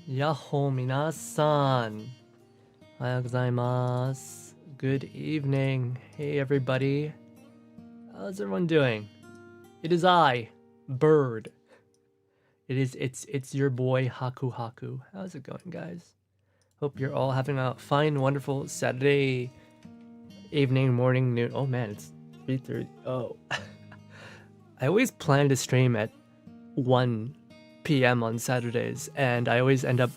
Yahoo minasan. Ohayou gozaimasu. Good evening. Hey everybody. How's everyone doing? It is I, Bird. It's your boy Haku Haku. How's it going, guys? Hope you're all having a fine, wonderful Saturday evening, morning, noon. Oh man, it's 3:30. Oh. I always plan to stream at 1 p.m. on Saturdays, and I always end up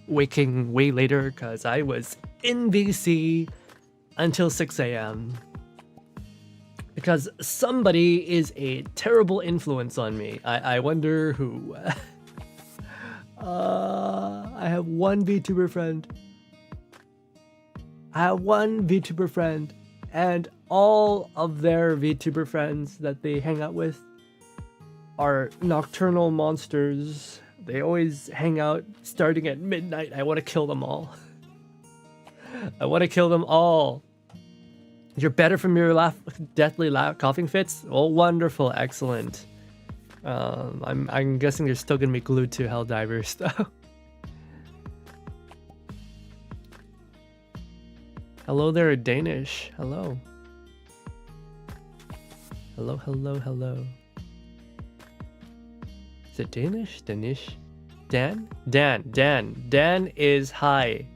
waking way later because I was in VC until 6 a.m. because somebody is a terrible influence on me. I wonder who. I have one VTuber friend. And all of their VTuber friends that they hang out with are nocturnal monsters. They always hang out starting at midnight. I want to kill them all. I want to kill them all. You're better from your deathly coughing fits? Oh, wonderful, excellent. I'm guessing you're still gonna be glued to Helldivers though. Hello there, Danish. Hello. Hello, hello, hello. Is it Danish? Danish? Dan? Dan is hi.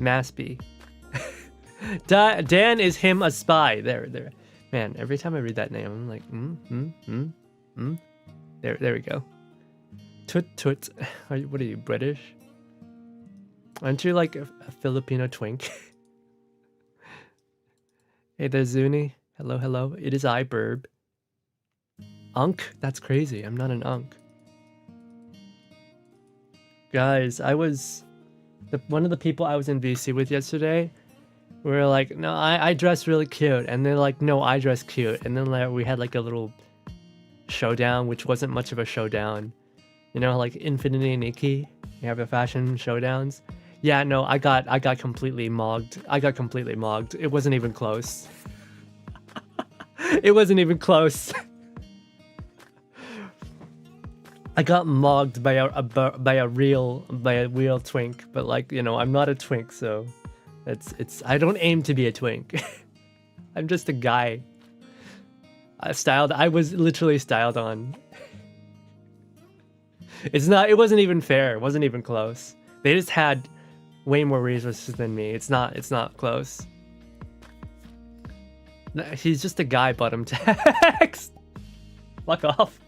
Maspy. Dan is him a spy. There. Man, every time I read that name, I'm like, There we go. Tut. What are you, British? Aren't you like a Filipino twink? Hey there, Zuni. Hello. It is I, Burb. Unk? That's crazy. I'm not an unk. Guys, I was... one of the people I was in VC with yesterday, we were like, no, I dress really cute. And they're like, no, I dress cute. And then like, we had like a little showdown, which wasn't much of a showdown. You know, like Infinity and Nikki, you have the fashion showdowns. Yeah, no, I got completely mogged. It wasn't even close. It wasn't even close. I got mogged by a real twink, but like, you know, I'm not a twink, so I don't aim to be a twink. I'm just a guy. I was literally styled on. It wasn't even fair. It wasn't even close. They just had way more resources than me. It's not close. He's just a guy, bottom text. Fuck off.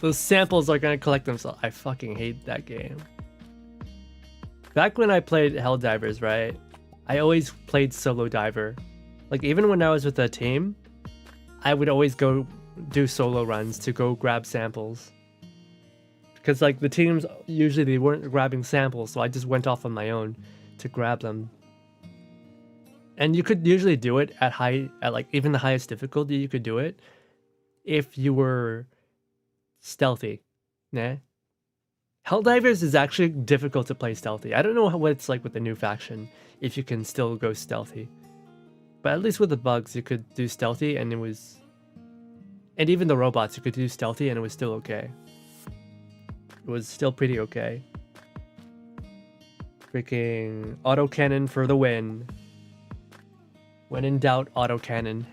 Those samples are gonna collect themselves. I fucking hate that game. Back when I played Helldivers, right? I always played solo diver. Like even when I was with a team, I would always go do solo runs to go grab samples. Because like the teams, usually they weren't grabbing samples, so I just went off on my own to grab them. And you could usually do it at like even the highest difficulty, you could do it if you were stealthy. Nah. Helldivers is actually difficult to play stealthy. I don't know what it's like with the new faction, if you can still go stealthy. But at least with the bugs, you could do stealthy and it was... And even the robots, you could do stealthy and it was still okay. It was still pretty okay. Freaking autocannon for the win. When in doubt, autocannon.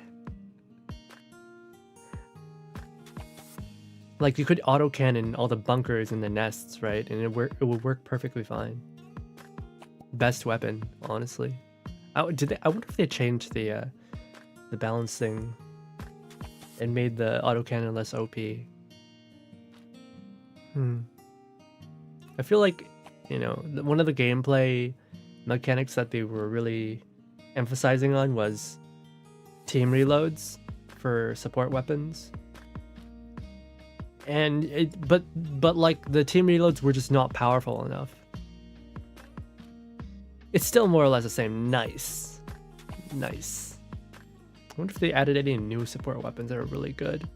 Like you could autocannon all the bunkers and the nests, right? And it would work perfectly fine. Best weapon, honestly. I wonder if they changed the balance thing and made the autocannon less OP. I feel like, you know, one of the gameplay mechanics that they were really emphasizing on was team reloads for support weapons. And but like the team reloads were just not powerful enough. It's still more or less the same. Nice. I wonder if they added any new support weapons that are really good.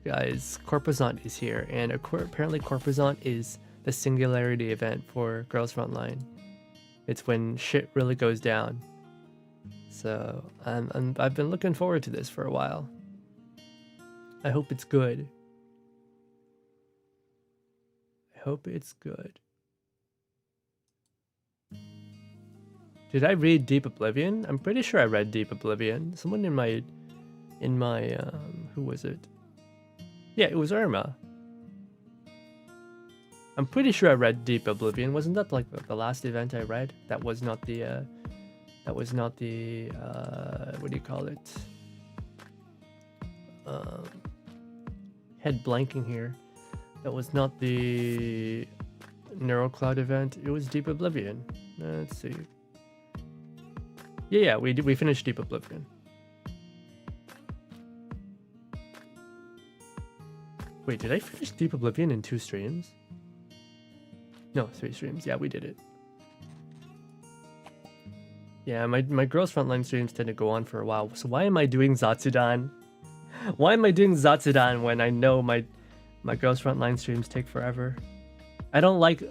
Guys, Corposant is here, and apparently Corposant is the Singularity event for Girls Frontline. It's when shit really goes down. So I've been looking forward to this for a while. I hope it's good. I hope it's good. Did I read Deep Oblivion? I'm pretty sure I read Deep Oblivion. Someone in my who was it? Yeah, it was Irma. I'm pretty sure I read Deep Oblivion. Wasn't that like the last event I read? That was not the what do you call it? Head blanking here. That was not the Neurocloud event. It was Deep Oblivion. Let's see. Yeah, we finished Deep Oblivion. Wait, did I finish Deep Oblivion in 2 streams? No, 3 streams. Yeah, we did it. Yeah, my girls' frontline streams tend to go on for a while. So why am I doing Zatsudan? Why am I doing Zatsudan when I know my girls' frontline streams take forever? I don't like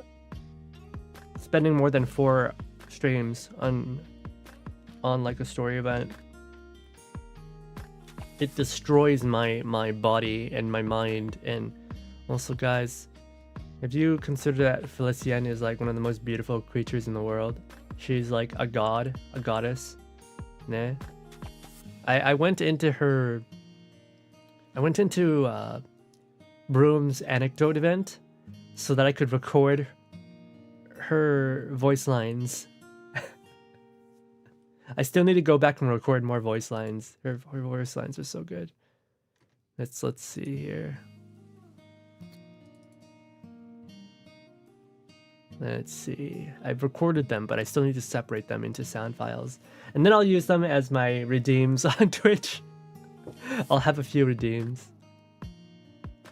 spending more than 4 streams on like a story event. It destroys my body and my mind. And also, guys, if you consider that Felicienne is like one of the most beautiful creatures in the world, she's like a god, a goddess. Nah. I went into Broom's anecdote event so that I could record her voice lines. I still need to go back and record more voice lines. Her voice lines are so good. Let's see here. Let's see. I've recorded them, but I still need to separate them into sound files. And then I'll use them as my redeems on Twitch. I'll have a few redeems.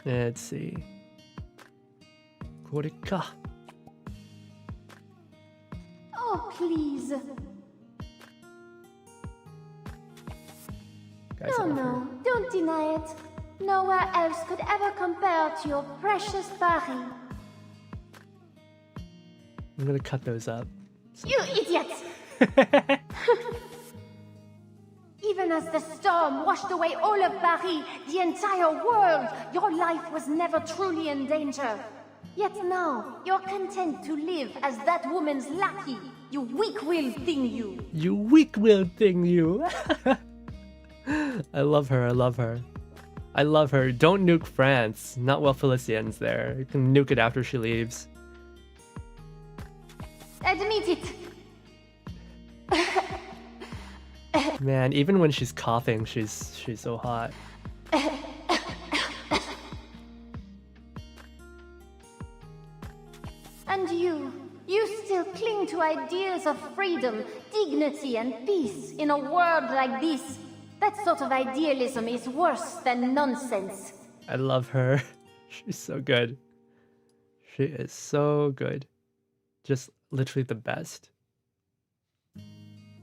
Let's see. これか. Oh, please. Guys, No, don't deny it. Nowhere else could ever compare to your precious Paris. I'm gonna cut those up. You idiot! Even as the storm washed away all of Paris, the entire world, your life was never truly in danger. Yet now, you're content to live as that woman's lackey. You weak-willed thing, you. You weak-willed thing, you. I love her, I love her. I love her. Don't nuke France. Not while Felicienne's there. You can nuke it after she leaves. Admit it. Man, even when she's coughing, she's so hot. And you still cling to ideas of freedom, dignity, and peace in a world like this. That sort of idealism is worse than nonsense. I love her. She's so good. She is so good. Just literally the best.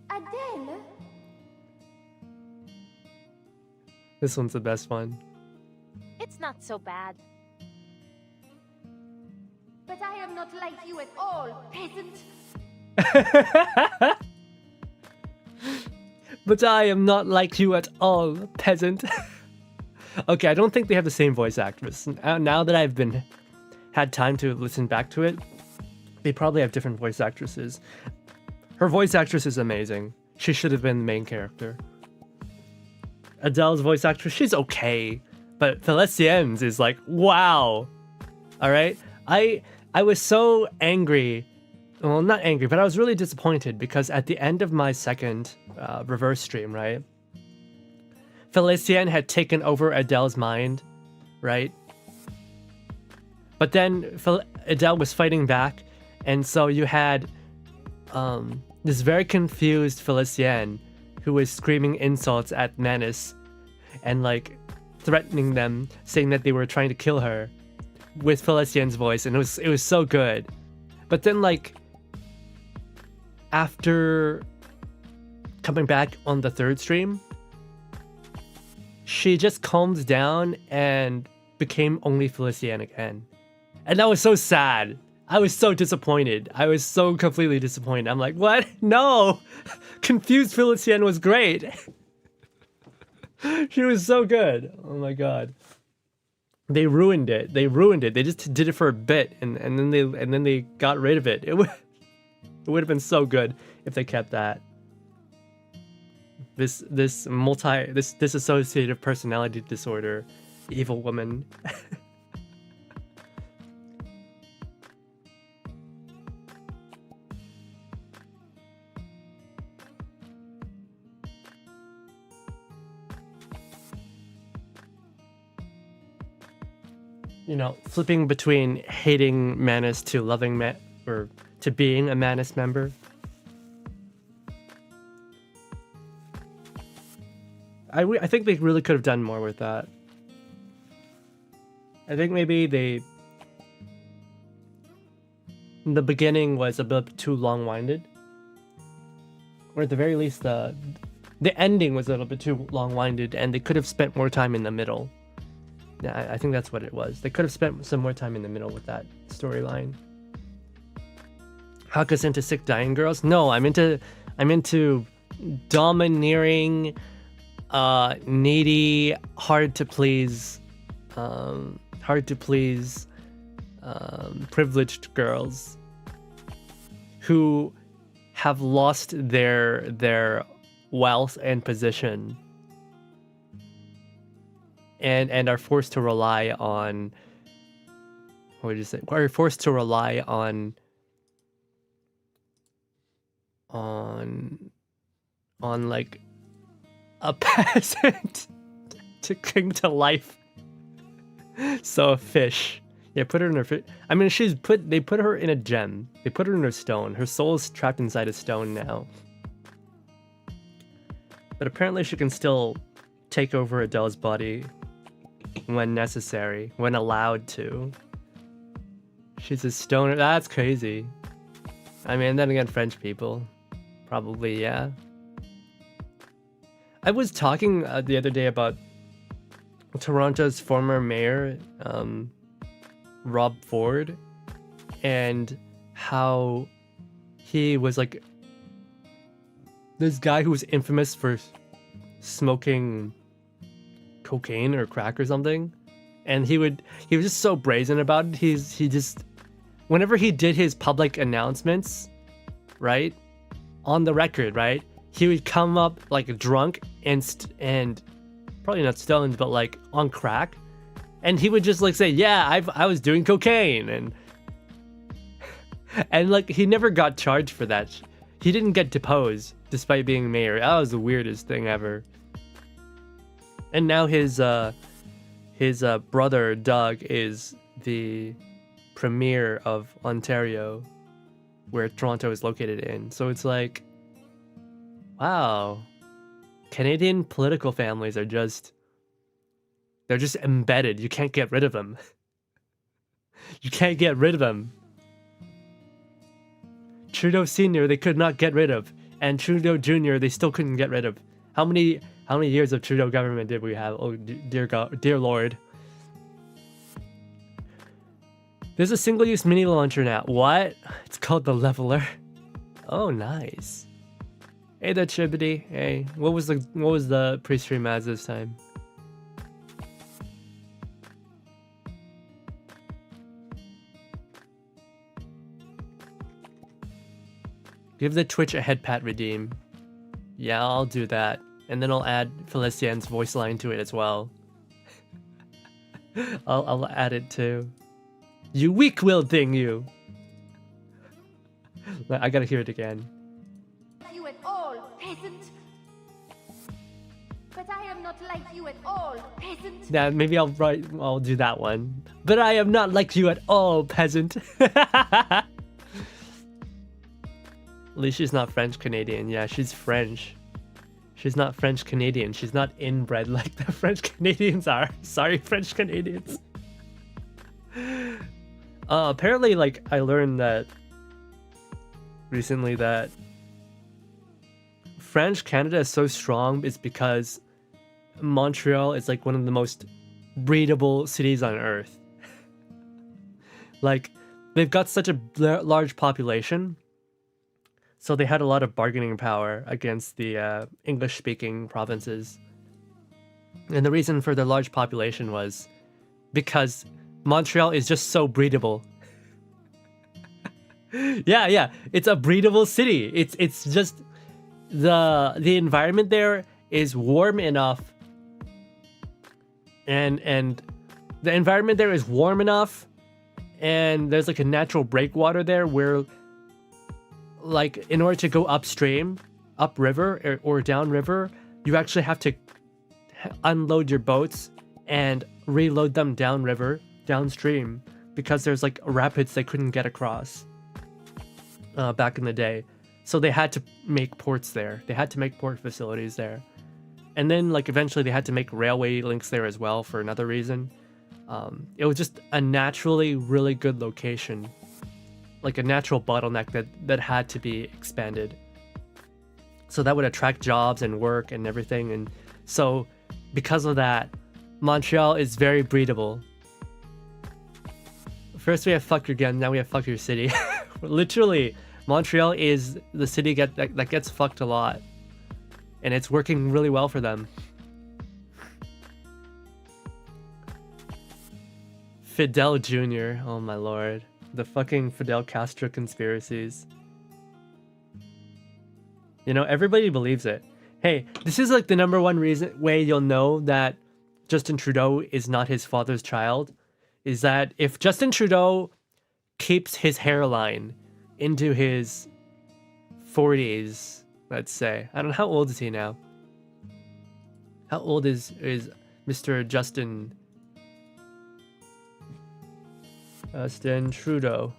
Adele? This one's the best one. It's not so bad. But I am not like you at all, peasant. But I am not like you at all, peasant. Okay, I don't think they have the same voice actress. Now that I've had time to listen back to it, they probably have different voice actresses. Her voice actress is amazing. She should have been the main character. Adele's voice actress, she's okay. But Felicienne's is like, wow. Alright? I was so angry. Well, not angry, but I was really disappointed because at the end of my second reverse stream, right? Felicienne had taken over Adele's mind, right? But then Adele was fighting back, and so you had this very confused Felicienne who was screaming insults at Menace and like threatening them, saying that they were trying to kill her with Felicienne's voice, and it was so good. But then like after coming back on the third stream, she just calmed down and became only Felicienne again. And that was so sad. I was so disappointed. I was so completely disappointed. I'm like, what? No! Confused Felicien was great. She was so good. Oh my god. They ruined it. They ruined it. They just did it for a bit and then they got rid of it. It would have been so good if they kept that. This dissociative personality disorder, evil woman. You know, flipping between hating Manus to loving or to being a Manus member. I think they really could have done more with that. I think maybe the beginning was a bit too long-winded. Or at the very least, the ending was a little bit too long-winded, and they could have spent more time in the middle. Yeah, I think that's what it was. They could have spent some more time in the middle with that storyline. Haka's into sick dying girls? No, I'm into domineering, needy, hard to please, privileged girls who have lost their wealth and position. And are forced to rely on, what would you say? Are forced to rely on like a peasant to cling to life. So a fish. Yeah, put her in her fish. I mean, they put her in a gem. They put her in her stone. Her soul's trapped inside a stone now. But apparently she can still take over Adele's body when necessary, when allowed to. She's a stoner. That's crazy. I mean, then again, French people. Probably, yeah. I was talking the other day about Toronto's former mayor, Rob Ford, and how he was like this guy who was infamous for smoking cocaine or crack or something, and he was just so brazen about it. He just, whenever he did his public announcements, right, on the record, right, he would come up like drunk and probably not stoned, but like on crack, and he would just like say, yeah, I was doing cocaine, and like he never got charged for that. He didn't get deposed despite being mayor. That was the weirdest thing ever. And now his brother Doug is the premier of Ontario, where Toronto is located in. So it's like, wow, Canadian political families are they're just embedded. You can't get rid of them. You can't get rid of them. Trudeau Sr. they could not get rid of, and Trudeau Jr. they still couldn't get rid of. How many years of Trudeau government did we have? Oh, dear God, dear Lord. There's a single-use mini launcher now. What? It's called the Leveler. Oh, nice. Hey there, Chibity. Hey, what was the pre-stream ads this time? Give the Twitch a head pat redeem. Yeah, I'll do that. And then I'll add Felician's voice line to it as well. I'll add it too. You weak-willed thing, you! I gotta hear it again. You at all, peasant. But I am not like you at all, peasant. Yeah, maybe I'll do that one. But I am not like you at all, peasant. At least she's not French Canadian. Yeah, she's French. She's not French Canadian. She's not inbred like the French Canadians are. Sorry, French Canadians. Apparently, like, I learned that recently that French Canada is so strong is because Montreal is like one of the most breedable cities on earth. Like, they've got such a large population, so they had a lot of bargaining power against the English-speaking provinces. And the reason for the large population was because Montreal is just so breedable. yeah, it's a breedable city. It's just the environment there is warm enough, and the environment there is warm enough, and there's like a natural breakwater there where, like, in order to go upstream, upriver or downriver, you actually have to unload your boats and reload them downstream, because there's like rapids they couldn't get across back in the day. So they had to make ports there. They had to make port facilities there. And then, like, eventually they had to make railway links there as well for another reason. It was just a naturally really good location, like a natural bottleneck that had to be expanded. So that would attract jobs and work and everything. And so because of that, Montreal is very breedable. First we have fuck your gun, now we have fuck your city. Literally, Montreal is the city that gets fucked a lot. And it's working really well for them. Fidel Jr. Oh my lord. The fucking Fidel Castro conspiracies. You know, everybody believes it. Hey, this is like the number one way you'll know that Justin Trudeau is not his father's child, is that if Justin Trudeau keeps his hairline into his 40s, let's say. I don't know, how old is he now? How old is Mr. Justin Trudeau?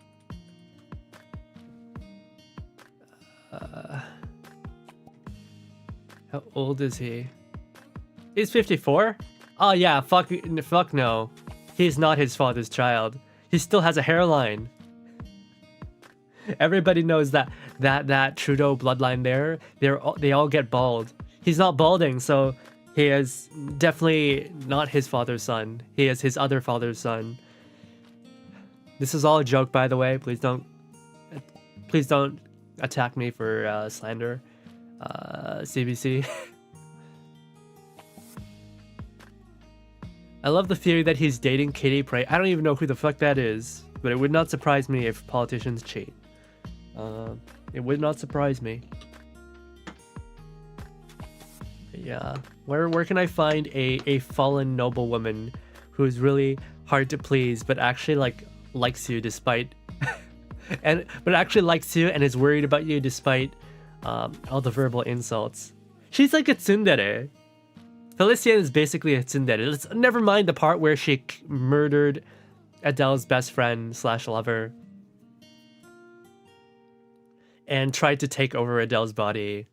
How old is he? He's 54? Oh yeah, fuck no. He's not his father's child. He still has a hairline. Everybody knows that Trudeau bloodline there, they all get bald. He's not balding, so he is definitely not his father's son. He is his other father's son. This is all a joke, by the way. Please don't attack me for slander. CBC. I love the theory that he's dating Katie Prey. I don't even know who the fuck that is, but it would not surprise me if politicians cheat. It would not surprise me. Yeah. Where can I find a fallen noblewoman who's really hard to please, but actually likes you despite but actually likes you and is worried about you despite all the verbal insults? She's like a tsundere. Felicien is basically a tsundere. Let's never mind the part where she murdered Adele's best friend / lover and tried to take over Adele's body.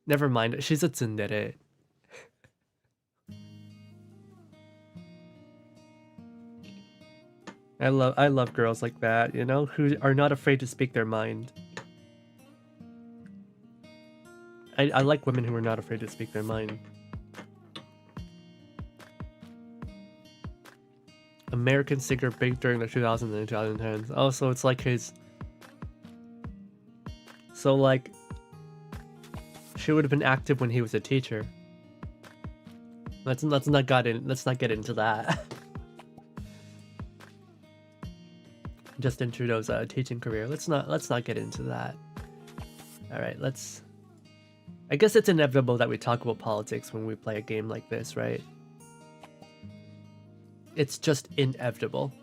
Never mind, she's a tsundere. I love girls like that, you know, who are not afraid to speak their mind. I like women who are not afraid to speak their mind. American singer big during the 2000s and 2010s. Oh, so it's like his... So like... She would have been active when he was a teacher. Let's not get into that. Justin Trudeau's teaching career. Let's not get into that. All right, let's... I guess it's inevitable that we talk about politics when we play a game like this, right? It's just inevitable.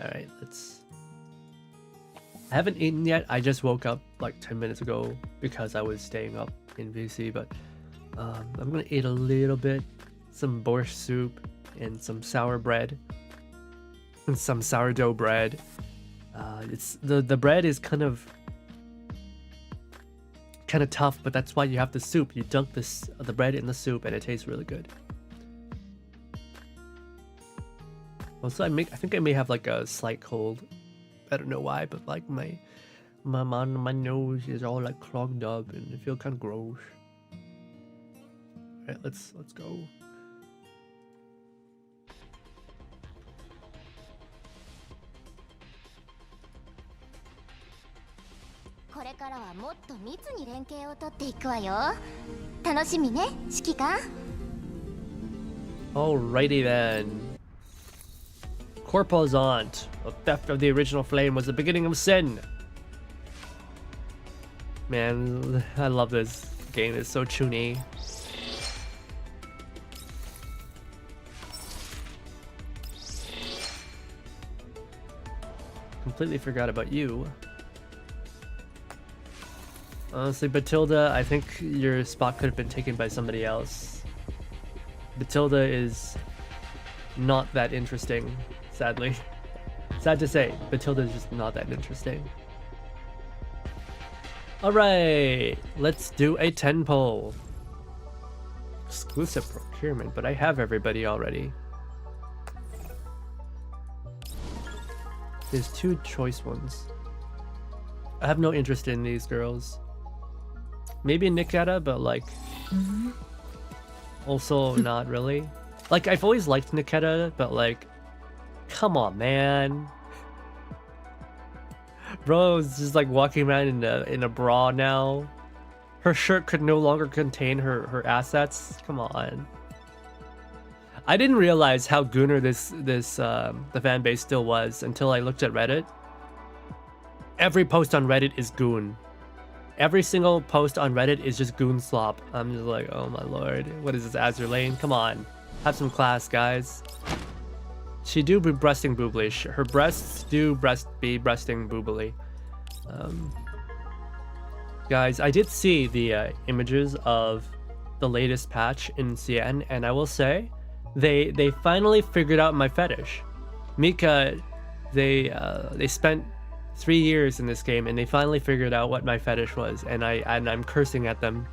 All right, let's... I haven't eaten yet. I just woke up like 10 minutes ago because I was staying up in BC, but I'm gonna eat a little bit, some borscht soup and some sour bread and some sourdough bread. It's the bread is kind of tough, but that's why you have the soup. You dunk the bread in the soup and it tastes really good. Also, I think I may have like a slight cold. I don't know why, but like my nose is all like clogged up and I feel kind of gross. Alright, let's go. もっと密に連携を取っていくわよ。楽しみね、指揮官。Alrighty then. Corposant. A theft of the original flame was the beginning of sin. Man, I love this game. It's so toony. Completely forgot about you. Honestly, Batilda, I think your spot could have been taken by somebody else. Batilda is not that interesting, sadly. Sad to say, Batilda is just not that interesting. Alright, let's do a 10 poll. Exclusive procurement, but I have everybody already. There's 2 choice ones. I have no interest in these girls. Maybe Nikita, but like... also not really. Like, I've always liked Nikita, but like... come on, man. Bro's just like walking around in a bra now. Her shirt could no longer contain her assets. Come on. I didn't realize how gooner the fan base still was until I looked at Reddit. Every post on Reddit is goon. Every single post on Reddit is just goon slop. I'm just like, oh my lord, what is this, Azure Lane? Come on, have some class, guys. She do be breasting boobly. Her breasts do be breasting boobly. Guys, I did see the images of the latest patch in CN, and I will say, they finally figured out my fetish. Mika, they spent 3 years in this game, and they finally figured out what my fetish was, and I'm cursing at them.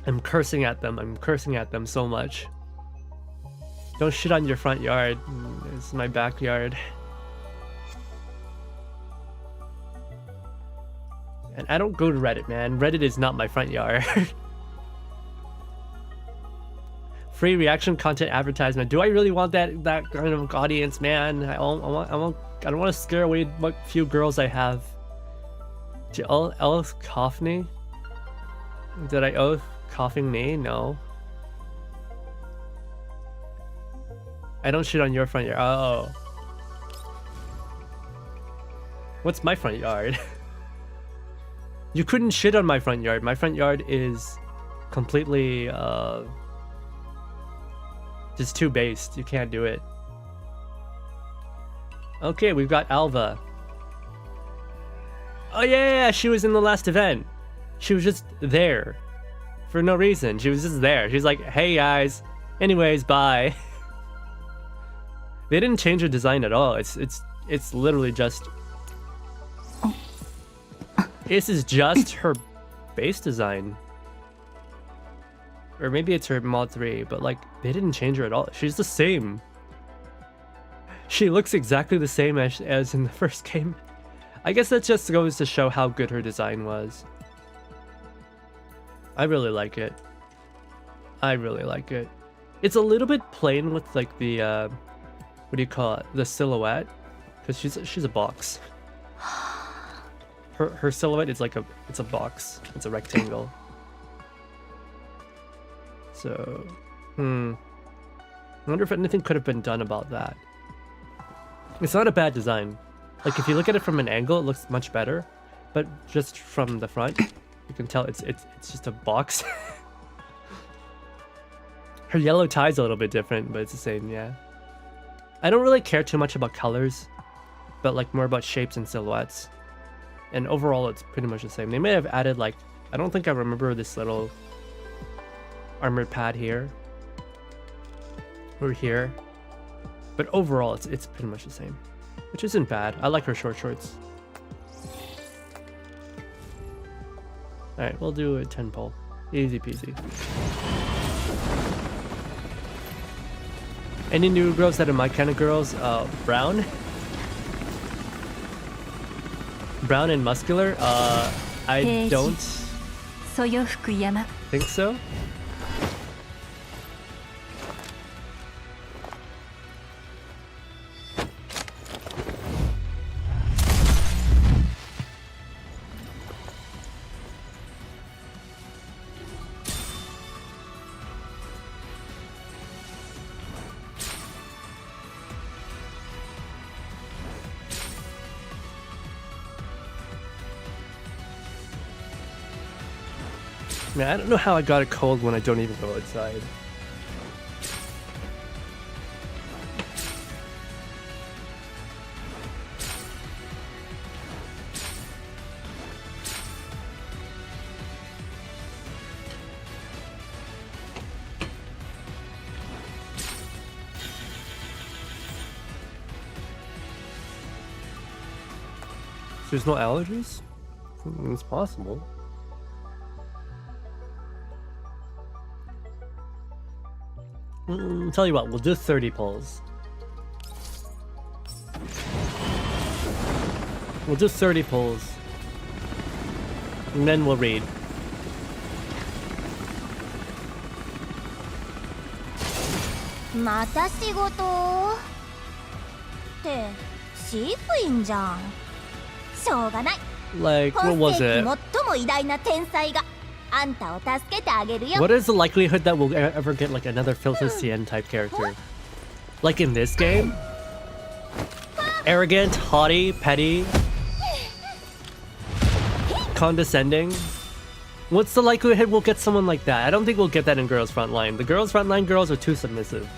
I'm cursing at them so much. Don't shit on your front yard. It's my backyard. And I don't go to Reddit, man. Reddit is not my front yard. Free reaction content advertisement. Do I really want that kind of audience, man? I don't want to scare away what few girls I have. Did Elf cough me? Did I oath coughing me? No. I don't shit on your front yard. Oh. What's my front yard? You couldn't shit on my front yard. My front yard is completely just too based. You can't do it. Okay, we've got Alva. Oh yeah, she was in the last event. She was just there for no reason. She was just there. She's like, hey guys. Anyways, bye. They didn't change her design at all. It's literally just... This is just her base design. Or maybe it's her mod 3, but like, they didn't change her at all. She's the same. She looks exactly the same as in the first game. I guess that just goes to show how good her design was. I really like it. I really like it. It's a little bit plain with like the... what do you call it? The silhouette, because she's a box. Her silhouette is like it's a box. It's a rectangle. So, I wonder if anything could have been done about that. It's not a bad design. Like if you look at it from an angle, it looks much better, but just from the front, you can tell it's just a box. Her yellow tie's a little bit different, but it's the same, yeah. I don't really care too much about colors, but like more about shapes and silhouettes. And overall, it's pretty much the same. They may have added like, I don't think I remember this little armored pad here or here, but overall, it's pretty much the same, which isn't bad. I like her short shorts. All right, we'll do a 10 poll, easy peasy. Any new girls that are my kind of girls? Brown? Brown and muscular? I don't think so. Man, I don't know how I got a cold when I don't even go outside. There's no allergies? It's possible. Tell you what, we'll do 30 pulls. We'll do 30 pulls. And then we'll read. Mata shigoto? って飼育員じゃん。しょうがない。 Like, what was it? 最も偉大な天才があんたを助けてあげるよ。 What is the likelihood that we'll ever get like another Filter CN type character? Like in this game? Arrogant, haughty, petty, condescending? What's the likelihood we'll get someone like that? I don't think we'll get that in Girls Frontline. The Girls Frontline girls are too submissive.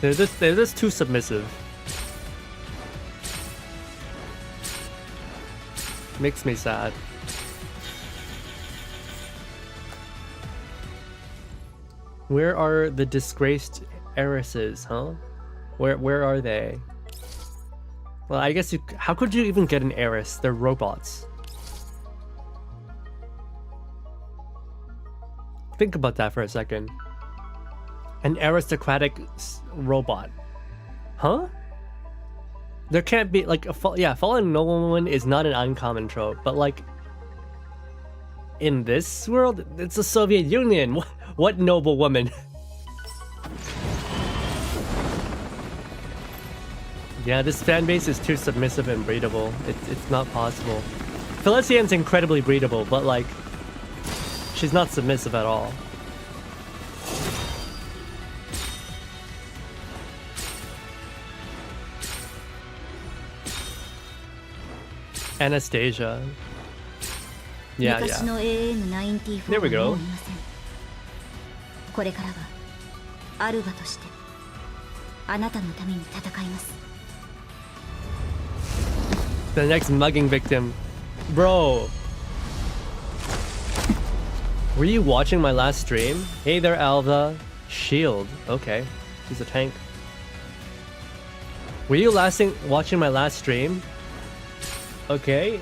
They're just too submissive. Makes me sad. Where are the disgraced heiresses, huh? Where are they? Well, I guess how could you even get an heiress? They're robots. Think about that for a second. An aristocratic robot. Huh? There can't be, like, fallen noblewoman is not an uncommon trope, but, like, in this world, it's the Soviet Union. What noble woman? Yeah, this fanbase is too submissive and breedable. It's not possible. Felician's incredibly breedable, but, like, she's not submissive at all. Anastasia. Yeah. There we go. これからはアルバとしてあなたのために戦います。 The next mugging victim. Bro. Were you watching my last stream? Hey there, Alva. Shield. Okay. He's a tank. Were you watching my last stream? Okay.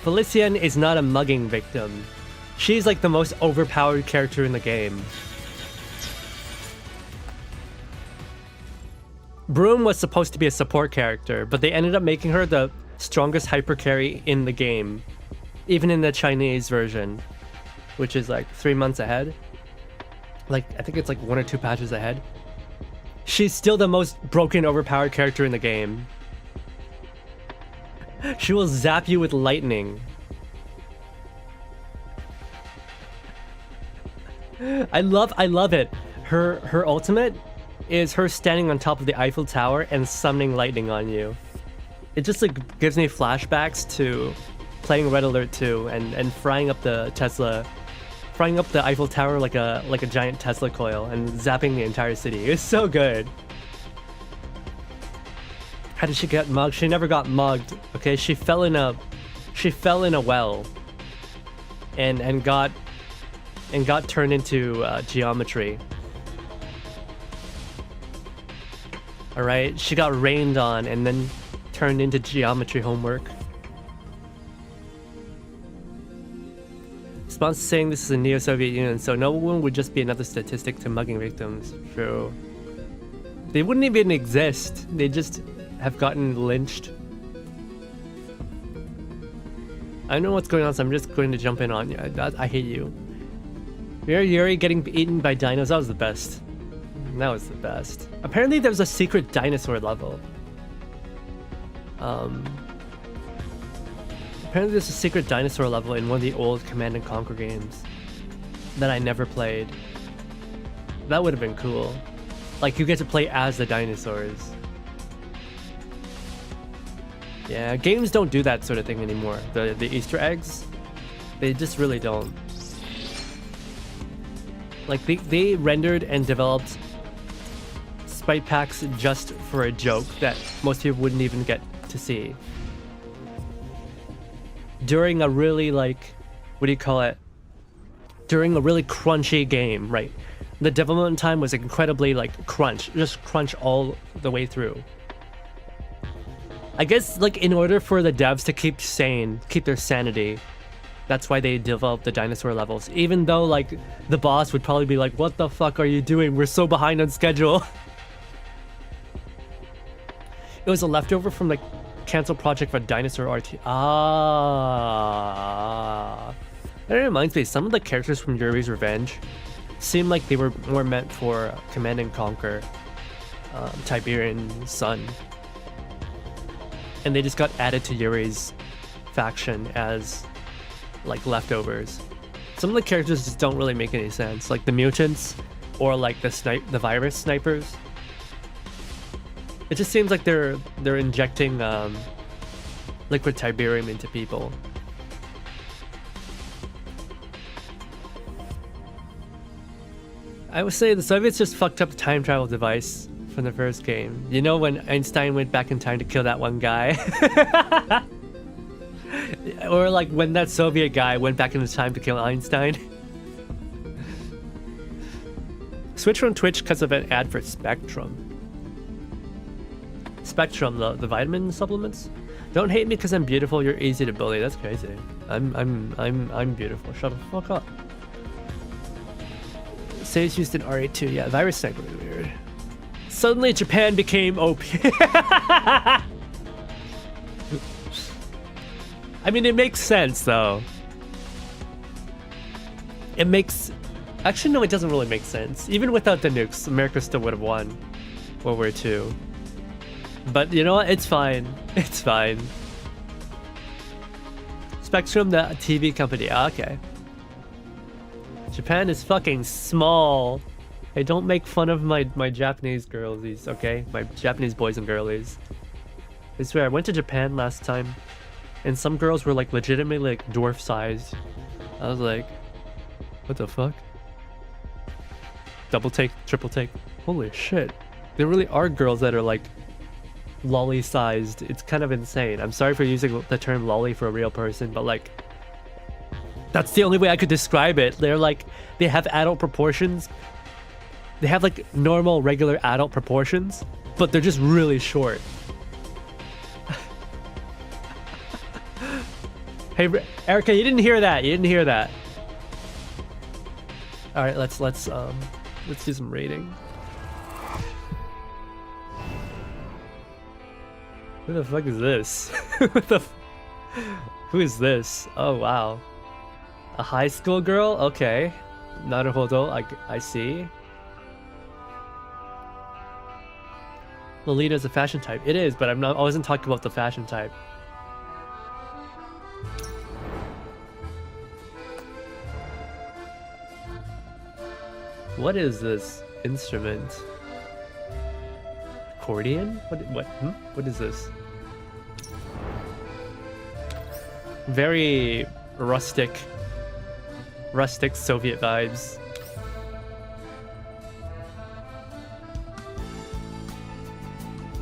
Felician is not a mugging victim. She's like the most overpowered character in the game. Broom was supposed to be a support character, but they ended up making her the strongest hyper carry in the game. Even in the Chinese version, which is like 3 months ahead. Like, I think it's like 1 or 2 patches ahead. She's still the most broken, overpowered character in the game. She will zap you with lightning. I love it. Her ultimate is her standing on top of the Eiffel Tower and summoning lightning on you. It just like gives me flashbacks to playing Red Alert 2 and frying up the Eiffel Tower like a giant Tesla coil and zapping the entire city. It's so good. How did she get mugged? She never got mugged. Okay, she fell in a well and got turned into geometry. All right, she got rained on and then turned into geometry homework. Response saying this is a neo-Soviet Union, so no one would just be another statistic to mugging victims. True. They wouldn't even exist. They just have gotten lynched. I know what's going on, so I'm just going to jump in on you. I hate you. Yuri getting eaten by dinos, that was the best. That was the best. Apparently there was a secret dinosaur level. Apparently there's a secret dinosaur level in one of the old Command & Conquer games that I never played. That would have been cool. Like, you get to play as the dinosaurs. Yeah, games don't do that sort of thing anymore. The Easter eggs, they just really don't. Like they rendered and developed sprite packs just for a joke that most people wouldn't even get to see. During a really like, what do you call it? During a really crunchy game, right? The development time was incredibly like just crunch all the way through. I guess like in order for the devs to keep sane, keep their sanity, that's why they developed the dinosaur levels. Even though like the boss would probably be like, what the fuck are you doing? We're so behind on schedule. It was a leftover from the canceled project for Dinosaur RT. Ah. That reminds me, some of the characters from Yuri's Revenge seem like they were more meant for Command and Conquer, Tiberian Sun. And they just got added to Yuri's faction as like leftovers. Some of the characters just don't really make any sense, like the mutants or like the virus snipers. It just seems like they're injecting liquid Tiberium into people. I would say the Soviets just fucked up the time travel device from the first game. You know when Einstein went back in time to kill that one guy? Or like when that Soviet guy went back in time to kill Einstein? Switch from Twitch because of an ad for Spectrum. Spectrum, the vitamin supplements? Don't hate me because I'm beautiful, you're easy to bully. That's crazy. I'm beautiful. Shut the fuck up. Say it's used in RA2. Yeah, virus sniper is weird. Suddenly Japan became OP. I mean, it makes sense though. It makes... Actually, no, it doesn't really make sense. Even without the nukes, America still would have won World War II. But you know what? It's fine. It's fine. Spectrum, the TV company. Okay. Japan is fucking small. Hey, don't make fun of my Japanese girlies, okay? My Japanese boys and girlies. I swear, I went to Japan last time, and some girls were like legitimately like dwarf-sized. I was like, what the fuck? Double take, triple take. Holy shit. There really are girls that are like lolly-sized. It's kind of insane. I'm sorry for using the term lolly for a real person, but like, that's the only way I could describe it. They're like, they have adult proportions. They have like normal, regular adult proportions, but they're just really short. Hey, Erica, you didn't hear that. You didn't hear that. All right, let's do some rating. Who the fuck is this? Who is this? Oh wow. A high school girl? Okay. Naruhodo, I see. Lolita's a fashion type. It is, but I wasn't talking about the fashion type. What is this instrument? Accordion? What is this? Very rustic Soviet vibes.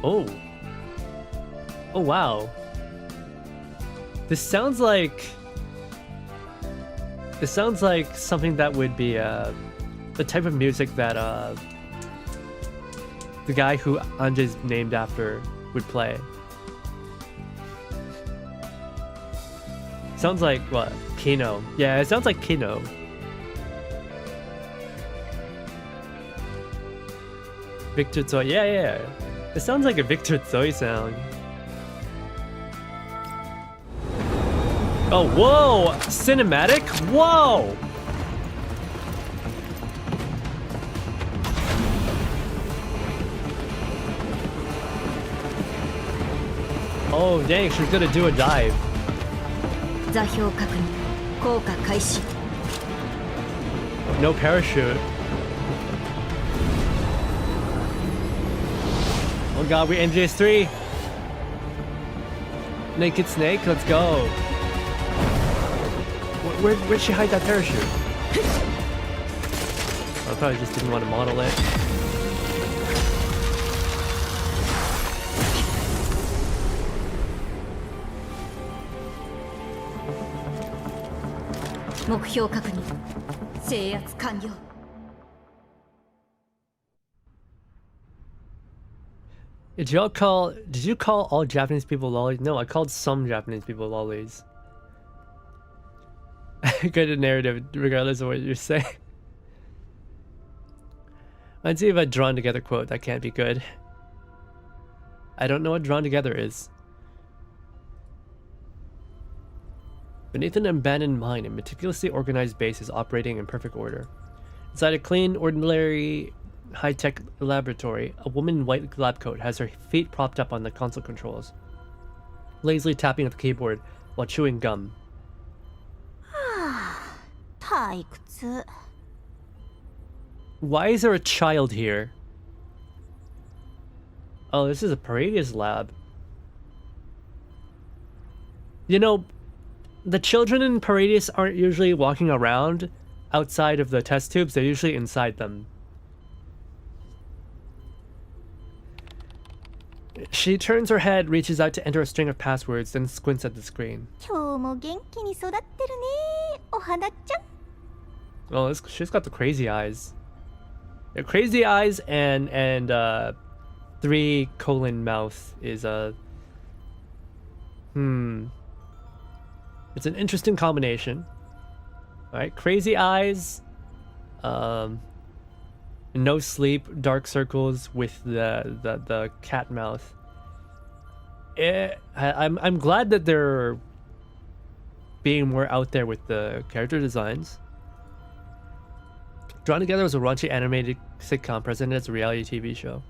Oh wow. This sounds like something that would be the type of music that the guy who Anjay's named after would play. Sounds like what? Kino. Yeah, it sounds like Kino. Victor Tsoi. Yeah. It sounds like a Victor Tsoi sound. Oh, whoa! Cinematic? Whoa! Oh, dang, she's gonna do a dive. No parachute. Oh god, we're NGS3. Naked snake, let's go. Where'd she hide that parachute? I probably just didn't want to model it. Did you call all Japanese people lollies? No, I called some Japanese people lollies. Good narrative, regardless of what you're saying. Let's see if a drawn together quote. That can't be good. I don't know what drawn together is. Beneath an abandoned mine, a meticulously organized base is operating in perfect order. Inside a clean, ordinary, high-tech laboratory, a woman in white lab coat has her feet propped up on the console controls, lazily tapping at the keyboard while chewing gum. Why is there a child here? Oh, this is a Paradius lab. You know, the children in Paradius aren't usually walking around outside of the test tubes, they're usually inside them. She turns her head, reaches out to enter a string of passwords, then squints at the screen. Oh, she's got the crazy eyes. The crazy eyes and 3 colon mouth is a it's an interesting combination. All right, crazy eyes, no sleep, dark circles with the cat mouth. I'm glad that they're being more out there with the character designs. Drawn Together was a raunchy animated sitcom presented as a reality TV show.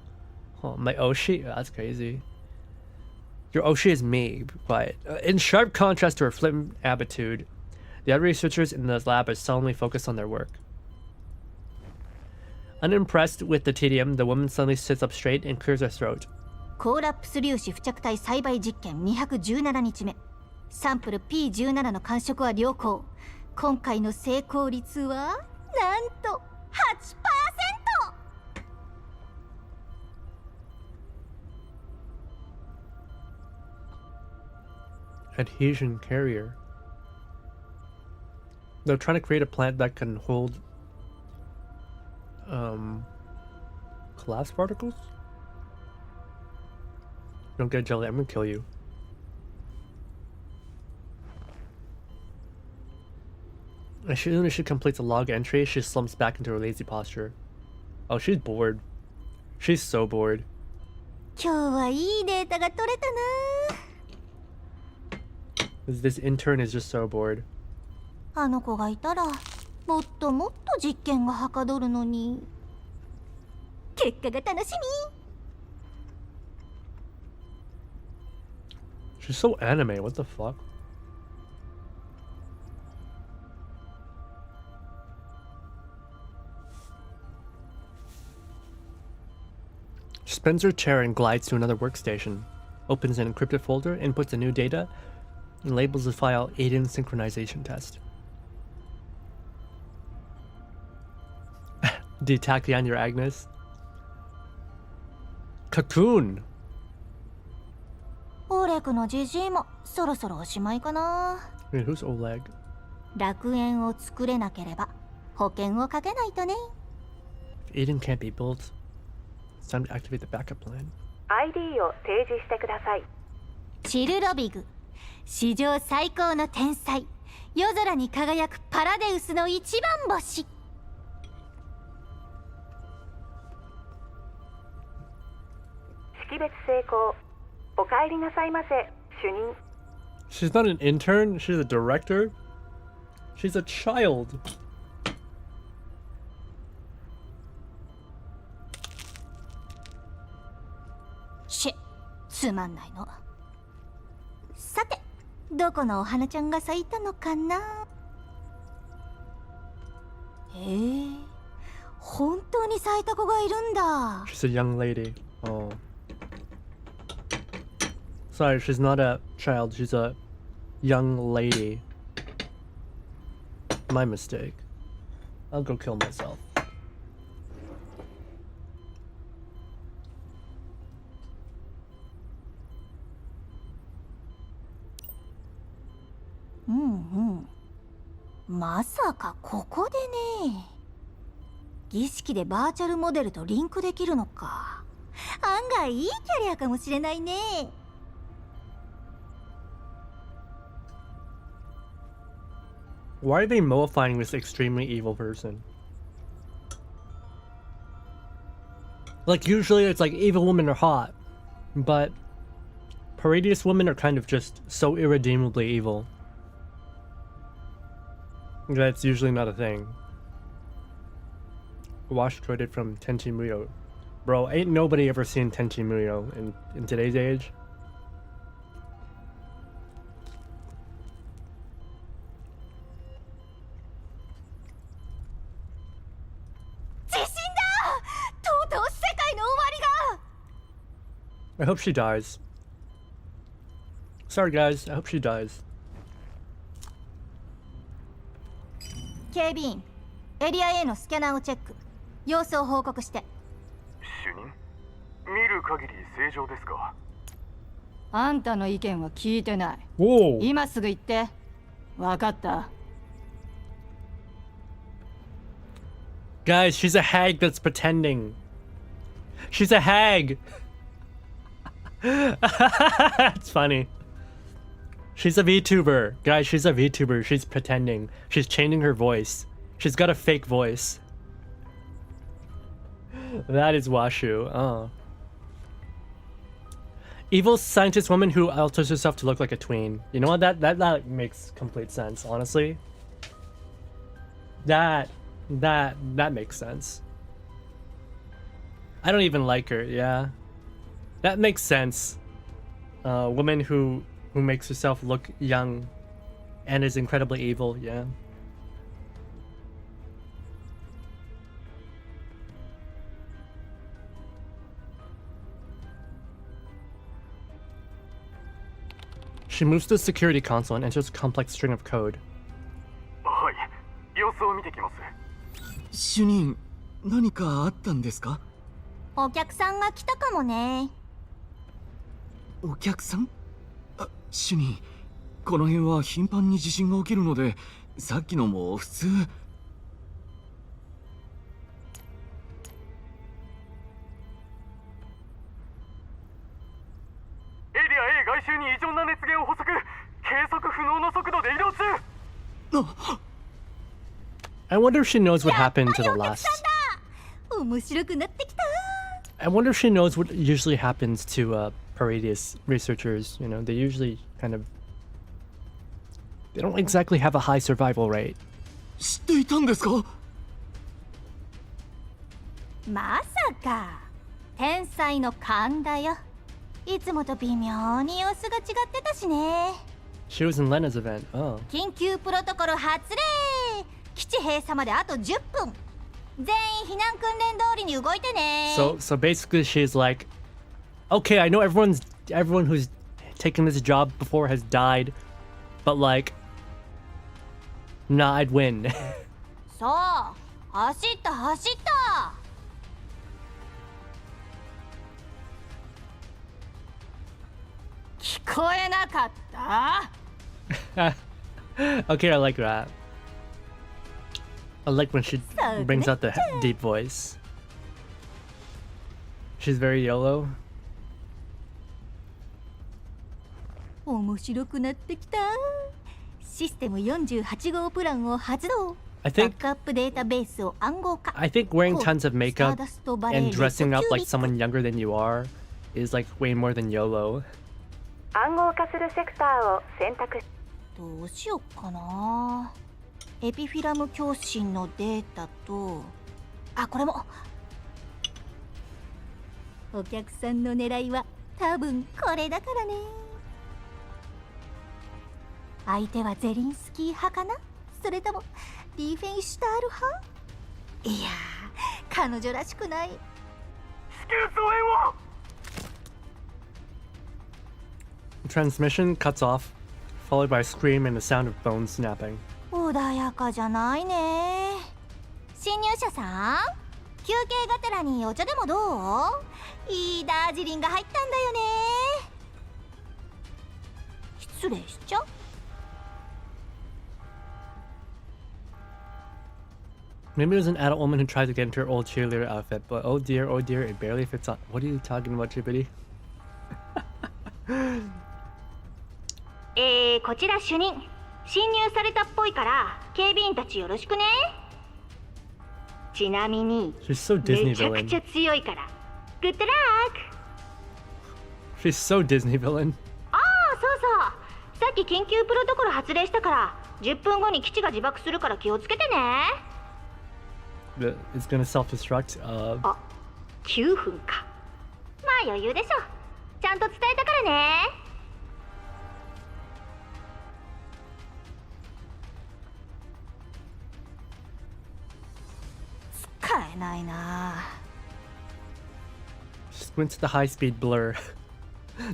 Oh, my Oshi? That's crazy. Your Oshi is me. Be quiet. In sharp contrast to her flippant attitude, the other researchers in the lab are solemnly focused on their work. Unimpressed with the tedium, the woman suddenly sits up straight and clears her throat. コーラップス粒子付着体栽培実験217日目。サンプル P17 の感触は良好。今回の成功率はなんと 8%! Adhesion carrier. They're trying to create a plant that can hold collapse particles? Don't get jelly, I'm gonna kill you. As soon as she completes a log entry, she slumps back into her lazy posture. Oh, she's bored. She's so bored. 今日はいいデータが取れたな。This intern is just so bored. あの子がいたらもっともっと実験がはかどるのに。結果が楽しみ。She's so anime, what the fuck? She spins her chair and glides to another workstation, opens an encrypted folder, inputs the new data, and labels the file Aiden Synchronization Test. Detaching your Agnes. Cocoon! オレクのじじいもそろそろおしまいかな。Wait, who's Oleg? 楽園を作れなければ保険をかけないとね。If Aiden can't be built, it's time to activate the backup plan. ID を提示してください。チルロビグ、史上最高の天才、夜空に輝くパラデウスの一番星。識別成功。お帰りなさいませ、主任。She's not an intern, she's a director. She's a child. つまんないの。さて、どこのお花ちゃんが咲いたのかな。本当に咲いた子がいるんだ。She's a young lady. Oh. Sorry, she's not a child, she's a young lady. My mistake. I'll go kill myself. Mm-hmm. まさかここでね。儀式でバーチャルモデルとリンクできるのか。案外いいキャリアかもしれないね。Why are they mollifying this extremely evil person? Like, usually it's like evil women are hot, but Paradius women are kind of just so irredeemably evil. That's usually not a thing. Wash traded from Tenchi Muyo. Bro, ain't nobody ever seen Tenchi Muyo in today's age. I hope she dies. Sorry guys, I hope she dies. 警備員、エリア A のスキャナーをチェック。様子を報告して。主任、見る限り正常ですか？あんたの意見は聞いてない。Whoa. 今すぐ言って。わかった。Guys, she's a hag that's pretending. She's a hag. That's funny. She's a VTuber. Guys, she's a VTuber. She's pretending. She's changing her voice. She's got a fake voice. That is Washu. Oh. Evil scientist woman who alters herself to look like a tween. You know what? That makes complete sense, honestly. That makes sense. I don't even like her, yeah. That makes sense. Woman who makes herself look young and is incredibly evil, yeah. She moves to the security console and enters a complex string of code. はい、様子を見てきます。主任、何かあったんですか？お客さんが来たかもね。お客さん？あ、主任、この辺は頻繁に地震が起きるので、さっきのも普通。エリア A 外周に異常な熱源を捕捉。計測不能の速度で移動中。I wonder if she knows what happened to the last. 面白くなってきた。I wonder if she knows what usually happens to Paradius researchers. You know, they usually kind of... They don't exactly have a high survival rate. 知っていたんですか？まさか。天才の勘だよ。いつもと微妙に様子が違ってたしね。She was in Lena's event. Oh. 緊急プロトコル発令。基地閉鎖まであと10分。全員避難訓練通りに動いてね。So basically she's like, okay, I know everyone who's taken this job before has died, but like, nah, I'd win. そう、走った走った。聞こえなかった？ Okay, I like that. I like when she brings out the deep voice. She's very YOLO. 面白くなってきた。システム48号プランを発動。I バッ think クアップデータベースを暗号化。I think wearing tons of makeup and dressing up like someone younger than you are is like way more than YOLO. 暗号化するセクターを選択。どうしよっかな。エピフィラム共振のデータと、あ、これも。お客さんの狙いは多分これだからね。相手はゼリンスキー派かな、それともリーフェンシュタール派。いやー、彼女らしくない。至急増援を。The transmission cuts off, followed by a scream and the sound of bones snapping. 穏やかじゃないね。新入社さん、休憩がてらにお茶でもどう？いいダージリンが入ったんだよね。失礼しちゃう。Maybe it was an adult woman who tried to get into her old cheerleader outfit, but oh dear, it barely fits on. What are you talking about, Chibbity? こちら主任。侵入されたっぽいから警備員たちよろしくね。ちなみに She's so Disney めちゃく villain. ちゃ強いから。グッドラック。 She's so Disney villain. ああ、そうそう。さっき緊急プロトコル発令したから10分後に基地が自爆するから気をつけてね。It's gonna self-destruct. あ、9分か。まあ余裕でしょ。ちゃんと伝えたからね。使えないな。Squints at the high-speed blur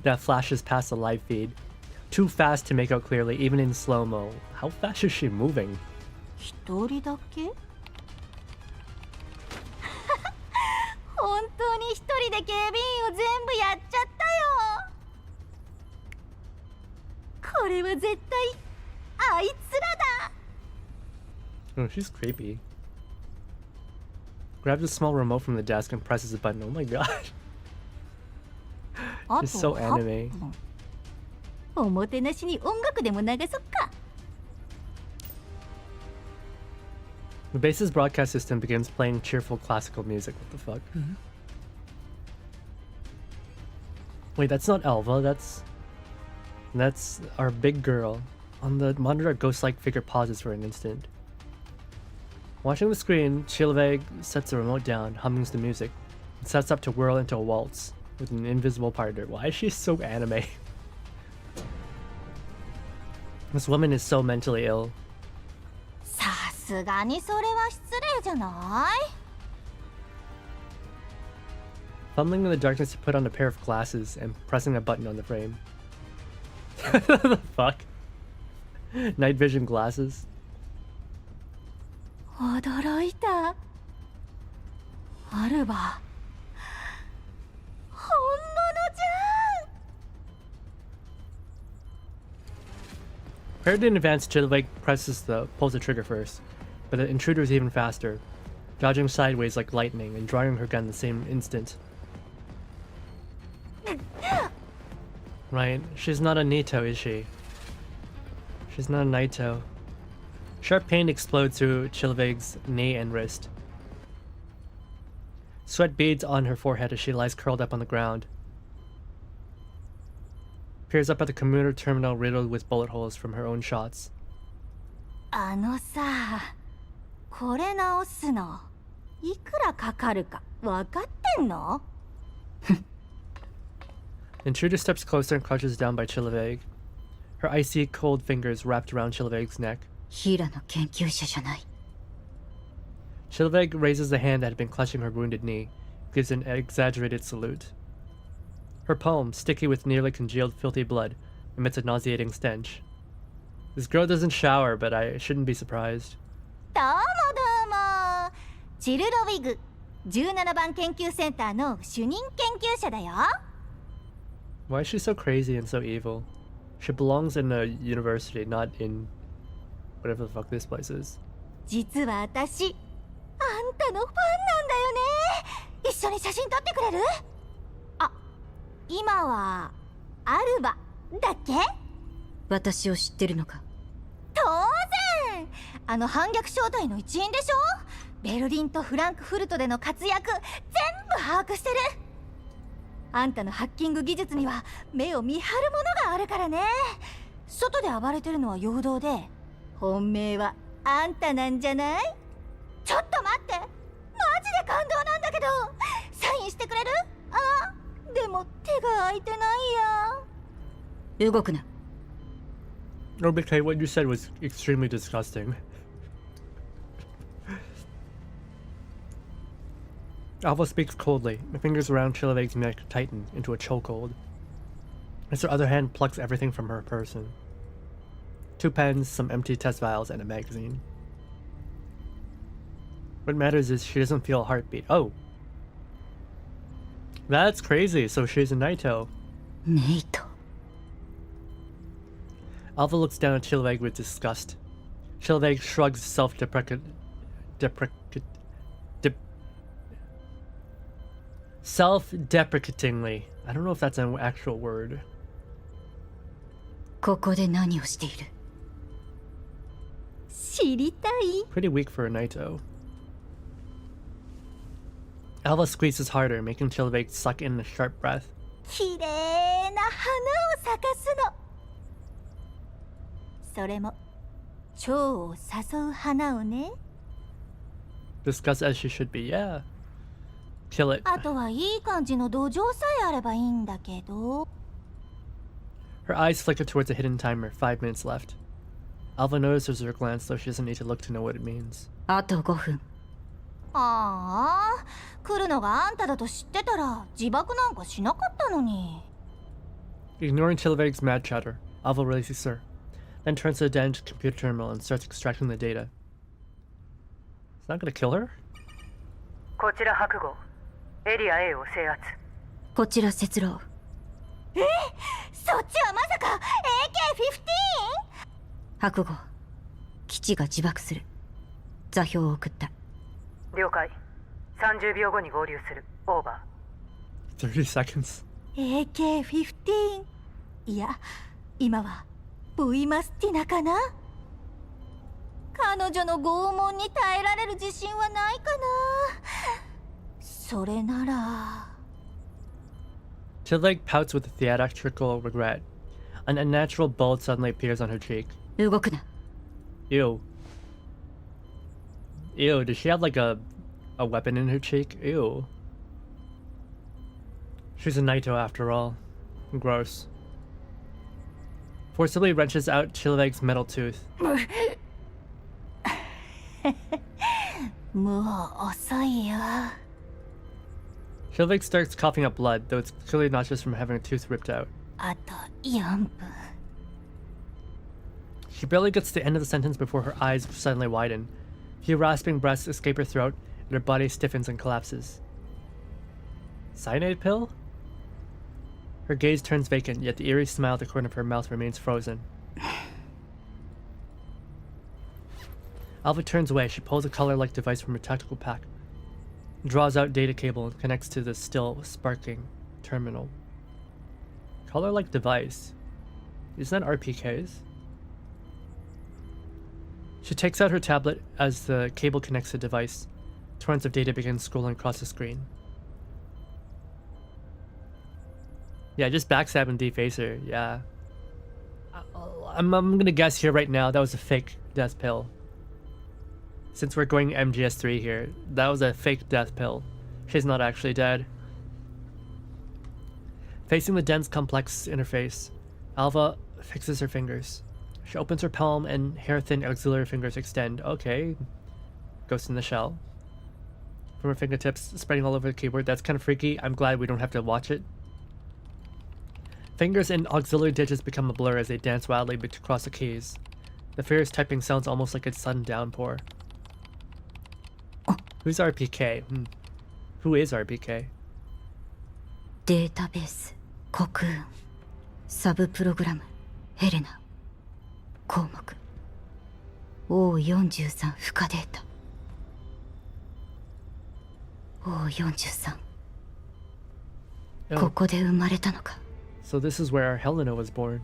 that flashes past the live feed. Too fast to make out clearly, even in slow-mo. How fast is she moving? 一人だけ？本当に一人で警備員を全部やっちゃったよ。これは絶対あいつらだ。 Oh, she's creepy. Grabs a small remote from the desk and presses a button. Oh my god. She's so anime. おもてなしに音楽でも流そっか。The base's broadcast system begins playing cheerful classical music. What the fuck? Wait, that's not Elva. That's our big girl. On the monitor, a ghost-like figure pauses for an instant. Watching the screen, Chilveg sets the remote down, hummings the music, and sets up to whirl into a waltz with an invisible partner. Why is she so anime? This woman is so mentally ill. さすがにそれは失礼じゃない？ Fumbling in the darkness to put on a pair of glasses and pressing a button on the frame. The fuck? Night vision glasses? 驚いた。アルバ。本物じゃん。 Prepared in advance, Chilveg pulls the trigger first, but the intruder is even faster, dodging sideways like lightning and drawing her gun the same instant. Right, she's not a Nito, is she? She's not a Naito. Sharp pain explodes through Chilveg's knee and wrist. Sweat beads on her forehead as she lies curled up on the ground. Peers up at the commuter terminal riddled with bullet holes from her own shots. あのさ、これ直すのいくらかかるか分かってんの？ Intruder steps closer and crouches down by Chilveg. Her icy cold fingers wrapped around Chilveg's neck. ヒラの研究者じゃない。 Chilveg raises the hand that had been clutching her wounded knee, gives an exaggerated salute. Her palm, sticky with nearly congealed filthy blood, emits a nauseating stench. This girl doesn't shower, but I shouldn't be surprised. どうもどうも。チルロウィグ、17番研究センターの主任研究者だよ。 Why is she so crazy and so evil? She belongs in a university, not in whatever the fuck this place is. 実は私、あんたのファンなんだよね。一緒に写真撮ってくれる？あ、今はアルバだっけ？私を知ってるのか？当然。あの反逆小隊の一員でしょ？ベルリンとフランクフルトでの活躍全部把握してる。あんたのハッキング技術には目を見張るものがあるからね。外で暴れてるのは陽動で、本命はあんたなんじゃない？ちょっと待って、マジで感動なんだけど、サインしてくれる？あ、でも手が空いてないや。動くな。Orbit, what you said was extremely disgusting. Alpha speaks coldly. The fingers around Chilveg's neck tighten into a chokehold. as her other hand plucks everything from her person. 2 pens, some empty test vials, and a magazine. What matters is she doesn't feel a heartbeat. Oh. That's crazy, so she's a Naito. Naito. Alva looks down at Chilveg with disgust. Chilveg shrugs self-deprecatingly. I don't know if that's an actual word. ここで何をしている？知りたい？ Pretty weak for a Naito. Alva squeezes harder, making Chilveg suck in a sharp breath. 綺麗な花を咲かすの。それも蝶を誘う花をね。Discuss as she should be, yeah. Kill it. あとはいい感じの土壌さえあればいいんだけど。Her eyes flicker towards a hidden timer, 5 minutes left. Alva notices her glance, though she doesn't need to look to know what it means. あと5分。ああ、来るのがあんただと知ってたら自爆なんかしなかったのに。Ignoring Chilveg's mad chatter, Alva releases her, then turns to the den computer terminal and starts extracting the data. It's not gonna kill her? こちら白号、エリア A を制圧。こちら節郎。そっちはまさか AK-15？ 白号、基地が自爆する。座標を送った。了解。30秒後に合流する。オーバー。30 seconds. AK-15？ いや、今はVマスティナかな？彼女の拷問に耐えられる自信はないかな。それなら。Chilveg pouts with a theatrical regret. An unnatural bulge suddenly appears on her cheek. 動くな。 Ew. Ew, does she have like a weapon in her cheek? Ew. She's a Naito after all. Gross. Forcibly wrenches out Chilveg's metal tooth. もう遅いよ。 Chilveg starts coughing up blood, though it's clearly not just from having a tooth ripped out. あと4分。 She barely gets to the end of the sentence before her eyes suddenly widen. Few rasping breaths escape her throat, and her body stiffens and collapses. Cyanide pill? Her gaze turns vacant, yet the eerie smile at the corner of her mouth remains frozen. Alva turns away. She pulls a collar-like device from her tactical pack, draws out data cable, and connects to the still sparking terminal. Collar-like device? Isn't that RPKs? She takes out her tablet as the cable connects to the device. Torrents of data begin scrolling across the screen. Yeah, just backstab and deface her, yeah. I'm gonna guess here right now that was a fake death pill. Since we're going MGS3 here, that was a fake death pill. She's not actually dead. Facing the dense complex interface, Alva fixes her fingers. She opens her palm and hair-thin auxiliary fingers extend. Okay. Ghost in the shell. From her fingertips, spreading all over the keyboard. That's kind of freaky. I'm glad we don't have to watch it. Fingers and auxiliary digits become a blur as they dance wildly across the keys. The furious typing sounds almost like a sudden downpour. Who's RPK? Who is RPK? データベース、コクーン、サブプログラム、ヘレナ、項目、O43 負荷データ。O43。ここで生まれたのか。So this is where Helena was born.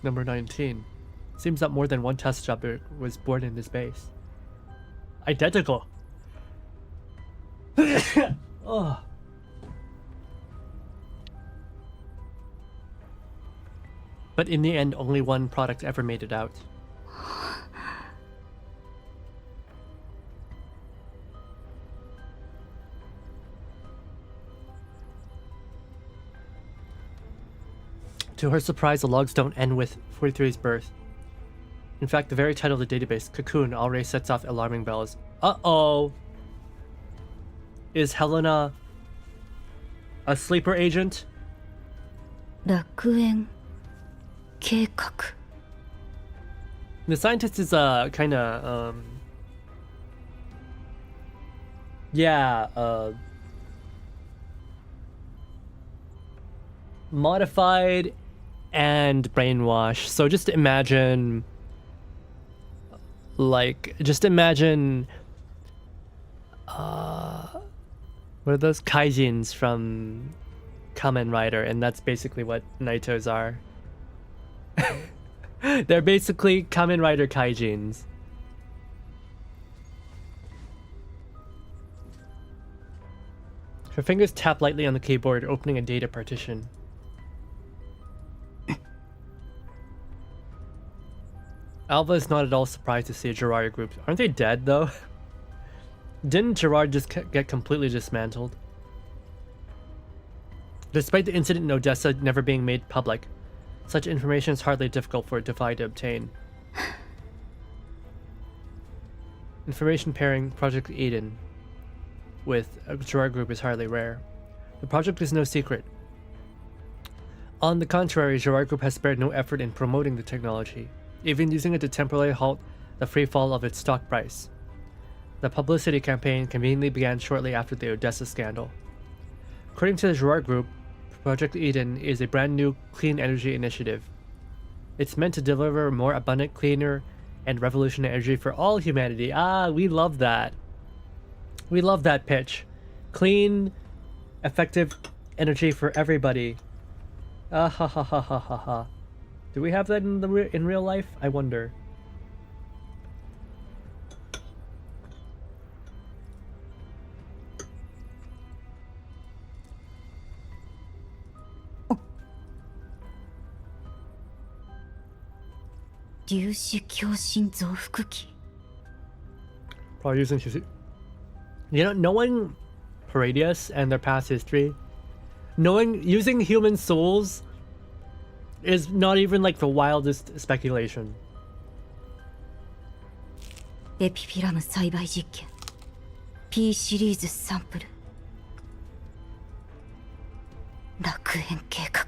Number 19. Seems that more than one test subject was born in this base. Identical! Oh. But in the end, only one product ever made it out. To her surprise, the logs don't end with 43's birth. In fact, the very title of the database, Cocoon, already sets off alarming bells. Uh-oh! Is Helena a sleeper agent? 楽園計画 The scientist is kind of yeah, modified and brainwashed. So just imagine, like, what are those kaijins from Kamen Rider? And that's basically what Naitos are. They're basically Kamen Rider kaijins. Her fingers tap lightly on the keyboard, opening a data partition. Alva is not at all surprised to see Gerard group. Aren't they dead, though? Didn't Gerard just get completely dismantled? Despite the incident in Odessa never being made public, such information is hardly difficult for Defy to obtain. Information pairing Project Eden with a Gerard group is hardly rare. The project is no secret. On the contrary, Gerard group has spared no effort in promoting the technology, even using it to temporarily halt the free fall of its stock price. The publicity campaign conveniently began shortly after the Odessa scandal. According to the Gerard Group, Project Eden is a brand new clean energy initiative. It's meant to deliver more abundant, cleaner, and revolutionary energy for all humanity. Ah, we love that. We love that pitch. Clean, effective energy for everybody. Ah ha ha ha ha ha ha. Do we have that in real life? I wonder. Probably using knowing Paradius and their past history, using human souls is not even like the wildest speculation. エピフィラム栽培実験 P シリーズサンプル楽園計画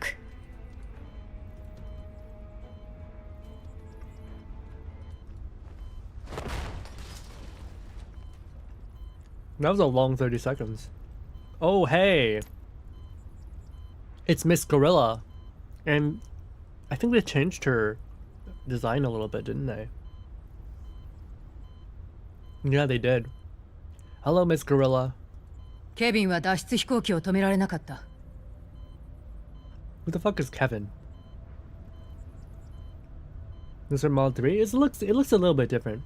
That was a long 30 seconds. Oh, hey. It's Miss Gorilla. And I think they changed her design a little bit, didn't they? Yeah, they did. Hello, Miss Gorilla. ケビンは脱出飛行機を止められなかった。 Who the fuck is Kevin? Is there Mod 3? It looks a little bit different.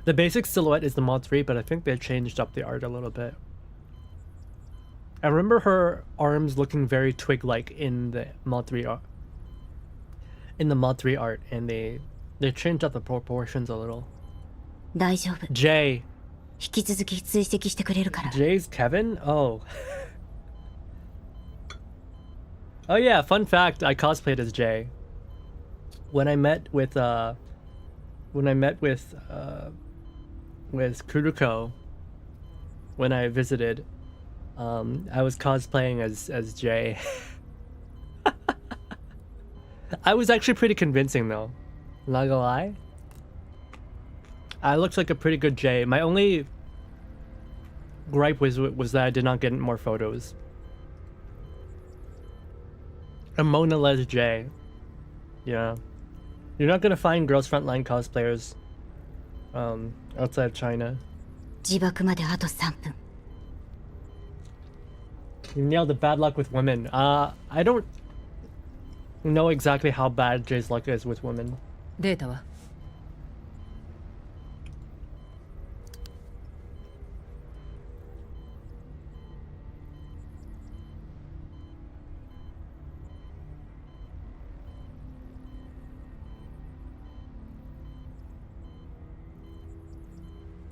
The basic silhouette is the Mod 3, but I think they changed up the art a little bit. I remember her arms looking very twig-like in the Mod 3 art. In the Mod 3 art, and they changed up the proportions a little. 大丈夫 Jay. 引き続き追跡してくれるから Jay's Kevin? Oh. Oh yeah, fun fact, I cosplayed as Jay. When I met with Kuruko, when I visited, I was cosplaying as Jay. I was actually pretty convincing though, not gonna lie. I looked like a pretty good Jay. My only gripe was that I did not get more photos. A Mona Les Jay. Yeah. You're not gonna find Girls Frontline cosplayers outside of China. 自爆まであと3分 You nailed the bad luck with women. I don't know exactly how bad Jay's luck is with women. データは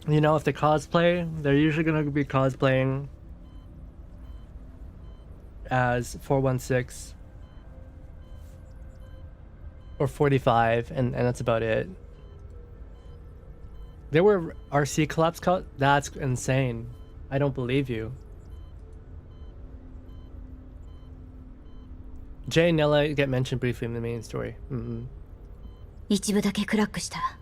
You know, if they cosplay, they're usually gonna be cosplaying as 416 or 45, and that's about it. There were RC collapse cut. That's insane. I don't believe you. Jay and Nella get mentioned briefly in the main story. 一部だけクラックした。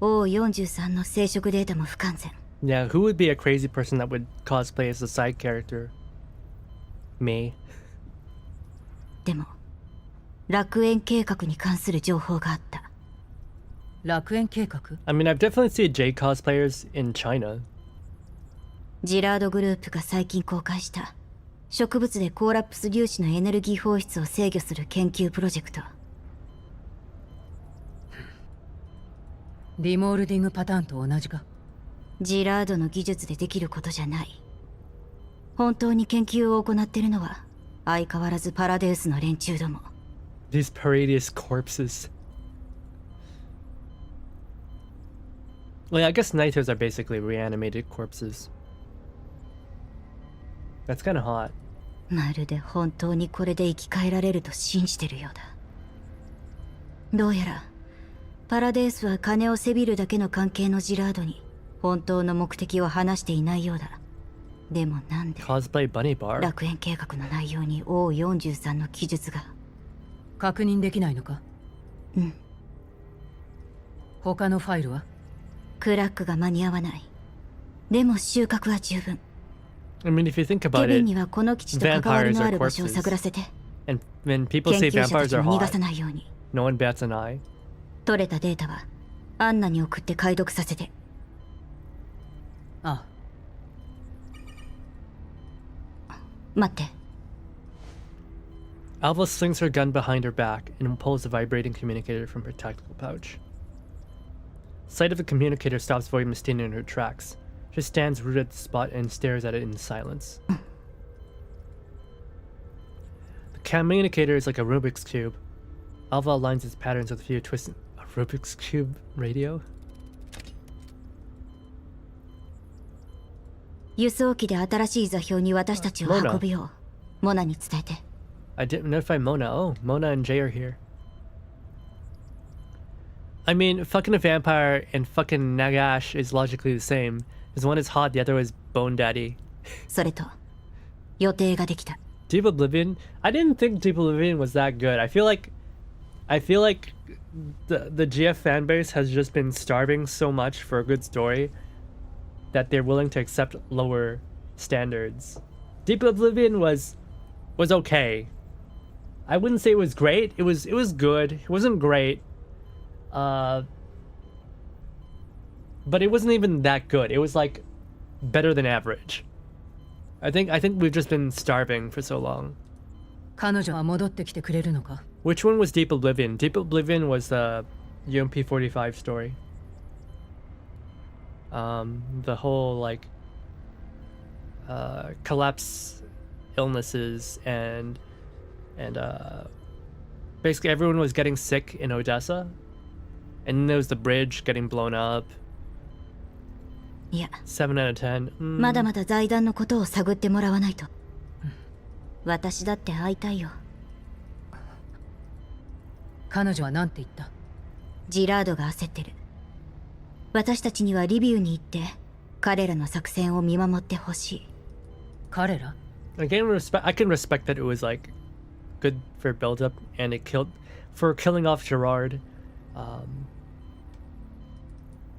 O43 の生殖データも不完全。Yeah, who would be a crazy person that would cosplay as a side character? Me. でも、楽園計画に関する情報があった。楽園計画 I mean, I've definitely seen J cosplayers in China. ジラードグループが最近公開した植物でコーラプス粒子のエネルギー放出を制御する研究プロジェクト。リモールディングパターンと同じか。ジラードの技術でできることじゃない。本当に研究を行っているのは相変わらずパラデウスの連中ども。These Paradius corpses. Well, I guess Nitos are basically reanimated corpses. That's kind of hot. まるで本当にこれで生き返られると信じてるようだ。どうやらパラデウスは金をせびるだけの関係のジラードに本当の目的を話していないようだ。でもなんで Cosplay Bunny Bar? 楽園計画の内容に O43 の記述が。確認できないのか。うん。他のファイルはクラックが間に合わない。でも収穫は十分。I mean, if you think ケ about ビン it, にはこの基地と関わり vampires のあ are る場所を corpses. 探らせて、 And when people 研 say 究者た vampires ち are も逃がさ hot, ないように。 no one bats an eye. 取れたデータはアンナに送って解読させて。あ待って。Alva slings her gun behind her back and pulls a vibrating communicator from her tactical pouch. Sight of the communicator stops Void Mistina in her tracks. She stands rooted at the spot and stares at it in silence. The communicator is like a Rubik's Cube. Alva aligns its patterns with a few twists. A Rubik's Cube radio? 輸送機で新しい座標に私たちを運ぶようモナに伝えて。I didn't notify Mona. Oh, Mona and Jay are here. I mean, fucking a vampire and fucking Nagash is logically the same. Because one is hot, the other is Bone Daddy. それと予定ができた。 Deep Oblivion? I didn't think Deep Oblivion was that good. I feel like the GF fan base has just been starving so much for a good story that they're willing to accept lower standards. Deep Oblivion was okay. I wouldn't say it was great. It was good. It wasn't great. But it wasn't even that good. It was like better than average. I think we've just been starving for so long. 彼女は戻ってきてくれるのか。 Which one was Deep Oblivion? Deep Oblivion was the UMP45 story. The whole like collapse illnesses and basically everyone was getting sick in Odessa, and then there was the bridge getting blown up. いや、 7 out of 10. まだまだ財団のことを探ってもらわないと。私だって会いたいよ。彼女は何て言った？ジラードが焦ってる。私たちにはリビウに行って彼らの作戦を見守ってほしい。彼ら？ I can respect that it was like good for build up and it killed for killing off Gerard.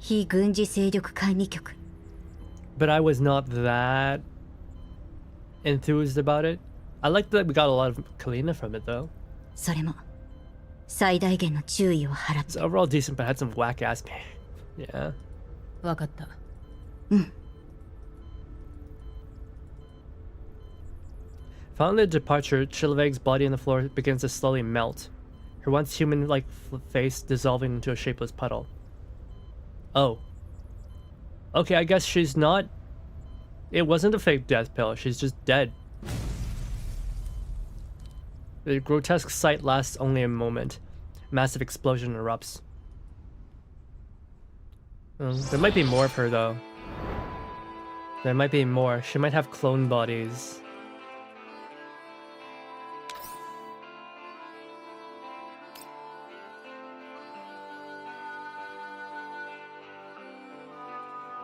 非軍事勢力管理局。 But I was not that enthused about it. I liked that we got a lot of Kalina from it though. それも最大限の注意を払って。 It's overall decent, but had some whack ass. Yeah. わかった。Following the departure, Chilveg's body on the floor begins to slowly melt, her once human-like face dissolving into a shapeless puddle. Oh. Okay, I guess she's not... It wasn't a fake death pill, she's just dead. The grotesque sight lasts only a moment. Massive explosion erupts. There might be more of her, though. There might be more. She might have clone bodies.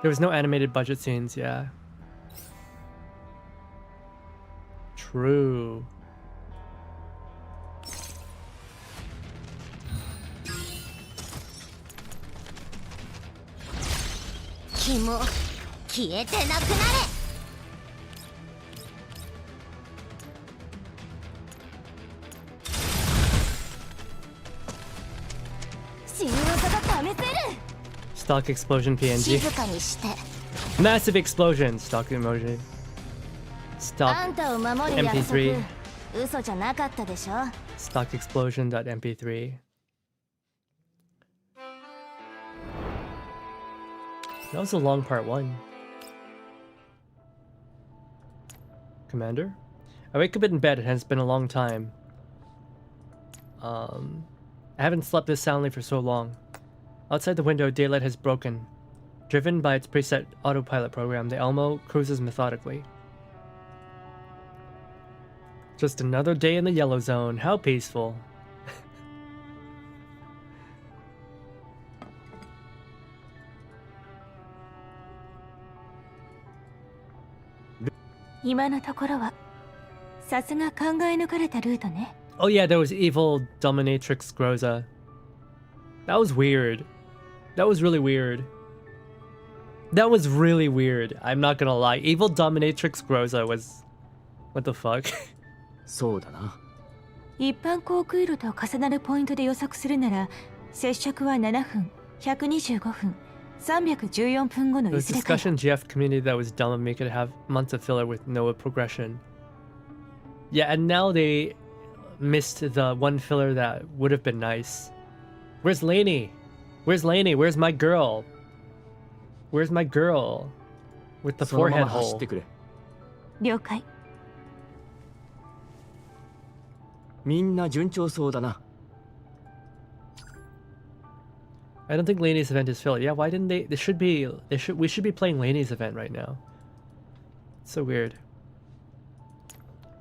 There was no animated budget scenes, yeah. True. Stock explosion PNG. Massive explosion. Stock emoji. Stock MP3. Stock explosion.mp3. That was a long part 1. Commander? I wake up in bed and it's been a long time. I haven't slept this soundly for so long. Outside the window, daylight has broken. Driven by its preset autopilot program, the Elmo cruises methodically. Just another day in the yellow zone. How peaceful. Oh yeah, there was evil dominatrix Groza. That was weird. That was really weird. That was really weird. I'm not gonna lie. Evil dominatrix Groza was... What the fuck? そうだな。一般航空路と重なるポイントで予測するなら、接触は7分、125分、314分後の There い was ずれか。 discussion GF community that was dumb and make it have months of filler with no progression. Yeah, and now they missed the one filler that would have been nice. Where's Lainey? Where's Lainey? Where's my girl? Where's my girl? With the そのま forehead ま走っ hole. てくれ。了解。みんな順調そうだな。I don't think Lainey's event is filler. Yeah, why didn't they? We should be playing Lainey's event right now. It's so weird.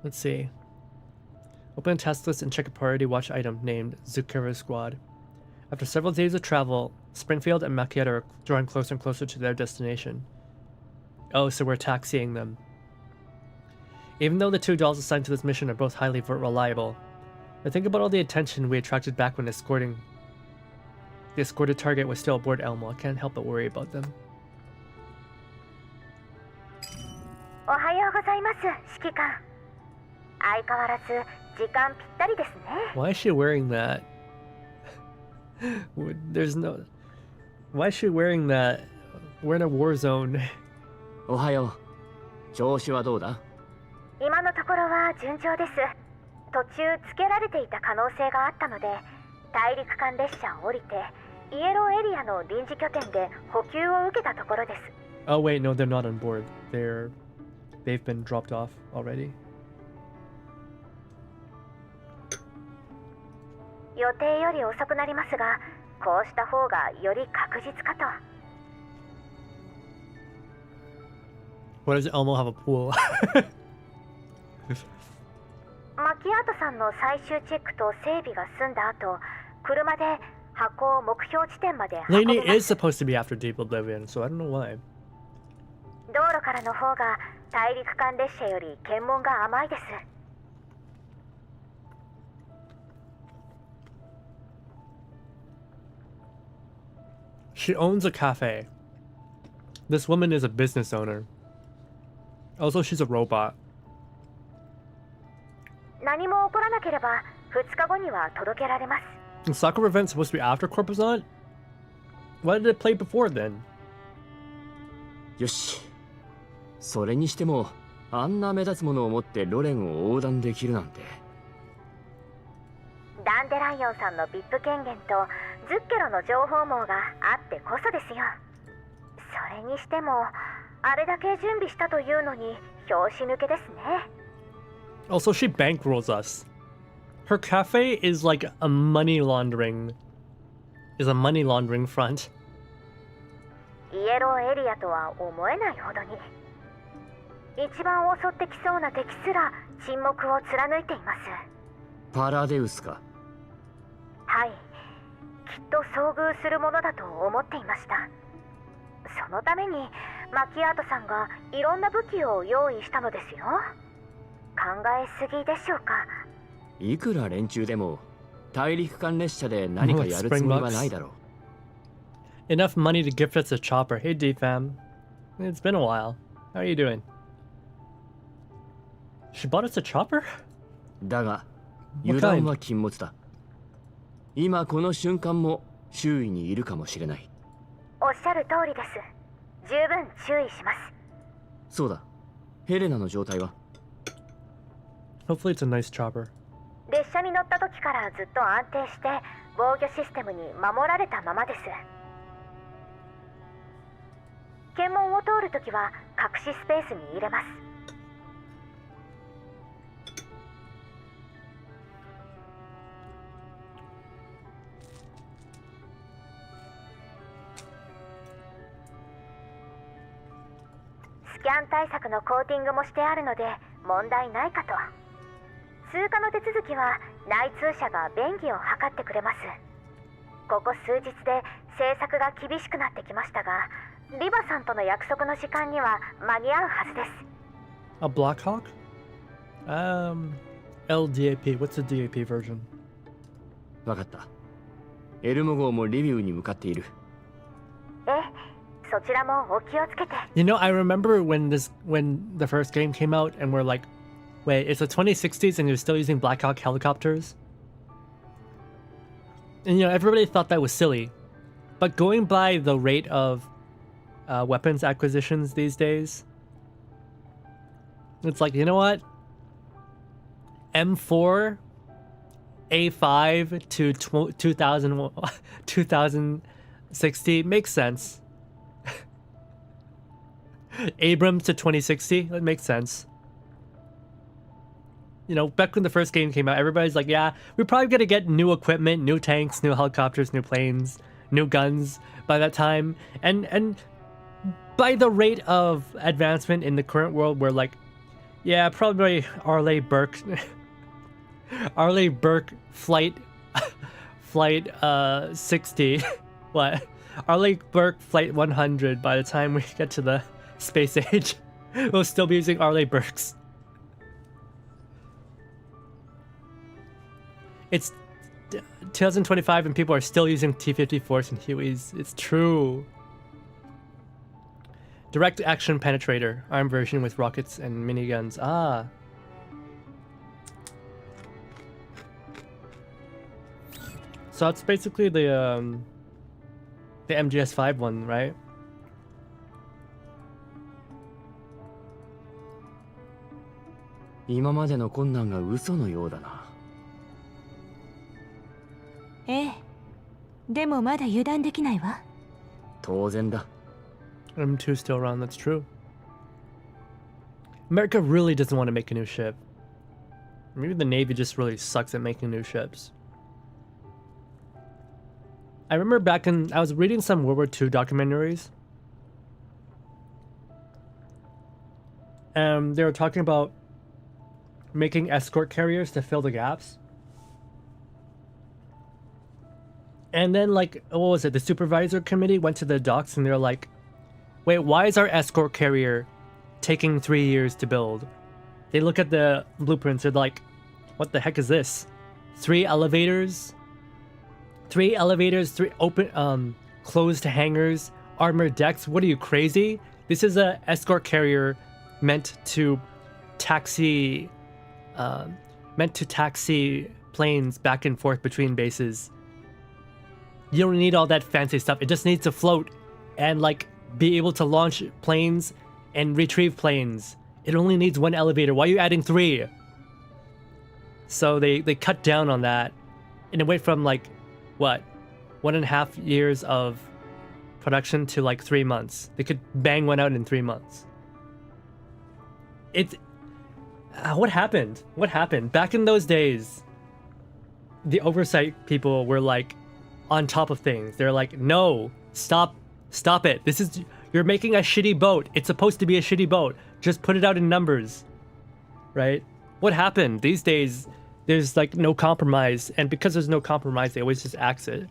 Let's see. Open a task list and check a priority watch item named Zucchero Squad. After several days of travel, Springfield and Macchiato are drawing closer and closer to their destination. Oh, so we're taxiing them. Even though the two dolls assigned to this mission are both highly reliable, I think about all the attention we attracted back when the escorted target was still aboard Elmo. I can't help but worry about them. おはようございます、指揮官。相変わらず時間ぴったりですね。 Why is she wearing that? There's no... Why is she wearing that? We're in a war zone. おはよう。調子はどうだ？今のところは順調です。途中つけられていた可能性があったので、大陸間列車を降りてイエローエリアの臨時拠点で補給を受けたところです。 Oh wait, no, they're not on board. They've been dropped off already. 予定より遅くなりますが、こうした方がより確実かと。Why does Elmo have a pool? マキアートさんの最終チェックと整備が済んだ後、車で箱を目標地点まで運び Lainey ま is す。 supposed to be after Deep Oblivion, so I don't know why. 道路からの方が大陸間列車より検問が甘いです。 She owns a cafe. This woman is a business owner. Also, she's a robot. 何も起こらなければ2日後には届けられます。 The soccer event's supposed to be after Corposant? Why did it play before then? よし。それにしても、あんな目立つものを持ってロレンを横断できるなんて。ダンデライオンさんの VIP 権限とズッケロの情報網があってこそですよ。それにしてもあれだけ準備したというのに拍子抜けですね。 Also, she bankrolls us. Her cafe is like a money laundering front. イエローエリアとは思えないほどに一番襲ってきそうな敵すら沈黙を貫いています。パラデウスか。はい、きっと遭遇するものだと思っていました。そのためにマキアートさんがいろんな武器を用意したのですよ。考えすぎでしょうか。いくら連中でも大陸間列車で何かやるつもりはないだろう。Enough money to gift us a chopper. Hey D-Fam. It's been a while. How are you doing? She bought us a chopper? だが油断は禁物だ。今この瞬間も周囲にいるかもしれない。おっしゃる通りです。十分注意します。そうだ。ヘレナの状態は？ Hopefully it's a nice chopper. 列車に乗った時からずっと安定して防御システムに守られたままです。検問を通るときは隠しスペースに入れます。スキャン対策のコーティングもしてあるので問題ないかと。通過の手続きは内通者が便宜を図ってくれます。ここ数日で政策が厳しくなってきましたが、リバさんとの約束の時間には間に合うはずです。A Blackhawk? LDAP. What's the DAP version? わかった。エルモ号もリビウに向かっている。ええ、そちらもお気をつけて。You know, I remember when the first game came out and we're like, wait, it's the 2060s and you're still using Black Hawk helicopters? And you know, everybody thought that was silly. But going by the rate of weapons acquisitions these days, it's like, you know what? M4, A5 to 2060 makes sense. Abrams to 2060, that makes sense. You know, back when the first game came out, everybody's like, yeah, we're probably gonna get new equipment, new tanks, new helicopters, new planes, new guns by that time. And by the rate of advancement in the current world, we're like, yeah, probably Arleigh Burke flight 60. What? Arleigh Burke flight 100 by the time we get to the space age. We'll still be using Arleigh Burkes. It's 2025 and people are still using T-54s and Hueys. It's true. Direct action penetrator. Armed version with rockets and miniguns. Ah. So it's basically the MGS5 one, right?今までの困難が嘘のようだな。ええ。でもまだ油断できないわ。当然だ。M2 still around, that's true. America really doesn't want to make a new ship. Maybe the Navy just really sucks at making new ships. I remember I was reading some World War II documentaries. And they were talking about making escort carriers to fill the gaps. And then, like, what was it? The supervisor committee went to the docks and they're like, wait, why is our escort carrier taking 3 years to build? They look at the blueprints, they're like, what the heck is this? 3 elevators, 3 open, closed hangars, armored decks. What are you, crazy? This is a escort carrier meant to taxi planes back and forth between bases. You don't need all that fancy stuff. It just needs to float and like be able to launch planes and retrieve planes. It only needs 1 elevator. Why are you adding 3? So they cut down on that, and it went from like what, 1.5 years of production to like 3 months. They could bang one out in 3 months. What happened? What happened? Back in those days, the oversight people were like on top of things. They're like, no, stop it. You're making a shitty boat. It's supposed to be a shitty boat. Just put it out in numbers, right? What happened? These days, there's like no compromise, and because there's no compromise, they always just axe it.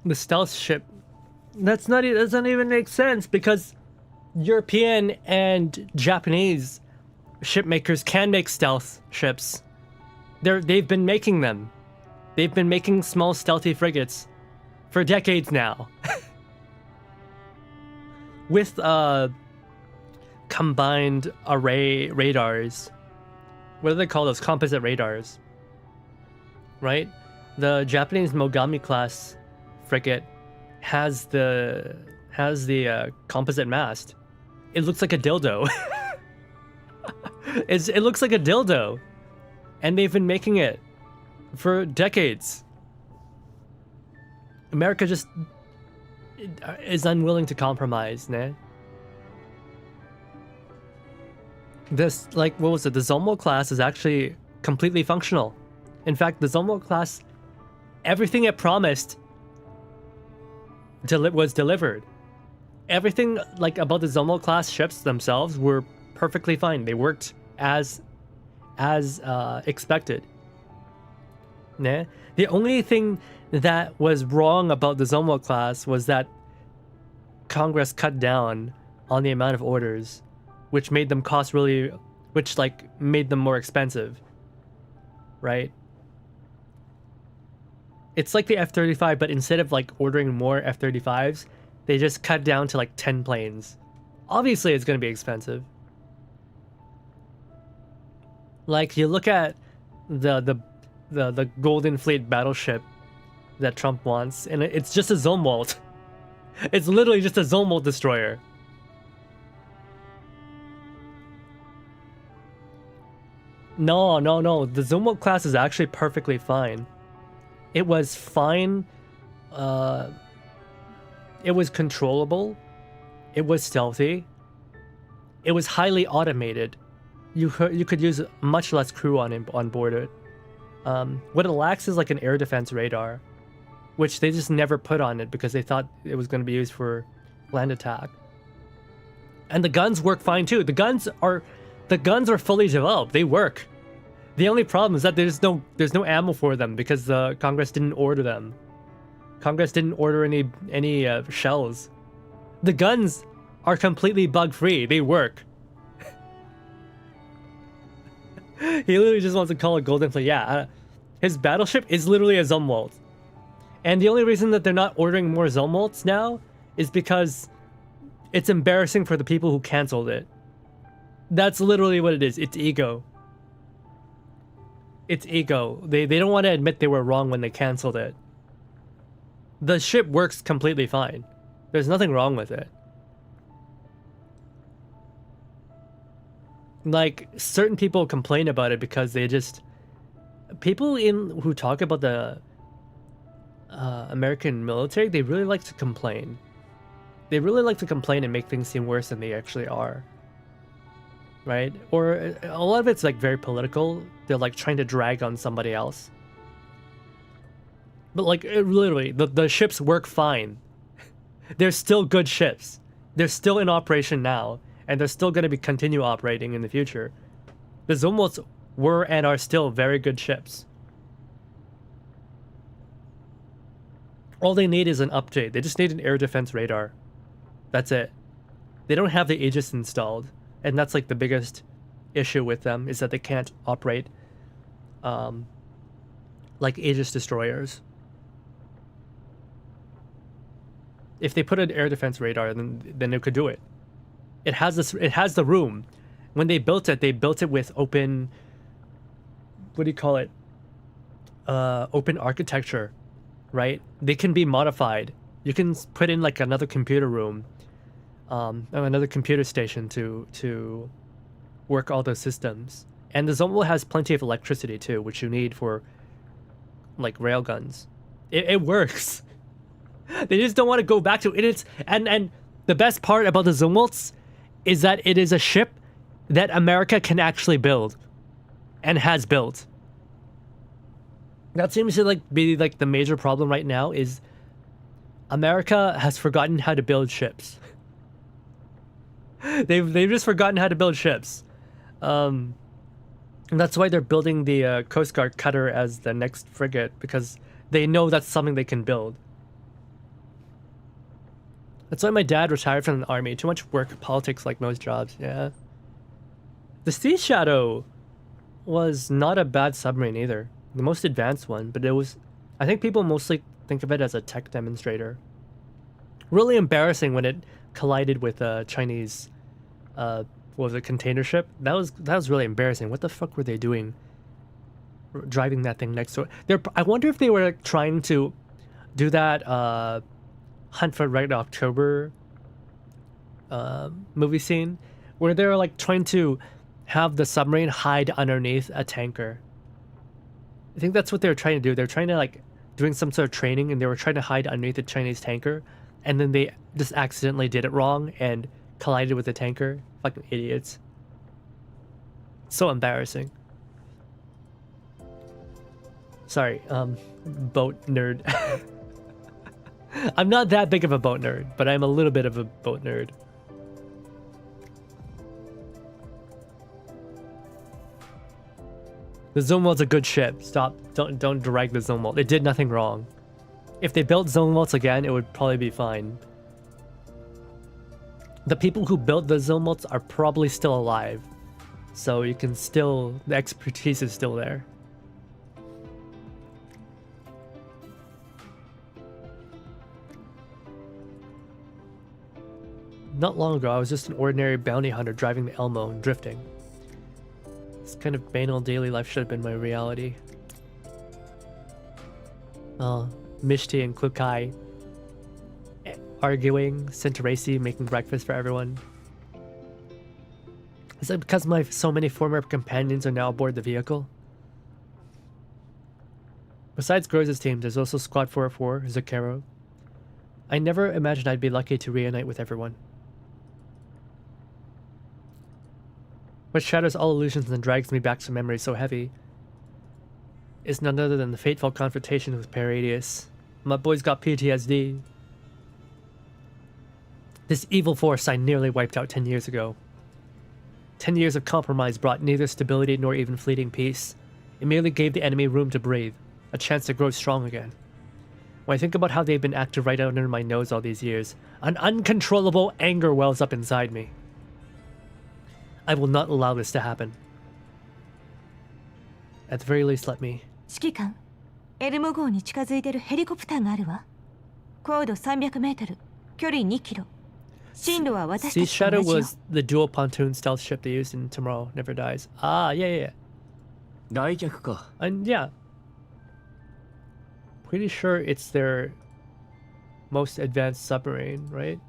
the stealth ship. That doesn't even make sense because European and Japanese ship makers can make stealth ships. They've been making them. They've been making small stealthy frigates for decades now. With combined array radars. What do they call those? Composite radars. Right? The Japanese Mogami class frigate has the composite mast. It looks like a dildo. It looks like a dildo. And they've been making it for decades. America just is unwilling to compromise, ne? This, like, what was it? The Zomo class is actually completely functional. In fact, the Zomo class, everything it promised was delivered. Everything, like, about the Zomo class ships themselves were perfectly fine. They worked as expected. Ne? The only thing that was wrong about the Zomo class was that Congress cut down on the amount of orders, which made them cost really, which like made them more expensive, right? It's like the F-35, but instead of like ordering more F-35s, they just cut down to like 10 planes. Obviously, it's going to be expensive. Like you look at the Golden Fleet battleship that Trump wants, and it's just a Zumwalt. It's literally just a Zumwalt destroyer. No. The Zumwalt class is actually perfectly fine. It was fine. It was controllable. It was stealthy. It was highly automated. You could use much less crew on board it. What it lacks is like an air defense radar, which they just never put on it because they thought it was going to be used for land attack. And the guns work fine too. The guns are fully developed. They work. The only problem is that there's no ammo for them because the Congress didn't order them. Congress didn't order any shells. The guns are completely bug free. They work. He literally just wants to call it Golden Fleet. Yeah, his battleship is literally a Zumwalt. And the only reason that they're not ordering more Zumwalts now is because it's embarrassing for the people who canceled it. That's literally what it is. It's ego. It's ego. They don't want to admit they were wrong when they canceled it. The ship works completely fine. There's nothing wrong with it. Like, certain people complain about it because they just... People who talk about the American military, they really like to complain. They really like to complain and make things seem worse than they actually are. Right? Or a lot of it's like very political. They're like trying to drag on somebody else. But like, literally, the ships work fine. They're still good ships. They're still in operation now. And they're still going to continue operating in the future. The Zumwalts were and are still very good ships. All they need is an update. They just need an air defense radar. That's it. They don't have the Aegis installed. And that's like the biggest issue with them, is that they can't operate like Aegis destroyers. If they put an air defense radar, then it could do it. It has the room. When they built it with open, what do you call it? Open architecture, right? They can be modified. You can put in like another computer room, another computer station to work all those systems. And the Zumwalt has plenty of electricity too, which you need for like railguns. It works. They just don't want to go back to it. And the best part about the Zumwalts is that it is a ship that America can actually build and has built. That seems to like be like the major problem right now, is America has forgotten how to build ships. They've just forgotten how to build ships. And that's why they're building the Coast Guard cutter as the next frigate, because they know that's something they can build. That's why my dad retired from the army. Too much work, politics, like most jobs. Yeah. The Sea Shadow was not a bad submarine either. The most advanced one, but it was... I think people mostly think of it as a tech demonstrator. Really embarrassing when it collided with a Chinese... what was it, container ship? That was really embarrassing. What the fuck were they doing? Driving that thing next to it. I wonder if they were trying to do that Hunt for Red October movie scene where they're like trying to have the submarine hide underneath a tanker. I think that's what they were trying to do. They're trying to like doing some sort of training and they were trying to hide underneath a Chinese tanker and then they just accidentally did it wrong and collided with the tanker. Fucking idiots. So embarrassing. Sorry, boat nerd. I'm not that big of a boat nerd, but I'm a little bit of a boat nerd. The Zumwalt's a good ship. Stop, don't drag the Zumwalt. It did nothing wrong. If they built Zumwalts again, it would probably be fine. The people who built the Zumwalts are probably still alive. So you can still, the expertise is still there. Not long ago, I was just an ordinary bounty hunter driving the Elmo and drifting. This kind of banal daily life should have been my reality. Mishti and Klukai arguing, Centeracy making breakfast for everyone. Is it because so many former companions are now aboard the vehicle? Besides Groza's team, there's also Squad 404, Zucchero. I never imagined I'd be lucky to reunite with everyone. What shatters all illusions and drags me back to memories so heavy is none other than the fateful confrontation with Paradius. My boy's got PTSD. This evil force I nearly wiped out 10 years ago. 10 years of compromise brought neither stability nor even fleeting peace. It merely gave the enemy room to breathe, a chance to grow strong again. When I think about how they've been active right under my nose all these years, an uncontrollable anger wells up inside me. I will not allow this to happen. At the very least, let me. 指揮官、エルモ号に近づいてるヘリコプターがあるわ。高度300メートル、距離2キロ。進路は私た Sea ちと同 Shadow じよ。 was the dual pontoon stealth ship they used in Tomorrow Never Dies. Ah, yeah. 来客か。 And yeah. Pretty sure it's their most advanced submarine, right?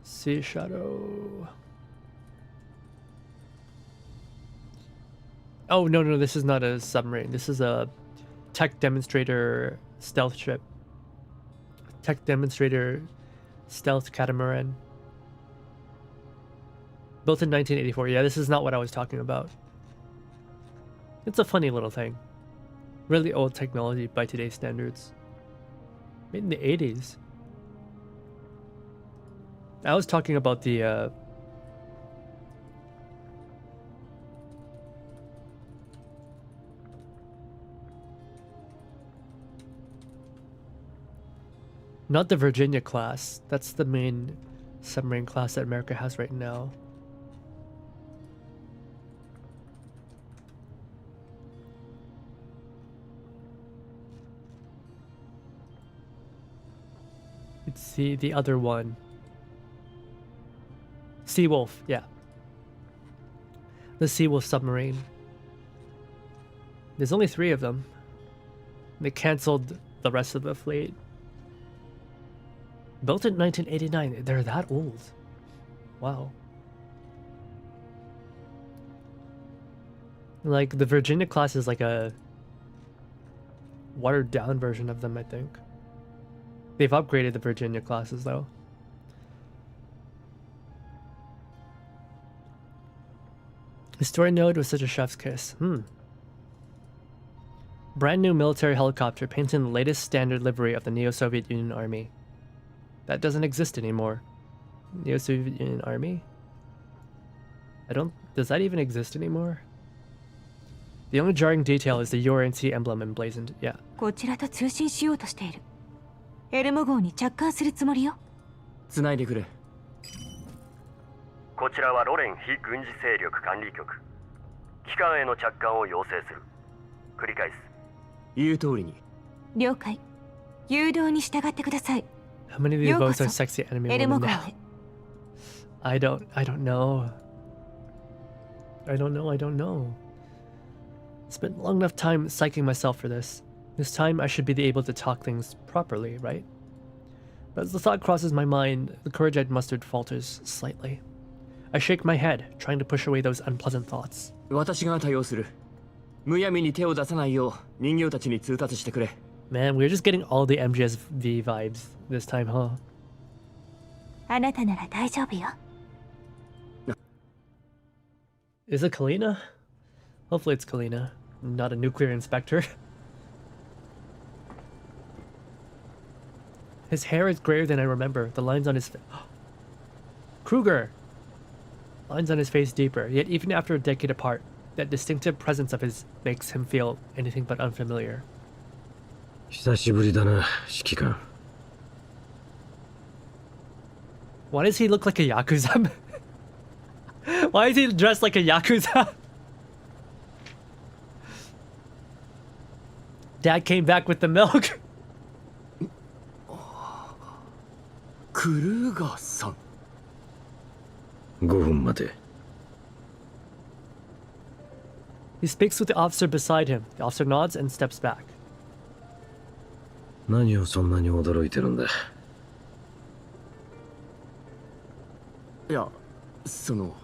Sea Shadow. Oh, no, this is not a submarine. This is a tech demonstrator stealth ship. Tech demonstrator stealth catamaran. Built in 1984. Yeah, this is not what I was talking about. It's a funny little thing. Really old technology by today's standards. Made in the 80s. I was talking about the not the Virginia class. That's the main submarine class that America has right now. Let's see the other one. Seawolf, yeah. The Seawolf submarine. There's only 3 of them. They canceled the rest of the fleet. Built in 1989. They're that old. Wow. Like, the Virginia class is like a watered down version of them, I think. They've upgraded the Virginia classes, though. The story node was such a chef's kiss. Brand new military helicopter painted in the latest standard livery of the Neo-Soviet Union Army. That doesn't exist anymore. Neo-Soviet Union Army? Does that even exist anymore? The only jarring detail is the URNC emblem emblazoned. Yeah. こちらと通信しようとしている。エルモ号に着艦するつもりよ。つないでくれ。こちらはロレン非軍事勢力管理局。機関への着艦を要請する。繰り返す。言う通りに。了解。誘導に従ってください。 How many of these votes are sexy anime エルモ women 号 now? へ。I don't know. I don't know. Spent long enough time psyching myself for this. This time I should be able to talk things properly, right? But as the thought crosses my mind, the courage I'd mustered falters slightly. I shake my head, trying to push away those unpleasant thoughts. 私が対応する。むやみに手を出さないよう人形たちに通達してくれ。Man, we're just getting all the MGSV vibes this time, huh? あなたなら大丈夫よ。Is it Kalina? Hopefully it's Kalina, not a nuclear inspector. His hair is grayer than I remember. The lines on his face. Kruger! Lines on his face deeper, yet even after a decade apart, that distinctive presence of his makes him feel anything but unfamiliar. 久しぶりだな、指揮官。Why does he look like a Yakuza? Why is he dressed like a Yakuza? Dad came back with the milk. クルーガーさん。5分まで。He speaks with the officer beside him. The officer nods and steps back. 何をそんなに驚いてるんだ。いや、その。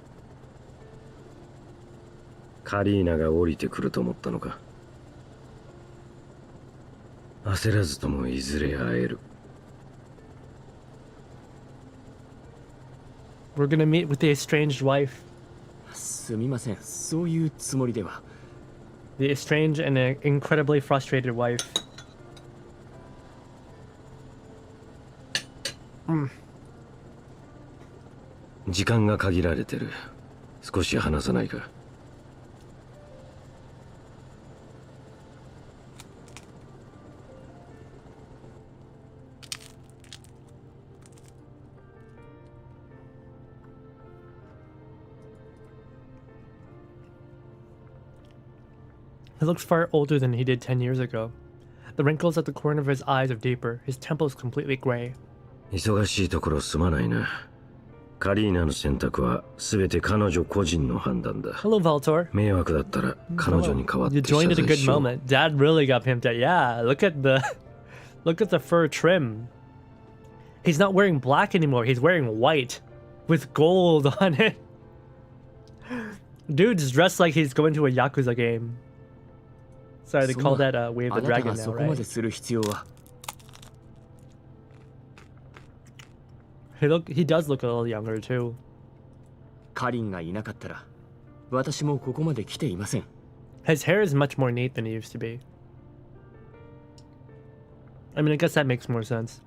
カリーナが降りてくると思ったのか。焦らずともいずれ会える。We're gonna meet with the estranged wife. すみません、そういうつもりでは。The estranged and incredibly frustrated wife. 時間が限られてる。少し話さないか。He looks far older than he did 10 years ago. The wrinkles at the corner of his eyes are deeper, his temples completely gray. 忙しいところすまないな。カリーナの選択は全て彼女個人の判断だ。Hello, Valtor. 迷惑だったら彼女に代わって You 謝 joined at a 罪 good しよう。moment. Dad really got pimped out. Yeah, look at the fur trim. He's not wearing black anymore. He's wearing white with gold on it. Dude's dressed like he's going to a Yakuza game. Sorry, they call that Way of the Dragon now, right? He does look a little younger too. カリンがいなかったら、私もここまで来ていません。His hair is much more neat than it used to be. I mean, I guess that makes more sense.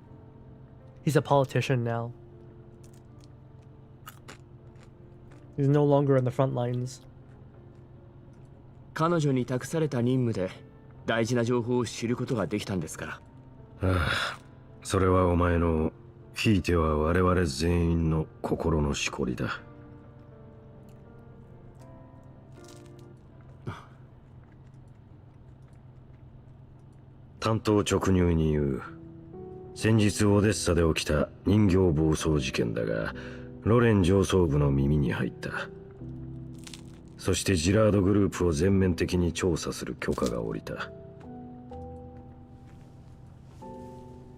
He's a politician now. He's no longer on the front lines. 彼女に託された任務で大事な情報を知ることができたんですから。ああ、それはお前の、ひいては我々全員の心のしこりだ。単刀直入に言う。先日オデッサで起きた人形暴走事件だが、ロレン上層部の耳に入った。そしてジラードグループを全面的に調査する許可が下りた。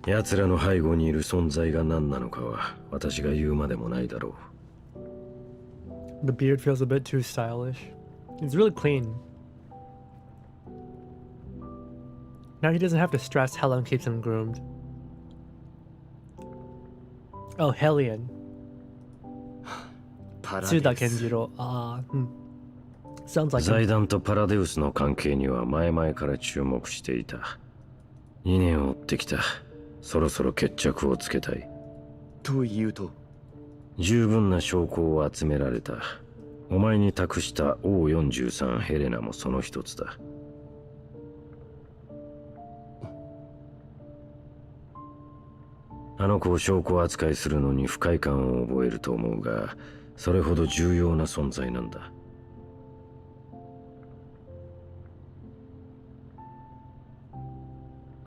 奴らの背後にいる存在が何なのかは私が言うまでもないだろう。The beard feels a bit too stylish. It's really clean. Now he doesn't have to stress how long keeps him groomed. Oh, Hellion. Tsuda Kenjiro. Sounds like 財団とパラデウスの関係には前々から注目していた。2年を追ってきた。そろそろ決着をつけたい。というと、十分な証拠を集められた。お前に託した O43 ヘレナもその一つだ。あの子を証拠扱いするのに不快感を覚えると思うが、それほど重要な存在なんだ。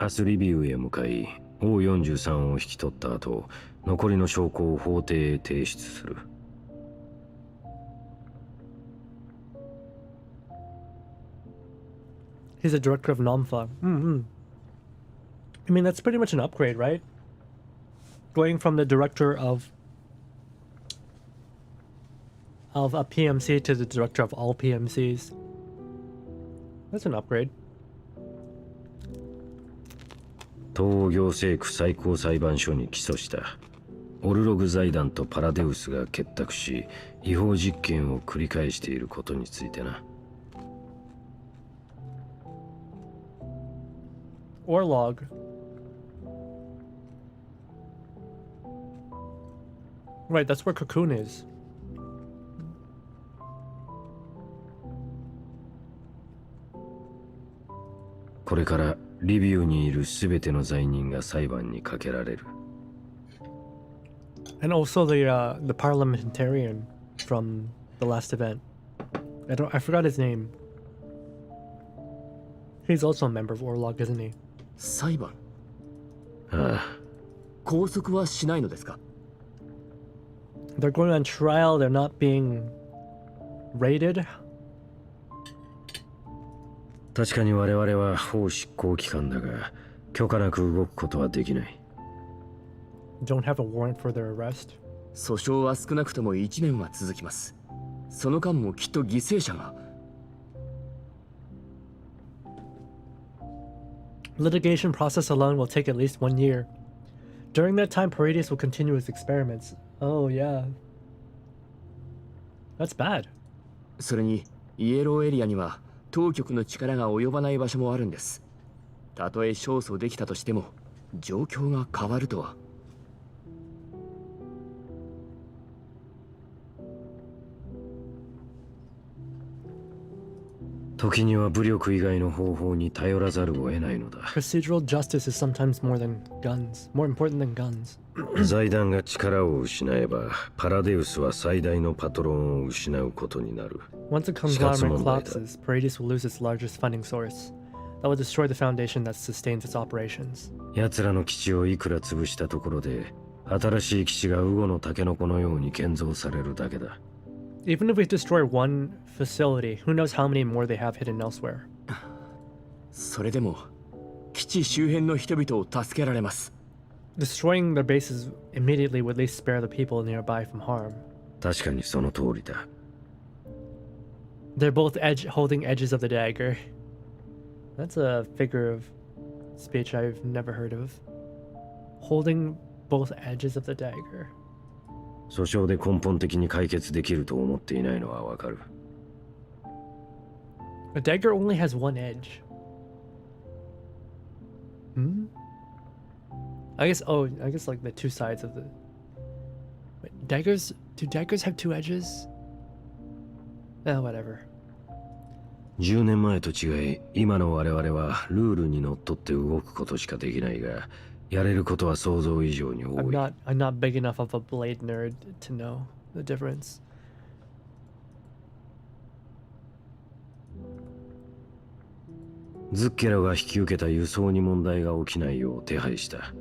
明日リビウへ向かい O43 を引き取った後、残りの証拠を法廷へ提出する。He's a director of NAMFA. I mean, that's pretty much an upgrade, right? Going from the director of a PMC to the director of all PMCs. That's an upgrade. 東欧行政区最高裁判所に起訴したオルログ財団とパラデウスが結託し違法実験を繰り返していることについてな。Orlog. Right, that's where Cocoon is. これからリビウにいるすべての罪人が裁判にかけられる。And also the parliamentarian from the last event. I forgot his name. He's also a member of Orlog, isn't he? 裁判。ああ。拘束はしないのですか？ They're going on trial, they're not being raided. 確かに我々は法執行機関だが、許可なく動くことはできない。Don't have a warrant for their arrest. 訴訟は少なくとも1年は続きます。その間もきっと犠牲者が。Litigation process alone will take at least 1 year. During that time, Paredes will continue his experiments. Oh, yeah. That's bad. それに、イエローエリアには当局の力が及ばない場所もあるんです。たとえ勝訴できたとしても、状況が変わるとは。時には武力以外の方法に頼らざるを得ないのだ。Procedural justice is sometimes more important than guns. 財団が力を失えば、パラデウスは最大のパトロンを失うことになる。Once a conglomerate collapses, Paredes will lose its largest funding source. That will destroy the foundation that sustains its operations. 奴らの基地をいくら潰したところで、新しい基地がウゴのタケノコのように建造されるだけだ。Even if we destroy one facility, who knows how many more they have hidden elsewhere. それでも、基地周辺の人々を助けられます。Destroying their bases immediately would at least spare the people nearby from harm. 確かにその通りだ。They're both holding edges of the dagger. That's a figure of speech I've never heard of. Holding both edges of the dagger. 訴訟で根本的に解決できると思っていないのはわかる。A dagger only has one edge. I guess like the two sides of the... Wait, do daggers have two edges? Whatever. 10年前と違い、今の我々はルールにのっとって動くことしかできないが、やれることは想像以上に多い。I'm not big enough of a blade nerd to know the difference. ズッケラが引き受けた輸送に問題が起きないよう手配した。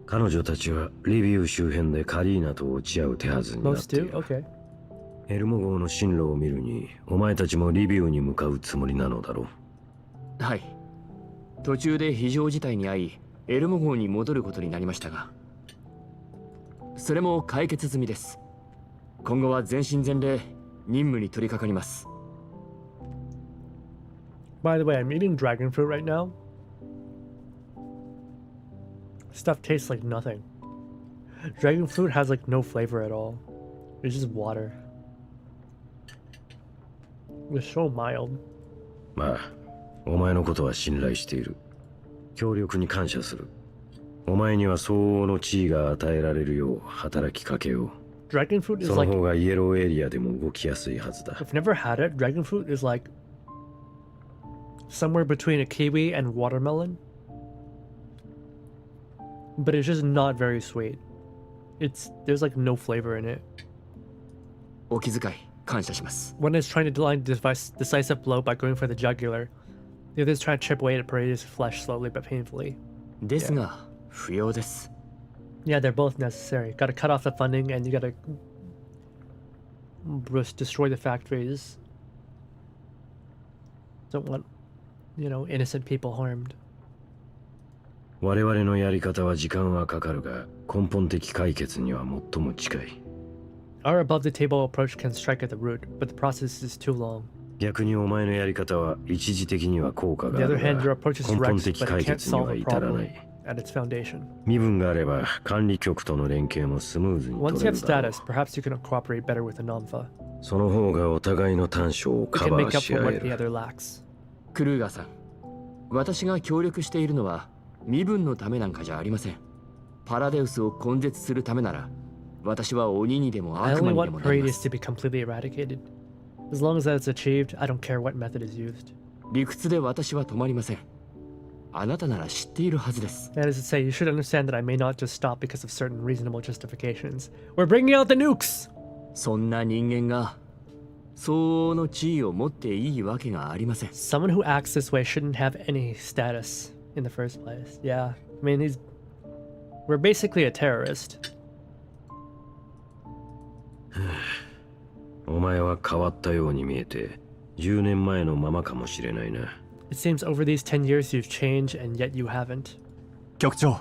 彼女たちはリビウ周辺でカリーナと落ち合う手はずになっている。Okay. エルモ号の進路を見るに、お前たちもリビウに向かうつもりなのだろう。はい。途中で非常事態に遭い、エルモ号に戻ることになりましたが、それも解決済みです。今後は全身全霊任務に取り掛かります。By the way, I'm eating dragon fruit right now. Stuff tastes like nothing. Dragon fruit has like no flavor at all. It's just water. It's so mild. まあ、お前のことは信頼している。協力に感謝する。お前には相応の地位が与えられるよう働きかけよう。Dragon fruit is その方がイエローエリアでも動きやすいはずだ。I've never had it. Dragon fruit is like somewhere between a kiwi and watermelon. but it's just not very sweet. There's like no flavor in it. お気遣い感謝します。 One is trying to land decisive blow by going for the jugular. The other is trying to chip away at Paredes' flesh slowly but painfully. ですが、不要です。 Yeah, they're both necessary. Gotta cut off the funding and you gotta destroy the factories. Don't want, innocent people harmed. 我々のやり方は時間はかかるが、根本的解決には最も近い。Our above-the-table approach can strike at the root, but the process is too long. 逆にお前のやり方は一時的には効果 On が the あ other る hand, your が、 approach is 根本 direct, 的 but 解 it can't 決に solve は a 至らな problem い。 at its foundation. 身分があれば管理局との連携もスムーズに Once 取 you れ have るだろう。 status, perhaps you can cooperate better with the NOMFA. その方がお互いの短所を We カ can バ make ー up し for 合 what え the る。 other lacks. クルーガーさん、私が協力しているのは身分のためなんかじゃありません。パラデウスを根絶するためなら、私は鬼にでも I 悪 only 魔にで want もなりま Paredes す。 to be completely eradicated. As long as that's achieved, I don't care what method is used. 理屈で私は止まりません。あなたなら知っているはずです。 That is to say, you should understand that I may not just stop because of certain reasonable justifications. We're bringing out the nukes! そんな人間が相応の地位を持っていいわけがありません。 Someone who acts this way shouldn't have any status in the first place. Yeah, I mean, we're basically a terrorist. お前は変わったように見えて、10年前のままかもしれないな。It seems over these 10 years you've changed and yet you haven't. 局長、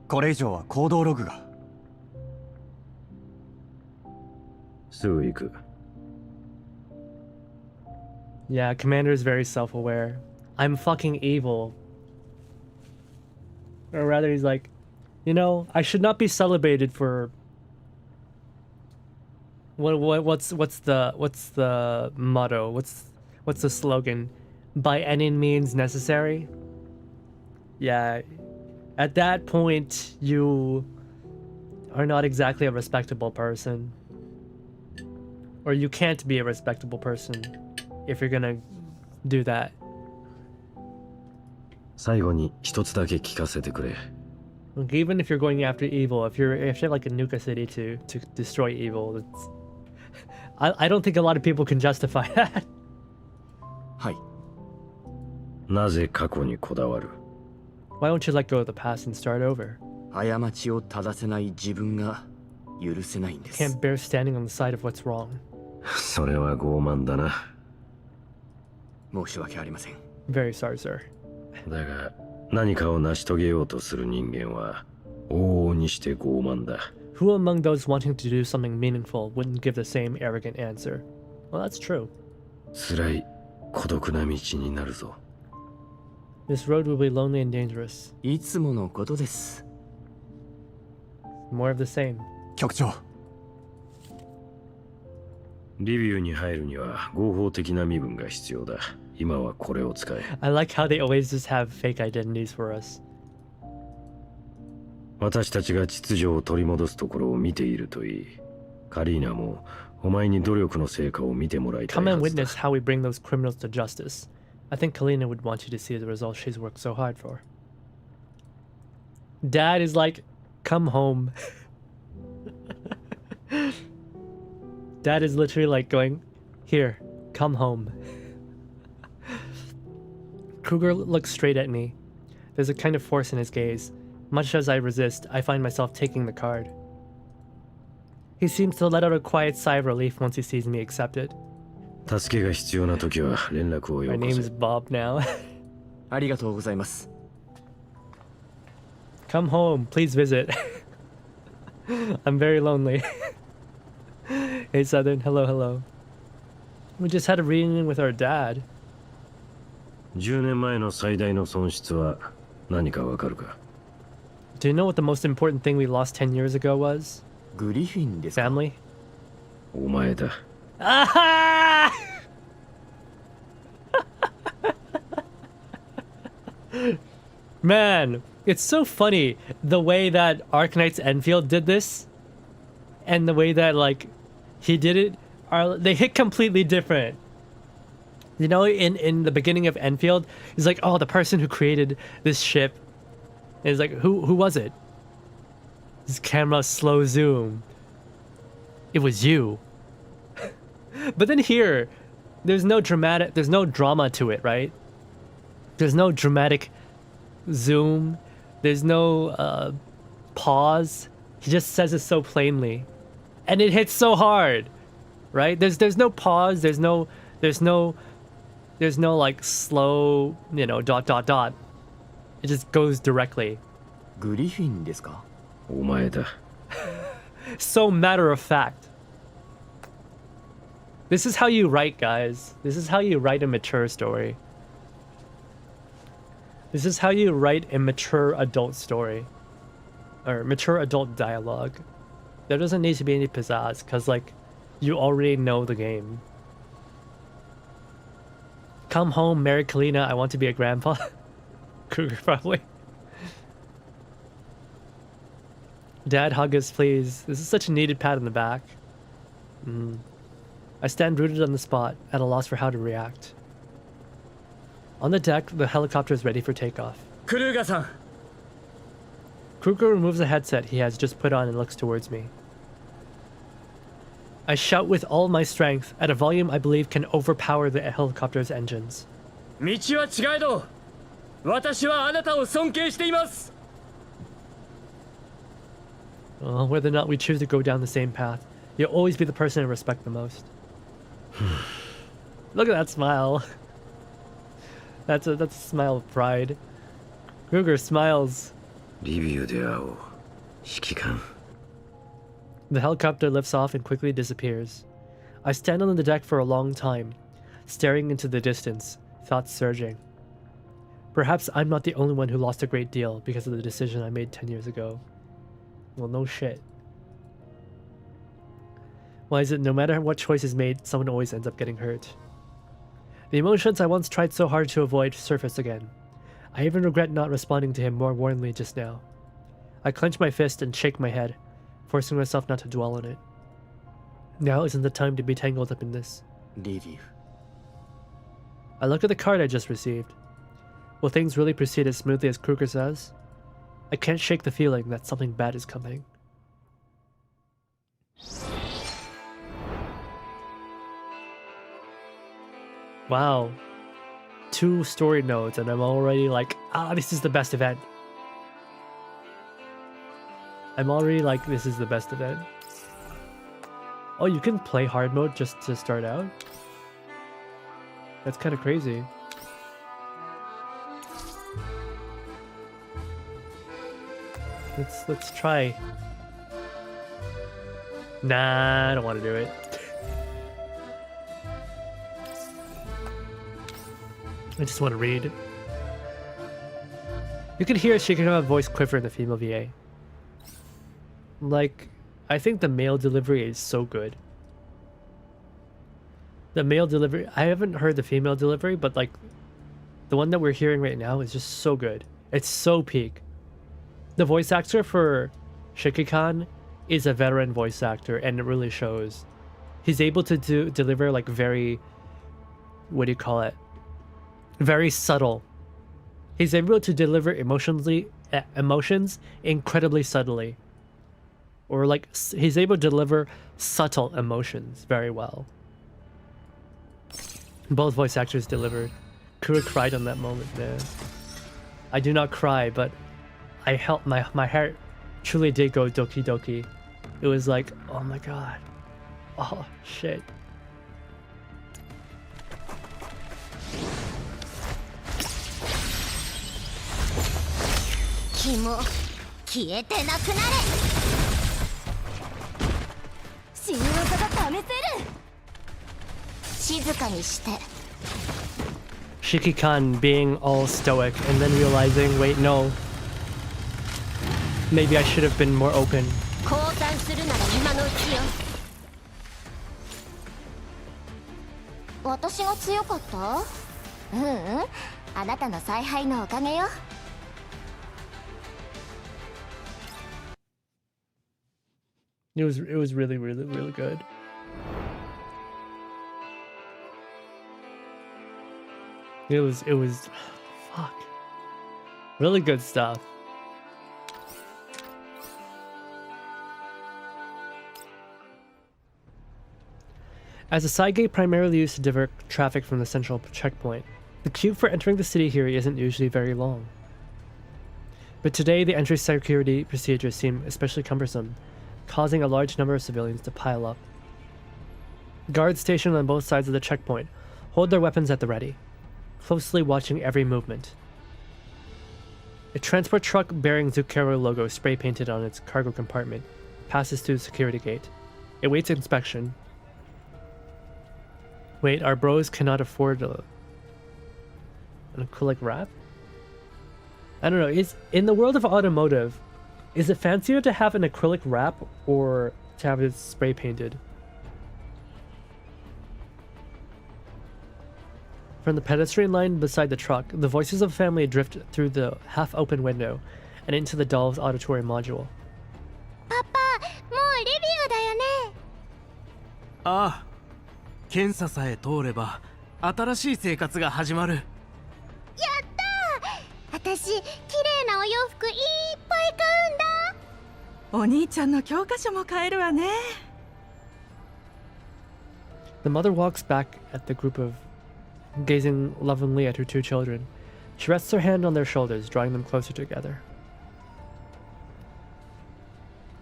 これ以上は行動ログが。すぐ行く。Yeah, Commander is very self-aware. I'm fucking evil. Or rather, he's like, I should not be celebrated for... What's the motto? What's the slogan? By any means necessary? Yeah, at that point, you are not exactly a respectable person. Or you can't be a respectable person if you're gonna do that. 最後に一つだけ聞かせてくれ。 Like, even if you're going after evil, if you have like a nuke a city to destroy evil, I don't think a lot of people can justify that. はい。なぜ過去にこだわる？ Why don't you let go of the past and start over? 過ちを正せない自分が許せないんです。 Can't bear standing on the side of what's wrong. それは傲慢だな。申し訳ありません。 Very sorry, sir. だが何かを成し遂げようとする人間は往々にして傲慢だ。 Who among those wanting to do something meaningful wouldn't give the same arrogant answer? Well, that's true. 辛い孤独な道になるぞ。 This road will be lonely and dangerous. いつものことです。 More of the same. 局長。リビューに入るには合法的な身分が必要だ。今はこれを使え。I like how they always just have fake identities for us. 私たちが秩序を取り戻すところを見ているといい。カリーナもお前に努力の成果を見てもらいたい Come は and ずだ。 witness how we bring those criminals to justice. I think Kalina would want you to see the results she's worked so hard for. Dad is like, come home. Dad is literally like going, here, come home. Kruger looks straight at me. There's a kind of force in his gaze. Much as I resist, I find myself taking the card. He seems to let out a quiet sigh of relief once he sees me accept it. 助けが必要な時は連絡をよ My こ name's せ。 Bob now. ありがとうございます。 Come home, please visit. I'm very lonely. Hey Southern, hello. We just had a reunion with our dad. 10年前の最大の損失は何かわかるか？ Do you know what the most important thing we lost 10 years ago was? グリフィンですか？ Family? お前だ。Ah! Man, it's so funny the way that Arcanite's Enfield did this and the way that like he did it they hit completely different. You know, in the beginning of Enfield, he's like, oh, the person who created this ship And it's like, who was it? This camera slow zoom. It was you. But then here, there's no drama to it, right? There's no dramatic zoom. There's no pause. He just says it so plainly. And it hits so hard, right? There's no pause. There's no like slow, dot. It just goes directly. グリフィンですか? お前だ。 So matter of fact. This is how you write, guys. This is how you write a mature story. This is how you write a mature adult story. Or mature adult dialogue. There doesn't need to be any pizzazz, because, like, you already know the game. Come home, marry Kalina, I want to be a grandpa. Kruger, probably. Dad, hug us, please. This is such a needed pat on the back. I stand rooted on the spot, at a loss for how to react. On the deck, the helicopter is ready for takeoff. Kruger-san! Kruger removes the headset he has just put on and looks towards me. I shout with all my strength, at a volume I believe can overpower the helicopter's engines. 道は違えど、私はあなたを尊敬しています。 Whether or not we choose to go down the same path, you'll always be the person I respect the most. Look at that smile. That's a smile of pride. Kruger smiles. リビューで会おう。指揮官。 The helicopter lifts off and quickly disappears. I stand on the deck for a long time, staring into the distance, thoughts surging. Perhaps I'm not the only one who lost a great deal because of the decision I made 10 years ago. Well, no shit. Why is it no matter what choice is made, someone always ends up getting hurt? The emotions I once tried so hard to avoid surface again. I even regret not responding to him more warmly just now. I clench my fist and shake my head, forcing myself not to dwell on it. Now isn't the time to be tangled up in this. Review. I look at the card I just received. Will things really proceed as smoothly as Kruger says? I can't shake the feeling that something bad is coming. Wow. 2 story nodes and I'm already like, this is the best event. I'm already like, this is the best event. Oh, you can play hard mode just to start out? That's kind of crazy. Let's try. Nah, I don't want to do it. I just want to read. You can hear Shikama's voice quiver in the female VA. Like, I think the male delivery is so good. The male delivery, I haven't heard the female delivery, but like, the one that we're hearing right now is just so good. It's so peak. The voice actor for Shikikan is a veteran voice actor, and it really shows. He's able to deliver like very, what do you call it? Very subtle. He's able to deliver emotions incredibly subtly. Or like, he's able to deliver subtle emotions very well. Both voice actors delivered. Kura cried on that moment, man. I do not cry, but I helped my heart truly did go doki doki. It was like, oh my god. Oh shit. Kimo, 消えてなくなれ。新技が試せる。静かにして。Shikikan being all stoic and then realizing, wait, no. Maybe I should have been more open. 降参するなら今のうちよ。私が強かった？あなたの采配のおかげよ。It was really, really, really good. It was fuck. Really good stuff. As a side gate primarily used to divert traffic from the central checkpoint, the queue for entering the city here isn't usually very long. But today, the entry security procedures seem especially cumbersome, causing a large number of civilians to pile up. Guards stationed on both sides of the checkpoint hold their weapons at the ready, closely watching every movement. A transport truck bearing Zucchero logo spray painted on its cargo compartment passes through the security gate. It waits inspection. Wait, our bros cannot afford an acrylic wrap? I don't know, in the world of automotive, is it fancier to have an acrylic wrap or to have it spray painted? From the pedestrian line beside the truck, the voices of family drift through the half-open window and into the doll's auditory module. Papa, もうレビューだよね。ああ、検査さえ通れば新しい生活が始まる。やったー。私、綺麗なお洋服いっぱい買うんだ。お兄ちゃんの教科書も買えるわね。The mother walks back at the group of gazing lovingly at her two children. She rests her hand on their shoulders, drawing them closer together.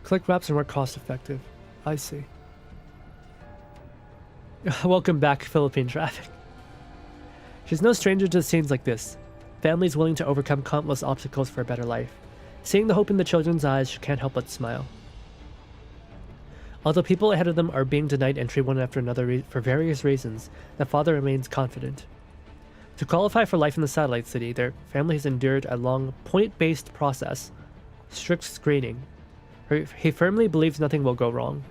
Click wraps are more cost-effective. I see. Welcome back, Philippine traffic. She's no stranger to scenes like this. Families willing to overcome countless obstacles for a better life. Seeing the hope in the children's eyes, she can't help but smile. Although people ahead of them are being denied entry one after another for various reasons, the father remains confident. To qualify for life in the satellite city, their family has endured a long, point-based process, strict screening. He firmly believes nothing will go wrong.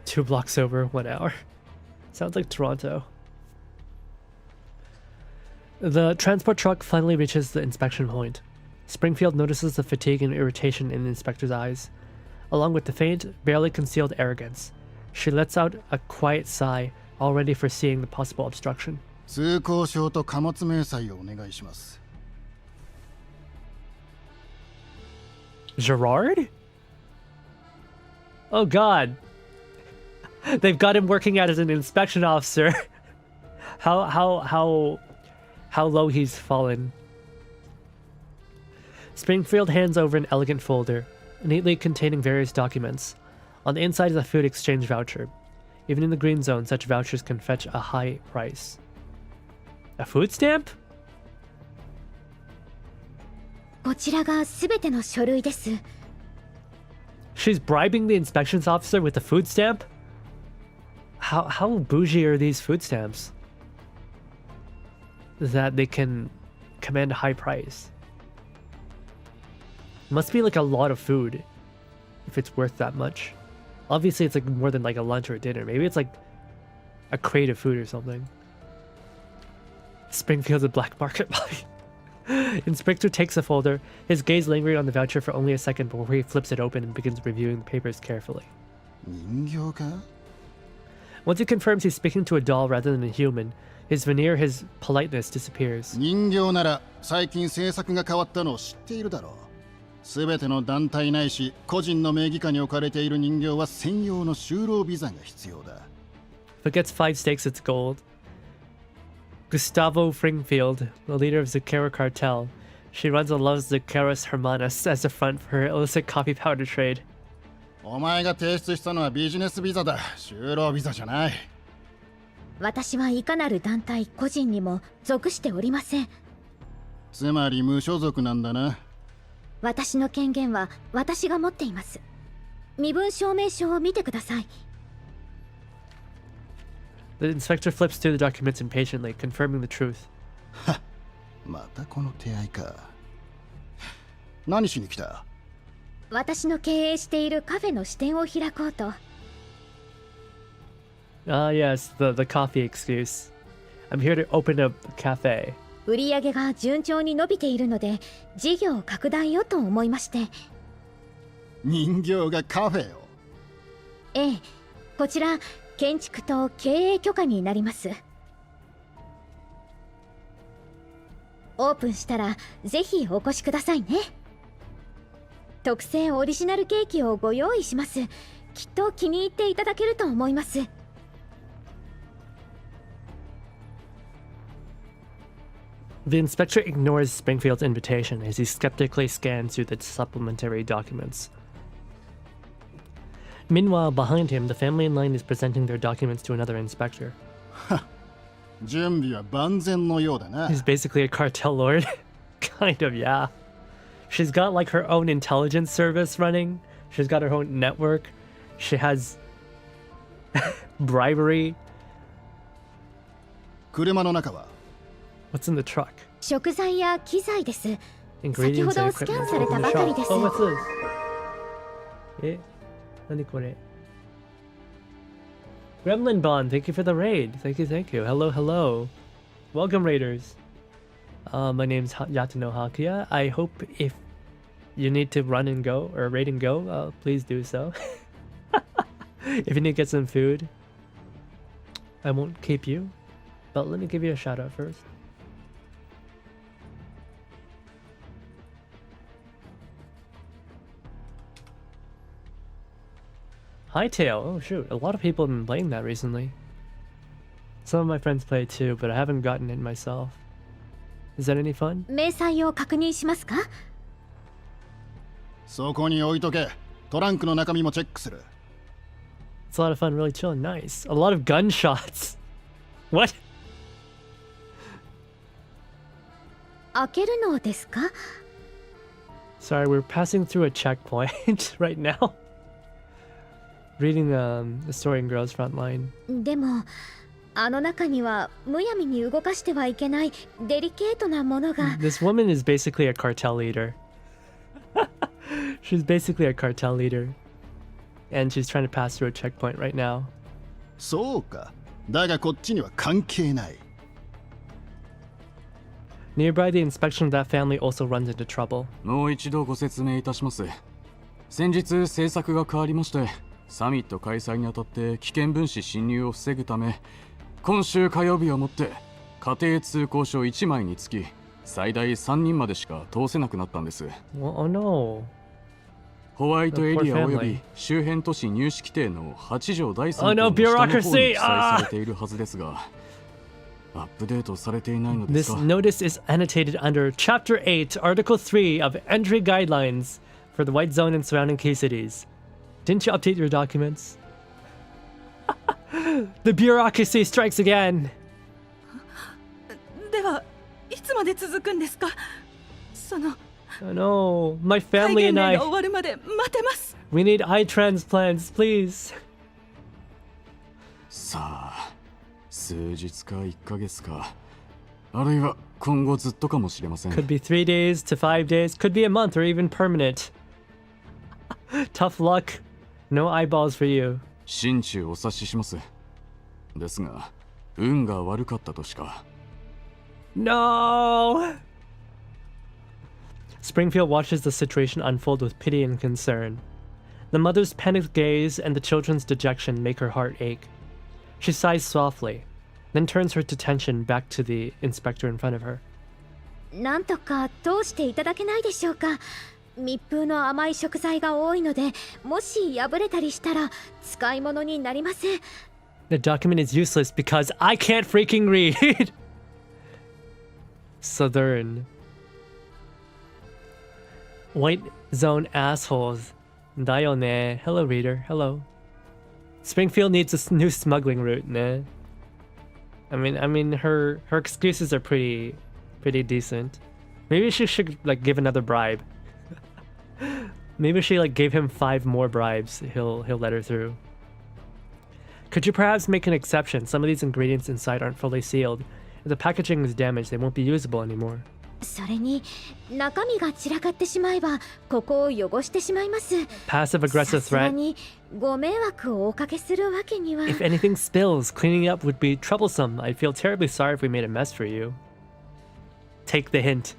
2 blocks over, 1 hour. Sounds like Toronto. The transport truck finally reaches the inspection point. Springfield notices the fatigue and irritation in the inspector's eyes, along with the faint, barely concealed arrogance. She lets out a quiet sigh, already foreseeing the possible obstruction. 通行証と貨物明細をお願いします。 Gerard? Oh god. They've got him working out as an inspection officer. How low he's fallen. Springfield hands over an elegant folder, neatly containing various documents. On the inside is a food exchange voucher. Even in the green zone, such vouchers can fetch a high price. A food stamp? こちらがすべての書類です。 She's bribing the inspections officer with a food stamp? How bougie are these food stamps? That they can command a high price. Must be like a lot of food if it's worth that much. Obviously it's like more than like a lunch or a dinner. Maybe it's like a crate of food or something. Springfield's a black market body. Inspector takes the folder, his gaze lingering on the voucher for only a second before he flips it open and begins reviewing the papers carefully. 人形か? Once he confirms he's speaking to a doll rather than a human, his veneer, his politeness disappears. 人形なら最近政策が変わったのを知っているだろう。すべての団体ないし個人の名義下に置かれている人形は専用の就労ビザが必要だ。If it gets 5 stakes, it's gold. Gustavo Fringfield, the leader of Zucchero cartel. She runs and loves Zuccheros Hermanas as a front for her illicit coffee powder trade. お前が提出したのはビジネスビザだ。就労ビザじゃない。私はいかなる団体個人にも属しておりません。つまり無所属なんだな。私の権限は私が持っています。身分証明書を見てください。The inspector flips through the documents impatiently, confirming the truth. は、またこの手合いか。何しに来た？私の経営しているカフェの支店を開こうと。Ah, yes, the coffee excuse. I'm here to open a cafe. 売り上げが順調に伸びているので、事業拡大をと思いまして。人形がカフェを？ええ、こちら建築と経営許可になります。オープンしたらぜひお越しくださいね。特製オリジナルケーキをご用意します。きっと気に入っていただけると思います。The inspector ignores Springfield's invitation as he skeptically scans through the supplementary documents. Meanwhile, behind him, the family in line is presenting their documents to another inspector. 準備は万全のようだな。 He's basically a cartel lord. Kind of, yeah. She's got like her own intelligence service running. She's got her own network. She has bribery. 車の中は What's in the truck? 食材や機材です。先 Ingredients ほ and どスキャ equipment ンされ in た the ばかり shop. です。 Oh, what's this? え、何これ? Gremlin Bond, thank you for the raid. Thank you, thank you. Hello, hello. Welcome, raiders. My name's Yatano Hakuya. I hope if you need to run and go, or raid and go, please do so. If you need to get some food, I won't keep you. But let me give you a shout out first. Hightail, oh shoot, a lot of people have been playing that recently. Some of my friends play it too, but I haven't gotten it myself. Is that any fun? 明細を確認しますか？そこに置いとけ。トランクの中身もチェックする。 It's a lot of fun, really chill and nice. A lot of gunshots. What? 開けるのですか？ Sorry, we're passing through a checkpoint right now. Reading the story in Girls Frontline. でもあの中にはむやみに動かしてはいけないデリケートなものが。 This woman is basically a cartel leader. She's basically a cartel leader. And she's trying to pass through a checkpoint right now. そうか。だがこっちには関係ない。 Nearby, the inspection of that family also runs into trouble. もう一度ご説明いたします。先日政策が変わりまして、サミット開催にあたって危険分子侵入を防ぐため、今週火曜日をもって家庭通行証1枚につき最大3人までしか通せなくなったんです。Oh no. ホワイトエリアおよび周辺都市入試規定の8条第3項 Oh の no, 下の方に記 bureaucracy! 載されているはずですが、アップデートされていないのです This か。 notice is annotated under Chapter 8, Article 3 of Entry Guidelines for the White Zone and surrounding key cities. Didn't you update your documents? The bureaucracy strikes again. ではいつまで続くんですか？その Oh no, my 戒 family 厳 and 令 I. が終わるまで待てます。 We need eye transplants, please. さあ、数日か1ヶ月か、あるいは今後ずっとかもしれません。 Could be 3 days to 5 days, could be a month or even permanent. Tough luck. No eyeballs for you. 心中お察しします。ですが、運が悪かったとしか。 No! Springfield watches the situation unfold with pity and concern. The mother's panicked gaze and the children's dejection make her heart ache. She sighs softly, then turns her attention back to the inspector in front of her. なんとか通していただけないでしょうか。密封の甘い食材が多いので、もし破れたりしたら使い物になりません。 The document is useless because I can't freaking read! Southern. White zone assholes. Dayone. Hello, reader. Hello. Springfield needs a new smuggling route, ne? I mean, her excuses are pretty decent. Maybe she should like give another bribe. Maybe she like gave him 5 more bribes. He'll let her through. Could you perhaps make an exception? Some of these ingredients inside aren't fully sealed. If the packaging is damaged, they won't be usable anymore. それに中身が散らかってしまえばここを汚してしまいます。 Passive aggressive さすが threat. にご迷惑をおかけするわけには。 If anything spills, cleaning up would be troublesome. I'd feel terribly sorry if we made a mess for you. Take the hint.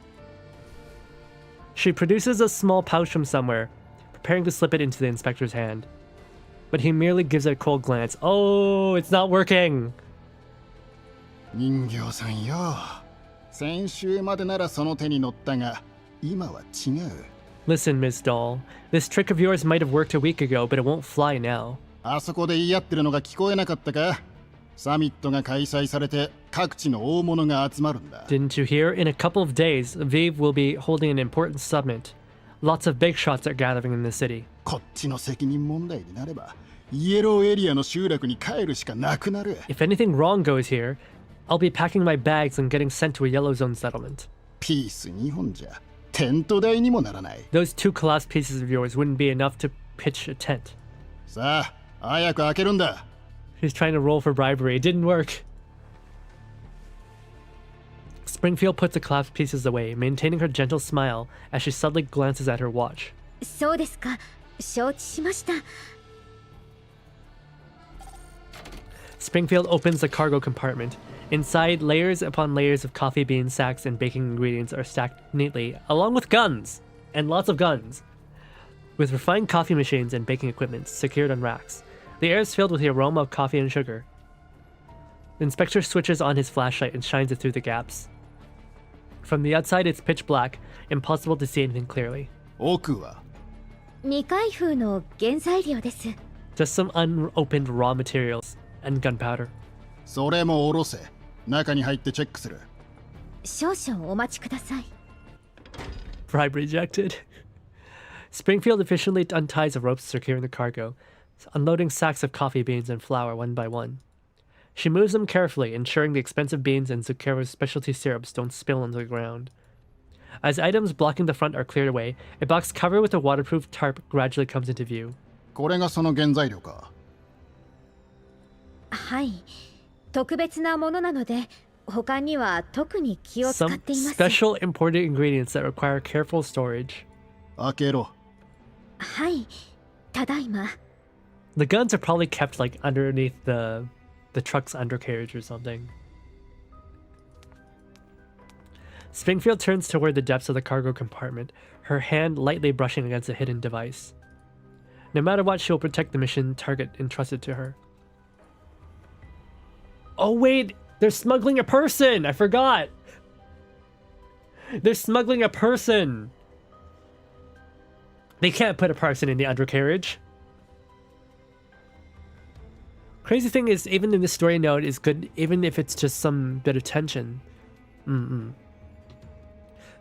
She produces a small pouch from somewhere, preparing to slip it into the inspector's hand. But he merely gives it a cold glance. Oh, it's not working! 人形さんよ。先週までならその手に乗ったが、今は違う。Listen, Miss Doll. This trick of yours might have worked a week ago, but it won't fly now. あそこで言い合ってるのが聞こえなかったか？サミットが開催されて各地の大物が集まるんだ。Didn't you hear? In a couple of days, Viv will be holding an important summit. Lots of big shots are gathering in the city. こっちの責任問題になれば、イエローエリアの集落に帰るしかなくなる。If anything wrong goes here, I'll be packing my bags and getting sent to a yellow zone settlement. ピース2本じゃテント代にもならない。Those 2 collapsed pieces of yours wouldn't be enough to pitch a tent. さあ、早く開けるんだ。She's trying to roll for bribery. It didn't work. Springfield puts the collapsed pieces away, maintaining her gentle smile as she suddenly glances at her watch. そうですか。承知しました。Springfield opens the cargo compartment. Inside, layers upon layers of coffee bean sacks and baking ingredients are stacked neatly, along with guns! And lots of guns! With refined coffee machines and baking equipment secured on racks. The air is filled with the aroma of coffee and sugar. The inspector switches on his flashlight and shines it through the gaps. From the outside, it's pitch black, impossible to see anything clearly. 奥は未開封の原材料です。 Just some unopened raw materials and gunpowder. それも下ろせ。中に入ってチェックする。少々お待ちください。Bribe rejected. Springfield efficiently unties the ropes securing the cargo, unloading sacks of coffee beans and flour one by one. She moves them carefully, ensuring the expensive beans and Zucchero's specialty syrups don't spill onto the ground. As items blocking the front are cleared away, a box covered with a waterproof tarp gradually comes into view. これがその原材料か。はい。特別なものなので、他には特に気を使っています。 Some special imported ingredients that require careful storage. 開けろ。はい。ただいま。The guns are probably kept like underneath the truck's undercarriage or something. Springfield turns toward the depths of the cargo compartment, her hand lightly brushing against a hidden device. No matter what, she will protect the mission target entrusted to her. Oh wait, they're smuggling a person! I forgot! They're smuggling a person! They can't put a person in the undercarriage. Crazy thing is, even in the story note is good, even if it's just some bit of tension.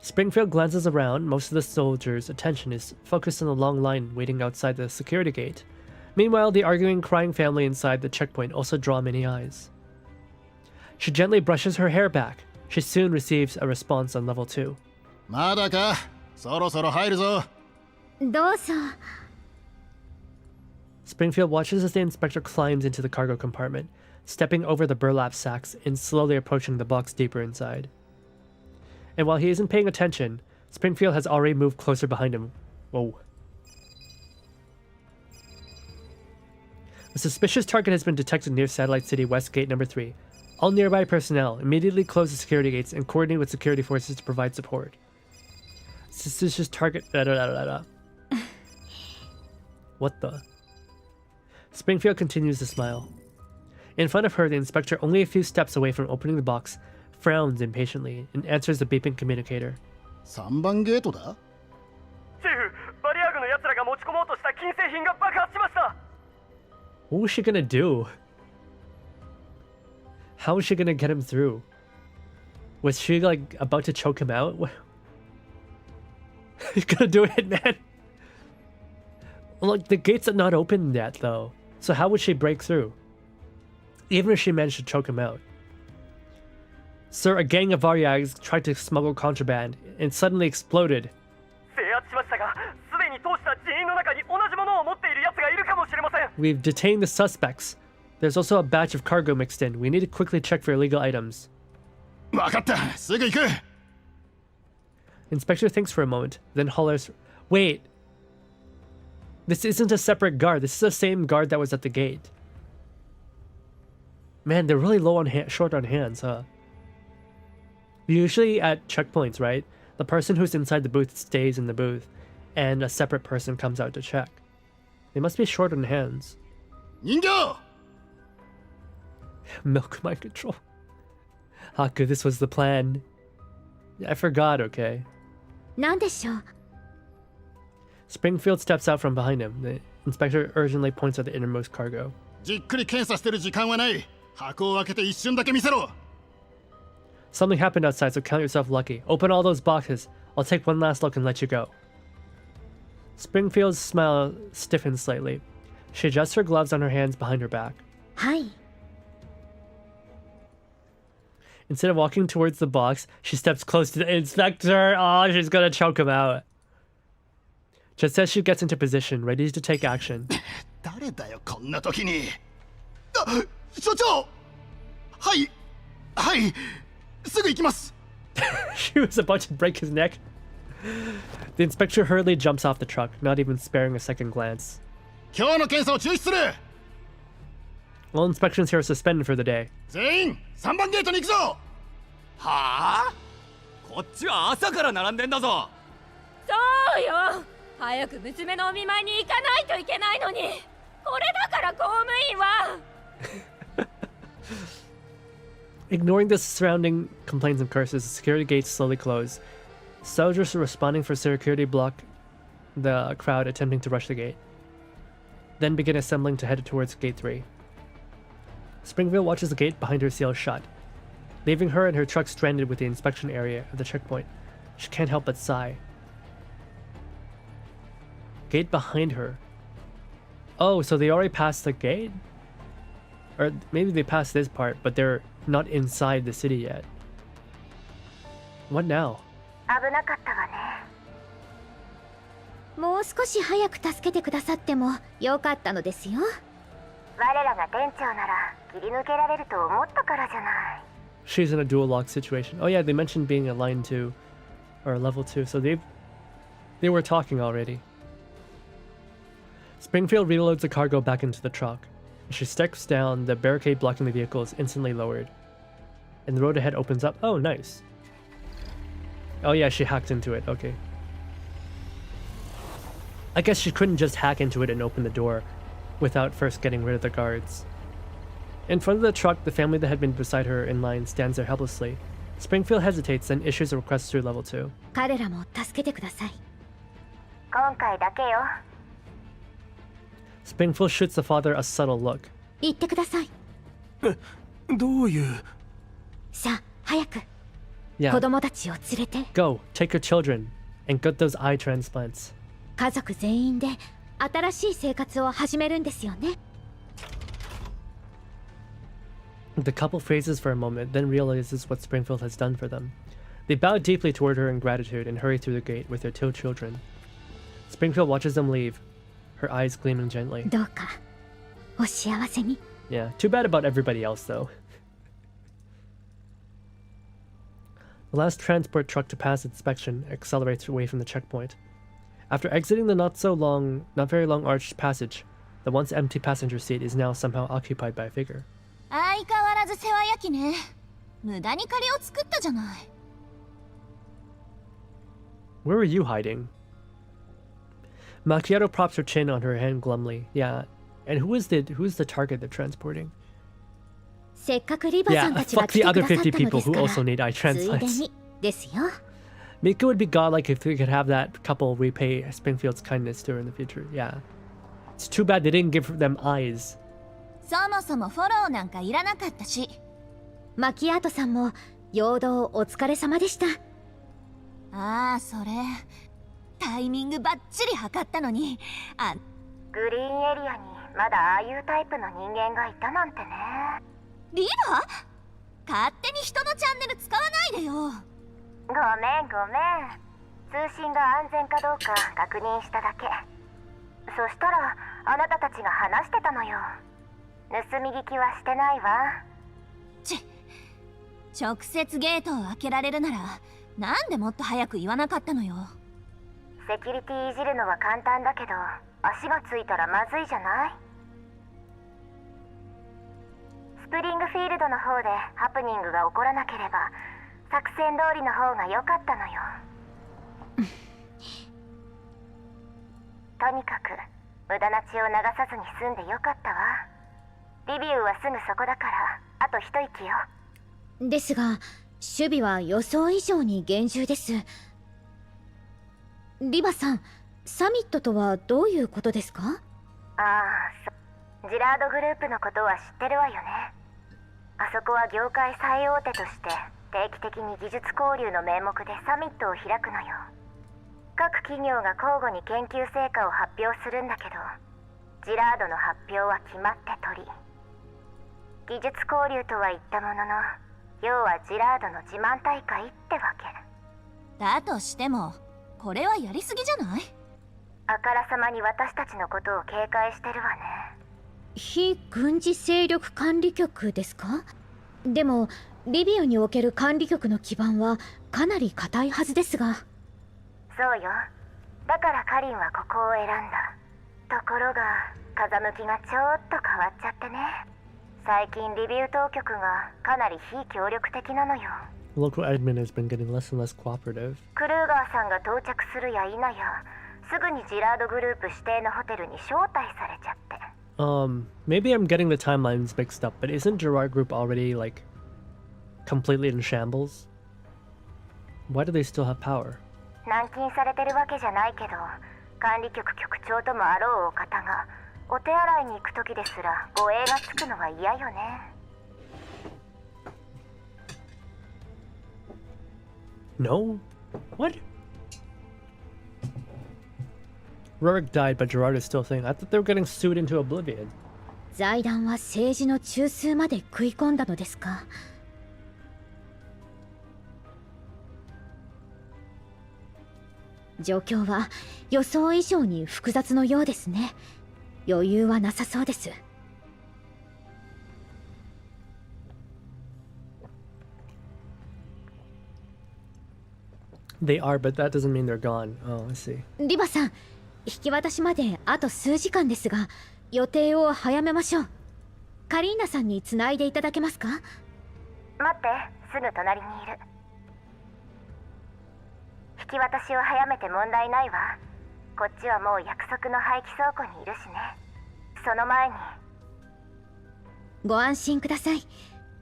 Springfield glances around. Most of the soldiers' attention is focused on the long line waiting outside the security gate. Meanwhile, the arguing, crying family inside the checkpoint also draw many eyes. She gently brushes her hair back. She soon receives a response on level 2. まだか？そろそろ入るぞ。どうぞ。Springfield watches as the inspector climbs into the cargo compartment, stepping over the burlap sacks and slowly approaching the box deeper inside. And while he isn't paying attention, Springfield has already moved closer behind him. Whoa. A suspicious target has been detected near Satellite City West Gate number 3. All nearby personnel immediately close the security gates and coordinate with security forces to provide support. Suspicious target... What the... Springfield continues to smile. In front of her, the inspector, only a few steps away from opening the box, frowns impatiently and answers the beeping communicator. 3番ゲートだ？チーフ、バリアーグの奴らが持ち込もうとした金製品が爆発しました。 What was she gonna do? How was she gonna get him through? Was she like about to choke him out? He's gonna do it, man. Look, the gates are not open yet, though. So how would she break through? Even if she managed to choke him out. Sir, a gang of Varyags tried to smuggle contraband and suddenly exploded. 制圧しましたが、すでに通した人員の中に同じものを持っている奴がいるかもしれません。 We've detained the suspects. There's also a batch of cargo mixed in. We need to quickly check for illegal items. わかった。すぐ行く。Inspector thinks for a moment, then hollers, "Wait! This isn't a separate guard. This is the same guard that was at the gate." Man, they're really low on short on hands, huh? Usually at checkpoints, right? The person who's inside the booth stays in the booth, and a separate person comes out to check. They must be short on hands. 人形! Milk mind control. Haku, this was the plan. I forgot, okay? 何でしょう？ Springfield steps out from behind him. The inspector urgently points at the innermost cargo. じっくり検査してる時間はない。箱を開けて一瞬だけ見せろ。 Something happened outside, so count yourself lucky. Open all those boxes. I'll take one last look and let you go. Springfield's smile stiffens slightly. She adjusts her gloves on her hands behind her back. はい。 Instead of walking towards the box, she steps close to the inspector. Oh, she's gonna choke him out. Just as she gets into position, ready to take action. 誰だよこんな時に。所長。はい。はい。すぐ行きます。 She was about to break his neck. The inspector hurriedly jumps off the truck, not even sparing a second glance. 今日の検査を中止する。 All inspections here are suspended for the day. 全員3番ゲートに行くぞ。はあ？こっちは朝から並んでんだぞ。そうよ。早く娘のお見舞いに行かないといけないのに。これだから公務員は。Ignoring the surrounding complaints and curses, the security gates slowly close. Soldiers responding for security block the crowd attempting to rush the gate, then begin assembling to head towards Gate 3. Springfield watches the gate behind her sealed shut, leaving her and her truck stranded with the inspection area of the checkpoint. She can't help but sigh. Gate behind her. Oh, so they already passed the gate? Or maybe they passed this part, but they're not inside the city yet. What now? 危なかったわね。もう少し早く助けてくださってもよかったのですよ。我らが店長なら切り抜けられると思ったからじゃない。 She's in a dual lock situation. Oh yeah, they mentioned being a line 2 or a level 2, so they were talking already. Springfield reloads the cargo back into the truck. As she steps down, the barricade blocking the vehicle is instantly lowered. And the road ahead opens up. Oh, nice. Oh yeah, she hacked into it. Okay. I guess she couldn't just hack into it and open the door without first getting rid of the guards. In front of the truck, the family that had been beside her in line stands there helplessly. Springfield hesitates, then issues a request through level 2. 彼らも助けてください。今回だけよ。 Springfield shoots the father a subtle look. 言ってください。どういう？さあ、早く。 Yeah. 子供たちを連れて。 Go, take your children, and get those eye transplants. 家族全員で新しい生活を始めるんですよね。 The couple freezes for a moment, then realizes what Springfield has done for them. They bow deeply toward her in gratitude and hurry through the gate with their 2 children. Springfield watches them leave, her eyes gleaming gently. どうかお幸せに。 Yeah, too bad about everybody else though. The last transport truck to pass inspection accelerates away from the checkpoint. After exiting the not very long arched passage, the once empty passenger seat is now somehow occupied by a figure. 相変わらず世話焼きね。無駄に借りを作ったじゃない。 Where were you hiding? Macchiato props her chin on her hand glumly. Yeah, and who's the target they're transporting? せっかくリバさんたちが来てくださったのですから、ついでにですよ。 Mika would be godlike if we could have that couple repay Springfield's kindness to her in the future. Yeah. It's too bad they didn't give them eyes. そもそもフォローなんかいらなかったし。マキアートさんも陽動お疲れ様でした。ああ、それタイミングバッチリ測ったのに。グリーンエリアにまだああいうタイプの人間がいたなんてね。リバ？勝手に人のチャンネル使わないでよ。ごめん。通信が安全かどうか確認しただけ。そしたらあなたたちが話してたのよ。盗み聞きはしてないわ。直接ゲートを開けられるならなんでもっと早く言わなかったのよ。セキュリティいじるのは簡単だけど足がついたらまずいじゃない。スプリングフィールドの方でハプニングが起こらなければ作戦通りの方が良かったのよ。とにかく無駄な血を流さずに済んでよかったわ。リビウはすぐそこだからあと一息よ。ですが守備は予想以上に厳重です。リバさん、サミットとはどういうことですか？ああ、ジラードグループのことは知ってるわよね。あそこは業界最大手として定期的に技術交流の名目でサミットを開くのよ。各企業が交互に研究成果を発表するんだけど、ジラードの発表は決まって取り。技術交流とは言ったものの、要はジラードの自慢大会ってわけ。だとしてもこれはやりすぎじゃない？あからさまに私たちのことを警戒してるわね。非軍事勢力管理局ですか？でもリビアにおける管理局の基盤はかなり固いはずですが。そうよ。だからカリンはここを選んだ。ところが風向きがちょっと変わっちゃってね。最近リビュー当局がかなり非協力的なのよ。Local admin has been getting less and less cooperative. クルーガーさんが到着するや否や、すぐにジラードグループ指定のホテルに招待されちゃって。Maybe I'm getting the timelines mixed up, but isn't Gerard Group already, like, completely in shambles? Why do they still have power? 軟禁されてるわけじゃないけど、管理局局長ともあろうお方が、お手洗いに行く時ですら護衛がつくのは嫌よね。No? What? Rorik died, but Gerard is still saying, I thought they were getting sued into oblivion. 財団は政治の中枢まで食い込んだのですか？状況は予想以上に複雑のようですね。余裕はなさそうです。They are, but that doesn't mean they're gone. Oh, I see. リバさん、引き渡しまであと数時間ですが、予定を早めましょう。カリーナさんにつないでいただけますか？待って、すぐ隣にいる。引き渡しを早めて問題ないわ。こっちはもう約束の廃棄倉庫にいるしね。その前に。ご安心ください。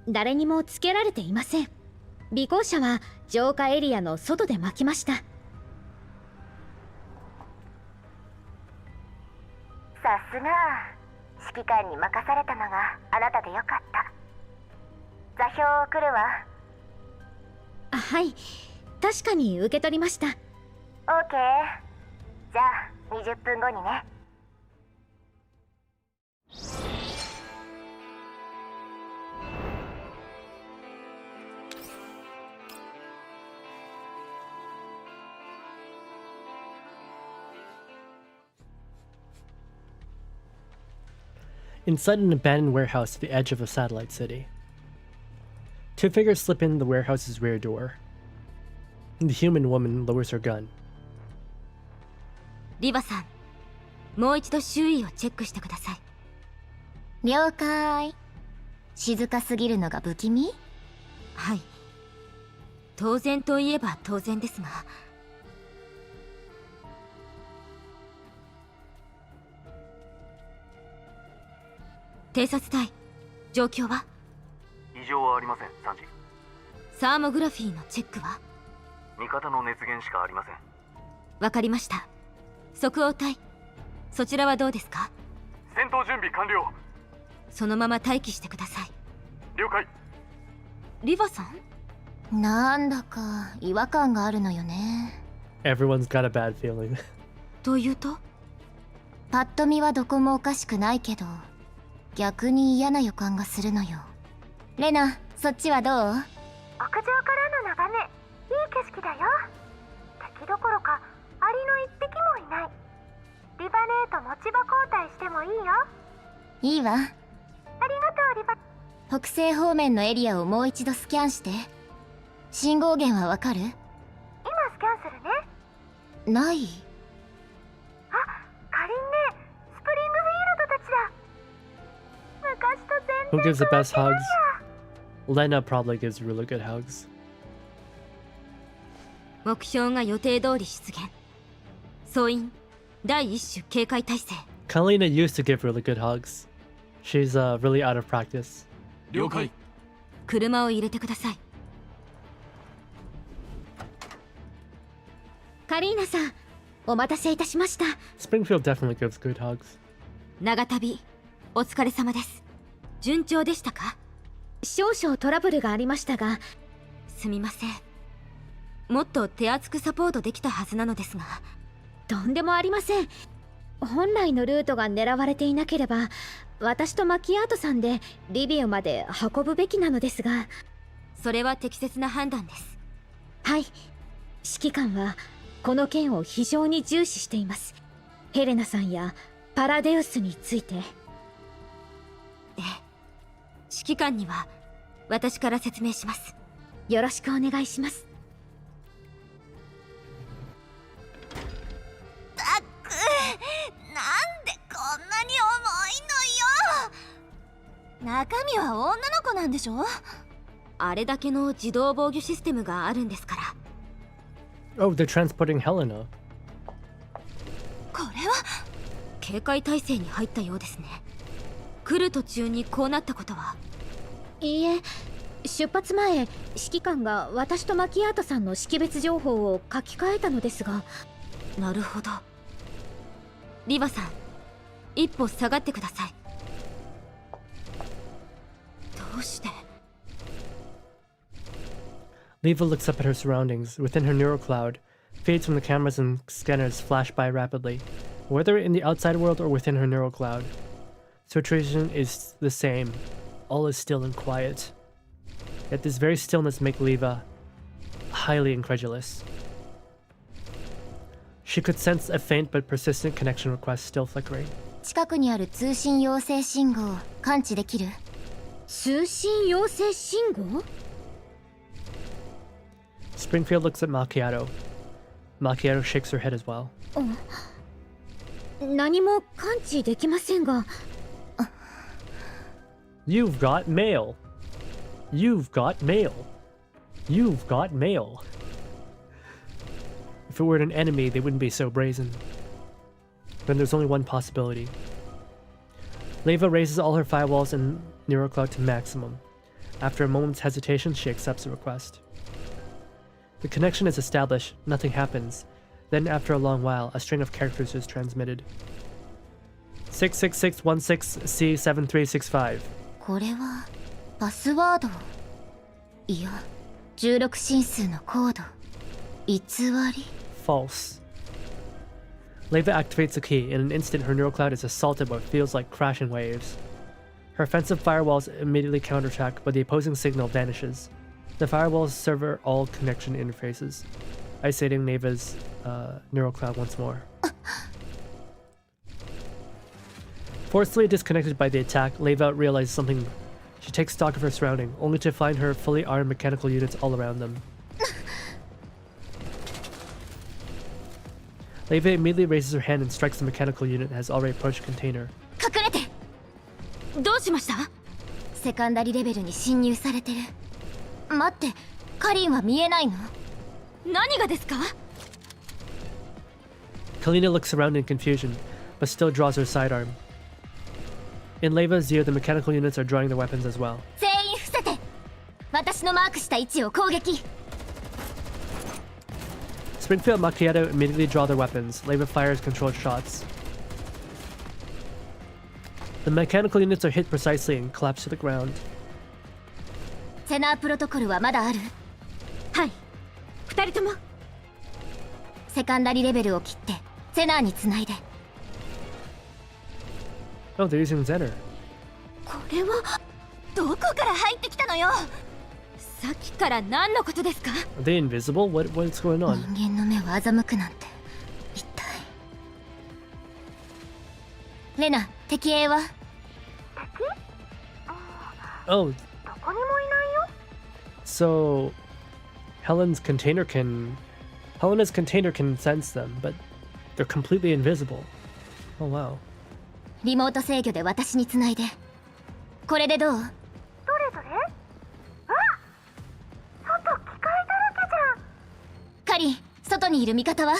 誰にもつけられていません。尾行車は浄化エリアの外で巻きました。さすが。指揮官に任されたのがあなたでよかった。座標を送るわ。はい、確かに受け取りました。 OK。 じゃあ20分後にね。Inside an abandoned warehouse at the edge of a satellite city. Two figures slip in the warehouse's rear door. The human woman lowers her gun. リバさん、もう一度周囲をチェックしてください。了解。静かすぎるのが不気味？はい。当然といえば当然ですが。偵察隊、状況は？異常はありません、サンジ。サーモグラフィーのチェックは？味方の熱源しかありません。わかりました。即応隊、そちらはどうですか？戦闘準備完了。そのまま待機してください。了解。リヴァさん？なんだか違和感があるのよね。 Everyone's got a bad feeling. というと？パッと見はどこもおかしくないけど、逆に嫌な予感がするのよ。レナ、そっちはどう？屋上からの眺め、いい景色だよ。敵どころかアリの一匹もいない。リバネーと持ち場交代してもいいよ。いいわ。ありがとう、リバ。北西方面のエリアをもう一度スキャンして。信号源はわかる？今スキャンするね。ない。あ、かりんね、スプリングフィールドたちだ。昔と Who 全 gives 然 the best hugs? Lena probably gives really good hugs. 目標が予定通り出現。総員第一種警戒態勢。 Kalina used to give really good hugs. She's really out of practice. 了解。車を入れてください。カリーナさん、お待たせいたしました。 Springfield definitely gives good hugs. 長旅お疲れ様です。順調でしたか？少々トラブルがありましたが、すみません。もっと手厚くサポートできたはずなのですが。とんでもありません。本来のルートが狙われていなければ、私とマキアートさんでリビオまで運ぶべきなのですが。それは適切な判断です。はい、指揮官はこの件を非常に重視しています。ヘレナさんやパラデウスについて。指揮官には私から説明します。よろしくお願いします。たく、なんでこんなに重いのよ。中身は女の子なんでしょ？あれだけの自動防御システムがあるんですから。Oh, they're transporting Helena. これは警戒態勢に入ったようですね。来る途中にこうなったことは？いいえ、出発前指揮官が私とマキアートさんの識別情報を書き換えたのですが。なるほど。リヴァさん、一歩下がってください。どうして？ Leva looks up at her surroundings. Within her neural cloud, fades from the cameras and scanners flash by rapidly, whether in the outside world or within her neural cloud. Situation is the same. All is still and quiet. Yet this very stillness makes Leva highly incredulous. She could sense a faint but persistent connection request still flickering. 近くにある通信要請信号を感知できる？通信要請信号？ Springfield looks at Macchiato. Macchiato shakes her head as well. 何も感知できませんが。You've got mail. You've got mail. You've got mail. If it were an enemy, they wouldn't be so brazen. Then there's only one possibility. Leva raises all her firewalls and NeuroCloud to maximum. After a moment's hesitation, she accepts the request. The connection is established, nothing happens. Then, after a long while, a string of characters is transmitted. 66616C7365. これはパスワード？いや、16進数のコード。偽り？ False. Leva activates the key. In an instant, her neural cloud is assaulted by what feels like crashing waves. Her offensive firewalls immediately counterattack, but the opposing signal vanishes. The firewalls sever all connection interfaces, isolating Leva's neural cloud once more. Forcefully disconnected by the attack, Leva realizes something. She takes stock of her surrounding, only to find her fully armed mechanical units all around them. Leva immediately raises her hand and strikes the mechanical unit that has already approached the container. 隠れて！どうしました？セカンダリレベルに侵入されてる。待って、カリンは見えないの？何がですか？ Kalina looks around in confusion, but still draws her sidearm. In Leva's ear, the mechanical units are drawing their weapons as well. 全員伏せて！私のマークした位置を攻撃！ Springfield and Macchiato immediately draw their weapons. Leva fires controlled shots. The mechanical units are hit precisely and collapse to the ground. セナープロトコルはまだある？はい、二人とも。セカンダリレベルを切ってセナーにつないで。Oh, they're using Zener. これはどこから入ってきたのよ？さっきから何のことですか？ Are they invisible? What's going on? 人間の目を欺くなんて一体。レナ、敵兵は？敵？ Oh. どこにもいないよ。 So, Helena's container can sense them, but they're completely invisible. Oh wow. リモート制御で私につないで。これでどう？どれどれ？あ、外機械だらけじゃん。カリン、外にいる味方は？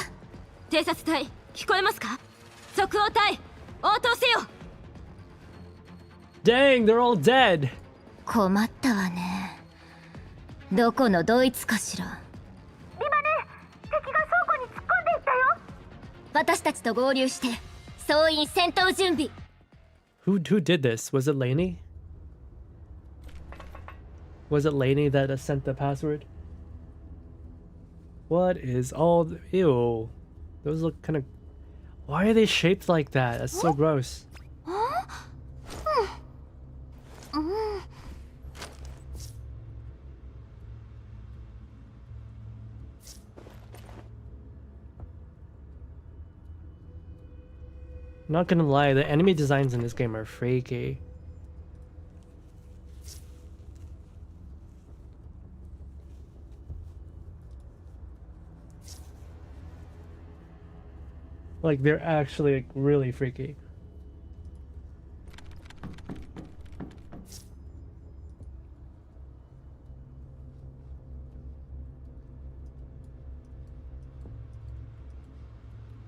偵察隊、聞こえますか？即応隊、応答せよ。 Dang, they're all dead. 困ったわね。どこのドイツかしら？今ね、敵が倉庫に突っ込んでいったよ。私たちと合流して総員戦闘準備。 Who did this? Was it Lainey? Was it Lainey that sent the password? What is all the... Ew. Those look kind of... Why are they shaped like that? That's so gross. Not gonna lie, the enemy designs in this game are freaky. Like, they're actually like, really freaky.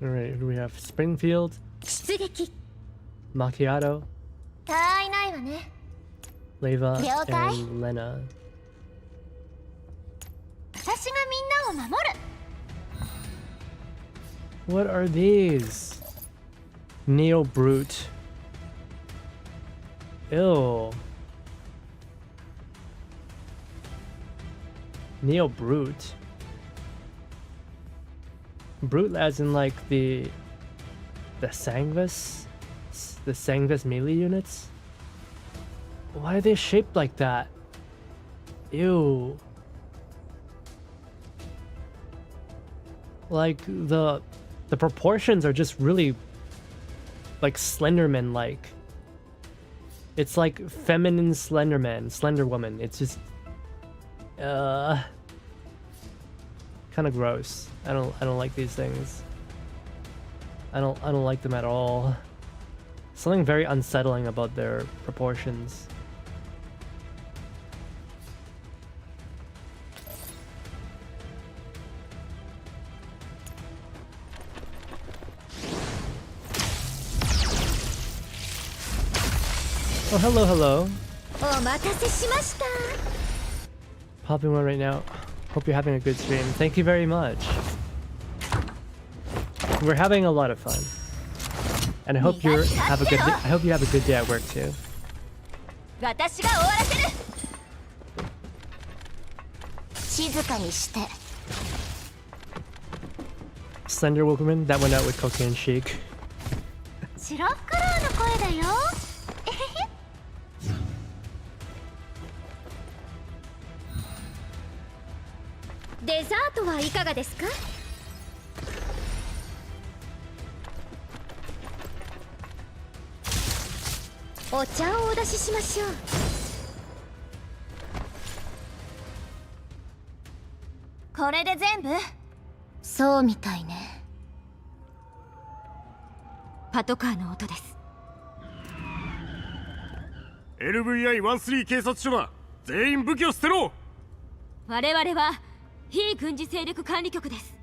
Alright, who do we have? Springfield? 出撃。 Macchiato? たわいないわね。 Leva 了解。 and Lena. 私がみんなを守る。 What are these? Neo Brute. Ew. Neo Brute. Brute as in like the Sangvis? The Sangvis melee units? Why are they shaped like that? Ew. Like the proportions are just really like Slenderman like. It's like feminine Slenderman, Slender Woman. It's just kind of gross. I don't like these things. I don't like them at all. Something very unsettling about their proportions. Oh, hello, hello. お待たせしました。 Popping one right now. Hope you're having a good stream. Thank you very much. We're having a lot of fun. And I hope you have a good day at work too. 私が終わらせる。静かにして。 Slender Woman that went out with Cocaine Chic. 白黒の声だよ。デザートはいかがですか？お茶をお出ししましょう。これで全部？そうみたいね。パトカーの音です。 LVI-13 警察署だ。全員武器を捨てろ。我々は非軍事勢力管理局です。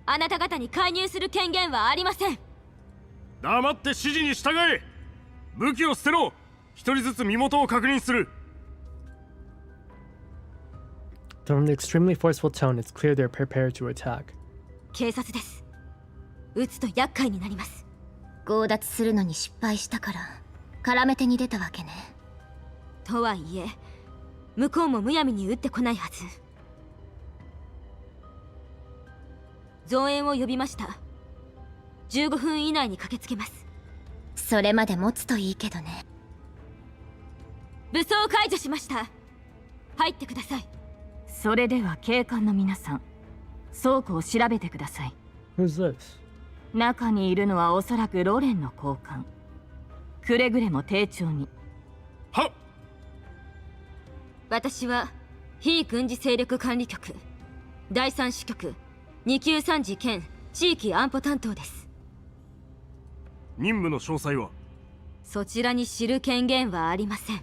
あなた方に介入する権限はありません。黙って指示に従え。武器を捨てろ。一人ずつ身元を確認する。 From the extremely forceful tone, it's clear they're prepared to attack. 警察です。撃つと厄介になります。強奪するのに失敗したから絡め手に出たわけね。とはいえ向こうもむやみに撃ってこないはず。増援を呼びました。15分以内に駆けつけます。それまで持つといいけどね。武装解除しました。入ってください。それでは警官の皆さん、倉庫を調べてください。 Who's this? 中にいるのはおそらくロレンの高官。くれぐれも丁重に。はっ。私は非軍事勢力管理局第3支局293次兼地域安保担当です。任務の詳細は？そちらに知る権限はありません。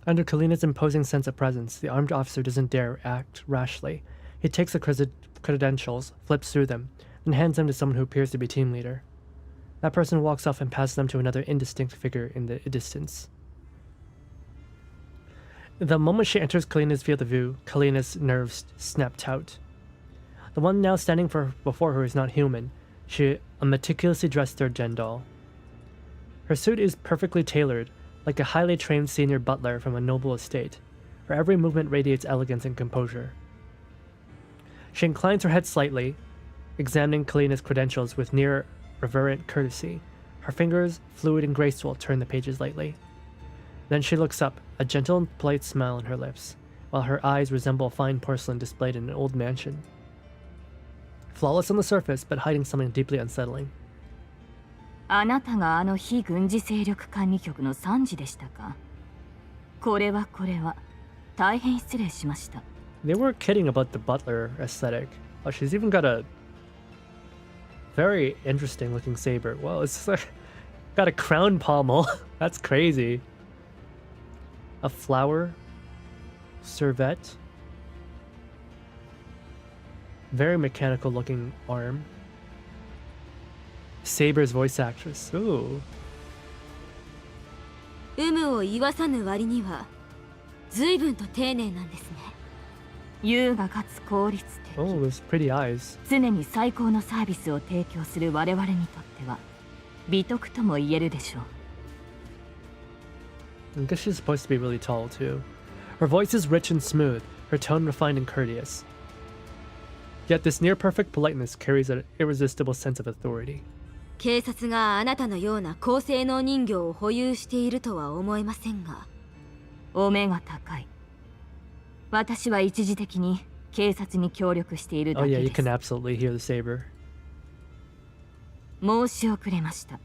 Under Kalina's imposing sense of presence, the armed officer doesn't dare act rashly. He takes the credentials, flips through them, and hands them to someone who appears to be team leader. That person walks off and passes them to another indistinct figure in the distance. The moment she enters Kalina's field of view, Kalina's nerves snap taut. The one now standing before her is not human. She a meticulously dressed third-gen doll. Her suit is perfectly tailored, like a highly trained senior butler from a noble estate. Her every movement radiates elegance and composure. She inclines her head slightly, examining Kalina's credentials with near reverent courtesy. Her fingers, fluid and graceful, turn the pages lightly. Then she looks up, a gentle and polite smile on her lips, while her eyes resemble fine porcelain displayed in an old mansion. Flawless on the surface, but hiding something deeply unsettling. あなたがあの非軍事勢力管理局の参事でしたか。これは大変失礼しました。They were kidding about the butler aesthetic. Oh, she's even got a very interesting looking saber. Well, it's like got a crown pommel. That's crazy. A flower, servette. Very mechanical looking arm. Saber's voice actress. Ooh. 有無を言わさぬ割には随分と丁寧なんですね。優雅かつ効率的。Oh, those pretty eyes. 常に最高のサービスを提供する我々にとっては美徳とも言えるでしょう。I guess she's supposed to be really tall too. Her voice is rich and smooth, her tone refined and courteous. Yet this near-perfect politeness carries an irresistible sense of authority. 警察があなたのような高性能人形を保有しているとは思えませんが。お目が高い。私は一時的に警察に協力しているだけです。Oh yeah, you can absolutely hear the saber. 申し遅れました。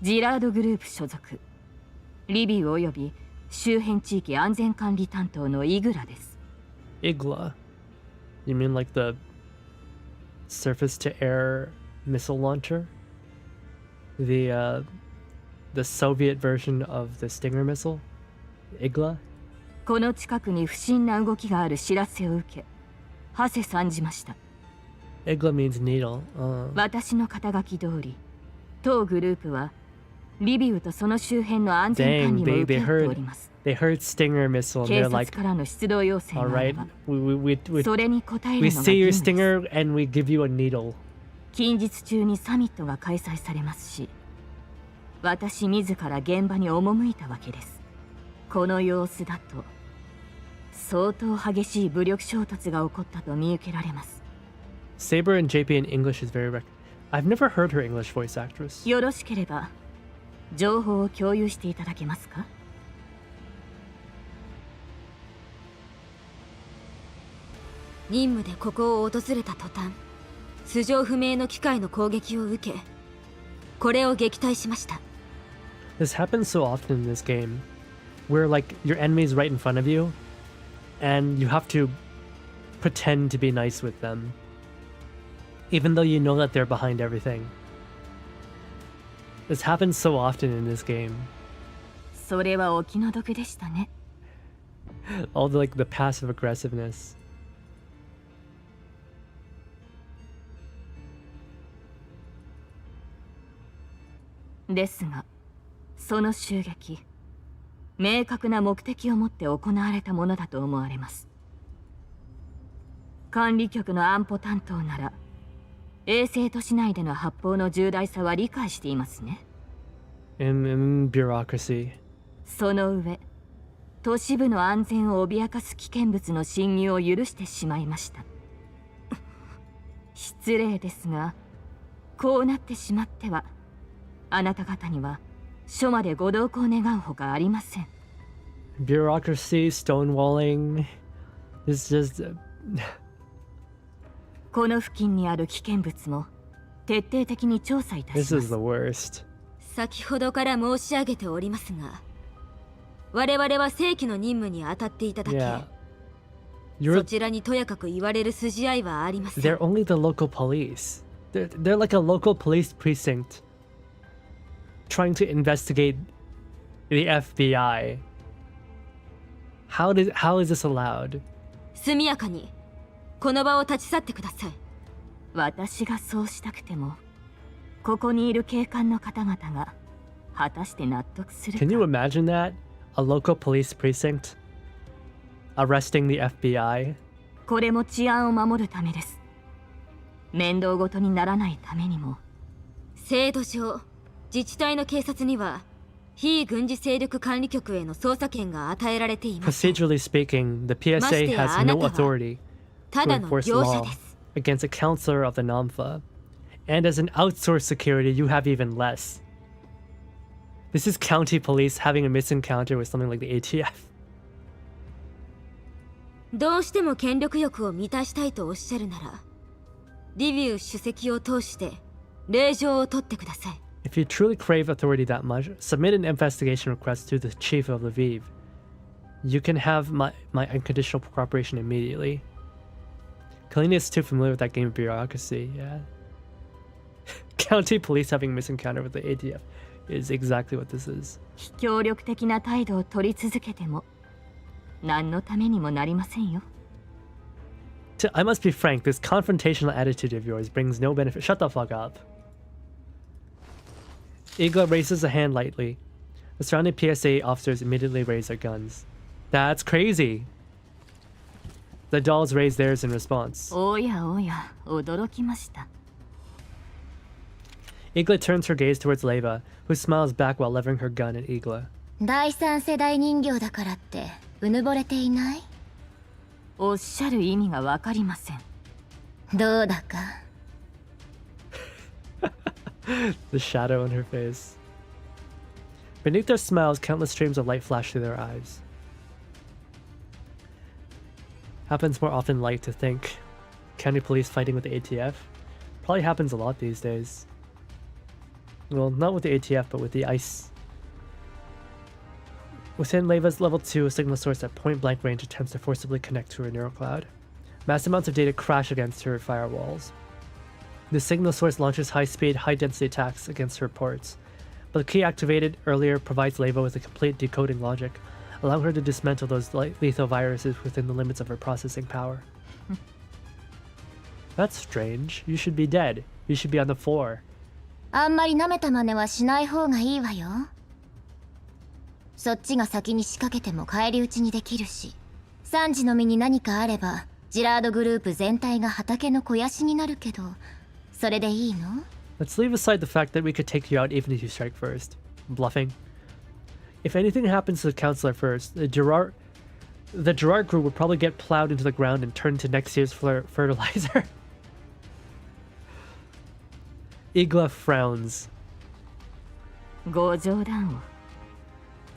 ジラードグループ所属。リビウおよび周辺地域安全管理担当のイグラです。Igla? You mean like the surface-to-air missile launcher? The Soviet version of the Stinger missile? Igla? この近くに不審な動きがある知らせを受け、ハセ参じました。Igla means needle. 私の肩書き通り、当グループはリビウとその周辺の安全管理を請け負っております。They heard Stinger missile and they're like, all right, we see your Stinger and we give you a needle. 近日中にサミットが開催されますし、私自ら現場に赴いたわけです。この様子だと、相当激しい武力衝突が起こったと見受けられます。Saber and JP in English is very I've never heard her English voice actress. よろしければ、情報を共有していただけますか？任務でここを訪れた途端、素性不明の機械の攻撃を受け、これを撃退しました。This happens so often in this game, where like your enemy's right in front of you, and you have to pretend to be nice with them, even though you know that they're behind everything. This happens so often in this game. それはお気の毒でしたね。All the like the passive aggressiveness. ですが、その襲撃、明確な目的を持って行われたものだと思われます。管理局の安保担当なら、衛星都市内での発砲の重大さは理解していますね。In bureaucracy. その上、都市部の安全を脅かす危険物の侵入を許してしまいました。失礼ですが、こうなってしまっては、あなた方には署までご同行願うほかありません。Bureaucracy, stonewalling, it's just... この付近にある危険物も徹底的に調査いたします。This is the worst. 先ほどから申し上げておりますが、我々は正規の任務に当たっていただけ、そちらにとやかく言われる筋合いはありません。They're only the local police. They're like a local police precinct trying to investigate the FBI. How is this allowed? 速やかにこの場を立ち去ってください。私がそうしたくても、ここにいる警官の方々が果たして納得するか。Can you imagine that? A local police precinct arresting the FBI? これも治安を守るためです。面倒ごとにならないためにも。制度上、自治体の警察には非軍事勢力管理局への捜査権が与えられています。Procedurally speaking, the PSA has no authority to enforce law against a counselor of the NAMFA. And as an outsourced security, you have even less. This is county police having a misencounter with something like the ATF. どうしても権力欲を満たしたいとおっしゃるなら、リビュー主席を通して令状を取ってください。If you truly crave authority that much, submit an investigation request to the chief of Lviv. You can have my unconditional cooperation immediately. Kalina is too familiar with that game of bureaucracy, yeah. County police having misencounter with the ATF is exactly what this is. 非協力的な態度を取り続けても何のためにもなりませんよ。I must be frank, this confrontational attitude of yours brings no benefit. Shut the fuck up. Igla raises a hand lightly. The surrounding PSA officers immediately raise their guns. That's crazy. The dolls raise theirs in response. おやおや、驚きました。Igla turns her gaze towards Leva, who smiles back while levering her gun at Igla. 第三世代人形だからってうぬぼれていない？おっしゃる意味がわかりません。どうだか。The shadow on her face. Beneath their smiles, countless streams of light flash through their eyes. Happens more often than like to think. County police fighting with the ATF? Probably happens a lot these days. Well, not with the ATF, but with the ICE. Within Leva's level 2, a signal source at point-blank range attempts to forcibly connect to her neural cloud. Mass amounts of data crash against her firewalls. The signal source launches high-speed, high-density attacks against her ports, but the key activated earlier provides Leva with a complete decoding logic, allowing her to dismantle those lethal viruses within the limits of her processing power. That's strange. You should be dead. You should be on the floor. あんまり舐めた真似はしない方がいいわよ。そっちが先に仕掛けても返り討ちにできるし、サンジの身に何かあれば、ジラードグループ全体が畑の肥やしになるけど、それでいいの？ Let's leave aside the fact that we could take you out even if you strike first. Bluffing. If anything happens to the counselor first, the Gerard group would probably get plowed into the ground and turned into next year's fertilizer. Igla frowns. ご冗談を。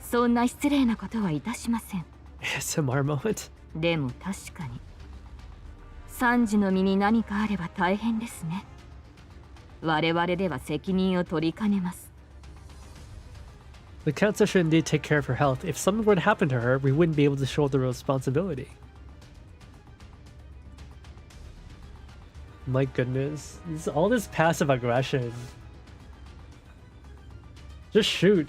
そんな失礼なことはいたしません。ASMR moment. でも確かに、サンジの身に何かあれば大変ですね。我々では責任を取りかねます。The counselor should indeed take care of her health. If something were to happen to her, we wouldn't be able to shoulder the responsibility. My goodness. All this passive aggression. Just shoot.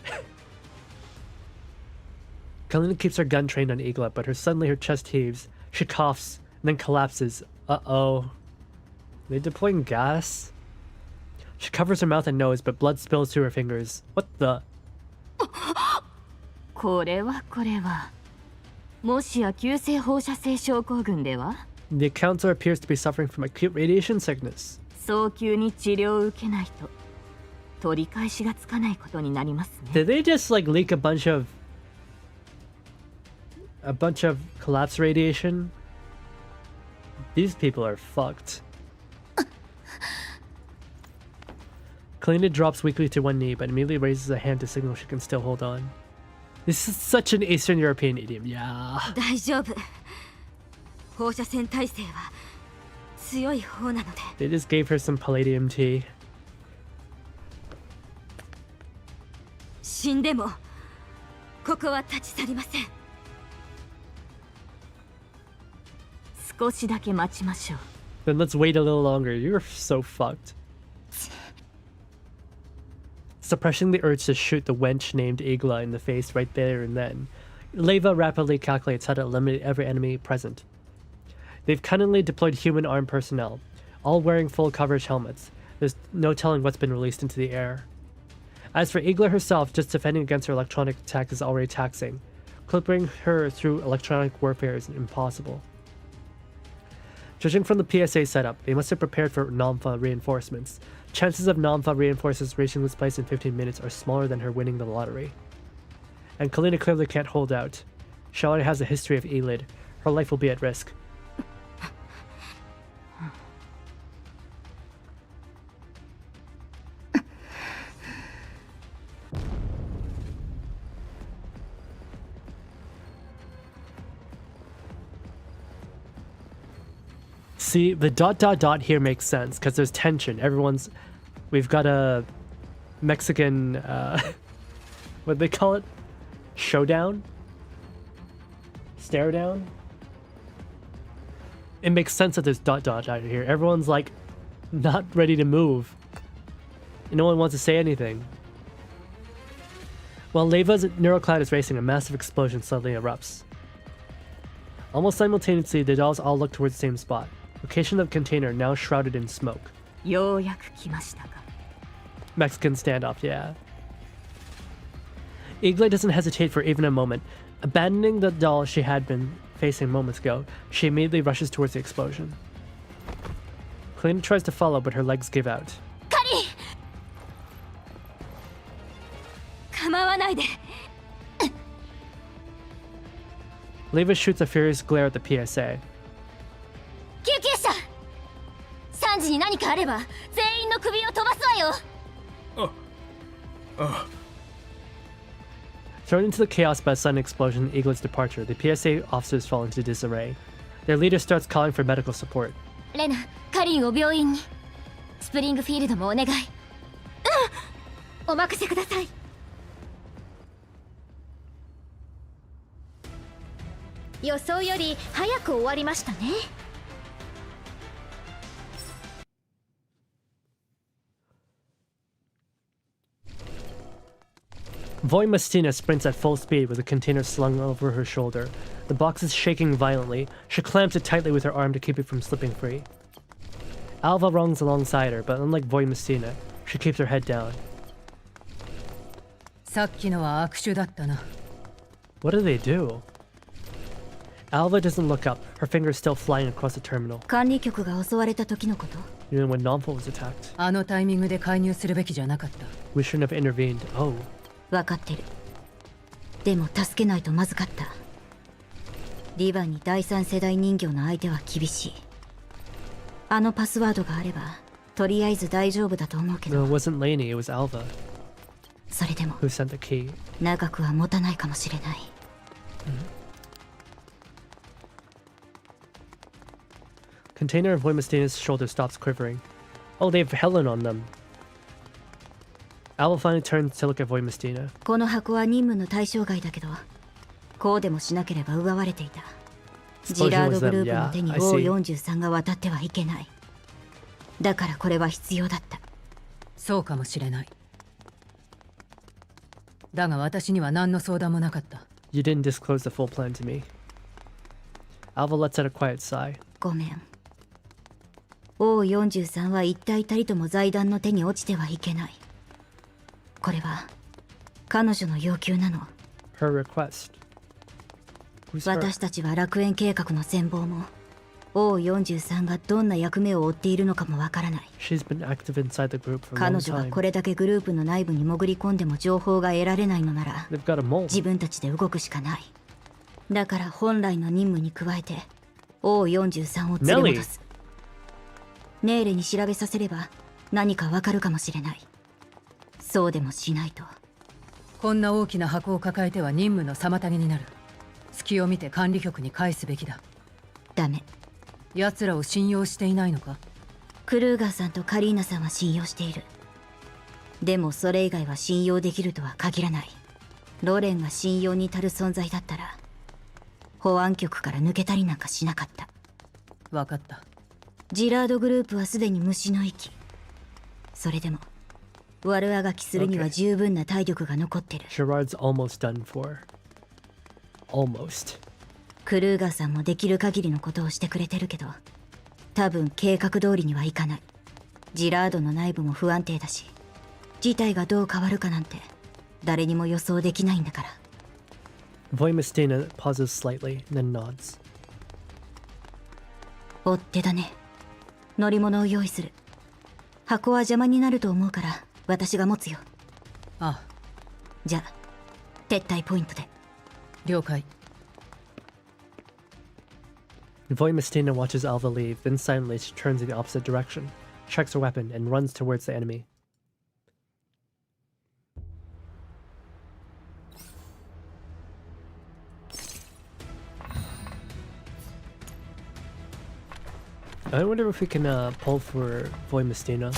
Kalina keeps her gun trained on Igla, but suddenly her chest heaves. She coughs, and then collapses. Uh-oh. Are they deploying gas? She covers her mouth and nose, but blood spills through her fingers. What the? これはもしや急性放射性症候群では？ The counselor appears to be suffering from acute radiation sickness. 早急に治療を受けないと取り返しがつかないことになりますね。 Did they just like leak a bunch of collapse radiation? These people are fucked. Kalina drops weakly to one knee, but immediately raises a hand to signal she can still hold on. This is such an Eastern European idiom, yeah. 大丈夫。放射線耐性は強い方なので。They just gave her some palladium tea. 死んでもここは立ち去りません。少しだけ待ちましょう。 Then let's wait a little longer. You're so fucked. Suppressing the urge to shoot the wench named Igla in the face right there and then, Leva rapidly calculates how to eliminate every enemy present. They've cunningly deployed human armed personnel, all wearing full coverage helmets. There's no telling what's been released into the air. As for Igla herself, just defending against her electronic attack is already taxing. Clipping her through electronic warfare is impossible. Judging from the PSA setup, they must have prepared for Namfa reinforcements. Chances of Namfa reinforcements reaching this place in 15 minutes are smaller than her winning the lottery. And Kalina clearly can't hold out. She already has a history of Elid. Her life will be at risk. See, the ... here makes sense because there's tension. We've got a Mexican, what do they call it? Showdown? Stare down? It makes sense that there's ... here. Everyone's like not ready to move. And no one wants to say anything. While Leva's neurocloud is racing, a massive explosion suddenly erupts. Almost simultaneously, the dolls all look towards the same spot. Location of container now shrouded in smoke. Mexican standoff, yeah. Igla doesn't hesitate for even a moment. Abandoning the doll she had been facing moments ago, she immediately rushes towards the explosion. Kalina tries to follow, but her legs give out. Kari! Leva shoots a furious glare at the PSA. 救急車！3時に何かあれば全員の首を飛ばすわよ。Thrown into the chaos by a sudden explosion and Eaglet's departure, the PSA officers fall into disarray. Their leader starts calling for medical support. レナ、カリンを病院に。スプリングフィールドもお願い。お任せください。予想より早く終わりましたね。Voimastina sprints at full speed with a container slung over her shoulder. The box is shaking violently. She clamps it tightly with her arm to keep it from slipping free. Alva runs alongside her, but unlike Voimastina, she keeps her head down. さっきのは悪手だったな。What do they do? Alva doesn't look up, her fingers still flying across the terminal. 管理局が襲われた時のこと。Even when Namfo was attacked. あのタイミングで介入するべきじゃなかった。We shouldn't have intervened. Oh. 分かってる。でも助けないとまずかった。リヴァンに第三世代人形の相手は厳しい。あのパスワードがあれば、とりあえず大丈夫だと思うけど。No, it wasn't Lainey, it was Alva. それでも、 who sent the key. 長くは持たないかもしれない。Container of Voimastina's shoulder stops quivering. Oh, they have Helen on them. Alva finally turns to look at Voimastina. この箱は任務の対象外だけど、こうでもしなければ奪われていた。ジラードグループの手に O43 が渡ってはいけない。だからこれは必要だった。そうかもしれない。だが私には何の相談もなかった。You didn't disclose the full plan to me. Alva lets out a quiet sigh. ごめん。O43 は一体たりとも財団の手に落ちてはいけない。これは彼女の要求なの。Her request. 私たちは楽園計画の全貌も O43 がどんな役目を負っているのかもわからない。She's been active inside the group for a long time. 彼女がこれだけグループの内部に潜り込んでも情報が得られないのなら、自分たちで動くしかない。だから本来の任務に加えて O43 を連れ戻す。ネーレに調べさせれば何かわかるかもしれない。そうでもしないと。こんな大きな箱を抱えては任務の妨げになる。隙を見て管理局に返すべきだ。ダメ。奴らを信用していないのか？クルーガーさんとカリーナさんは信用している。でもそれ以外は信用できるとは限らない。ロレンが信用に足る存在だったら保安局から抜けたりなんかしなかった。分かった。ジラードグループはすでに虫の息。それでも悪あがきするには十分な体力が残ってる。Gerard's almost done for. Almost. クルーガーさんもできる限りのことをしてくれてるけど、多分計画通りにはいかない。ジラードの内部も不安定だし、事態がどう変わるかなんて誰にも予想できないんだから。Voimastina pauses slightly, then nods. 追っ手だね。乗り物を用意する。箱は邪魔になると思うから私が持つよ。ああ。じゃあ撤退ポイントで。了解。Voimistina watches Alva leave, then silently she turns in the opposite direction, checks her weapon, and runs towards the enemy. I wonder if we can pull for Voimistina.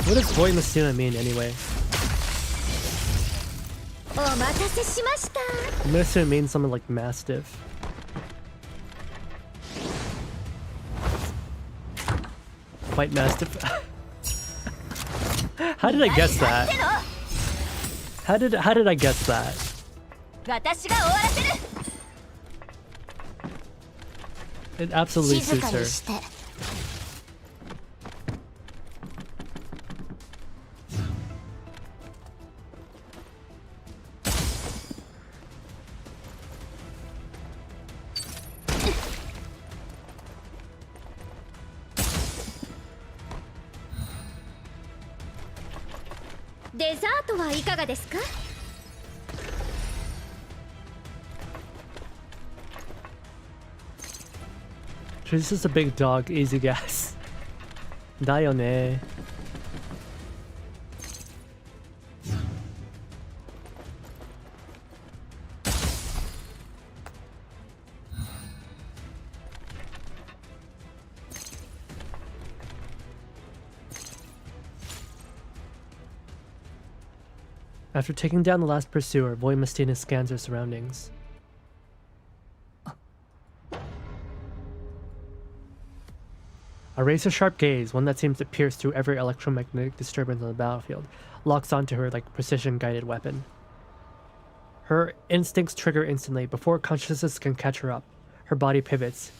What does Voimistina mean anyway? I'm gonna assume it means something like Mastiff. White Mastiff. How did I guess that? How did I guess that? It absolutely suits her. She's just a big dog, easy guess. だよね. After taking down the last pursuer, Voimistina scans her surroundings. A razor-sharp gaze, one that seems to pierce through every electromagnetic disturbance on the battlefield, locks onto her like a precision-guided weapon. Her instincts trigger instantly. Before consciousness can catch her up, her body pivots.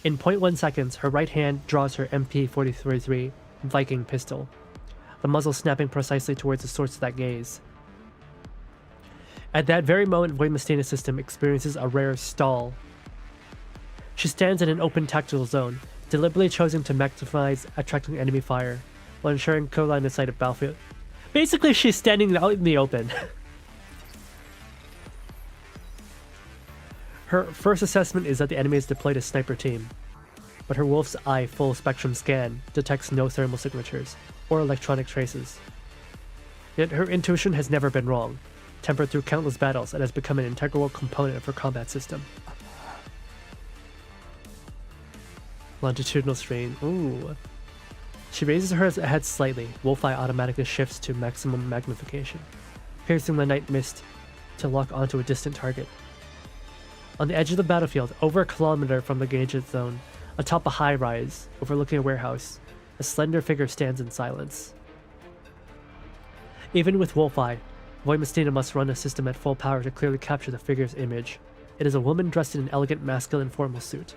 In 0.1 seconds, her right hand draws her MP-43 Viking pistol, the muzzle snapping precisely towards the source of that gaze. At that very moment, Voimistina's system experiences a rare stall. She stands in an open tactical zone, deliberately choosing to maximize attracting enemy fire, while ensuring co-line of sight of battlefield. Basically, she's standing out in the open. Her first assessment is that the enemy has deployed a sniper team, but her wolf's eye full spectrum scan detects no thermal signatures or electronic traces. Yet her intuition has never been wrong, tempered through countless battles, and has become an integral component of her combat system. Longitudinal strain. Ooh. She raises her head slightly. Wolf Eye automatically shifts to maximum magnification, piercing the night mist to lock onto a distant target. On the edge of the battlefield, over a kilometer from the engagement zone, atop a high rise overlooking a warehouse, a slender figure stands in silence. Even with Wolf Eye, Voimistina must run a system at full power to clearly capture the figure's image. It is a woman dressed in an elegant masculine formal suit,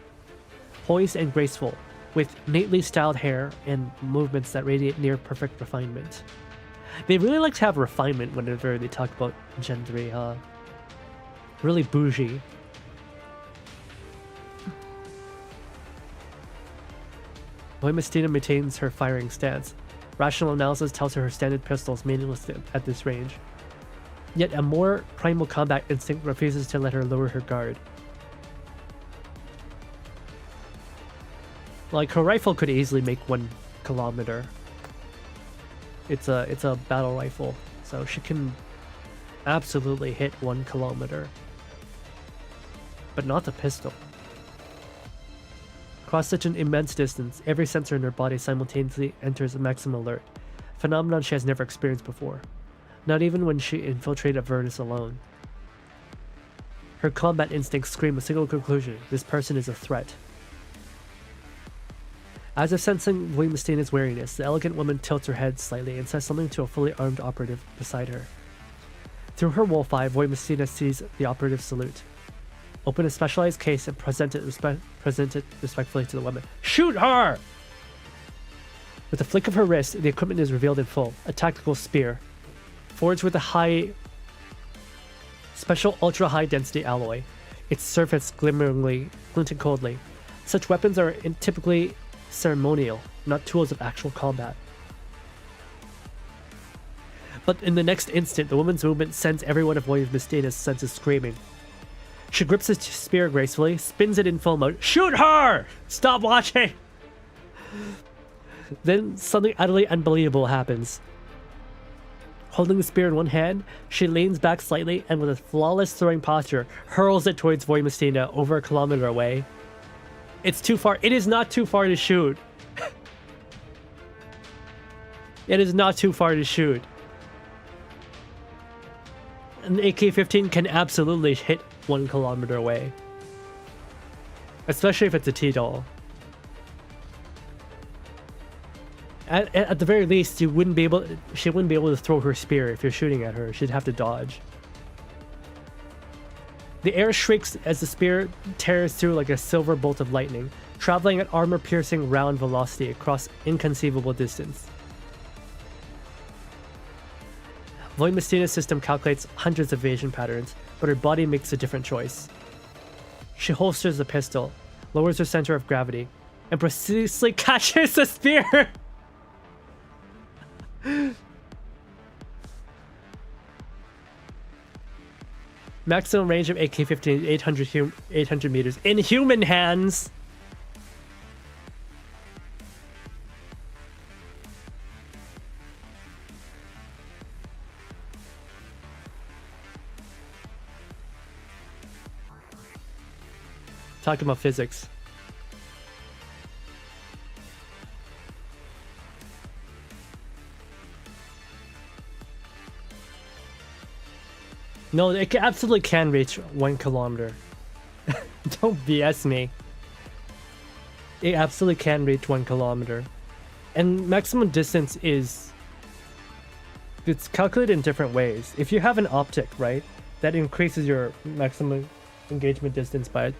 poised and graceful, with neatly styled hair and movements that radiate near perfect refinement. They really like to have refinement whenever they talk about Gen 3, huh? Really bougie. Voimistina maintains her firing stance. Rational analysis tells her standard pistol is meaningless at this range. Yet a more primal combat instinct refuses to let her lower her guard. Like, her rifle could easily make 1 kilometer. It's a battle rifle, so she can absolutely hit 1 kilometer. But not the pistol. Across such an immense distance, every sensor in her body simultaneously enters maximum alert, a phenomenon she has never experienced before, not even when she infiltrated Avernus alone. Her combat instincts scream a single conclusion: this person is a threat. As if sensing Voimistina's wariness, the elegant woman tilts her head slightly and says something to a fully armed operative beside her. Through her wolf eye, Voimistina sees the operative salute, open a specialized case, and present it respectfully to the woman. Shoot her! With a flick of her wrist, the equipment is revealed in full. A tactical spear, forged with a special ultra-high density alloy, its surface glinting coldly. Such weapons are typically ceremonial, not tools of actual combat. But in the next instant, the woman's movement sends every one of Void Mistina's senses screaming. She grips his spear gracefully, spins it in full mode. Shoot her! Stop watching! Then something utterly unbelievable happens. Holding the spear in one hand, she leans back slightly and with a flawless throwing posture, hurls it towards Void Mistina over a kilometer away. It's too far. It is not too far to shoot. It is not too far to shoot. An AK-15 can absolutely hit 1 kilometer away. Especially if it's a T-doll. At the very least, she wouldn't be able to throw her spear if you're shooting at her. She'd have to dodge. The air shrieks as the spear tears through like a silver bolt of lightning, traveling at armor-piercing round velocity across inconceivable distance. Void Mistina's system calculates hundreds of evasion patterns, but her body makes a different choice. She holsters the pistol, lowers her center of gravity, and precisely catches the spear! Maximum range of AK-15 is 800 meters in human hands. Talking about physics. No, it absolutely can reach 1 kilometer. Don't BS me. It absolutely can reach 1 kilometer. And maximum distance is... it's calculated in different ways. If you have an optic, right, that increases your maximum engagement distance by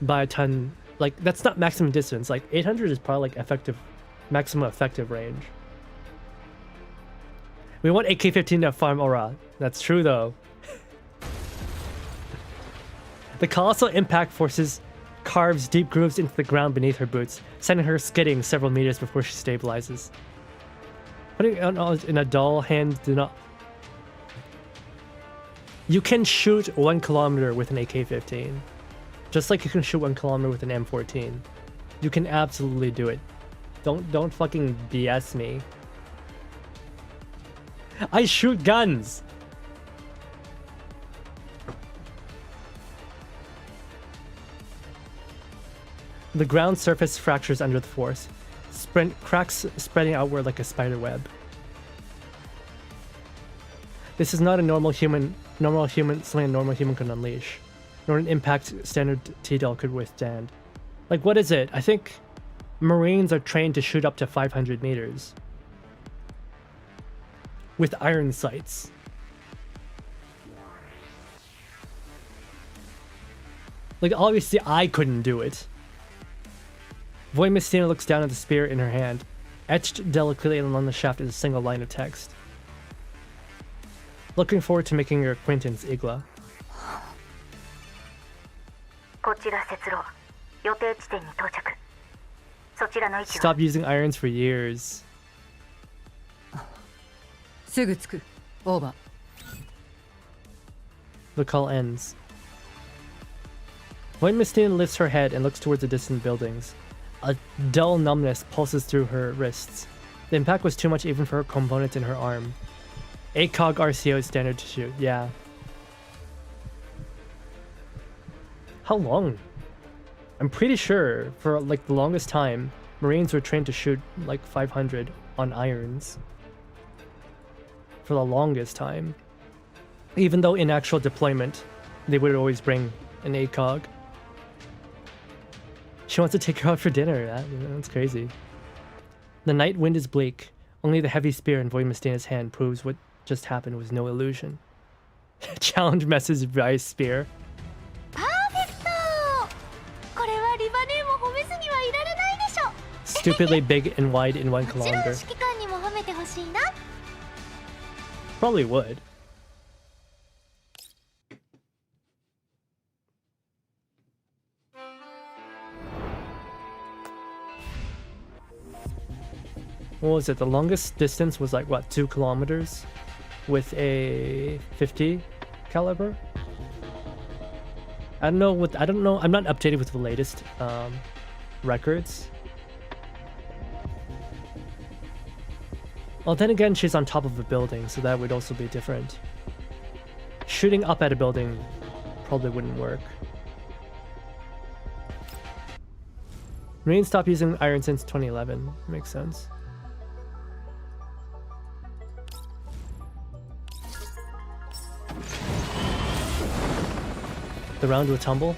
a ton. Like, that's not maximum distance. Like, 800 is probably like maximum effective range. We want AK-15 to farm aura. That's true though. The colossal impact forces carves deep grooves into the ground beneath her boots, sending her skidding several meters before she stabilizes. Putting it in a dull hand do not... You can shoot 1 kilometer with an AK-15. Just like you can shoot 1 kilometer with an M14. You can absolutely do it. Don't fucking BS me. I shoot guns! The ground surface fractures under the force, cracks spreading outward like a spider web. This is not a something a normal human could unleash, nor an impact standard T-doll could withstand. Like, what is it? I think Marines are trained to shoot up to 500 meters. With iron sights. Like, obviously I couldn't do it. Void Mistina looks down at the spear in her hand. Etched delicately along the shaft is a single line of text. Looking forward to making your acquaintance, Igla. Stop using irons for years. すぐ着く。Over. The call ends. Void Mistina lifts her head and looks towards the distant buildings. A dull numbness pulses through her wrists. The impact was too much even for her component in her arm. ACOG RCO is standard to shoot, yeah. How long? I'm pretty sure for like the longest time, Marines were trained to shoot like 500 on irons. For the longest time. Even though in actual deployment, they would always bring an ACOG. She wants to take her out for dinner. That's crazy. The night wind is bleak. Only the heavy spear in Void Mistina's hand proves what just happened was no illusion. Challenge message via spear. Stupidly big and wide in 1 kilometer. Probably would. What was it? The longest distance was like what, 2 kilometers with a 50 caliber? I don't know. I'm not updated with the latest records. Well, then again, she's on top of a building, so that would also be different. Shooting up at a building probably wouldn't work. Marine stopped using iron since 2011. Makes sense. The round will tumble.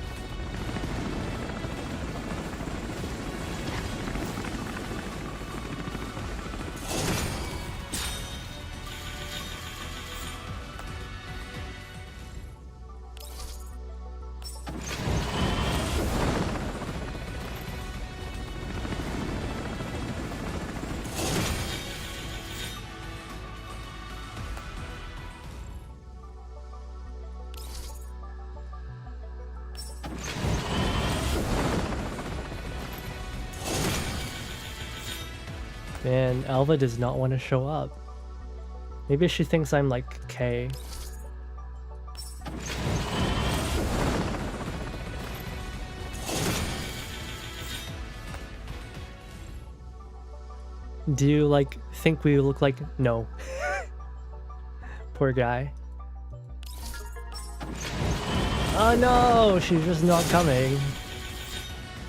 Man, Alva does not want to show up. Maybe she thinks I'm like K. Do you like think we look like no? Poor guy. Oh no, she's just not coming.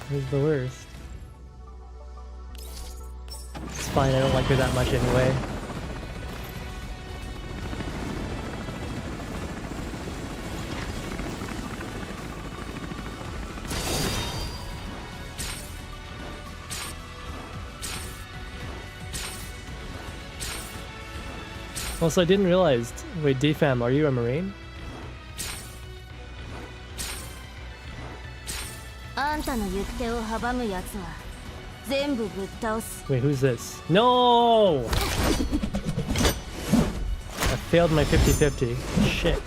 He's the worst. It's fine, I don't like her that much anyway. Also, I didn't realize. Wait, DFAM, are you a Marine? Wait, who's this? No! I failed my 50-50. Shit.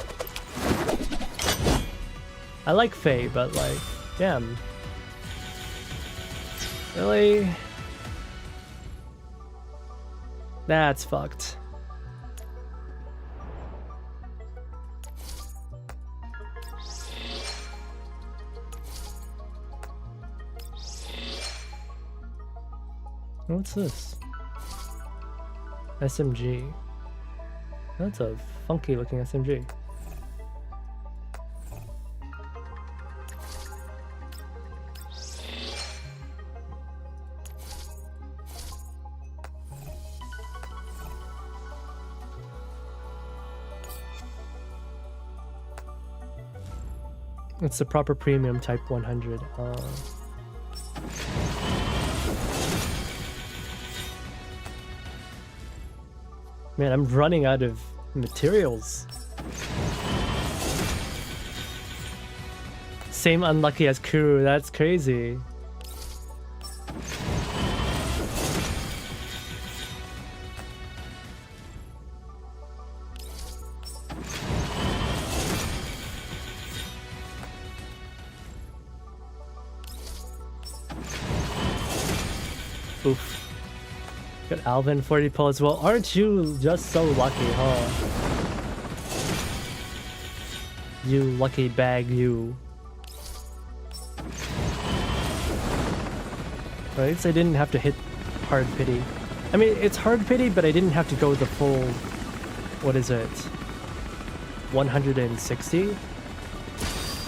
I like Faye, but like, damn. Really? That's fucked. What's this? SMG. That's a funky looking SMG. It's the proper premium type 100. Man, I'm running out of materials. Same unlucky as Kuru, that's crazy. Oof. Got Alvin 40 pulls. Well, aren't you just so lucky, huh? You lucky bag, you. At least I didn't have to hit hard pity. I mean, it's hard pity, but I didn't have to go the full. What is it? 160?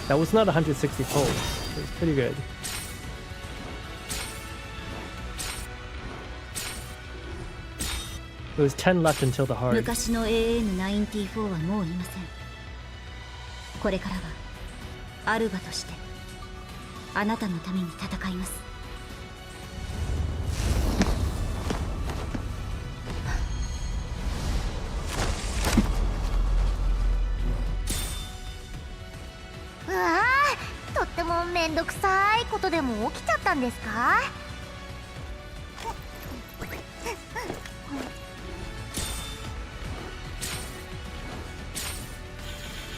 That was not 160 pulls. It was pretty good. It was 10 left until the hard. 昔の AN94 はもういません。これからはアルバとしてあなたのために戦います。うわあ、とってもめんどくさいことでも起きちゃったんですか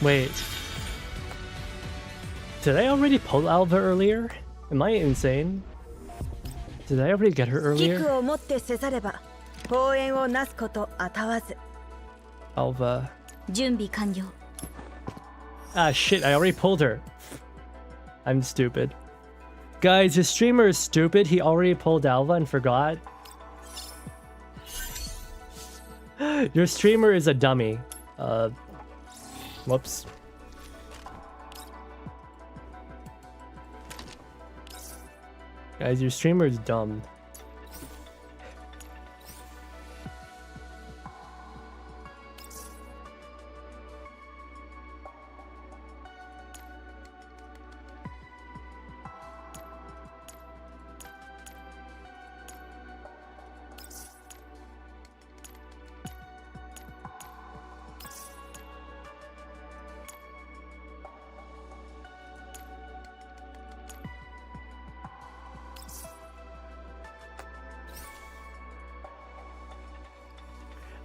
Wait. Did I already pull Alva earlier? Am I insane? Did I already get her earlier? 公園をなすことあたわず。Alva. 準備完了。 Ah, shit, I already pulled her. I'm stupid. Guys, your streamer is stupid. He already pulled Alva and forgot. Your streamer is a dummy. Whoops. Guys, your streamer is dumb.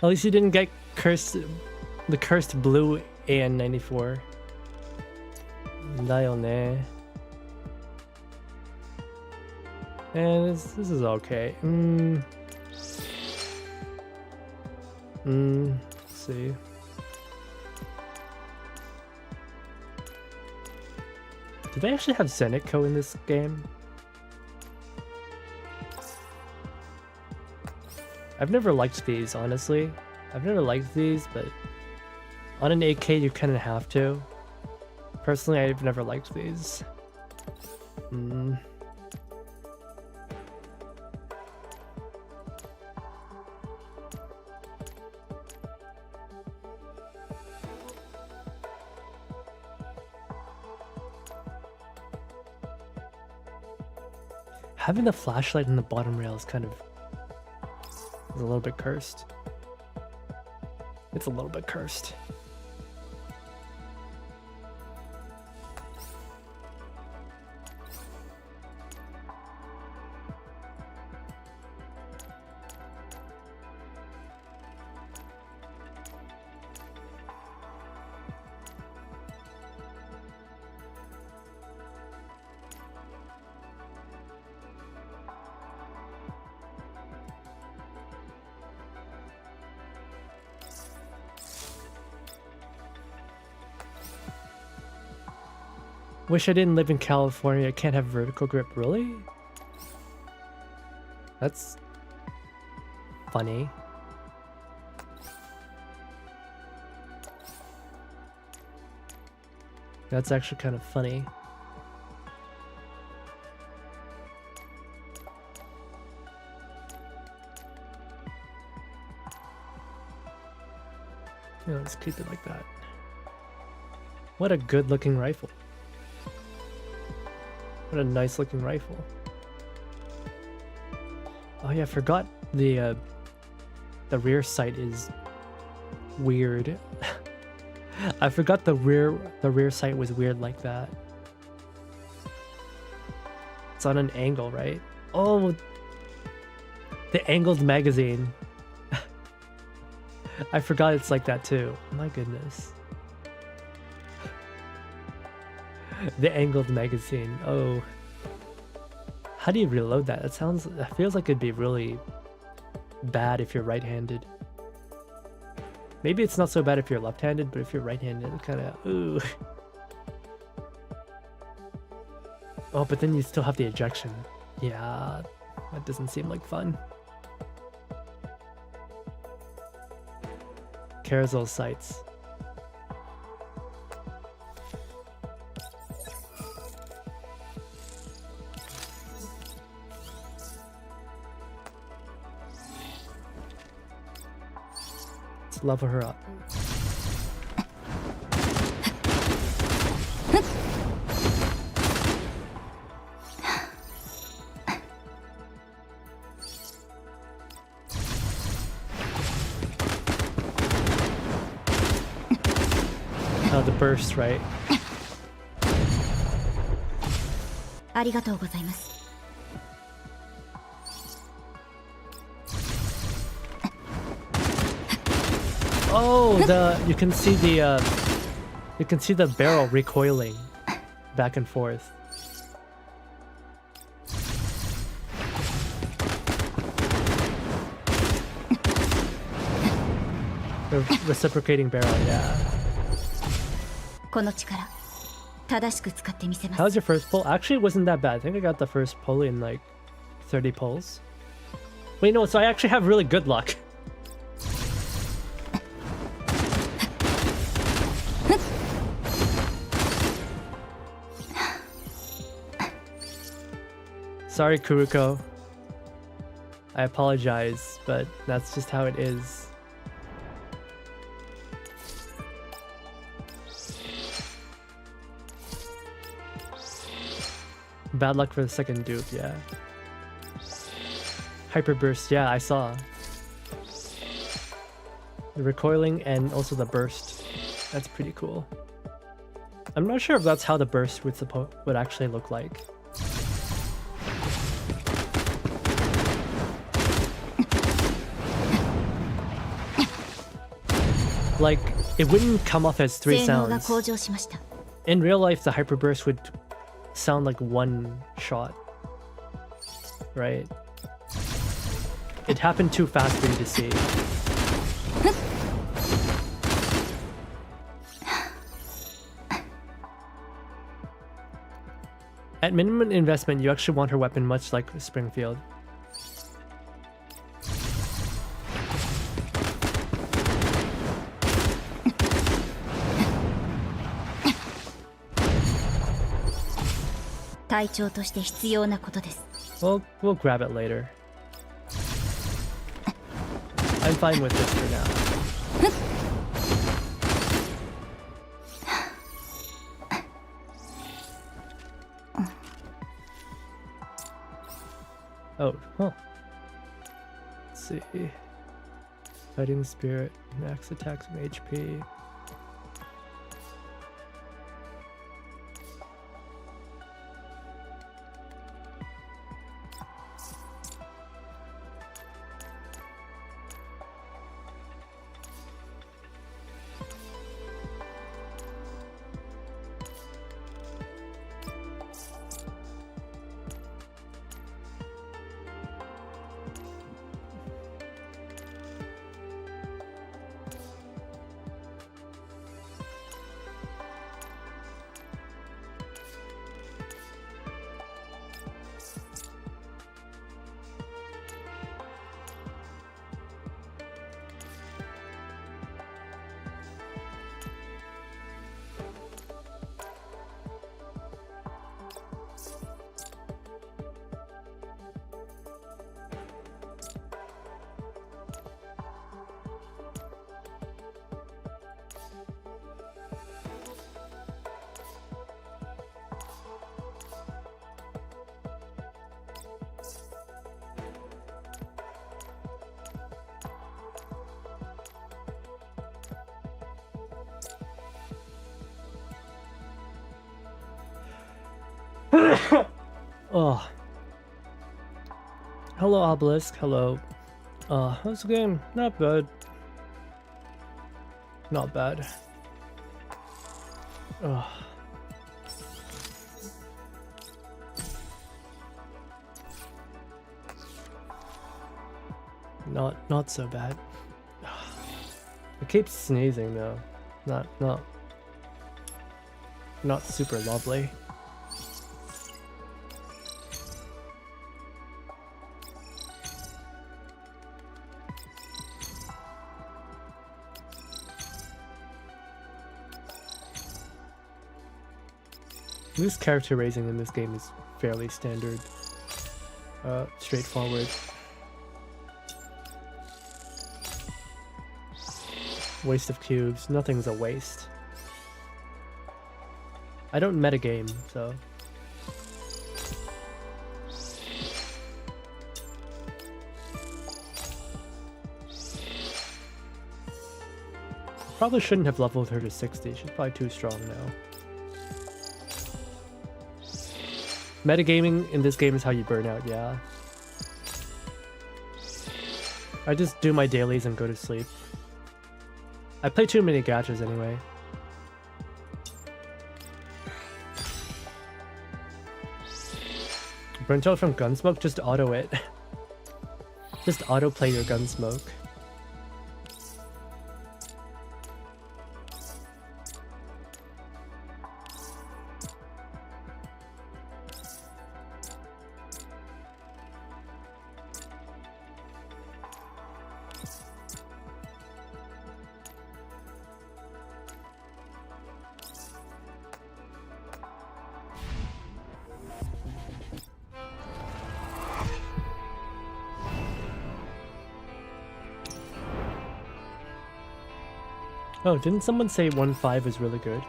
At least you didn't get the cursed blue AN94. だよね. And this is okay. Let's see. Did they actually have Zenitco in this game? I've never liked these, honestly. I've never liked these, but on an 8K you kind of have to. Personally, I've never liked these. Having the flashlight in the bottom rail is kind of... is a little bit cursed. It's a little bit cursed. Wish I didn't live in California. I can't have vertical grip. Really? That's funny. That's actually kind of funny. Yeah, let's keep it like that. What a good looking rifle. What a nice looking rifle. Oh yeah, I forgot the rear sight is weird. I forgot the rear sight was weird like that. It's on an angle, right? Oh, the angled magazine. I forgot it's like that too. My goodness. The angled magazine. Oh. How do you reload that? That feels like it'd be really bad if you're right-handed. Maybe it's not so bad if you're left-handed, but if you're right-handed, it kind of, ooh. Oh, but then you still have the ejection. Yeah, that doesn't seem like fun. Carousel sights. Let's level her up. Oh, the burst, right? ありがとうございます。 Oh, you can see the barrel recoiling back and forth. The reciprocating barrel, yeah. この力正しく使ってみせます。 How's your first pull? Actually, it wasn't that bad. I think I got the first pull in like 30 pulls. Wait, no, so I actually have really good luck. Sorry, Kuruko. I apologize, but that's just how it is. Bad luck for the second dupe, yeah. Hyper burst, yeah, I saw. The recoiling and also the burst. That's pretty cool. I'm not sure if that's how the burst would actually look like. Like, it wouldn't come off as 3 sounds. In real life, the hyper burst would sound like 1 shot. Right? It happened too fast for you to see. At minimum investment, you actually want her weapon much like Springfield. We'll grab it later. I'm fine with this for now. Oh, huh. Let's see. Fighting spirit, max attacks and HP. Oh. Hello, Obelisk. Hello. How's the game? Not bad. Not bad. Ugh. Not so bad. I keep sneezing though. Not super lovely. This character raising in this game is fairly standard, straightforward. Waste of cubes, nothing's a waste. I don't metagame, so. Probably shouldn't have leveled her to 60, she's probably too strong now. Metagaming in this game is how you burn out, yeah. I just do my dailies and go to sleep. I play too many gachas anyway. Burnt out from Gunsmoke? Just auto it. Just auto play your Gunsmoke. Oh, didn't someone say 1.5 is really good?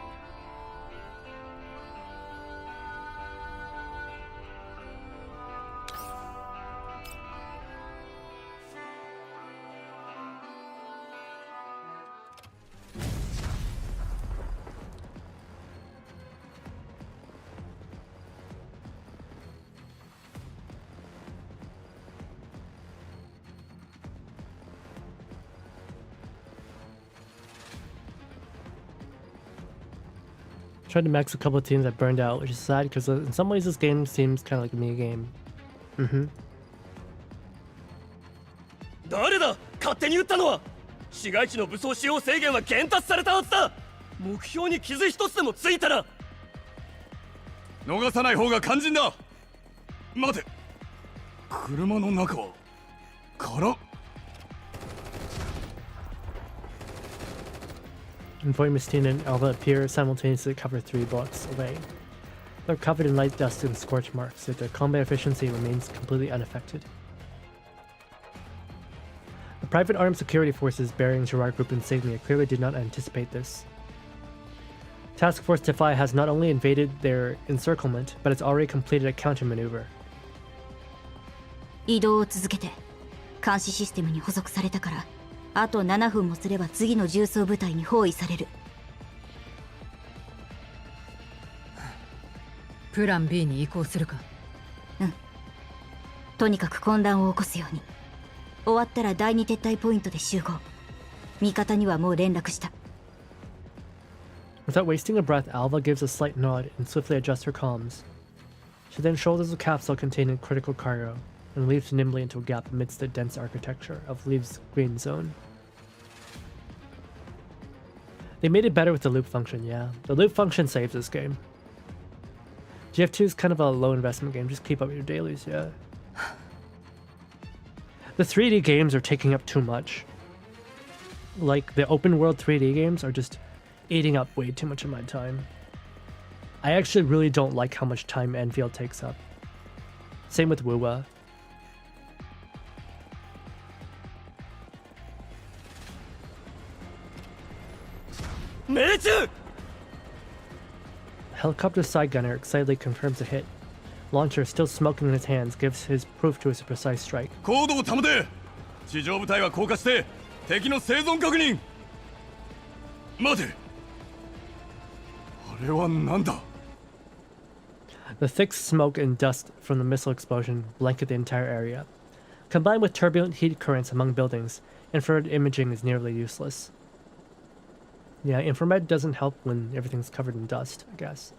Tried to max a couple of teams that burned out, which is sad because in some ways this game seems kind of like a mini game. Mm-hmm. 誰だ勝手に撃ったのは市街地の武装使用制限は厳達されたはずだ目標に傷一つでもついたら逃さない方が肝心だ待て車の中は空 And Void Mistine and Alva appear simultaneously cover 3 blocks away. They're covered in light dust and scorch marks, yet their combat efficiency remains completely unaffected. The private armed security forces bearing Gerard Group insignia clearly did not anticipate this. Task Force Defy has not only invaded their encirclement, but it's already completed a countermaneuver. 移動を続けて監視システムに捕捉されたからあと7分もすれば次の重装部隊に包囲される。プラン B に移行するか。うん。とにかく混乱を起こすように。終わったら第2撤退ポイントで集合。味方にはもう連絡した。Without wasting a breath, Alva gives a slight nod and swiftly adjusts her comms. She then shoulders a capsule containing critical cargo and leaps nimbly into a gap amidst the dense architecture of Leave's green zone. They made it better with the loop function, yeah. The loop function saves this game. GF2 is kind of a low investment game, just keep up your dailies, yeah. The 3D games are taking up too much. Like, the open world 3D games are just eating up way too much of my time. I actually really don't like how much time Enfield takes up. Same with Wuwa. Helicopter side gunner excitedly confirms a hit. Launcher, still smoking in his hands, gives his proof to his precise strike. 高度を保て地上部隊は降下して敵の生存確認待てあれは何だ The thick smoke and dust from the missile explosion blanket the entire area. Combined with turbulent heat currents among buildings, infrared imaging is nearly useless. Yeah, infrared doesn't help when everything's covered in dust, I guess.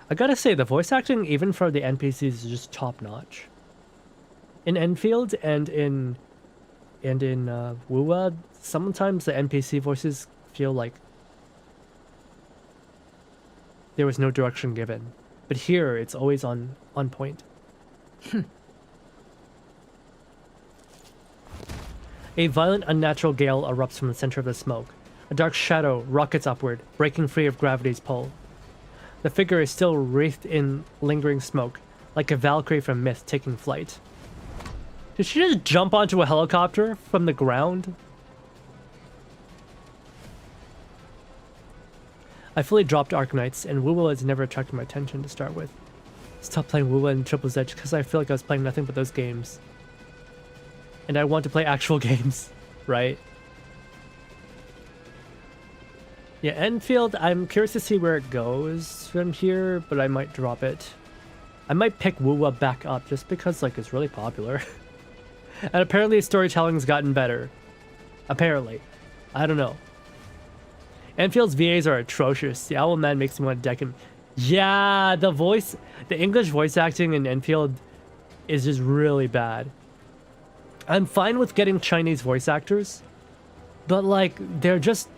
I gotta say, the voice acting, even for the NPCs, is just top-notch. In Enfield and in Wuwa, sometimes the NPC voices feel like there was no direction given. But here, it's always on point. A violent, unnatural gale erupts from the center of the smoke. A dark shadow rockets upward, breaking free of gravity's pull. The figure is still wreathed in lingering smoke, like a Valkyrie from Myth taking flight. Did she just jump onto a helicopter from the ground? I fully dropped Arknights, and Wuwa has never attracted my attention to start with. Stopped playing Wuwa and Triple Z because I feel like I was playing nothing but those games. And I want to play actual games, right? Yeah, Enfield, I'm curious to see where it goes from here, but I might drop it. I might pick Wuwa back up just because, like, it's really popular. And apparently storytelling's gotten better. Apparently. I don't know. Enfield's VAs are atrocious. The Owl Man makes me want to deck him. Yeah, the English voice acting in Enfield is just really bad. I'm fine with getting Chinese voice actors, but, like, they're just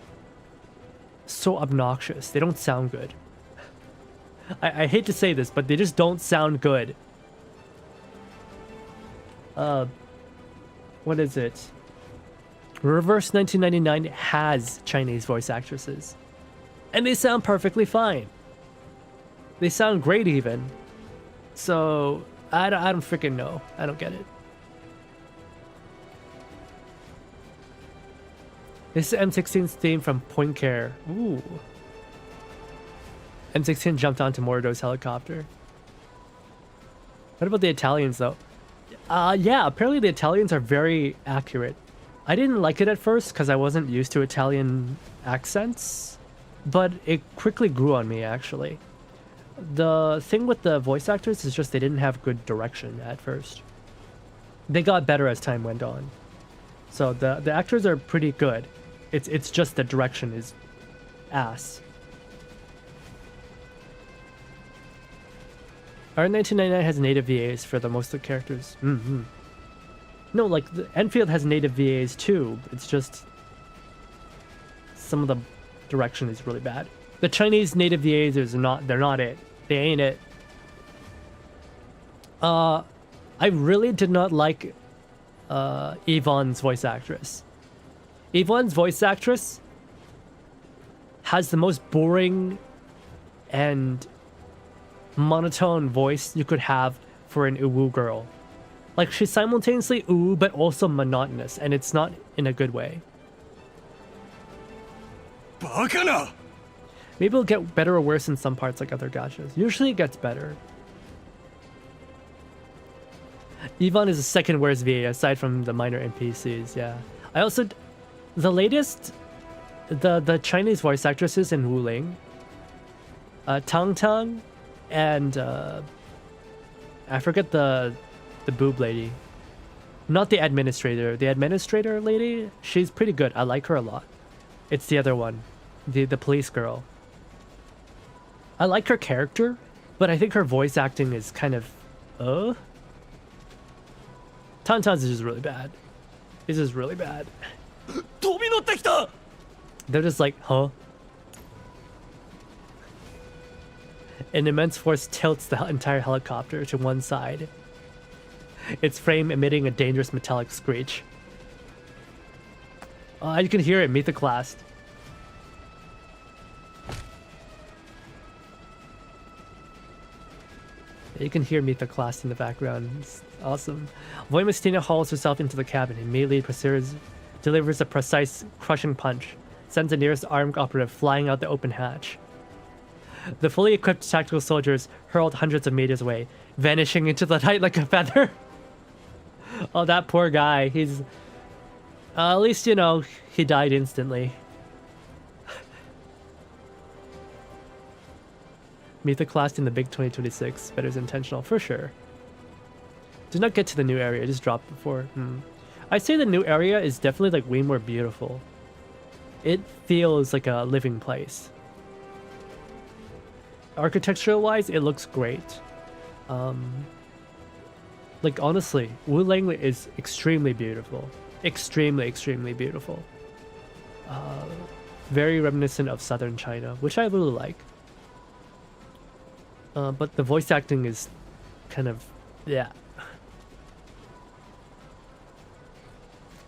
so obnoxious. They don't sound good. I hate to say this, but they just don't sound good. What is it? Reverse 1999 has Chinese voice actresses. And they sound perfectly fine. They sound great even. So, I don't freaking know. I don't get it. This is M16's theme from Point Care. Ooh. M16 jumped onto Mordor's helicopter. What about the Italians, though? Yeah, apparently the Italians are very accurate. I didn't like it at first because I wasn't used to Italian accents, but it quickly grew on me, actually. The thing with the voice actors is just they didn't have good direction at first. They got better as time went on. So the actors are pretty good. It's just the direction is ass. R1999 has native VAs for the most of the characters. No, like the Enfield has native VAs too. It's just some of the direction is really bad. The Chinese native VAs they're not it. They ain't it. I really did not like Yvonne's voice actress. Yvonne's voice actress has the most boring and monotone voice you could have for an uwu girl. Like, she's simultaneously uwu but also monotonous, and it's not in a good way. Bakana! Maybe it'll get better or worse in some parts like other gachas. Usually it gets better. Yvonne is the second worst VA aside from the minor NPCs, yeah. I also... The latest... The Chinese voice actresses in Wuling, Tang Tang, and I forget the boob lady. Not the administrator. The administrator lady, she's pretty good. I like her a lot. It's the other one. The police girl. I like her character, but I think her voice acting is kind of... Tantan's is just really bad. It's just really bad. They're just like, huh? An immense force tilts the entire helicopter to one side, its frame emitting a dangerous metallic screech. You can hear it, Mythoclast. You can hear Mythoclast in the background. It's awesome. Voimastina hauls herself into the cabin, immediately delivers a precise, crushing punch, sends the nearest armed operative flying out the open hatch. The fully equipped tactical soldiers hurled hundreds of meters away, vanishing into the night like a feather. Oh, that poor guy. He's... at least, you know, he died instantly. Mythoclast in the big 2026. Better is intentional, for sure. Did not get to the new area, just dropped before. I'd say the new area is definitely like way more beautiful. It feels like a living place. Architectural wise, it looks great. Like honestly, Wuling is extremely beautiful. Extremely beautiful. Very reminiscent of southern China, which I really like. But the voice acting is kind of, yeah.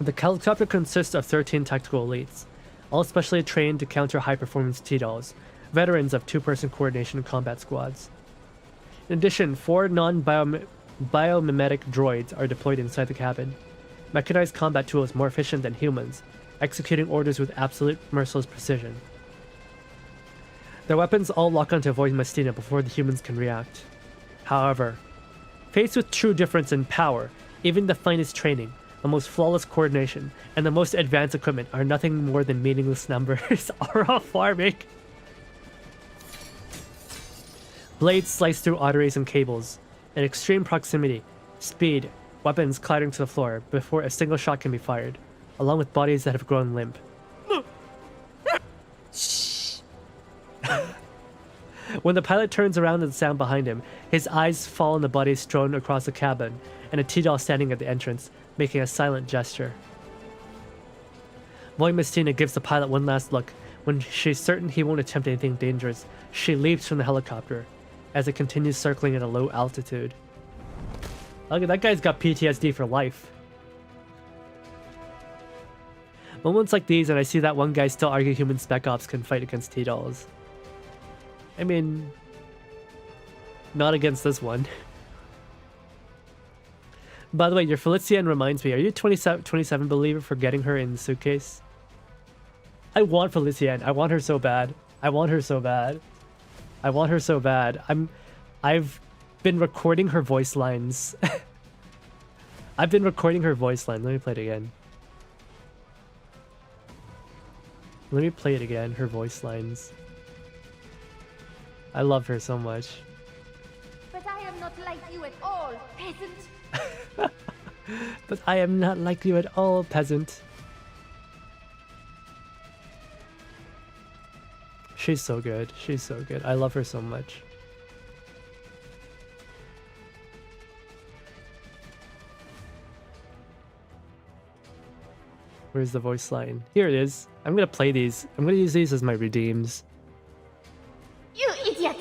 The helicopter consists of 13 tactical elites, all specially trained to counter high-performance T-dolls, veterans of two-person coordination combat squads. In addition, 4 non-biomimetic droids are deployed inside the cabin. Mechanized combat tools more efficient than humans, executing orders with absolute merciless precision. Their weapons all lock onto Voimastina before the humans can react. However, faced with true difference in power, even the finest training, the most flawless coordination, and the most advanced equipment are nothing more than meaningless numbers. Aura farming. Blades slice through arteries and cables. At extreme proximity, speed, weapons clattering to the floor before a single shot can be fired, along with bodies that have grown limp. When the pilot turns around at the sound behind him, his eyes fall on the bodies strewn across the cabin and a T-doll standing at the entrance, making a silent gesture. Voimastina gives the pilot one last look. When she's certain he won't attempt anything dangerous, she leaps from the helicopter as it continues circling at a low altitude. Look, that guy's got PTSD for life. Moments like these, and I see that one guy still argue human spec ops can fight against T-dolls. I mean, not against this one. By the way, your Felician reminds me, are you 27 believer for getting her in the suitcase? I want Felicienne. I want her so bad. I want her so bad. I want her so bad. I've been recording her voice lines. I've been recording her voice line. Let me play it again. Let me play it again. Her voice lines. I love her so much. But I am not like you at all, peasant. But I am not like you at all, peasant. She's so good. She's so good. I love her so much. Where's the voice line? Here it is. I'm gonna play these. I'm gonna use these as my redeems. You idiot!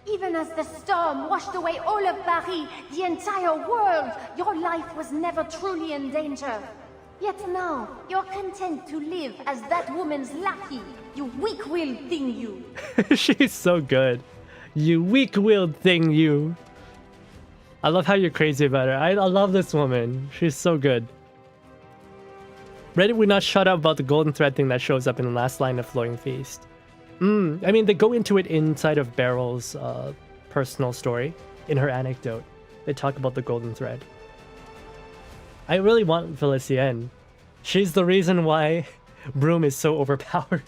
Even as the storm washed away all of Paris, the entire world, your life was never truly in danger. Yet now, you're content to live as that woman's lackey, you weak-willed thing you. She's so good. You weak-willed thing you. I love how you're crazy about her. I love this woman. She's so good. Reddit would not shut up about the golden thread thing that shows up in the last line of Flowing Feast. I mean, they go into it inside of Beryl's personal story. In her anecdote, they talk about the golden thread. I really want Felicienne. She's the reason why Broom is so overpowered.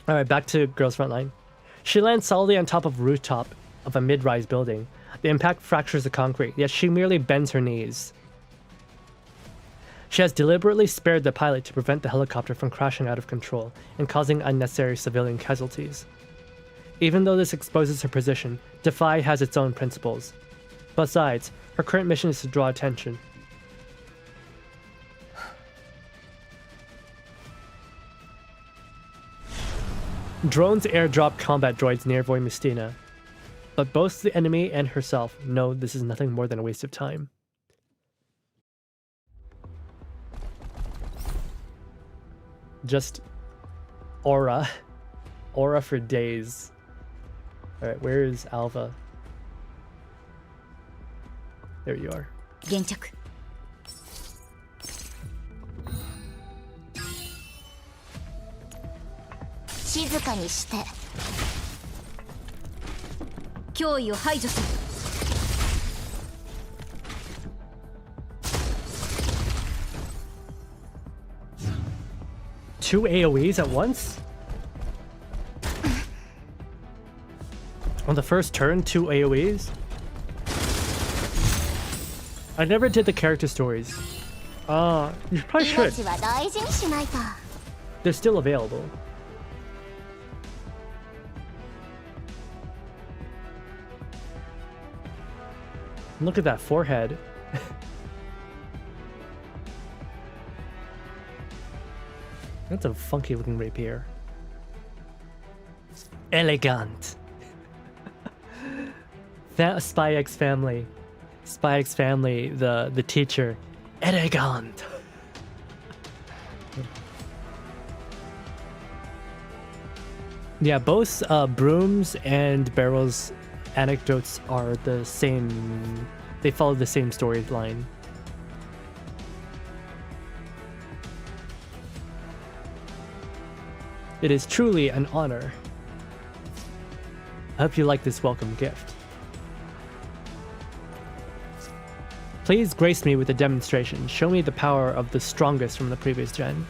Alright, back to Girls Frontline. She lands solidly on top of rooftop of a mid-rise building. The impact fractures the concrete, yet she merely bends her knees. She has deliberately spared the pilot to prevent the helicopter from crashing out of control and causing unnecessary civilian casualties. Even though this exposes her position, Defy has its own principles. Besides, her current mission is to draw attention. Drones airdrop combat droids near Voimistina, but both the enemy and herself know this is nothing more than a waste of time. Just aura. Aura for days. Alright, where is Alva? There you are. 現着。静かにして。脅威を排除する。Two AoEs at once? On the first turn, 2 AoEs? I never did the character stories. You probably should. They're still available. Look at that forehead. That's a funky looking rapier. Elegant. Spy X Family. Spy X Family, the teacher. Elegant. Yeah, both Broom's and Beryl's anecdotes are the same. They follow the same storyline. It is truly an honor. I hope you like this welcome gift. Please grace me with a demonstration. Show me the power of the strongest from the previous gen.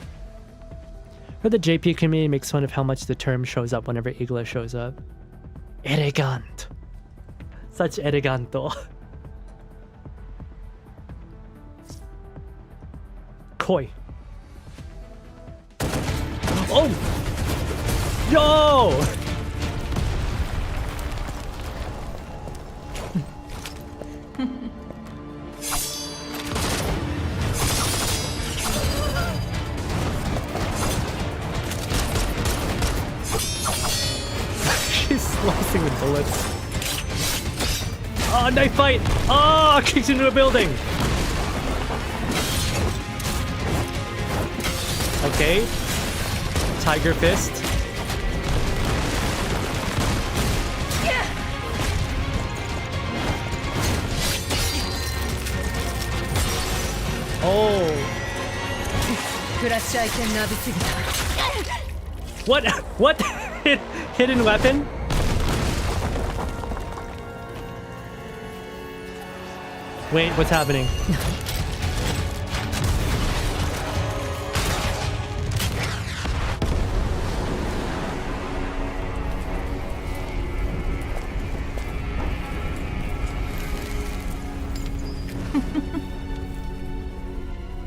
Or the JP community makes fun of how much the term shows up whenever Igla shows up. Elegant. Such eleganto. Koi. Oh! Yo! She's slicing with bullets. Oh, knife fight! Oh, kicked into a building! Okay. Tiger fist. What? What? Hidden weapon? Wait, what's happening?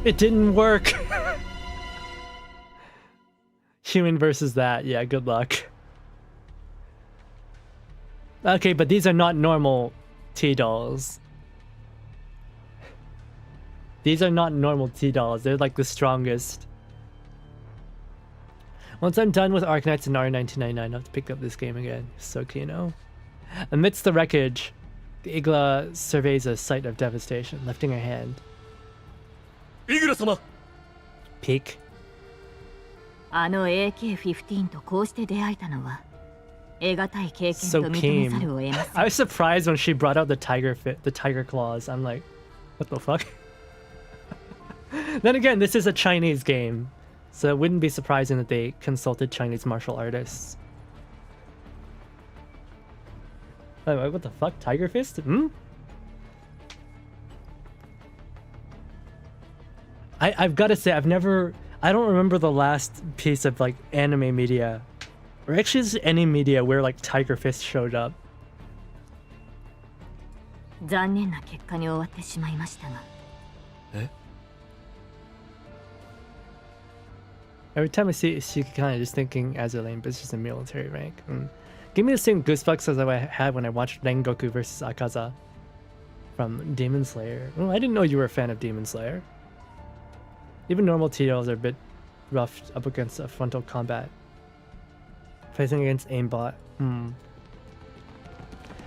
It didn't work. Human versus that. Yeah, good luck. Okay, but these are not normal T-dolls. These are not normal T-dolls. They're like the strongest. Once I'm done with Arknights and R1999, I'll have to pick up this game again. So Kino. Amidst the wreckage, the Igla surveys a sight of devastation, lifting her hand. Igla-sama! Peek. あの AK-15 とこうして出会えたのは得難い経験と認めざるを得ません。 I was surprised when she brought out the tiger claws. I'm like, what the fuck? Then again, this is a Chinese game, so it wouldn't be surprising that they consulted Chinese martial artists. Oh, what the fuck? Tiger fist? Hmm? I've got to say, I don't remember the last piece of like anime media, or actually just any media where like Tiger Fist showed up. 残念な結果に終わってしまいましたが。え? Every time I see it, she kind of just thinking as a lame, but it's just a military rank. Give me the same goosebumps as I had when I watched Rengoku versus Akaza from Demon Slayer. Oh, I didn't know you were a fan of Demon Slayer. Even normal T-dolls are a bit rough up against a frontal combat. Facing against aimbot.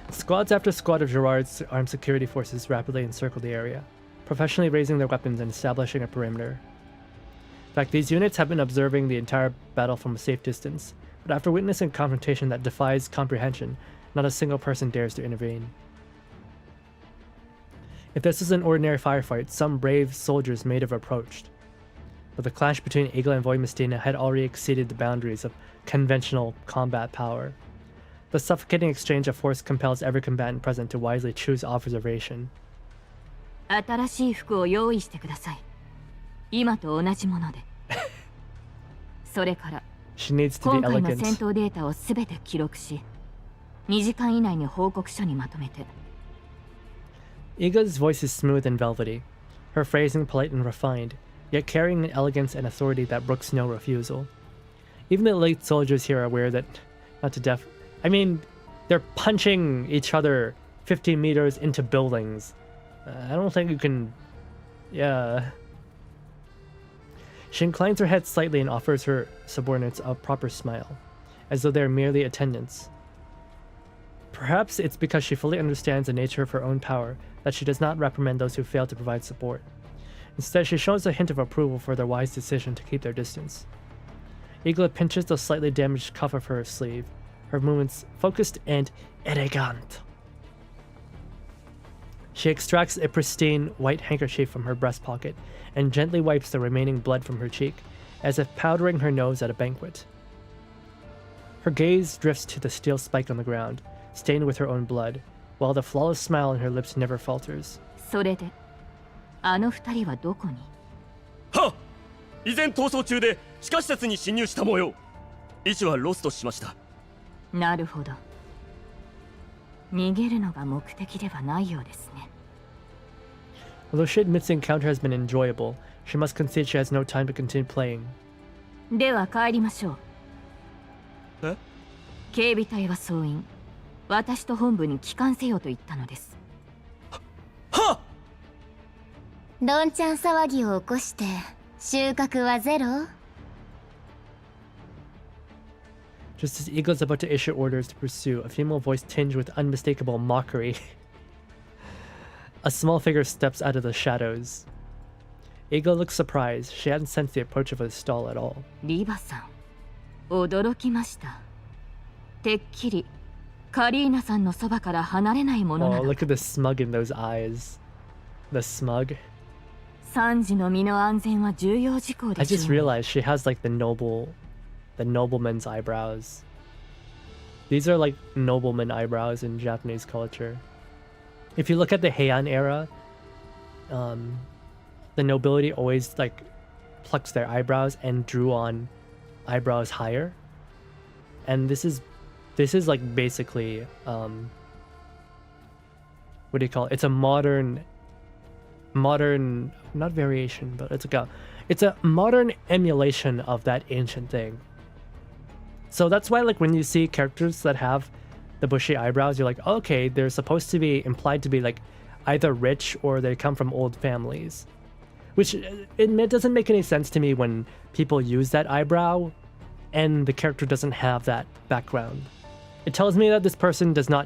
Squads after squad of Gerard's armed security forces rapidly encircle the area, professionally raising their weapons and establishing a perimeter. In fact, these units have been observing the entire battle from a safe distance, but after witnessing a confrontation that defies comprehension, not a single person dares to intervene. If this is an ordinary firefight, some brave soldiers may have approached. But the clash between Igla and Voimestina had already exceeded the boundaries of conventional combat power. The suffocating exchange of force compels every combatant present to wisely choose observation. 新しい服を用意してください。今と同じもので。それから、今回の戦闘データをすべて記録し、2時間以内に報告書にまとめて。Iga's voice is smooth and velvety, her phrasing polite and refined, yet carrying an elegance and authority that brooks no refusal. Even the elite soldiers here are aware that, I mean, they're punching each other 50 meters into buildings. I don't think you can... Yeah. She inclines her head slightly and offers her subordinates a proper smile, as though they're merely attendants. Perhaps it's because she fully understands the nature of her own power that she does not reprimand those who fail to provide support. Instead, she shows a hint of approval for their wise decision to keep their distance. Igla pinches the slightly damaged cuff of her sleeve, her movements focused and elegant. She extracts a pristine white handkerchief from her breast pocket and gently wipes the remaining blood from her cheek, as if powdering her nose at a banquet. Her gaze drifts to the steel spike on the ground, stained with her own blood, while the flawless smile on her lips never falters. それで、あの二人はどこに？はっ！依然逃走中で地下施設に侵入した模様。医師はロストしました。なるほど。逃げるのが目的ではないようですね。Although she admits the encounter has been enjoyable, she must concede she has no time to continue playing. では帰りましょう。え？警備隊は総員。私と本部に帰還せよと言ったのです。はっ！どんちゃん騒ぎを起こして収穫はゼロ？ Just as Eagle's about to issue orders to pursue, a female voice tinged with unmistakable mockery. A small figure steps out of the shadows. Eagle looks surprised. She hadn't sensed the approach of a stall at all. リバさん、驚きました。てっきりカリーナさんのそばから離れないものなの。Oh, look at the smug in those eyes. The smug. 3時の身の安全は重要事項 I でしょ just realized she has like the nobleman's eyebrows. These are like nobleman eyebrows in Japanese culture. If you look at the Heian era, the nobility always like plucks their eyebrows and drew on eyebrows higher. And this is like basically what do you call it? It's a modern not variation, but it's a modern emulation of that ancient thing. So that's why like when you see characters that have the bushy eyebrows, you're like, okay, they're supposed to be implied to be like either rich or they come from old families. Which it doesn't make any sense to me when people use that eyebrow and the character doesn't have that background. It tells me that this person does not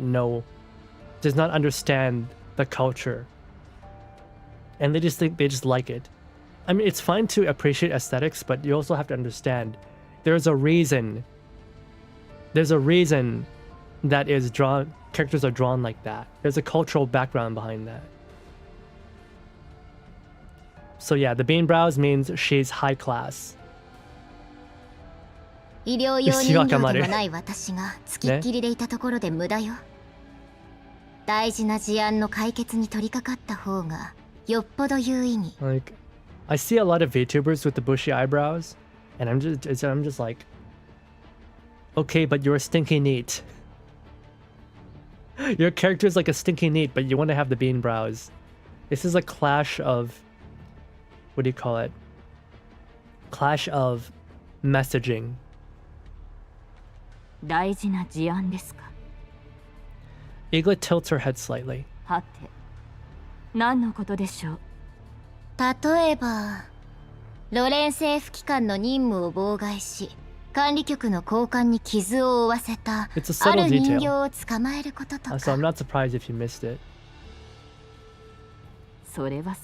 understand the culture. And they just like it. I mean, it's fine to appreciate aesthetics, but you also have to understand there's a reason that characters are drawn like that. There's a cultural background behind that. So yeah, the bean brows means she's high class. 医療用人形でもない私がつきっきりでいたところで無駄よ。大事な事案の解決に取り掛かった方がよっぽど有意義。Like, I see a lot of VTubers with the bushy eyebrows, and I'm just like, okay, but you're a stinky neat. Your character's like a stinky neat, but you want to have the bean brows. This is a clash of, what do you call it? Clash of messaging. 大事な事案ですか。 Igla tilts her head slightly. はて、何のことでしょう。例えば、ロレン政府機関の任務を妨害し、管理局の高官に傷を負わせたある人形を捕まえることとか。So I'm not surprised if you missed it. それは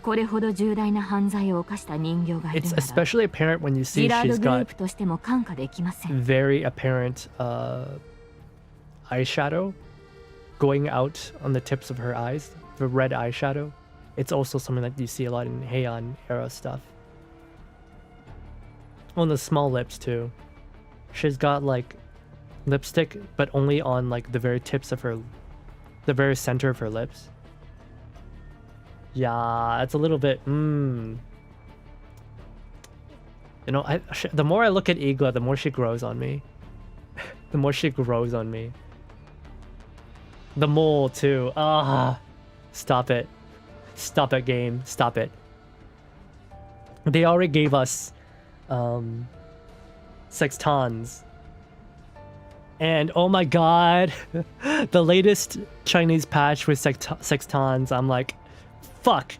これほど重大な犯罪を犯した人形がいるなら、 It's especially apparent when you see she's got としても看過できません。 very apparent eyeshadow going out on the tips of her eyes, the red eyeshadow. It's also something that you see a lot in Heian era stuff. On the small lips too. She's got like lipstick, but only on like the very tips of her, the very center of her lips. Yeah, it's a little bit, You know, the more I look at Igla, the more she grows on me. The more she grows on me. The mole too. Stop it. Stop it, game. Stop it. They already gave us sextans. And oh my god, the latest Chinese patch with sextans, I'm like, fuck.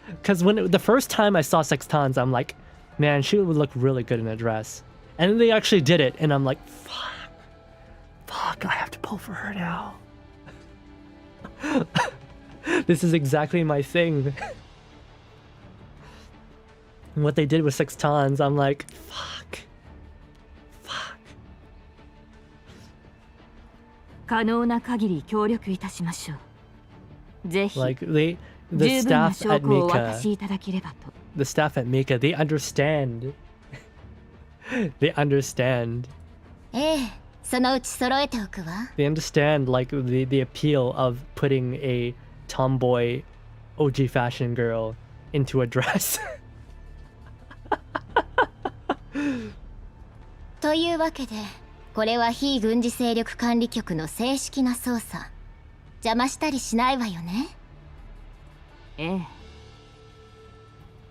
Because when the first time I saw sextans, I'm like, man, she would look really good in a dress. And then they actually did it, and I'm like, fuck, I have to pull for her now. This is exactly my thing. What they did with sextans, I'm like, fuck. 可能な限り協力いたしましょう。ぜひ、 like the 十分な staff 証 at 拠をお渡し Mika, いただければと。 the staff at Mika, they understand. They understand. ええ、そのうち揃えておくわ。 They understand like the appeal of putting a tomboy OG fashion girl into a dress. というわけで、これは非軍事勢力管理局の正式な捜査。邪魔したりしないわよね。ええ。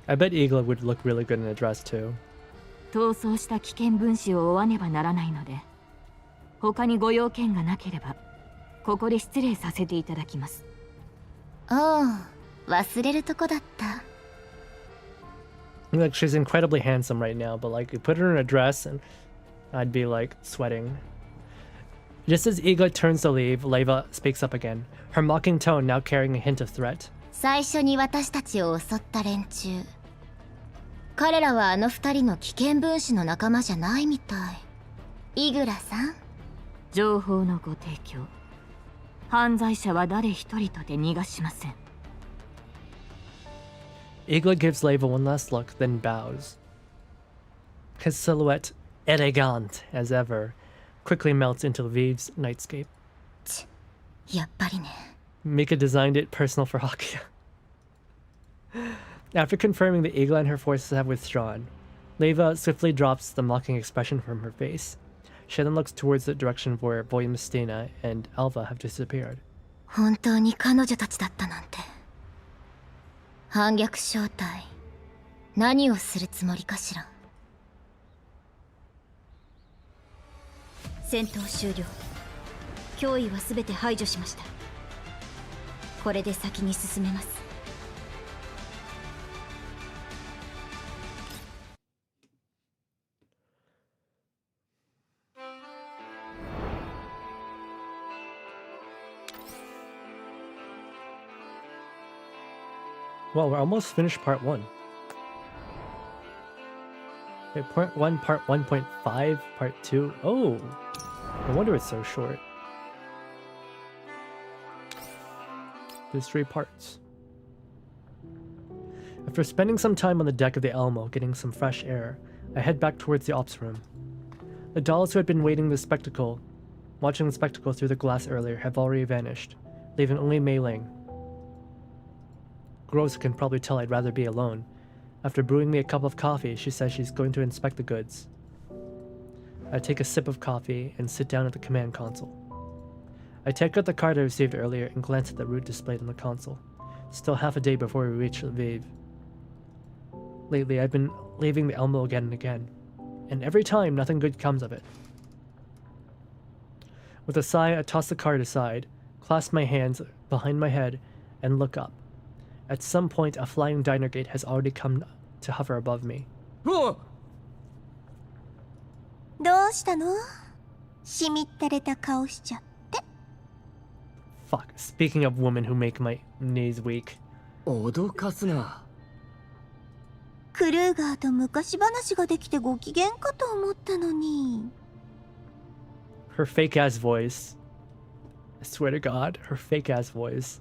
I bet Igla would look really good in a dress too. 逃走した危険分子を追わねばならないので、他にご用件がなければ、ここで失礼させていただきます。ああ、忘れるとこだった。Like she's incredibly handsome right now, but like you put her in a dress and I'd be like sweating. Just as Igla turns to leave, Leva speaks up again, her mocking tone now carrying a hint of threat. 最初に私たちを襲った連中。彼らはあの二人の危険分子の仲間じゃないみたい。イグラさん。情報のご提供。犯罪者は誰一人とて逃がしません。Igla gives Leva one last look, then bows. His silhouette, elegant as ever, quickly melts into Lviv's nightscape. やっぱりね。 Mika designed it personal for Hakuya. After confirming that Igla and her forces have withdrawn, Leva swiftly drops the mocking expression from her face. She then looks towards the direction where Voymistina and Alva have disappeared. 本当に彼女たちだったなんて。反逆正体、何をするつもりかしら。戦闘終了。脅威は全て排除しました。これで先に進めます。Well, we're almost finished part 1. Okay, part 1, part 1.5, part 2. Oh, no wonder it's so short. There's 3 parts. After spending some time on the deck of the Elmo getting some fresh air, I head back towards the ops room. The dolls who had been watching the spectacle through the glass earlier have already vanished, leaving only Mei Ling. Gross can probably tell I'd rather be alone. After brewing me a cup of coffee, she says she's going to inspect the goods. I take a sip of coffee and sit down at the command console. I take out the card I received earlier and glance at the route displayed on the console. Still half a day before we reach Lviv. Lately, I've been leaving the Elmo again and again, and every time nothing good comes of it. With a sigh, I toss the card aside, clasp my hands behind my head, and look up. At some point, a flying diner gate has already come to hover above me. どうしたの？しみったれた顔しちゃって。 Fuck. Speaking of women who make my knees weak. 脅かすな。クルーガーと昔話ができてご機嫌かと思ったのに。Her fake ass voice. I swear to God, her fake ass voice.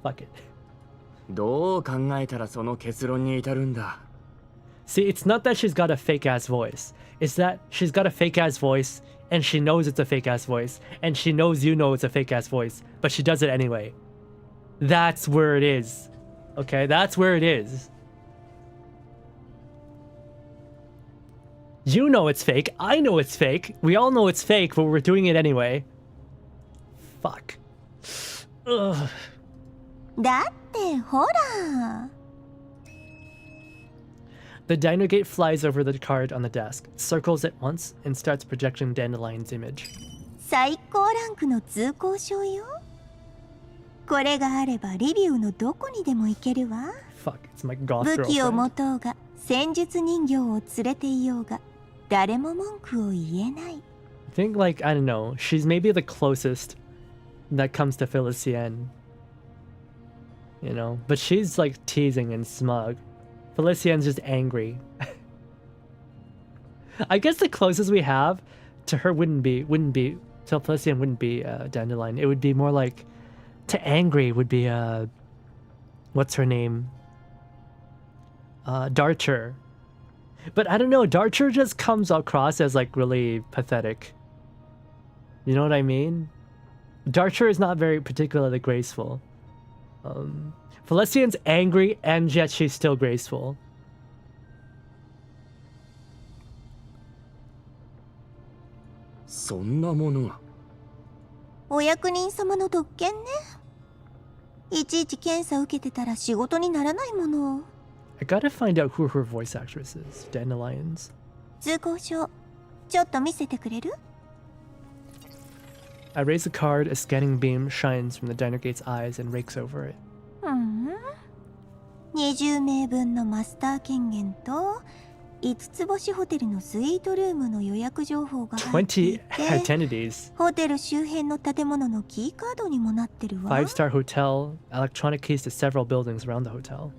Fuck it. どう考えたらその結論に至るんだ。 See, it's not that she's got a fake ass voice. It's that she's got a fake ass voice, and she knows it's a fake ass voice, and she knows you know it's a fake ass voice, but she does it anyway. That's where it is. Okay, that's where it is. You know it's fake. I know it's fake. We all know it's fake, but we're doing it anyway. Fuck. Ugh. だってほら。 The diner gate flies over the card on the desk, circles it once, and starts projecting Dandelion's image. 最高ランクの通行証よ。これがあればリビウのどこにでも行けるわ。Fuck, it's my goth 武器を girlfriend. 持とうが戦術人形を連れていようが誰も文句を言えない。 I think, like, I don't know, she's maybe the closest that comes to Felicien. You know, but she's like teasing and smug. Felicien's just angry. I guess the closest we have to her wouldn't be to Felicien wouldn't be Dandelion. It would be more like to angry would be what's her name? Darcher. But I don't know, Darcher just comes across as like really pathetic. You know what I mean? Darcher is not very particularly graceful. Felicien's angry and yet she's still graceful. そんなものが。お役人様の特権ね。いちいち検査受けてたら仕事にならないもの。 I gotta find out who her voice actress is. Dandelion's. 通行証、ちょっと見せてくれる？ I raise the card, a scanning beam shines from the diner gate's eyes and rakes over it. 20名分のマスター権限と5つ星ホテルのスイートルームの予約情報が入っていて、 20 identities. ホテル周辺の建物のキーカードにもなってるわ。 5-star hotel, electronic keys to several buildings around the hotel.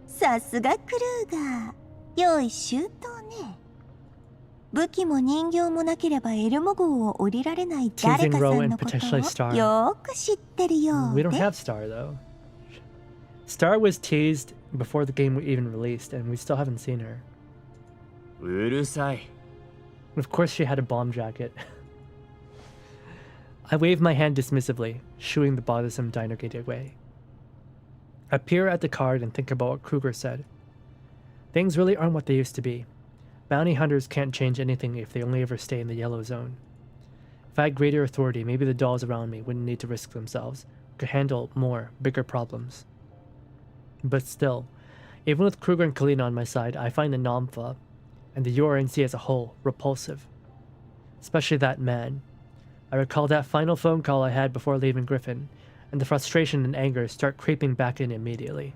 さすがクルーガー、用意周到ね。武器も人形もなければエルモ号を降りられない誰かさんのことをよーく知ってるよう We で。 don't have Star though. Star was teased before the game even released, and we still haven't seen her. うるさい。 Of course she had a bomb jacket. I wave my hand dismissively, shooing the bothersome diner gate away. I peer at the card and think about what Kruger said. Things really aren't what they used to be. Bounty hunters can't change anything if they only ever stay in the yellow zone. If I had greater authority, maybe the dolls around me wouldn't need to risk themselves, could handle more, bigger problems. But still, even with Kruger and Kalina on my side, I find the Namfa and the URNC as a whole repulsive. Especially that man. I recall that final phone call I had before leaving Griffin, and the frustration and anger start creeping back in immediately.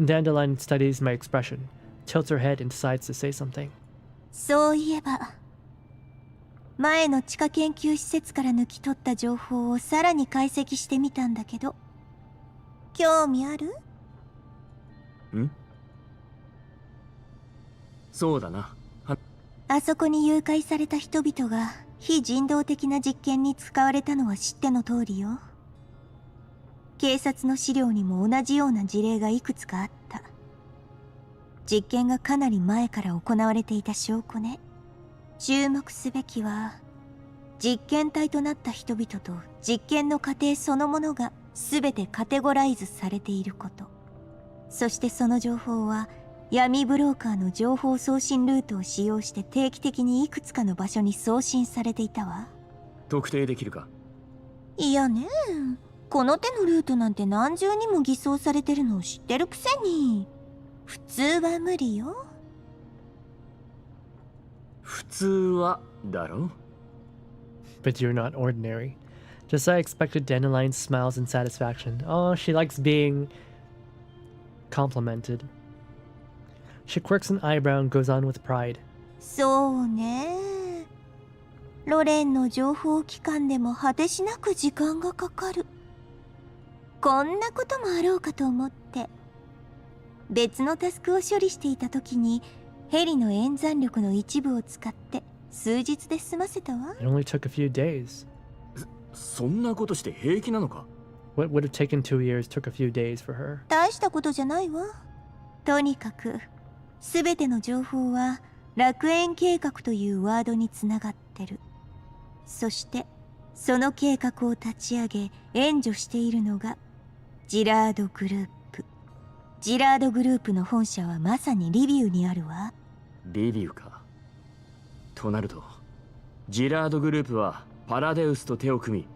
Dandelion studies my expression, tilts her head and decides to say something. そういえば、前の地下研究施設から抜き取った情報をさらに解析してみたんだけど、興味ある？ん？そうだな。あそこに誘拐された人々が非人道的な実験に使われたのは知っての通りよ。警察の資料にも同じような事例がいくつかあった。実験がかなり前から行われていた証拠ね。注目すべきは、実験体となった人々と実験の過程そのものが全てカテゴライズされていること。そしてその情報は、闇ブローカーの情報送信ルートを使用して定期的にいくつかの場所に送信されていたわ。特定できるか？いやね、この手のルートなんて何重にも偽装されてるのを知ってるくせに、普通は無理よ。普通はだろ？ But you're not ordinary. Just as I expected, Dandelion smiles in satisfaction. Oh, she likes being complimented. She quirks an eyebrow and goes on with pride. そうね。ロレンの情報機関でも果てしなく時間がかかる。こんなこともあろうかと思って。別のタスクを処理していた時に、ヘリの演算力の一部を使って数日で済ませたわ。It only took a few days. そんなことして平気なのか？ What would have taken 2 years took a few days for her. 大したことじゃないわ。とにかく、すべての情報は楽園計画というワードにつながってる。そして、その計画を立ち上げ、援助しているのが、ジラードグループ。ジラードグループの本社はまさにリビウにあるわ。リビウか。となると、ジラードグループはパラデウスと手を組み、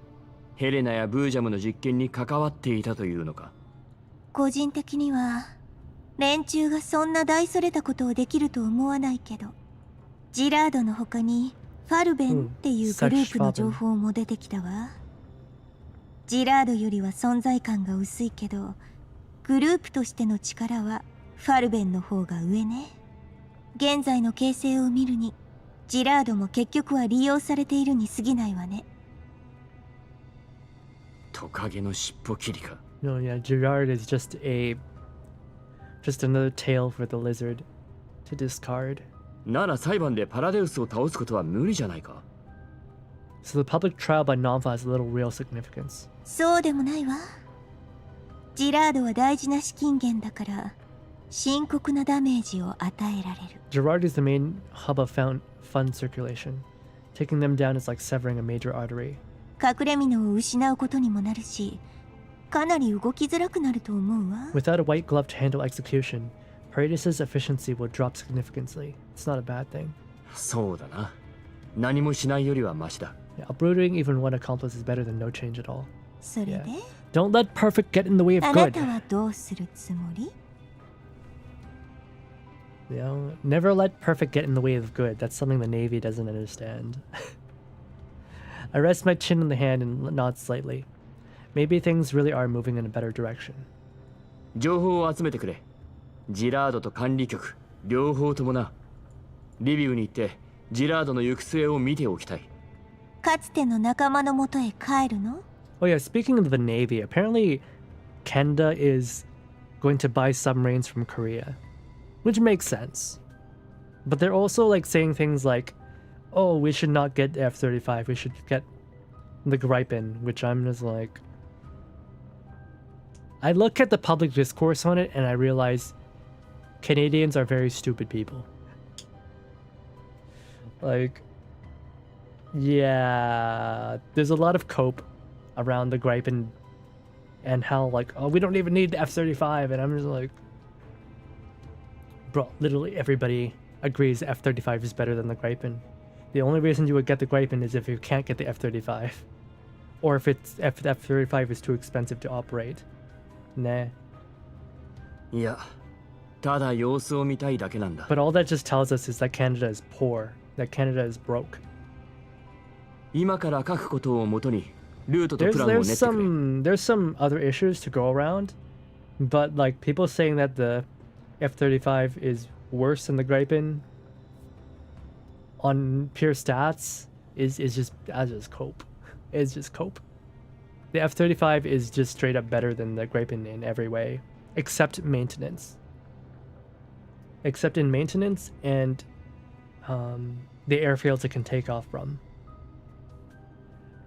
ヘレナやブージャムの実験に関わっていたというのか。個人的には、連中がそんな大それたことをできると思わないけど、ジラードの他にファルベンっていうグループの情報も出てきたわ。ジラードよりは存在感が薄いけど、グループとしての力はファルベンの方が上ね。現在の形勢を見るに、ジラードも結局は利用されているに過ぎないわね。トカゲの尻尾切りか。No, yeah, Gerard is just another tail for the lizard to discard. なら裁判でパラデウスを倒すことは無理じゃないか。So the public trial by Namfa has little real significance. そうでもないわ。ジラードは大事な資金源だから、深刻なダメージを与えられる。Gerard is the main hub of fund circulation. Taking them down is like severing a major artery. 隠れ蓑を失うことにもなるし、かなり動きづらくなると思うわ。Without a white glove to handle execution, Paradis' efficiency will drop significantly. It's not a bad thing. そうだな。何もしないよりはマシだ。Yeah, uprooting even one accomplice is better than no change at all. それで、Don't let perfect get in the way of あな good. たはどうするつもり？ You know, never let perfect get in the way of good. That's something the Navy doesn't understand. I rest my chin in the hand and nod slightly. Maybe things really are moving in a better direction. 情報を集めてくれ。ジラードと管理局、両方ともな。リビウに行って、ジラードの行く末を見ておきたい。かつての仲間のもとへ帰るの？ Oh yeah, speaking of the Navy, apparently Canada is going to buy submarines from Korea, which makes sense. But they're also like saying things like, oh, we should not get F-35, we should get the Gripen, which I'm just like, I look at the public discourse on it and I realize Canadians are very stupid people. Like, yeah, there's a lot of cope around the gripe and how like, oh, we don't even need the F-35, and I'm just like, bro, literally everybody agrees the F-35 is better than the Gripen. The only reason you would get the Gripen is if you can't get the F-35, or if the F-35 is too expensive to operate. Nah. Yeah. But all that just tells us is that Canada is poor, that Canada is broke. There's some other issues to go around, but like people saying that the F-35 is worse than the Gripen on pure stats is just cope. It's just cope. The F-35 is just straight up better than the Gripen in every way, except maintenance. Except in maintenance and the airfields it can take off from.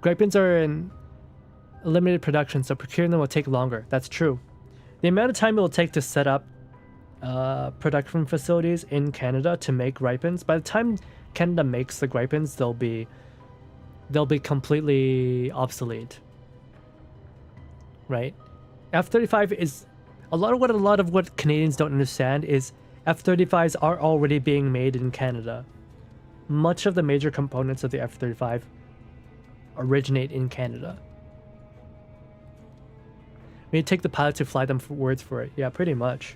Gripens are in limited production, so procuring them will take longer. That's true. The amount of time it will take to set up production facilities in Canada to make Gripens, by the time Canada makes the Gripens, they'll be completely obsolete. Right? F-35 is a lot of what Canadians don't understand is F-35s are already being made in Canada. Much of the major components of the F-35 originate in Canada. We take the pilots who fly them for words for it. Yeah, pretty much.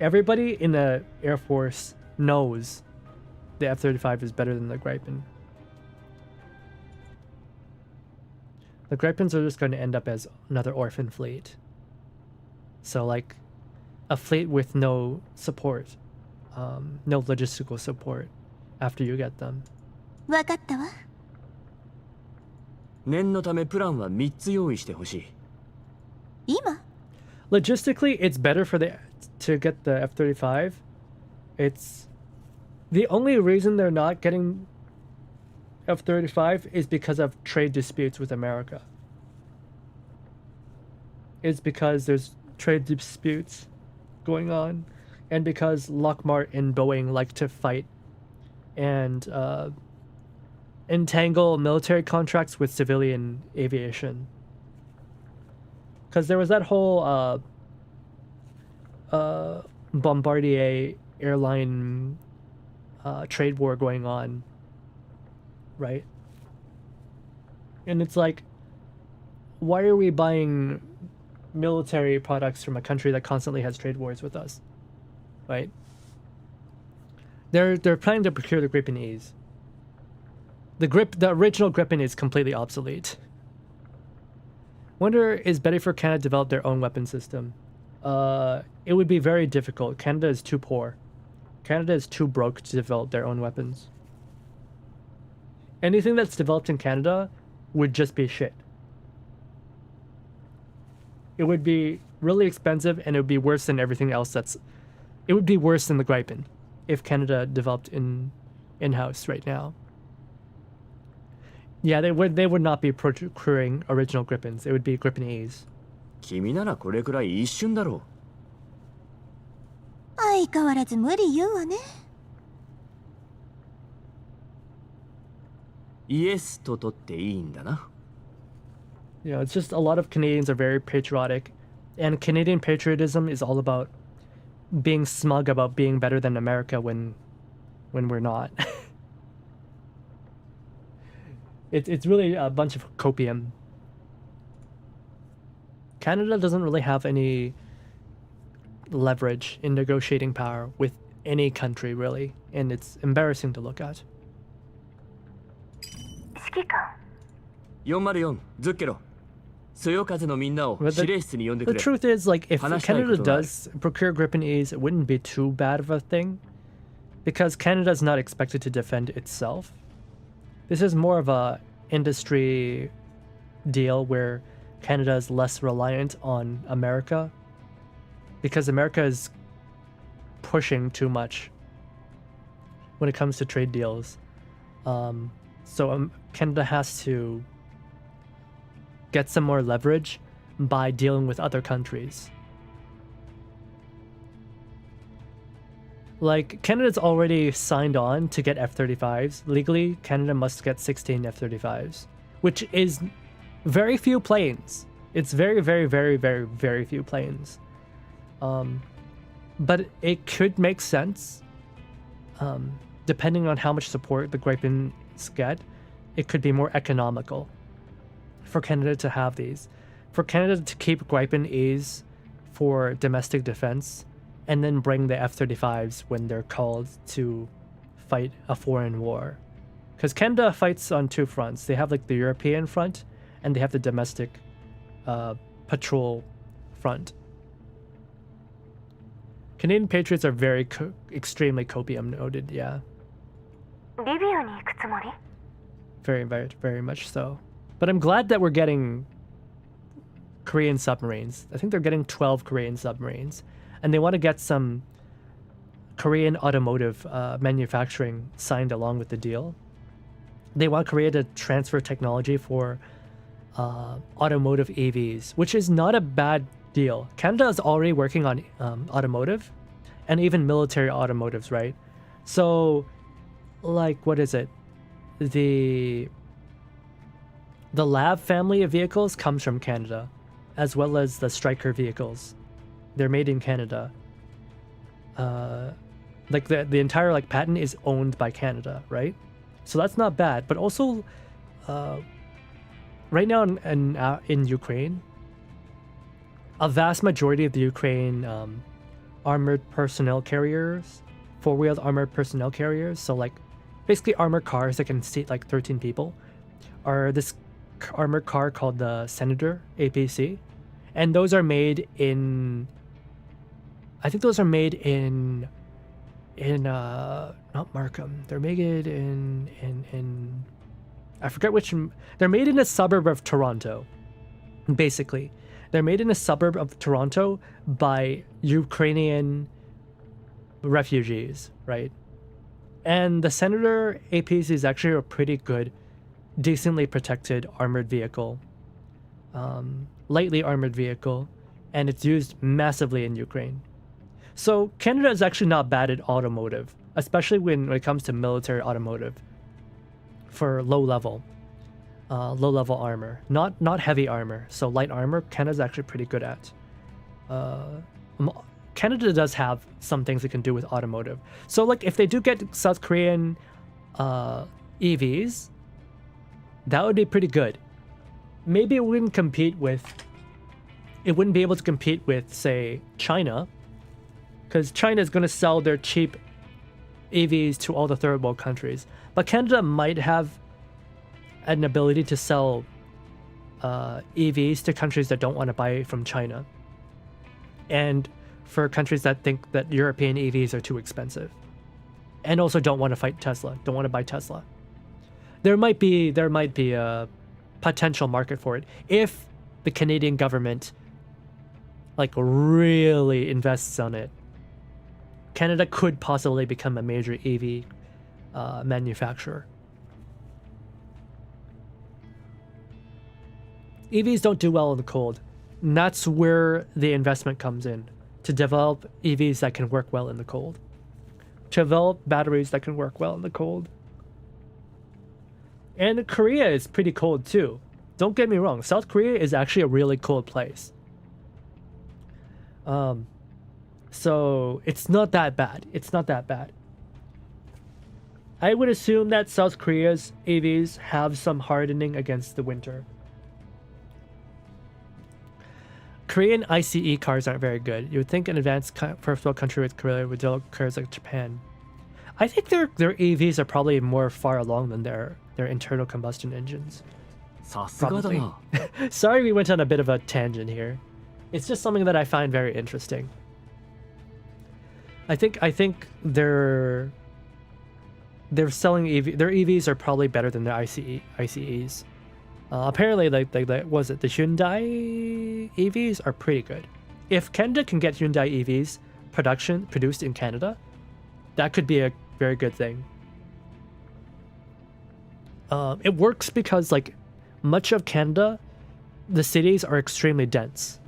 Everybody in the Air Force knows the F-35 is better than the Gripen. The Gripens are just going to end up as another orphan fleet. So like a fleet with no support, no logistical support after you get them. わかったわ。念のためプランは3つ用意してほしい。今? Logistically, it's better to get the F-35. It's the only reason they're not getting F-35 is because of trade disputes with America. It's because there's trade disputes going on, and because Lockheed and Boeing like to fight and entangle military contracts with civilian aviation. Because there was that whole Bombardier airline trade war going on, right? And it's like, why are we buying military products from a country that constantly has trade wars with us, right? They're planning to procure the Gripen E's. The original Gripen is completely obsolete. Wonder is better for Canada to develop their own weapon system. It would be very difficult. Canada is too poor. Canada is too broke to develop their own weapons. Anything that's developed in Canada would just be shit. It would be really expensive, and it would be worse than everything else it would be worse than the Gripen if Canada developed in-house right now. Yeah, they would not be procuring original Gripens. It would be Gripen E's. 君ならこれくらい一瞬だろう。相変わらず無理言うわね。イエスと取っていいんだな。You know, it's just a lot of Canadians are very patriotic, and Canadian patriotism is all about being smug about being better than America when we're not. It's really a bunch of copium. Canada doesn't really have any leverage in negotiating power with any country, really, and it's embarrassing to look at. 指揮官。404ズッケロ。そよ風のみんなを司令室に呼んでくれ。 The truth is, like, if Canada does procure Gripen E's, it wouldn't be too bad of a thing, because Canada is not expected to defend itself. This is more of a industry deal where Canada is less reliant on America, because America is pushing too much when it comes to trade deals. So Canada has to get some more leverage by dealing with other countries. Like, Canada's already signed on to get F-35s. Legally, Canada must get 16 F-35s, which is very few planes. It's very, very, very, very, very few planes. But it could make sense, depending on how much support the Gripens get. It could be more economical for Canada to have these. For Canada to keep Gripen-E's for domestic defense, and then bring the F-35s when they're called to fight a foreign war. Because Canada fights on two fronts. They have like the European front, and they have the domestic patrol front. Canadian Patriots are very extremely copium noted, yeah. Very, very, very much so. But I'm glad that we're getting Korean submarines. I think they're getting 12 Korean submarines. And they want to get some Korean automotive manufacturing signed along with the deal. They want Korea to transfer technology for automotive EVs, which is not a bad deal. Canada is already working on automotive and even military automotives, right? So, like, what is it? The Lab family of vehicles comes from Canada, as well as the Striker vehicles. They're made in Canada. Like the entire like patent is owned by Canada, right? So that's not bad. But also, right now in Ukraine, a vast majority of the Ukraine armored personnel carriers, four-wheeled armored personnel carriers, so like basically armored cars that can seat like 13 people, are this armored car called the Senator APC, and those are made in. I think those are made in not Markham. They're made in I forget which. They're made in a suburb of Toronto. Basically, they're made in a suburb of Toronto by Ukrainian refugees, right? And the Senator APC is actually a pretty good, decently protected armored vehicle, lightly armored vehicle, and it's used massively in Ukraine. So Canada is actually not bad at automotive, especially when it comes to military automotive for low level armor, not heavy armor. So light armor, Canada's actually pretty good at. Canada does have some things it can do with automotive. So like if they do get South Korean EVs, that would be pretty good. Maybe it wouldn't be able to compete with, say, China, because China is going to sell their cheap EVs to all the third world countries. But Canada might have an ability to sell EVs to countries that don't want to buy from China, and for countries that think that European EVs are too expensive, and also don't want to fight Tesla, don't want to buy Tesla. There might be a potential market for it if the Canadian government like really invests on it. Canada could possibly become a major EV manufacturer. EVs don't do well in the cold. And that's where the investment comes in, to develop EVs that can work well in the cold. To develop batteries that can work well in the cold. And Korea is pretty cold too. Don't get me wrong, South Korea is actually a really cold place. So it's not that bad. It's not that bad. I would assume that South Korea's EVs have some hardening against the winter. Korean ICE cars aren't very good. You would think an advanced first world country with Korea would develop cars like Japan. I think their EVs are probably more far along than their internal combustion engines. Probably. Sorry we went on a bit of a tangent here. It's just something that I find very interesting. I think they're selling their EVs are probably better than their ICEs. Apparently, like was it the Hyundai EVs are pretty good. If Canada can get Hyundai EVs produced in Canada, that could be a very good thing. It works because like much of Canada the cities are extremely dense.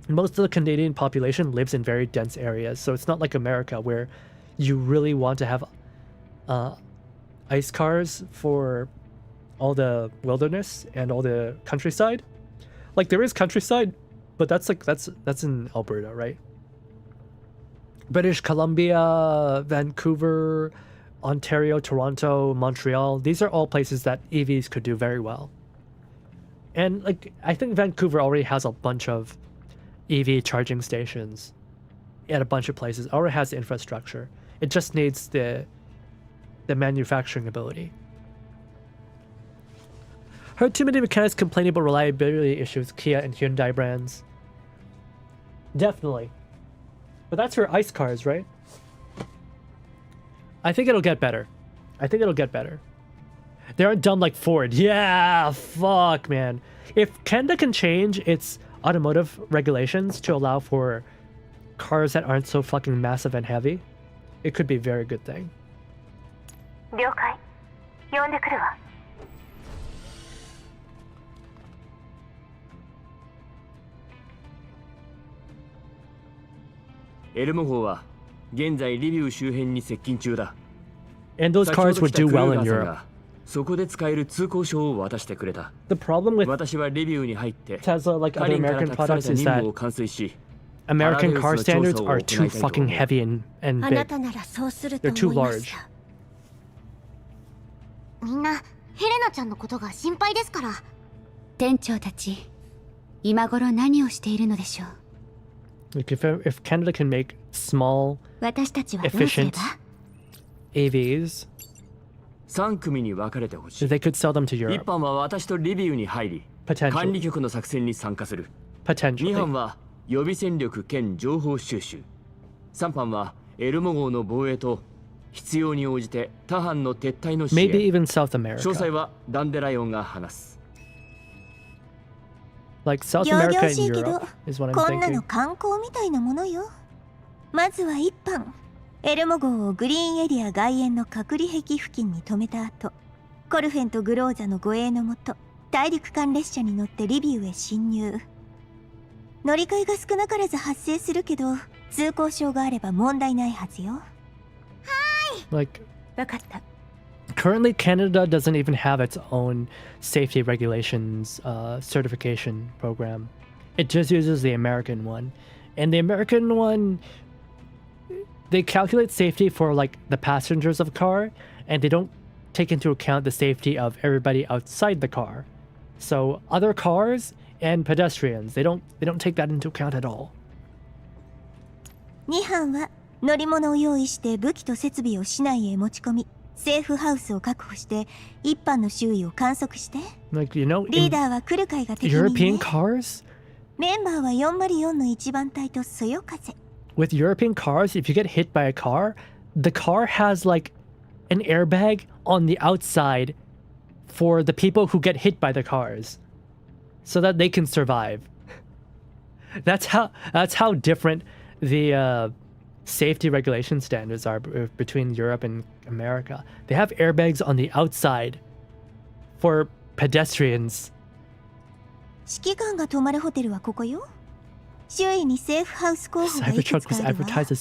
Most of the Canadian population lives in very dense areas, so it's not like America where you really want to have ice cars for all the wilderness and all the countryside. Like there is countryside, but that's in Alberta, right? British Columbia, Vancouver, Ontario, Toronto, Montreal, these are all places that EVs could do very well. And like I think Vancouver already has a bunch of EV charging stations at a bunch of places. It already has the infrastructure. It just needs the manufacturing ability. Heard too many mechanics complaining about reliability issues, Kia and Hyundai brands. Definitely. But that's for ICE cars, right? I think it'll get better. They aren't dumb like Ford. Yeah, fuck, man. If Canada can change its automotive regulations to allow for cars that aren't so fucking massive and heavy, it could be a very good thing. 了解。呼んでくるわ。エルモ号は現在リビウ周辺に接近中だ。And those cars would do well in Europe. そこで使える通行証を渡してくれた。The problem with 私はリビウに入って Tesla, like other American products, is that American car standards are too fucking heavy and big. They're too large. みんなヘレナちゃんのことが心配ですから。店長たち、今頃何をしているのでしょう。Like if Canada can make small, efficient AVs, 3組に分かれてほしい。 they could sell them to Europe. 1班は私とリビウに入り、管理局の作戦に参加する。2班は予備戦力兼情報収集。3班はエルモ号の防衛と必要に応じて他班の撤退の支援。Maybe even South America. 詳細はダンデライオンが話す。Like South America and Europe is what I'm こんな thinking. の観光みたいなものよ。まずは一班。エルモ号をグリーンエリア外縁の隔離壁付近に止めた後、コルフェンとグローザの護衛のもと、大陸間列車に乗ってリビウへ侵入。乗り換えが少なからず発生するけど、通行証があれば問題ないはずよ。はーい。Like, わかった。Currently, Canada doesn't even have its own safety regulations certification program. It just uses the American one. And the American one, they calculate safety for like the passengers of a car, and they don't take into account the safety of everybody outside the car. So other cars and pedestrians, they don't take that into account at all. 2班は乗り物を用意して武器と設備を市内へ持ち込み、セーフハウスを確保して一班の周囲を観測して。Like, you know, リーダーは来る会が適任ね。 European cars? メンバーは404の一番隊とそよ風。With European cars, if you get hit by a car, the car has like an airbag on the outside for the people who get hit by the cars, so that they can survive. That's how different the safety regulation standards are between Europe and America. They have airbags on the outside for pedestrians. 指揮官が泊まるホテルはここよ。周囲にセーフハウス候補がいくつかあるわ。まず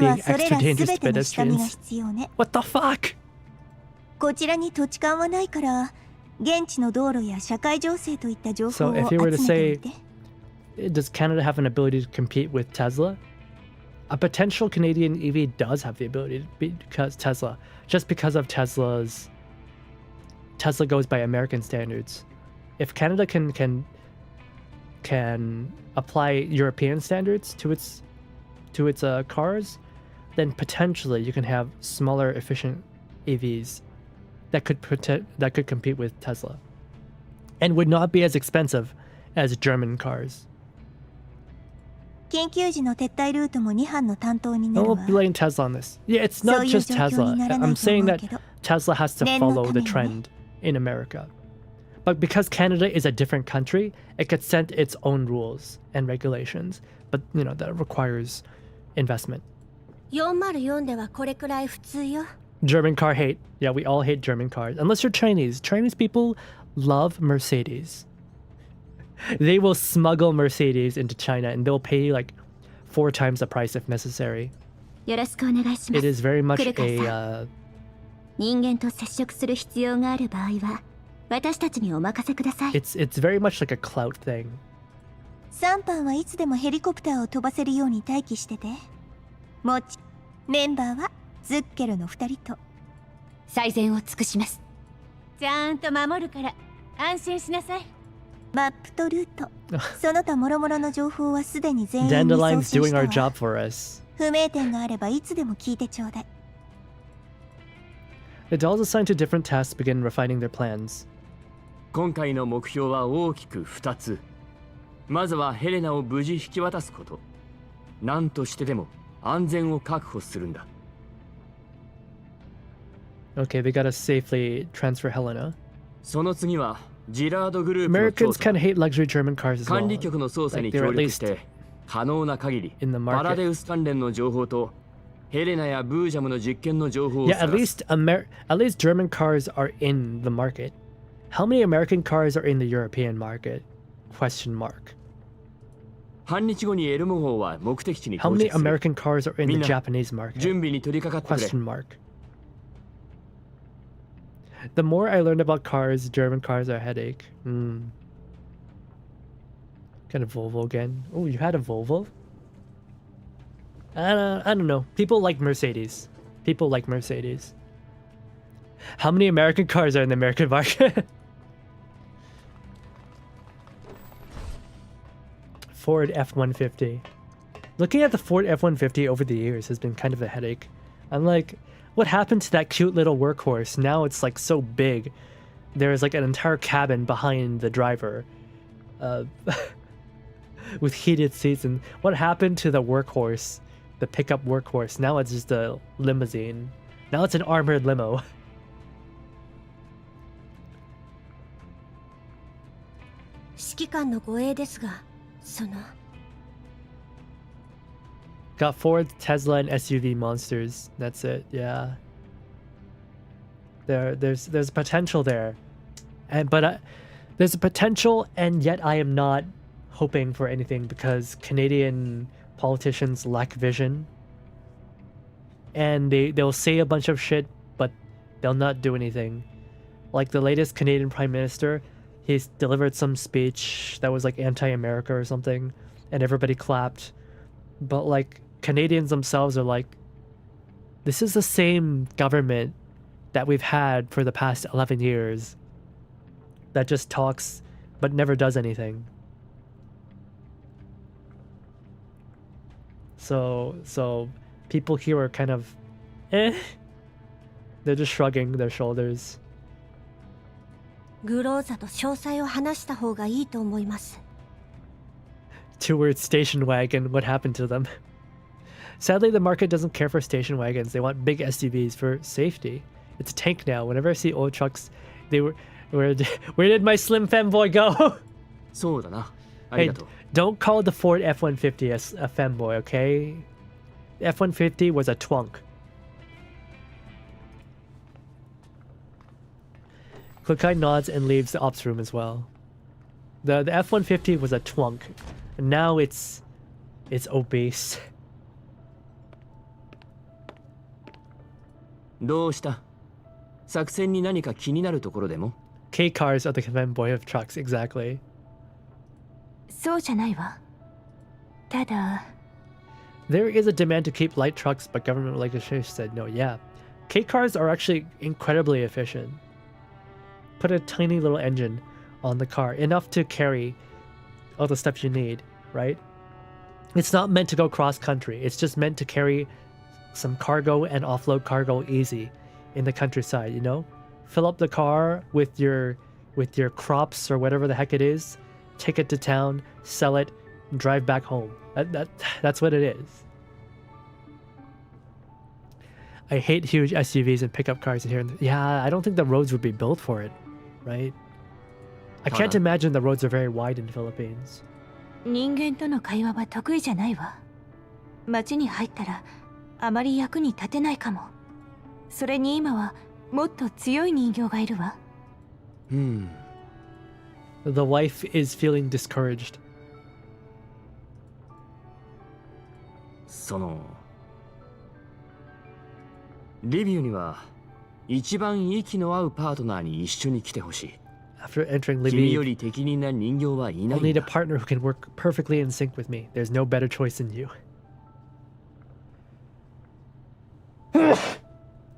はそれら全ての下見が必要ね。What the fuck? こちらに土地勘はないから、現地の道路や社会情勢といった情報を集めてみて。Does Canada have an ability to compete with Tesla? A potential Canadian EV does have the ability to beat Tesla, just because of Tesla goes by American standards. If Canada can apply European standards to its cars, then potentially you can have smaller, efficient EVs that could compete with Tesla, and would not be as expensive as German cars. 緊急時の撤退ルートも2班の担当になるわ。Don't blame Tesla on this. Yeah, it's not just Tesla. I'm saying that Tesla has to follow the trend in America. But because Canada is a different country, it could set its own rules and regulations. But, you know, that requires investment. 404ではこれくらい普通よ。German car hate. Yeah, we all hate German cars. Unless you're Chinese. Chinese people love Mercedes. They will smuggle Mercedes into China and they'll pay you like 4 times the price if necessary. よろしくお願いします。 It is very much クルカさん。a 人間と接触する必要がある場合は私たちにお任せください。 it's very much like a clout thing. 3班はいつでもヘリコプターを飛ばせるように待機してて。もちメンバーはズッケルの2人と最善を尽くします。ちゃんと守るから安心しなさい。マップとルートその他諸々の情報はすでに全員に送 Dandelion's 信 doing した our わ。 job for us. 不明点があればいつでも聞いてちょうだい。 The dolls assigned to different tasks begin refining their plans. 今回の目標は大きく2つ。まずはヘレナを無事引き渡すこと。何としてでも安全を確保するんだ。Okay, they gotta safely transfer Helena. その次はジラードグループの調 Americans 査。 kind of hate luxury German cars as 管 well. 理局の捜査に Like, they're 協 at 力して least 可能な限り in the パラ market. デウス関連の情報とヘレナやブージャムの実験の情報を Yeah, 探す。 at least German cars are in the market. How many American cars are in the European market? Question mark. 半日後にエルモ号は目的地に How 到 many 着する。 American cars are in み the んな Japanese market? 準備に取り掛かってくれ。 Question mark. The more I learn about cars, German cars are a headache. Got a Volvo again. Oh, you had a Volvo? I don't know. People like Mercedes. People like Mercedes. How many American cars are in the American market? Ford F-150. Looking at the Ford F-150 over the years has been kind of a headache. I'm like, what happened to that cute little workhorse? Now it's like so big. There's like an entire cabin behind the driver. With heated seats. And what happened to the workhorse? The pickup workhorse? Now it's just a limousine. Now it's an armored limo. Got Ford, Tesla, and SUV monsters. That's it. Yeah. There's potential there, but there's a potential, and yet I am not hoping for anything because Canadian politicians lack vision, and they'll say a bunch of shit, but they'll not do anything. Like the latest Canadian Prime Minister, he's delivered some speech that was like anti-America or something, and everybody clapped, but like Canadians themselves are like, this is the same government that we've had for the past 11 years that just talks but never does anything. So people here are kind of they're just shrugging their shoulders. グローザと詳細を話した方がいいと思います。 Towards station wagon, what happened to them? Sadly, the market doesn't care for station wagons. They want big SUVs for safety. It's a tank now. Whenever I see old trucks, where did my slim femboy go? そうだな。あり Hey, がとう。 don't call the Ford F-150 a femboy, okay? The F-150 was a twunk. Kukai nods and leaves the ops room as well. The F-150 was a twunk. And now it's obese. どうした？作戦に何か気になるところでも？ K cars are the femboy of trucks, exactly. そうじゃないわ。ただ、 There is a demand to keep light trucks, but government legislation said no. Yeah, K cars are actually incredibly efficient. Put a tiny little engine on the car, enough to carry all the stuff you need, right? It's not meant to go cross country. It's just meant to carry some cargo and offload cargo easy in the countryside, you know? Fill up the car with your crops or whatever the heck it is, take it to town, sell it, and drive back home. That's what it is. I hate huge SUVs and pickup cars in here. Yeah, I don't think the roads would be built for it, right? I can't imagine the roads are very wide in the Philippines. 人間との会話は得意じゃないわ。町に入ったらあまり役に立てないかも。それに今はもっと強い人形がいるわ。The The wife is feeling discouraged. そのレビューには一番息の合うパートナーに一緒に来てほしい。After entering 君よ Libby, り適任な人形はいな I'll いん need a だ。 partner who can work perfectly in sync with me. There's no better choice than you.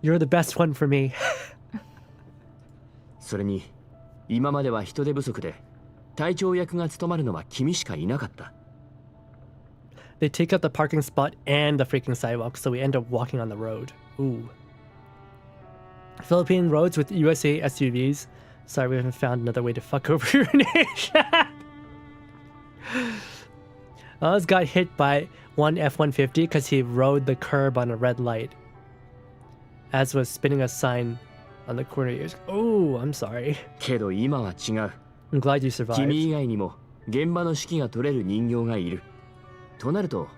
You're the best one for me. それに今までは人手不足で隊長役が務まるのは君しかいなかった。They take up the parking spot and the freaking sidewalk, so we end up walking on the road. Ooh. Philippine roads with USA SUVs. Sorry, we haven't found another way to fuck over your nation. Oz got hit by one F-150 because he rode the curb on a red light. As was spinning a sign on the corner. Oh, I'm sorry. けど今は違う。 I'm glad you survived. 君以外にも現場の指揮が取れる人形がいる。となると、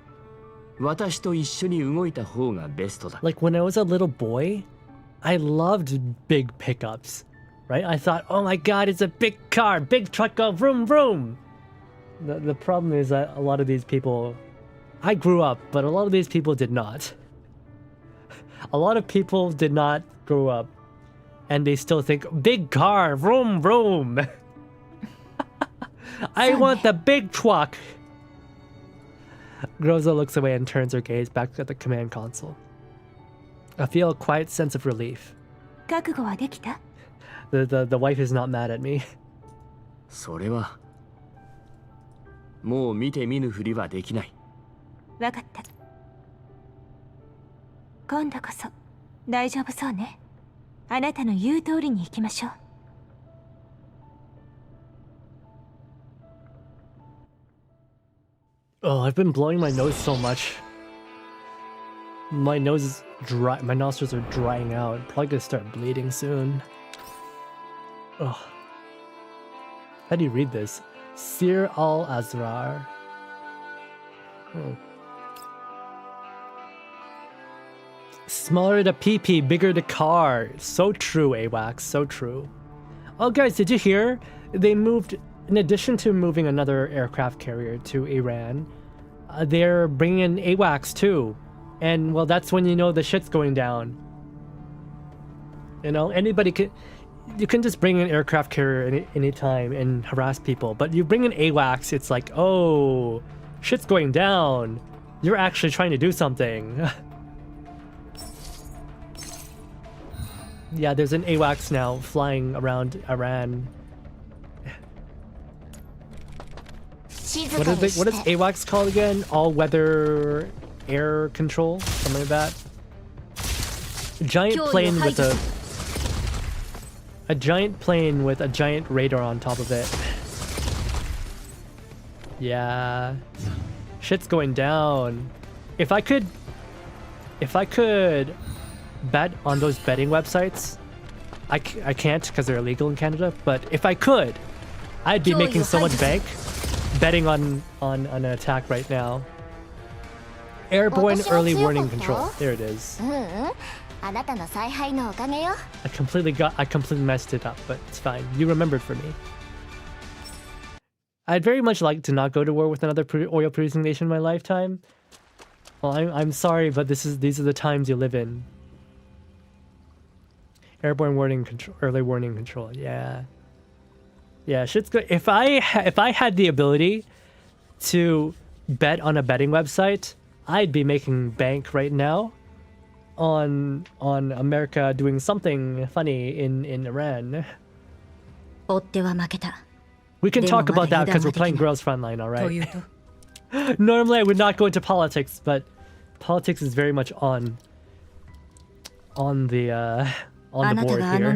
私と一緒に動いた方がベストだ。 Like when I was a little boy, I loved big pickups, right? I thought, oh my god, it's a big car, big truck, go vroom vroom. The problem is that a lot of these people, I grew up, but a lot of these people did not. A lot of people did not grow up, and they still think, big car, vroom vroom. I want the big truck. Groza looks away and turns her gaze back at the command console. I feel a quiet sense of relief. 覚悟はできた? The wife is not mad at me. それはもう見て見ぬふりはできない。わかった。今度こそ大丈夫そうね。あなたの言う通りに行きましょう。Oh, I've been blowing my nose so much. My nose is dry. My nostrils are drying out. I'm probably gonna start bleeding soon. Oh. How do you read this? Sir al-Azrar. Oh. Smaller the PP, bigger the car. So true, AWACS. So true. Oh, guys, did you hear? They moved... In addition to moving another aircraft carrier to Iran, they're bringing in AWACS too. And, well, that's when you know the shit's going down. You know, anybody can... You can just bring an aircraft carrier anytime and harass people. But you bring in AWACS, it's like, oh, shit's going down. You're actually trying to do something. Yeah, there's an AWACS now flying around Iran. What is AWACS called again? All-weather air control? Something like that? A giant plane with a giant plane with a giant radar on top of it. Yeah. Shit's going down. If I could bet on those betting websites, I can't because they're illegal in Canada, but if I could, I'd be making so much bank betting on an attack right now. Airborne early warning control. There it is. I completely messed it up, but it's fine. You remembered for me. I'd very much like to not go to war with another oil producing nation in my lifetime. Well, I'm sorry, but these are the times you live in. Airborne warning control, early warning control. Yeah. Yeah, shit's good. If I had the ability to bet on a betting website, I'd be making bank right now on America doing something funny in Iran. We can talk about that because we're playing Girls Frontline, all right? Normally I would not go into politics, but politics is very much on the board here.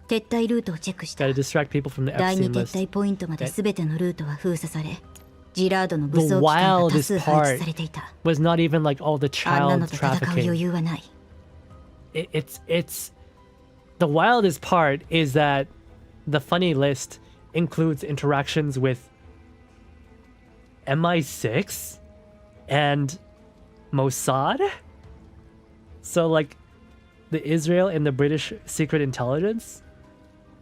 Gotta distract people from the Epstein list. The wildest part was not even like all the child trafficking. It's the wildest part is that the funny list includes interactions with MI6 and Mossad. So like the Israel and the British Secret Intelligence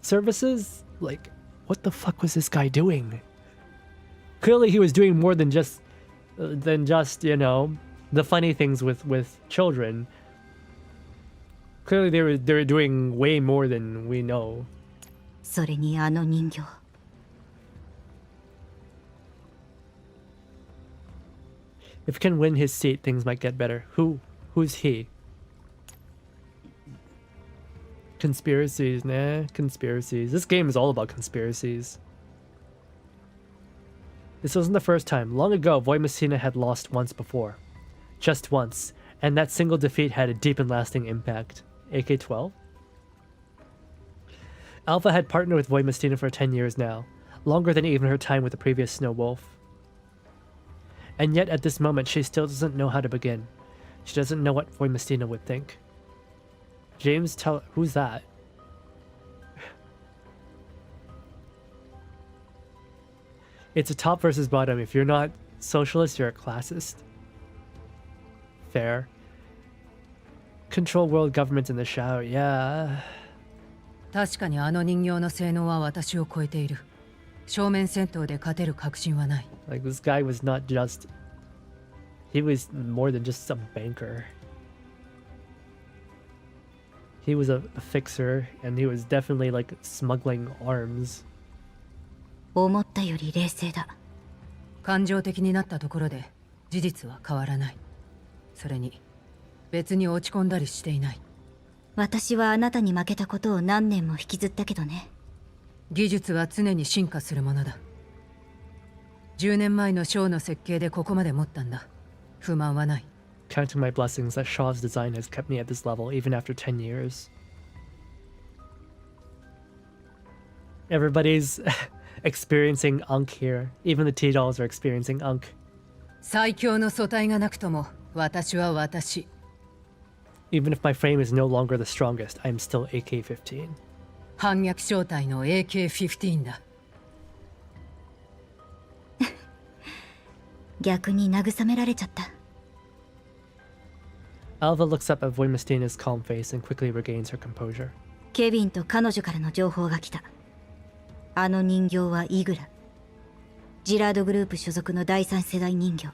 services, like What the fuck was this guy doing? Clearly he was doing more than just, you know, the funny things with children. Clearly they were doing way more than we know. それにあの人形。If he can win his seat, things might get better. Who's he? Conspiracies, nah, conspiracies. This game is all about conspiracies. This wasn't the first time. Long ago, Void Messina had lost once before. Just once. And that single defeat had a deep and lasting impact. AK-12? Alpha had partnered with Void Messina for 10 years now. Longer than even her time with the previous Snow Wolf. And yet at this moment, she still doesn't know how to begin. She doesn't know what Void Messina would think. James, who's that? It's a top versus bottom. If you're not socialist, you're a classist. Fair. Control world governments in the shadow, yeah. 確かにあの人形の性能は私を超えている。正面戦闘で勝てる確信はない。Like this guy was not just... He was more than just some banker. He was a fixer, and he was definitely like smuggling arms. 思ったより冷静だ。感情的になったところで事実は変わらない。それに別に落ち込んだりしていない。私はあなたに負けたことを何年も引きずったけどね。技術は常に進化するものだ。10年前のショーの設計でここまで持ったんだ。不満はない。Counting my blessings that Shaw's design has kept me at this level even after 10 years. Everybody's experiencing unk here. Even the T-dolls are experiencing unk. 最強の素体がなくとも私は私。Even if my frame is no longer the strongest, I am still AK-15. 反逆正体の AK-15 だ。逆に慰められちゃった。Alva looks up at Void Messina's calm face and quickly regains her composure. ケビンと彼女からの情報が来た。あの人形はイグラ。ジラードグループ所属の第三世代人形。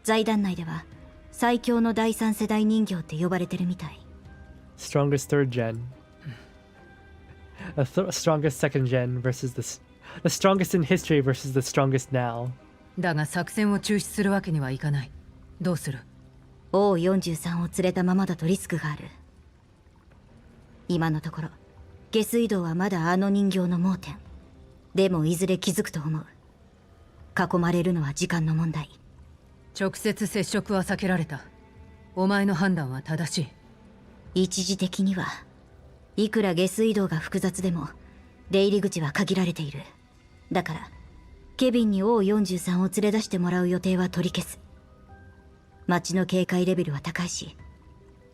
財団内では最強の第三世代人形って呼ばれてるみたい。Strongest third gen. Strongest second gen versus the strongest in history versus the strongest now. だが作戦を中止するわけにはいかない。どうする？ O43 を連れたままだとリスクがある。今のところ下水道はまだあの人形の盲点。でもいずれ気づくと思う。囲まれるのは時間の問題。直接接触は避けられた。お前の判断は正しい。一時的にはいくら下水道が複雑でも出入り口は限られている。だからケビンに O43 を連れ出してもらう予定は取り消す。町の警戒レベルは高いし、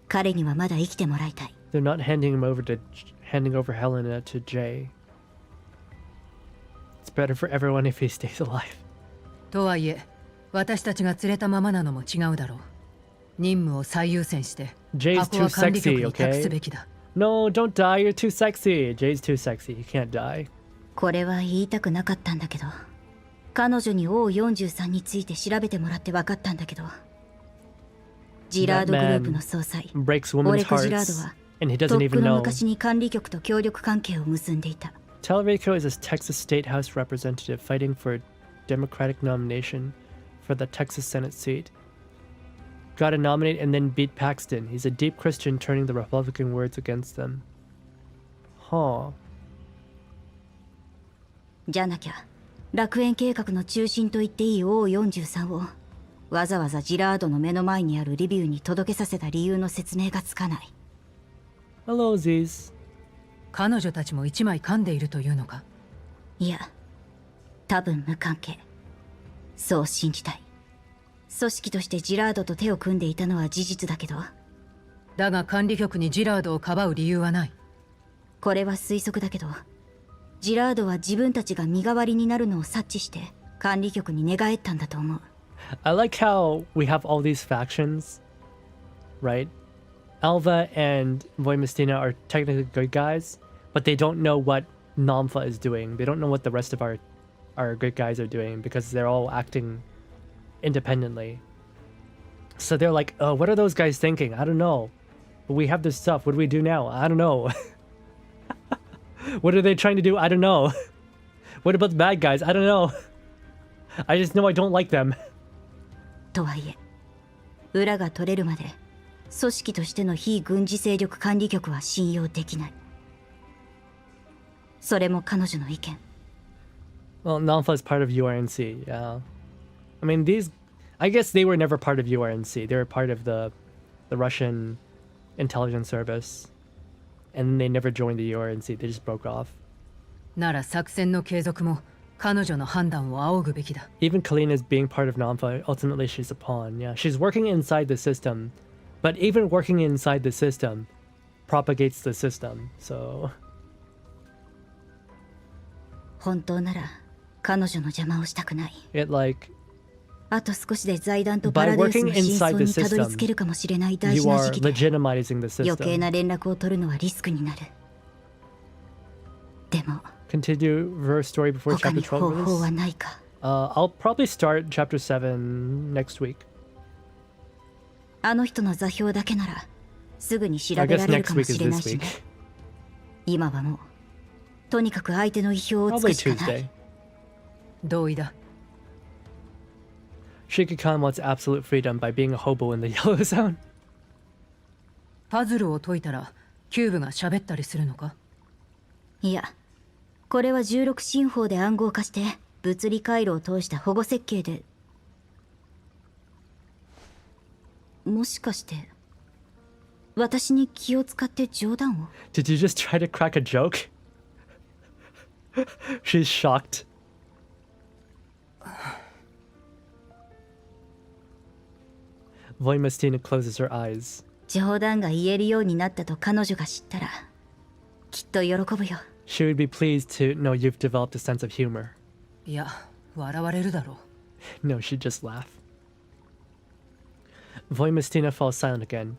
彼にはまだ生きてもらいたい。They're not handing over Helena to Jay. It's better for everyone if he stays alive. とはいえ、私たちが連れたままなのも違うだろう。任務を最優先して、箱は管理局に託すべきだ。No, don't die. You're too sexy. Jay's too sexy. He can't die. これは言いたくなかったんだけど、彼女に O43 について調べてもらって分かったんだけど、ジラードグループの総裁、オレコ・ジラードはとっくの昔に管理局と協力関係を結んでいた。Talarico is a Texas State House representative fighting for a Democratic nomination for the Texas Senate seat. Got to nominate and then beat Paxton. He's a deep Christian turning the Republican words against them. Huh. じゃなきゃ、楽園計画の中心と言っていい O43 をわざわざジラードの目の前にあるリビューに届けさせた理由の説明がつかない。Hello, Ziz. 彼女たちも一枚噛んでいるというのか？いや、多分無関係。そう信じたい。組織としてジラードと手を組んでいたのは事実だけど。だが管理局にジラードをかばう理由はない。これは推測だけど、ジラードは自分たちが身代わりになるのを察知して管理局に寝返ったんだと思う。I like how we have all these factions, right? Alva and Void Messina are technically good guys, but they don't know what Namfa is doing. They don't know what the rest of our good guys are doing because they're all acting independently. So they're like, oh, what are those guys thinking? I don't know. But we have this stuff. What do we do now? I don't know. What are they trying to do? I don't know. What about the bad guys? I don't know. I just know I don't like them. とはいえ、裏が取れるまで組織としての非軍事勢力管理局は信用できない。それも彼女の意見。Well, Namfa is part of URNC, yeah. I mean, I guess they were never part of URNC. They were part of the Russian intelligence service. And they never joined the URNC. They just broke off. なら作戦の継続も彼女の判断を仰ぐべきだ。Even Kalina is being part of Namfa. Ultimately, she's a pawn. Yeah, she's working inside the system. But even working inside the system propagates the system. So... 本当なら彼女の邪魔をしたくない。It like... あと少しで財団とパラデウスの真相にたどり着けるかもしれない大事な時期で余計な連絡を取るのはリスクになる。でも Continue verse story before chapter 12 他に方法はないか。I'll probably start chapter 7 next week. あの人の座標だけならすぐに調べられるかもしれないしね。今はもうとにかく相手の意表をつくしかない。同意だ。Shiki-kan wants absolute freedom by being a hobo in the yellow zone. パズルを解いたらキューブが喋ったりするのか？いや、これは16進法で暗号化して物理回路を通した保護設計で。もしかして私に気を使って冗談を？ Did you just try to crack a joke? She's shocked. Voimastina closes her eyes. 冗談が言えるようになったと彼女が知ったらきっと喜ぶよ。She would be pleased to know you've developed a sense of humor. いや、笑われるだろう。No, she'd just laugh. Voimastina falls silent again,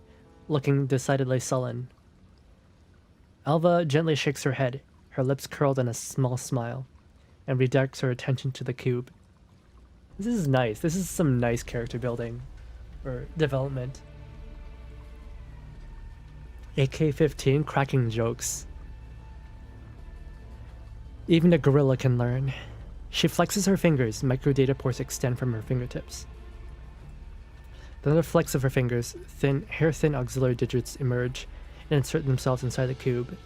looking decidedly sullen. Alva gently shakes her head, her lips curled in a small smile, and redirects her attention to the cube. This is nice. This is some nice character building. Or development. AK-15 cracking jokes. Even a gorilla can learn. She flexes her fingers, microdata ports extend from her fingertips. Then the flex of her fingers, hair-thin auxiliary digits emerge and insert themselves inside the cube.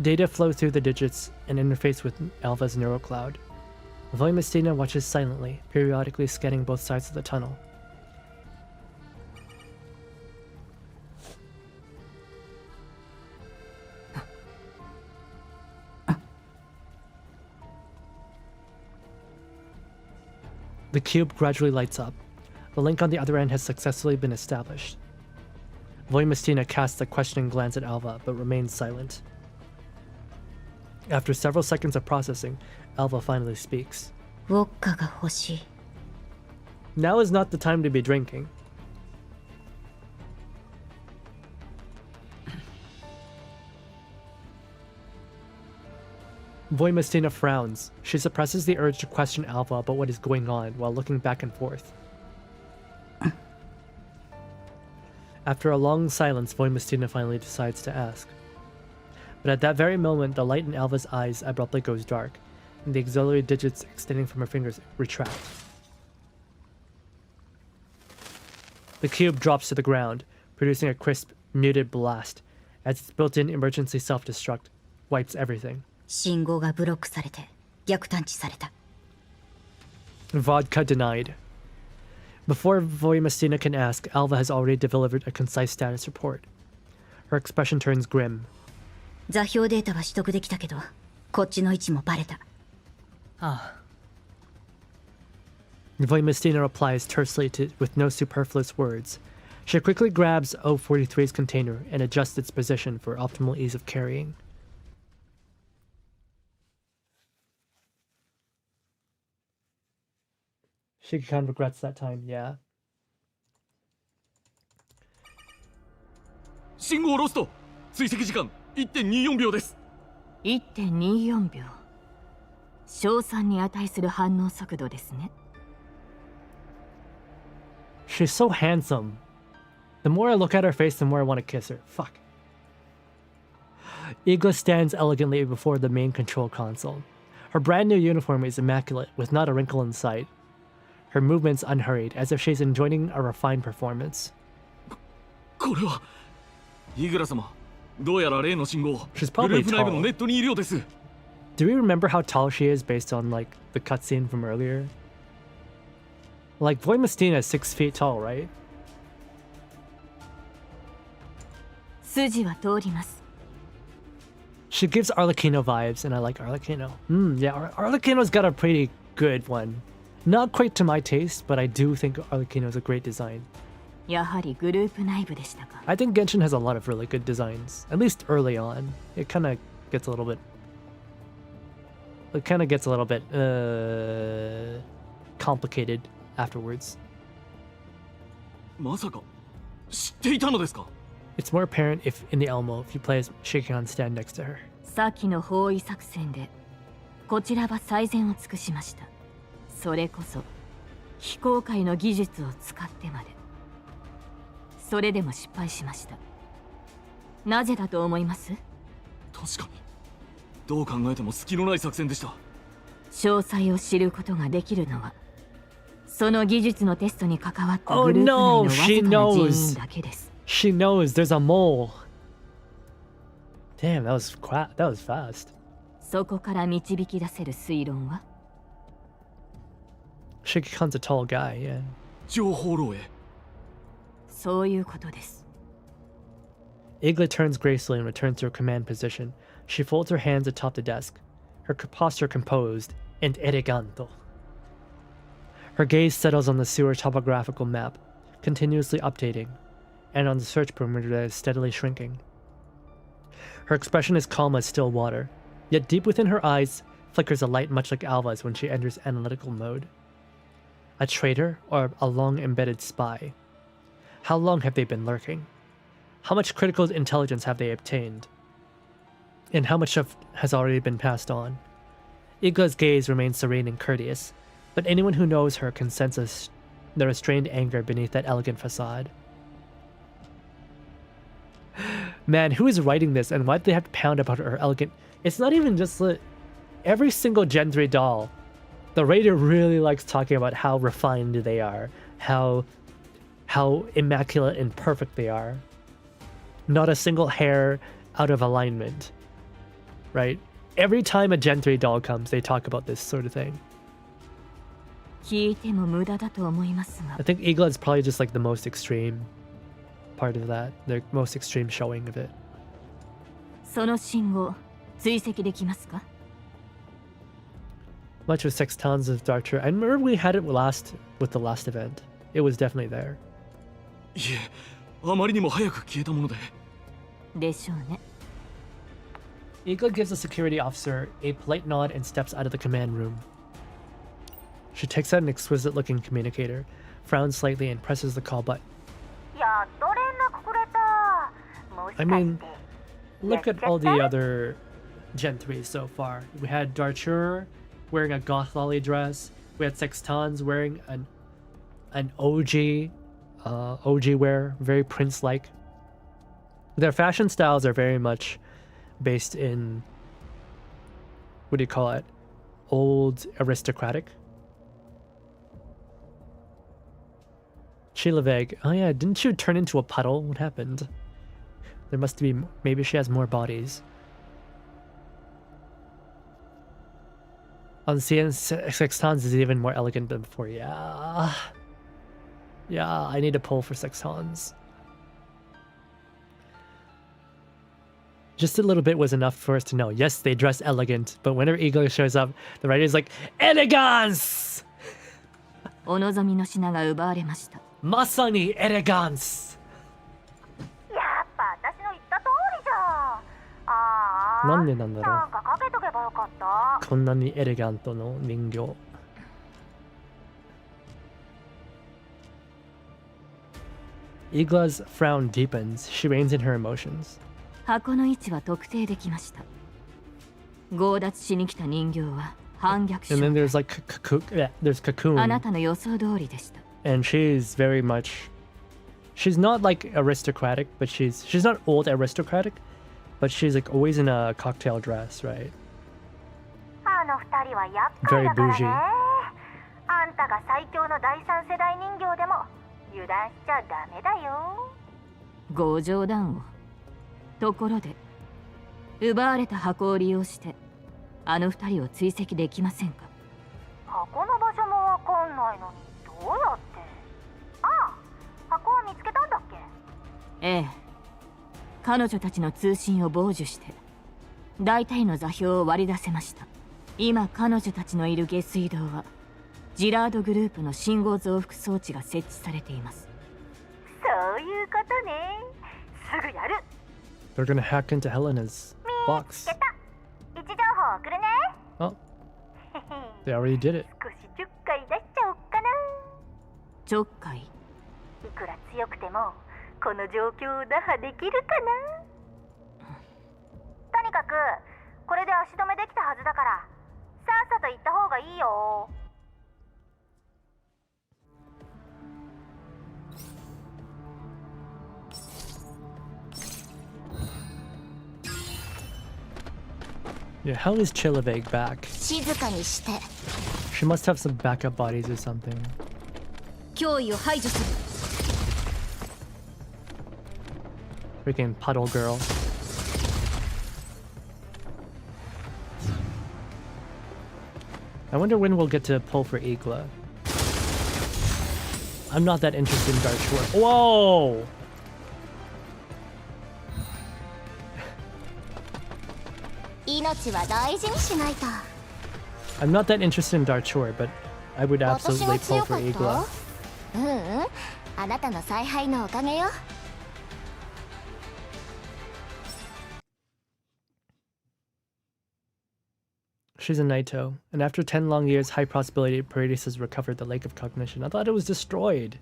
Data flow through the digits and interface with Alva's neural cloud. Voimastina watches silently, periodically scanning both sides of the tunnel. The cube gradually lights up. The link on the other end has successfully been established. Voimastina casts a questioning glance at Alva, but remains silent. After several seconds of processing, Alva finally speaks. ウォッカが欲しい。Now is not the time to be drinking. Voimastina frowns. She suppresses the urge to question Alva about what is going on while looking back and forth. After a long silence, Voimastina finally decides to ask. But at that very moment, the light in Alva's eyes abruptly goes dark, and the auxiliary digits extending from her fingers retract. The cube drops to the ground, producing a crisp, muted blast, as its built-in emergency self-destruct wipes everything. 信号がブロックされて逆探知された。Vodka denied. Before Voimastina can ask, Alva has already delivered a concise status report. Her expression turns grim. 座標データは取得できたけど、こっちの位置もバレた。ああ。Voimastina replies tersely with no superfluous words. She quickly grabs O-43's container and adjusts its position for optimal ease of carrying. Shiki-kan regrets that time, yeah. 信号ロスト追跡時間 1.24 秒です1.24 秒。賞賛に値する反応速度ですね。She's so handsome. The more I look at her face, the more I want to kiss her. Fuck. Igla stands elegantly before the main control console. Her brand new uniform is immaculate, with not a wrinkle in sight. Her movements unhurried, as if she's enjoying a refined performance. これはイグラ様、どうやら例の信号、グ She's ル probably ープ内部の tall. ネットにいるようです。Do we remember how tall she is based on like the cutscene from earlier? Like Voimistine is 6 feet tall, right? 筋は通ります。 She gives Arlecchino vibes, and I like Arlecchino. Yeah, Arlecchino's got a pretty good one. Not quite to my taste, but I do think Arlecchino's a great design. やはりグループ内部でしたか。 I think Genshin has a lot of really good designs, at least early on. It kind of gets a little bit... complicated afterwards. まさか知っていたのですか。 It's more apparent if in the Elmo if you play as Shakeon stand next to her. 先の包囲作戦でこちらは最善を尽くしました。それこそ非公開の技術を使ってまで。それでも失敗しました。なぜだと思います？確かにどう考えても隙のない作戦でした。詳細を知ることができるのはその技術のテストに関わったグループ内のわずかな人員だけです。She knows there's a mole. Damn, that was fast. そこから導き出せる推論は Shakeon's a tall guy, yeah. 情報漏洩。そういうことです。 Igla turns gracefully and returns to her command position. She folds her hands atop the desk, her posture composed and eleganto. Her gaze settles on the sewer topographical map, continuously updating, and on the search perimeter that is steadily shrinking. Her expression is calm as still water, yet deep within her eyes flickers a light much like Alva's when she enters analytical mode. A traitor or a long-embedded spy? How long have they been lurking? How much critical intelligence have they obtained? And how much has already been passed on? Igla's gaze remains serene and courteous, but anyone who knows her can sense the restrained anger beneath that elegant facade. Man, who is writing this and why do they have to pound about her elegant... It's not even just... Every single Gen 3 doll, the writer really likes talking about how refined they are, how immaculate and perfect they are. Not a single hair out of alignment. Right? Every time a Gen 3 doll comes, they talk about this sort of thing. 聞いても無駄だと思いますが。 I think Igla is probably just like the most extreme part of that. The most extreme showing of it. その信号、追跡できますか? Much of Sextans of Darkture. I remember we had it with the last event. It was definitely there. いえ、あまりにも早く消えたもので。でしょうね。 Igla gives the security officer a polite nod and steps out of the command room. She takes out an exquisite-looking communicator, frowns slightly, and presses the call button. I mean, look at all the other Gen 3s so far. We had Darkture wearing a goth lolly dress. We had Sextans wearing an OG wear, very prince-like. Their fashion styles are very much based in, what do you call it? Old aristocratic. Sheila Veg. Oh yeah, didn't you turn into a puddle? What happened? There must be... Maybe she has more bodies. On CN Sextans is even more elegant than before. Yeah. Yeah, I need a pull for Sextans. Just a little bit was enough for us to know. Yes, they dress elegant, but whenever Igla shows up, the writer is like, Elegance! お望みの品が奪われました。 Masani elegance! やっぱ私の言った通りじゃん。ああ。なんでなんだろう。なんかかけとけばよかった。こんなにエレガントの人形。Igla's frown deepens. She reins in her emotions. 箱の位置は特定できました。強奪しに来た人形は反逆 And 者。 then there's like there's あ Cocoon, なたの予想通りでした。 and she's very much. She's not like aristocratic, but she's not old aristocratic, but she's like always in a cocktail dress, right? あの二人は厄介 Very だからね。 bougie. あんたが最強の第三世代人形でも油断しちゃダメだよ。ご冗談を。ところで、奪われた箱を利用してあの二人を追跡できませんか？箱の場所もわかんないのにどうやって。ああ、箱は見つけたんだっけ？ええ。彼女たちの通信を傍受して大体の座標を割り出せました。今彼女たちのいる下水道はジラードグループの信号増幅装置が設置されています。そういうことね。すぐやる。 They're gonna hack into Helena's 見 box. つけた。位置情報送るね。 Oh, they already did it. 少しちょっかい出しちゃおっかな。ちょっかい。いくら強くてもこの状況を打破できるかな。とにかくこれで足止めできたはずだからさっさと行った方がいいよ。 Yeah, how is Chillaveg back? 静かにして。 She must have some backup bodies or something. 脅威を排除する。 Freaking puddle girl. I wonder when we'll get to pull for Igla. I'm not that interested in Dark Shore. Whoa! I'm not that interested in Dark Shore, but I would absolutely pull for Igla. あなたの采配のおかげよ。 She's a Naito, and after 10 long years, high possibility Paredes has recovered the Lake of Cognition. I thought it was destroyed.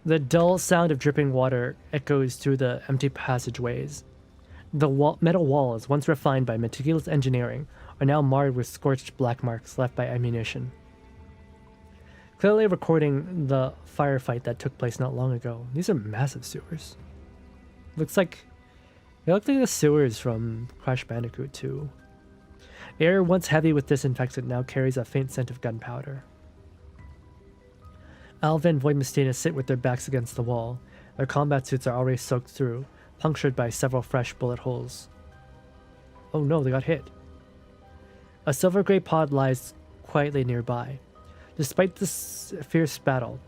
The dull sound of dripping water echoes through the empty passageways. The metal walls, once refined by meticulous engineering, are now marred with scorched black marks left by ammunition. Clearly recording the firefight that took place not long ago. These are massive sewers. They look like the sewers from Crash Bandicoot 2. Air once heavy with disinfectant now carries a faint scent of gunpowder. Alva and Void Mystina sit with their backs against the wall. Their combat suits are already soaked through, punctured by several fresh bullet holes. Oh no, they got hit. A silver grey pod lies quietly nearby. Despite this fierce battle,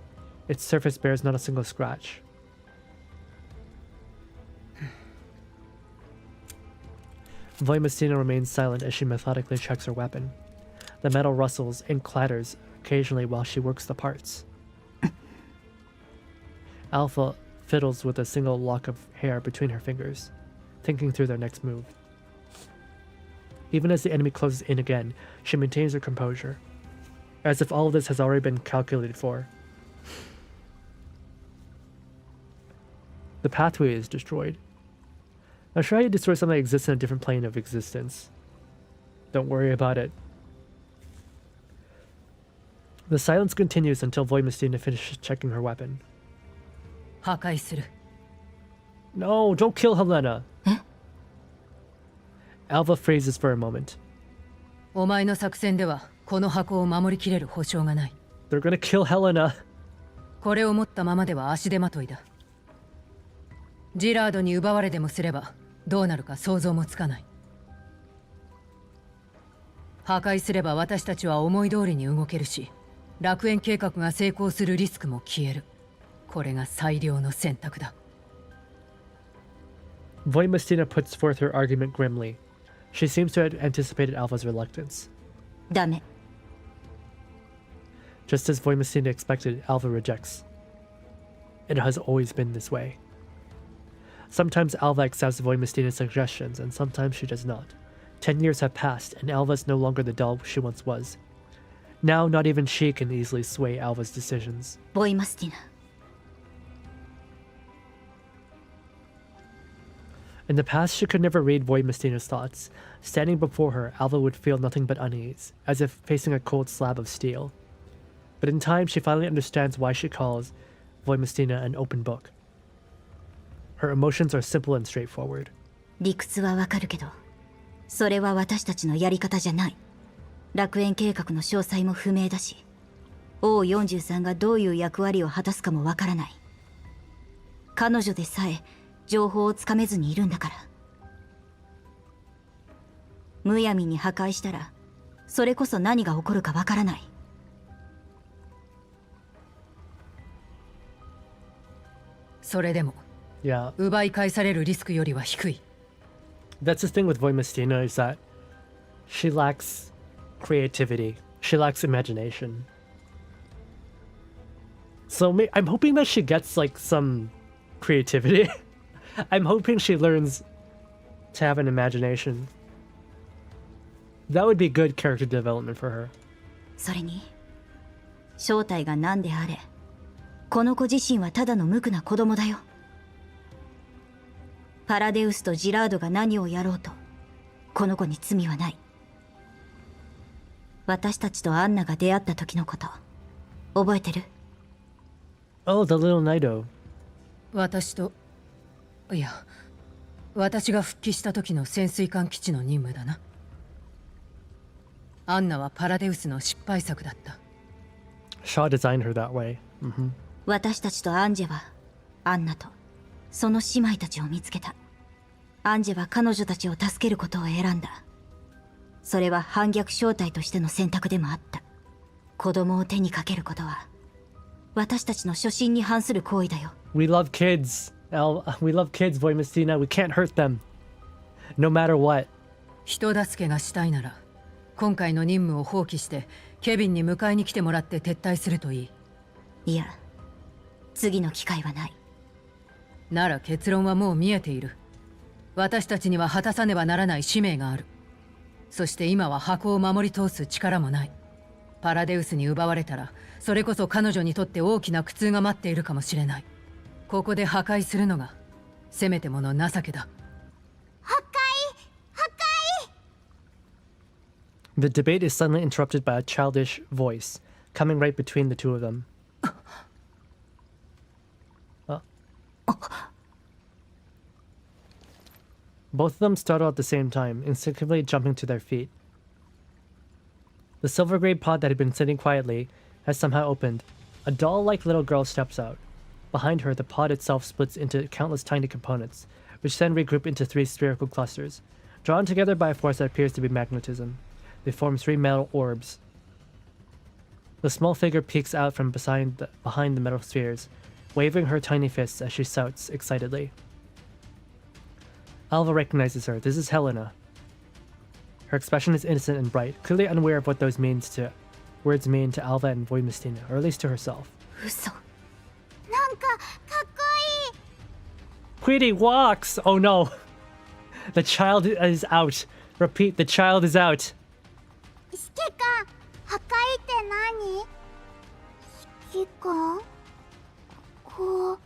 its surface bears not a single scratch. Void Mystina remains silent as she methodically checks her weapon. The metal rustles and clatters occasionally while she works the parts. Alpha fiddles with a single lock of hair between her fingers, thinking through their next move. Even as the enemy closes in again, she maintains her composure, as if all of this has already been calculated for. The pathway is destroyed. Now try to destroy something that exists in a different plane of existence. Don't worry about it. The silence continues until Void Mystina finishes checking her weapon. 破壊する。 No, don't kill Helena. Alva freezes for a moment. お前の作戦ではこの箱を守りきれる保証がない。 They're gonna kill Helena. これを持ったままでは足手まといだ。ジラードに奪われでもすればどうなるか想像もつかない。破壊すれば私たちは思い通りに動けるし、楽園計画が成功するリスクも消える。これが最良の選択だ。 Void Mystina puts forth her argument grimly. She seems to have anticipated Alva's reluctance. ダメ。 Just as Void Mystina expected, Alva rejects. It has always been this way. Sometimes Alva accepts Void Mystina's suggestions, and sometimes she does not. 10 years have passed, and Alva is no longer the doll she once was. Now, not even she can easily sway Alva's decisions. ボイマスティナ。In the past, she could never read Voimestina's thoughts. Standing before her, Alva would feel nothing but unease, as if facing a cold slab of steel. But in time, she finally understands why she calls Voimestina an open book. Her emotions are simple and straightforward. 理屈はわかるけど、それは私たちのやり方じゃない。楽園計画の詳細も不明だし、王43がどういう役割を果たすかもわからない。彼女でさえ情報をつかめずにいるんだから。むやみに破壊したら、それこそ何が起こるかわからない。それでも、Yeah. 奪い返されるリスクよりは低い。That's the thing with Voimestina is that she lacks creativity. She lacks imagination. So I'm hoping that she gets like some creativity. I'm hoping she learns to have an imagination. That would be good character development for her. それに、正体が何であれ、この子自身はただの無垢な子供だよ。パラデウスとジラードが何をやろうと、この子に罪はない。私たちとアンナが出会った時のこと、覚えてる？ Oh, the little Nido. 私が復帰した時の潜水艦基地の任務だな。アンナはパラデウスの失敗作だった。Shaw designed her that way. 私たちとアンジェは、アンナとその姉妹たちを見つけた。アンジェは彼女たちを助けることを選んだ。それは反逆正体としての選択でもあった。子供を手にかけることは、私たちの初心に反する行為だよ。We love kids. We love kids, Voimestina. We can't hurt them. No matter what. 人助けがしたいなら、今回の任務を放棄して、ケビンに迎えに来てもらって撤退するといい。いや、次の機会はない。なら結論はもう見えている。私たちには果たさねばならない使命がある。そして今は箱を守り通す力もない。パラデウスに奪われたら、それこそ彼女にとって大きな苦痛が待っているかもしれない。ここで破壊するのが、せめてもの情けだ。破壊！ The debate is suddenly interrupted by a childish voice, coming right between the two of them. Both of them startle at the same time, instinctively jumping to their feet. The silver gray pod that had been sitting quietly has somehow opened. A doll-like little girl steps out. Behind her, the pod itself splits into countless tiny components, which then regroup into 3 spherical clusters. Drawn together by a force that appears to be magnetism, they form 3 metal orbs. The small figure peeks out from behind the metal spheres, waving her tiny fists as she shouts excitedly. Alva recognizes her. This is Helena. Her expression is innocent and bright, clearly unaware of what those words mean to Alva and Voimestina, or at least to herself. 嘘。なんかかっこいい。 Pretty walks! Oh no! The child is out. Repeat, the child is out. 指揮官、破壊って何？指揮官？お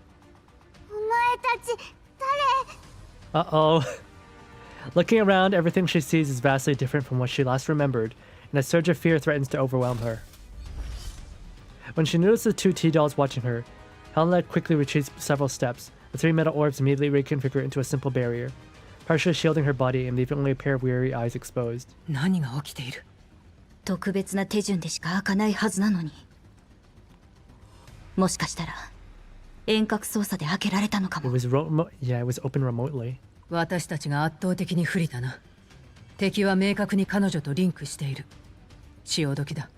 前たち、誰？ Uh-oh. Looking around, everything she sees is vastly different from what she last remembered, and a surge of fear threatens to overwhelm her. When she notices the 2 T-dolls watching her, Helena quickly retreats several steps. The 3 metal orbs immediately reconfigure into a simple barrier, partially shielding her body and leaving only a pair of weary eyes exposed. 何が起きている？特別な手順でしか開かないはずなのに。もしかしたら遠隔操作で開けられたのかも。It was open remotely. 私たちが圧倒的に不利だな。敵は明確に彼女とリンクしている。潮時だ。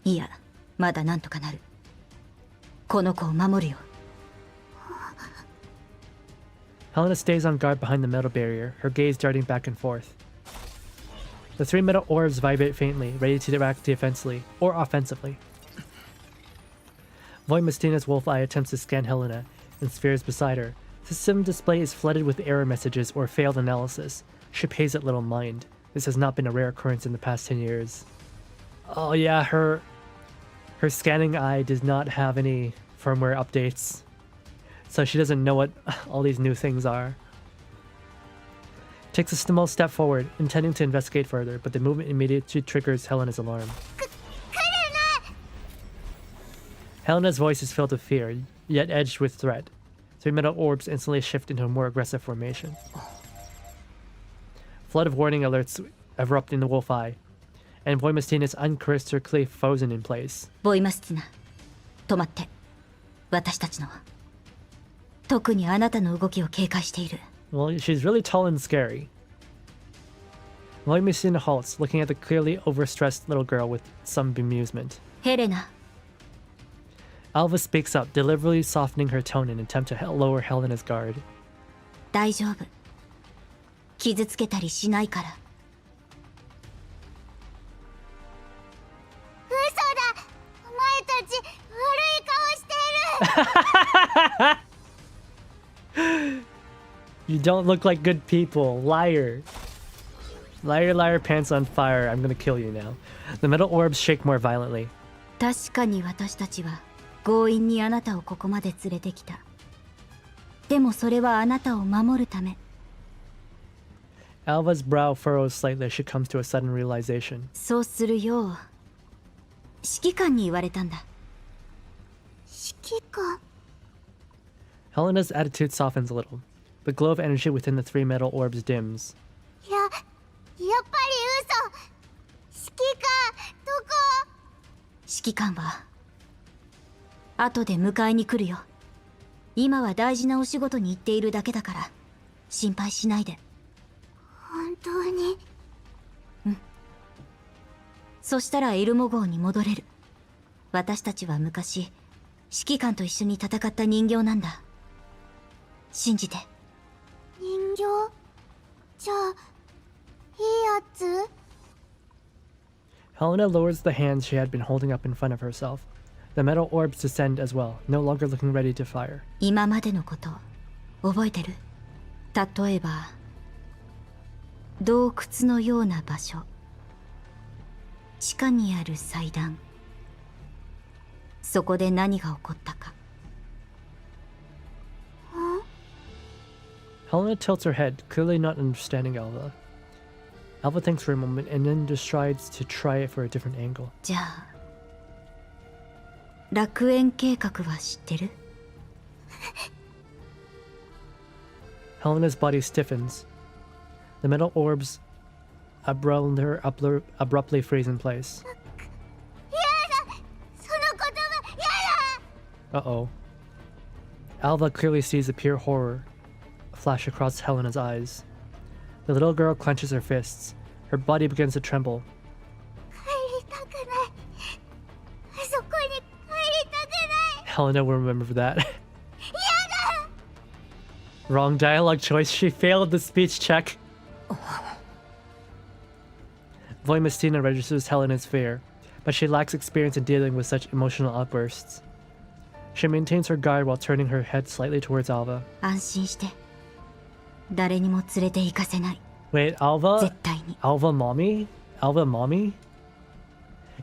いや、まだなんとかなる。この子を守るよ。Helena stays on guard behind the metal barrier, her gaze darting back and forth. The 3 metal orbs vibrate faintly, ready to act defensively or offensively. Voimestina's wolf eye attempts to scan Helena and spheres beside her. The system display is flooded with error messages or failed analysis. She pays it little mind. This has not been a rare occurrence in the past 10 years. Oh yeah, her scanning eye does not have any firmware updates. So she doesn't know what all these new things are. takes a small step forward, intending to investigate further, but the movement immediately triggers Helena's alarm. Helena's voice is filled with fear, yet edged with threat. Three metal orbs instantly shift into a more aggressive formation. Flood of warning alerts erupt in the wolf eye, and Voimastina is uncharacteristically frozen in place. ボイマスティナ、止まって。私たちの。特にあなたの動きを警戒している。Well, she's really tall and scary. Voimastina halts, looking at the clearly overstressed little girl with some bemusement. ヘレナ。Alva speaks up, deliberately softening her tone in an attempt to lower Helena's guard. 大丈夫。傷つけたりしないから。嘘だ。お前たち悪い顔している。You don't look like good people, liar. Liar, liar, pants on fire. I'm gonna kill you now. The metal orbs shake more violently. 確かに私たちは強引にあなたをここまで連れてきた。でもそれはあなたを守るため。Alva's brow furrows slightly as she comes to a sudden realization. そうするよう指揮官に言われたんだ。指揮官。Helena's attitude softens a little. The glow of energy within the three metal orbs dims. やっぱり嘘。指揮官どこ？指揮官は後で迎えに来るよ。今は大事なお仕事に行っているだけだから心配しないで。本当に？うん。そしたらエルモ号に戻れる。私たちは昔指揮官と一緒に戦った人形なんだ。信じて。人形？じゃあいいやつ？Helena lowers the hands she had been holding up in front of herself. The metal orbs descend as well, no longer looking ready to fire. 今までのこと覚えてる？例えば洞窟のような場所、地下にある祭壇、そこで何が起こったか。Helena tilts her head, clearly not understanding Alva. Alva thinks for a moment and then decides to try it for a different angle. じゃあ楽園計画は知ってる？ Helena's body stiffens. The metal orbs around her abruptly freeze in place. Uh-oh. Alva clearly sees the pure horror flash across Helena's eyes. The little girl clenches her fists. Her body begins to tremble. Helena will remember that. Wrong dialogue choice. She failed the speech check. Voimastina registers Helena's fear, but she lacks experience in dealing with such emotional outbursts. She maintains her guard while turning her head slightly towards Alva. 安心して。誰にも連れて行かせない。 Wait, Alva? 絶対に。 Alva mommy? Alva mommy?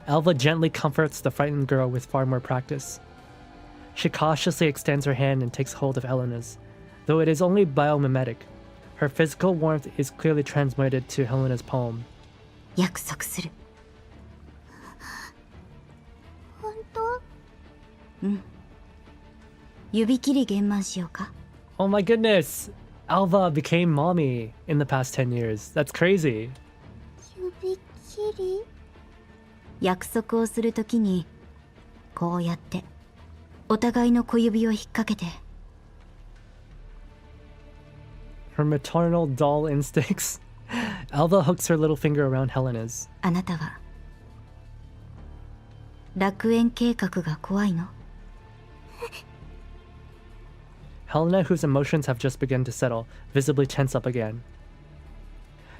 Alva gently comforts the frightened girl with far more practice. She cautiously extends her hand and takes hold of Helena's. Though it is only biomimetic, her physical warmth is clearly transmitted to Helena's palm. 約束する。本当？うん。指切り減慢しようか。 Oh my goodness! Alva became mommy in the past 10 years. That's crazy. 指切り？約束をするときにこうやってお互いの小指を引っ掛けて。 Her maternal doll instincts. Alva hooks her little finger around Helena's. あなたは楽園計画が怖いの？ Helena, whose emotions have just begun to settle, visibly tense up again.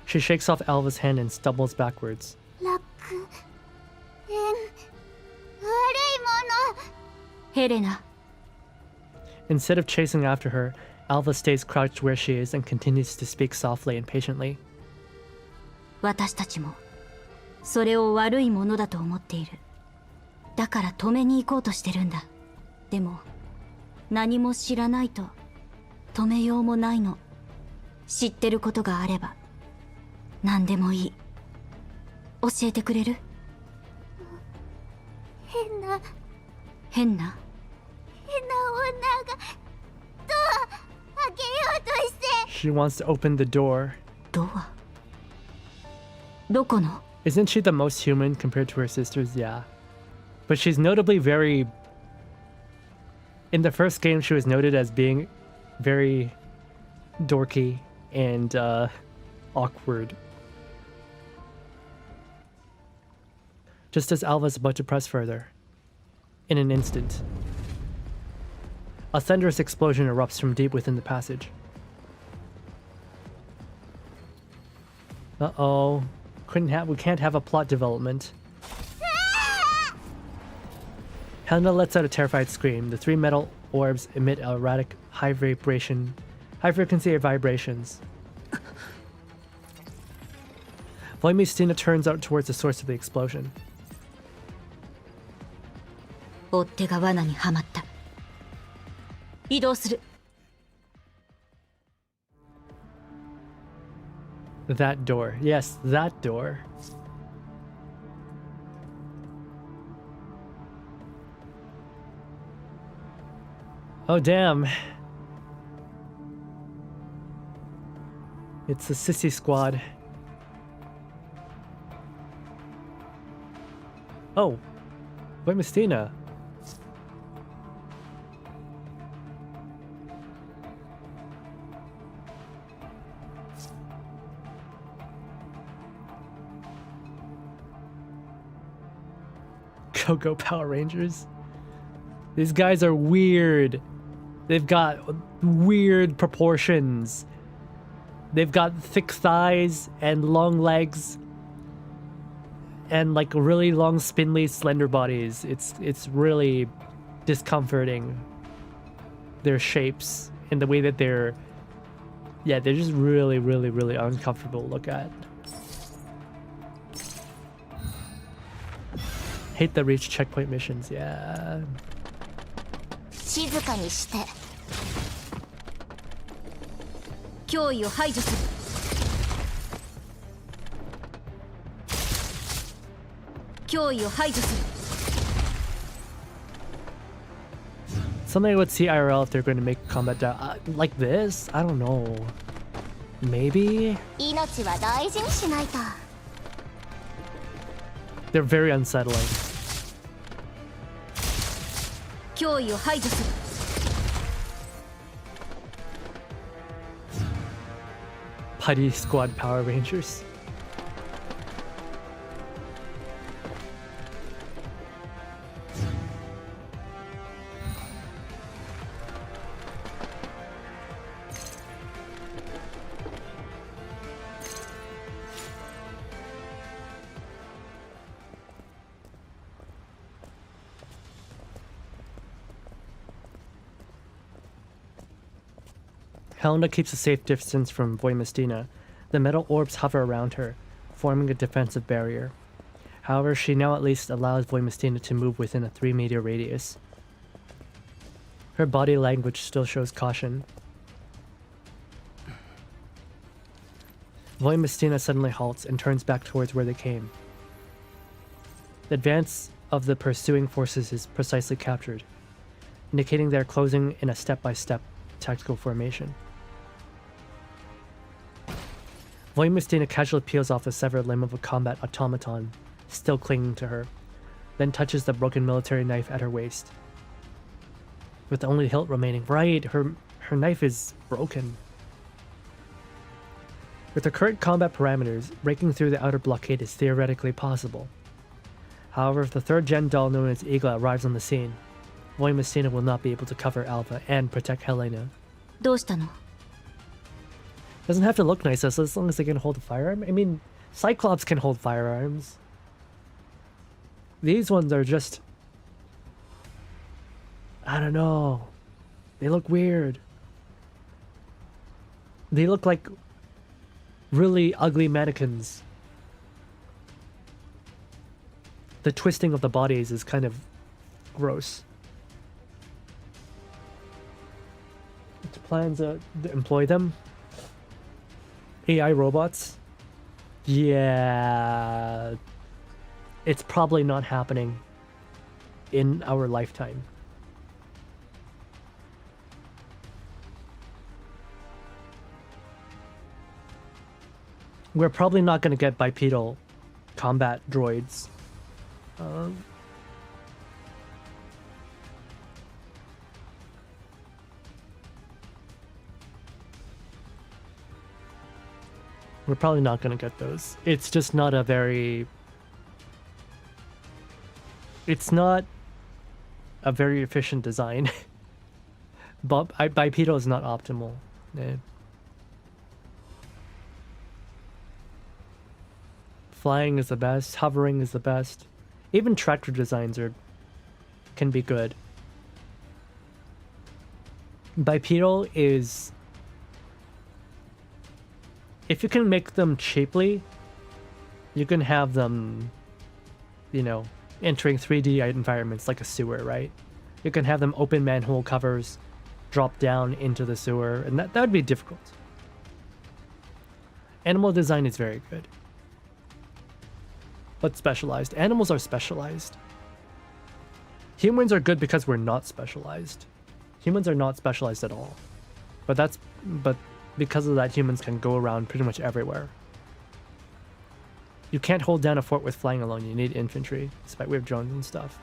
She shakes off Alva's hand and stumbles backwards. 楽園悪いもの。ヘレナ。 Instead of chasing after her, Alva stays crouched where she is and continues to speak softly and patiently. 私たちもそれを悪いものだと思っている。だから止めに行こうとしてるんだ。でも何も知らないと止めようもないの。知ってることがあれば何でもいい。教えてくれる？変な変な女がドア開けようとして。 She wants to open the door. ドア？どこの？ Isn't she the most human compared to her sisters? Yeah. But she's notably very... In the first game, she was noted as being very dorky and awkward. Just as Alva's about to press further, in an instant, a thunderous explosion erupts from deep within the passage. Uh-oh. We can't have a plot development. Helena lets out a terrified scream. The three metal orbs emit erratic high frequency vibrations. Volymistina turns out towards the source of the explosion. 追っ手が罠にはまった。移動する。That door. Yes, that door. Oh, damn. It's the Sissy Squad. Oh. Volymistina. Go Power Rangers. These guys are weird. They've got weird proportions. They've got thick thighs and long legs and like really long spindly slender bodies. It's really discomforting. Their shapes and the way that they're just really uncomfortable to look at. Hate the reach checkpoint missions, yeah. 静かにして。脅威を排除する。脅威を排除する。 Something I would see IRL if they're going to make combat like this? I don't know. Maybe? 命は大事にしないと。 They're very unsettling. 脅威を排除する。 Putty Squad Power Rangers. Helena keeps a safe distance from Volymistina. The metal orbs hover around her, forming a defensive barrier. However, she now at least allows Volymistina to move within a 3-meter radius. Her body language still shows caution. Volymistina suddenly halts and turns back towards where they came. The advance of the pursuing forces is precisely captured, indicating they are closing in a step-by-step tactical formation. Volymistina casually peels off the severed limb of a combat automaton, still clinging to her, then touches the broken military knife at her waist. With only the hilt remaining. Right, her knife is broken. With her current combat parameters, breaking through the outer blockade is theoretically possible. However, if the third-gen doll known as Eagle arrives on the scene, Volymistina will not be able to cover Alva and protect Helena. どうしたの? Doesn't have to look nice as long as they can hold a firearm. I mean, Cyclops can hold firearms. These ones are just... I don't know. They look weird. They look like really ugly mannequins. The twisting of the bodies is kind of gross. Plans to employ them? AI robots? Yeah. It's probably not happening in our lifetime. We're probably not going to get bipedal combat droids. We're probably not going to get those. It's just not a very... It's not a very efficient design. But bipedal is not optimal. Yeah. Flying is the best. Hovering is the best. Even tractor designs can be good. Bipedal is... If you can make them cheaply, you can have them, you know, entering 3D environments like a sewer, right? You can have them open manhole covers, drop down into the sewer, and that would be difficult. Animal design is very good. But specialized. Animals are specialized. Humans are good because we're not specialized. Humans are not specialized at all. But because of that, humans can go around pretty much everywhere. You can't hold down a fort with flying alone. You need infantry, despite we have drones and stuff.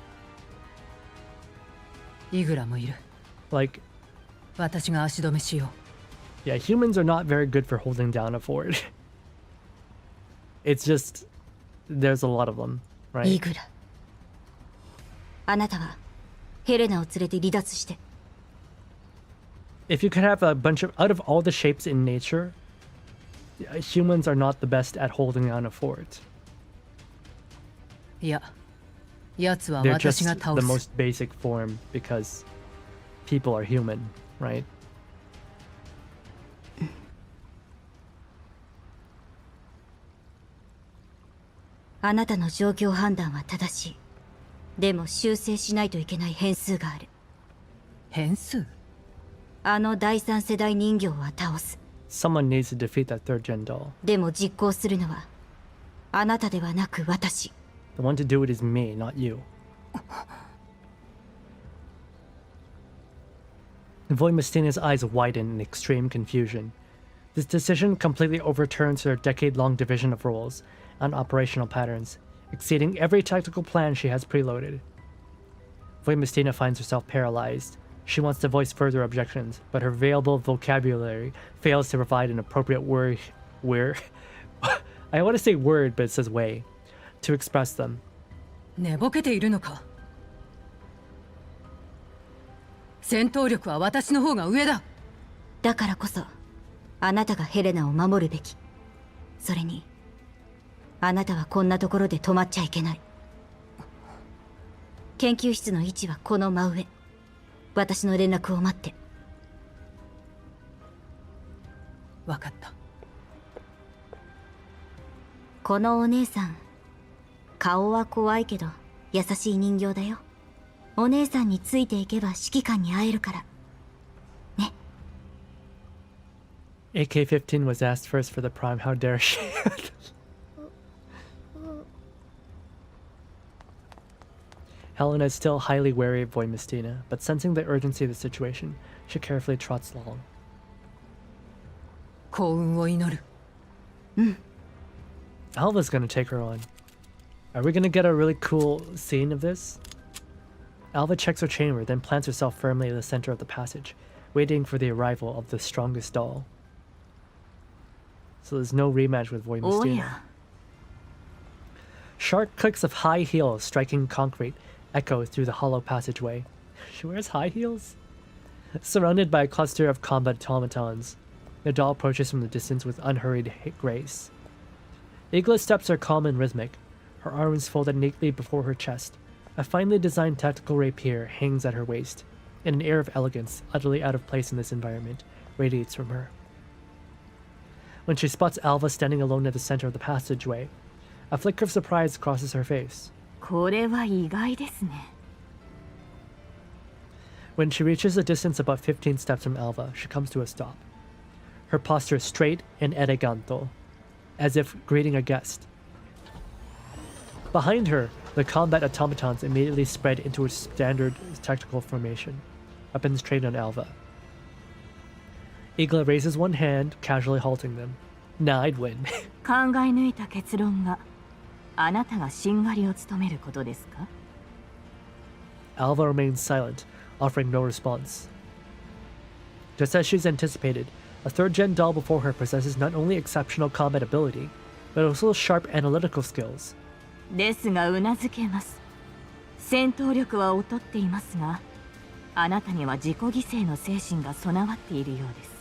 Like, yeah, humans are not very good for holding down a fort. It's just, there's a lot of them, right? イグラ、あなたはヘレナを連れて離脱して。If you could have a bunch of, out of all the shapes in nature, humans are not the best at holding down a fort. They're just the most basic form because people are human, right? あなたの状況判断は正しい。でも修正しないといけない変数がある。変数？あの第三世代人形は倒す。Someone needs to defeat that third gen doll. でも実行するのはあなたではなく私。The one to do it is me, not you. Voimistina's eyes widen in extreme confusion. This decision completely overturns her decade-long division of roles and operational patterns, exceeding every tactical plan she has preloaded. Voimistina finds herself paralyzed. She wants to voice further objections, but her available vocabulary fails to provide an appropriate word I want to say word, but it says way, to express them. 寝ぼけているのか？戦闘力は私の方が上だ。だからこそ、あなたがヘレナを守るべき。それに、あなたはこんなところで止まっちゃいけない。研究室の位置はこの真上。私の連絡を待って。わかった。このお姉さん、顔は怖いけど優しい人形だよ。お姉さんについていけば指揮官に会えるから。ね。AK-15 was asked first for the prime. How dare she? Helena is still highly wary of Voimistina, but sensing the urgency of the situation, she carefully trots along. 幸運を祈る。Alva's gonna take her on. Are we gonna get a really cool scene of this? Alva checks her chamber, then plants herself firmly in the center of the passage, waiting for the arrival of the strongest doll. So there's no rematch with Voimistina. Oh, yeah. Sharp clicks of high heels striking concrete echo through the hollow passageway. She wears high heels? Surrounded by a cluster of combat automatons, the doll approaches from the distance with unhurried grace. Igla's steps are calm and rhythmic, her arms folded neatly before her chest. A finely designed tactical rapier hangs at her waist, and an air of elegance, utterly out of place in this environment, radiates from her. When she spots Alva standing alone at the center of the passageway, a flicker of surprise crosses her face. これは意外ですね。When she reaches a distance about 15 steps from Alva, she comes to a stop. her posture straight and eleganto, as if greeting a guest. Behind her, the combat automatons immediately spread into a standard tactical formation, weapons trained on Alva. Igla raises one hand, casually halting them. Nah, I'd win. 考え抜いた結論があなたがしんがりを務めることですか？ Alva remains silent, offering no response. Just as she's anticipated, a third-gen doll before her possesses not only exceptional combat ability, but also sharp analytical skills. ですがうなずけます。戦闘力は劣っていますが、あなたには自己犠牲の精神が備わっているようです。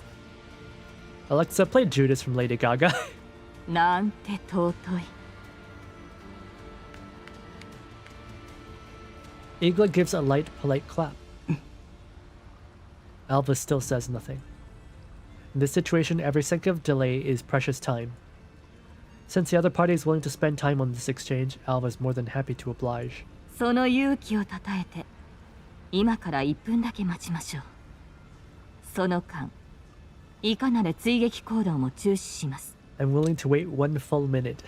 Alexa played Judas from Lady Gaga. なんて尊い。Igla gives a light, polite clap. Alva still says nothing. In this situation, every second of delay is precious time. Since the other party is willing to spend time on this exchange, Alva is more than happy to oblige. その勇気をたたえて、今から1分だけ待ちましょう。その間、いかなる追撃行動も中止します。I'm willing to wait 1 full minute.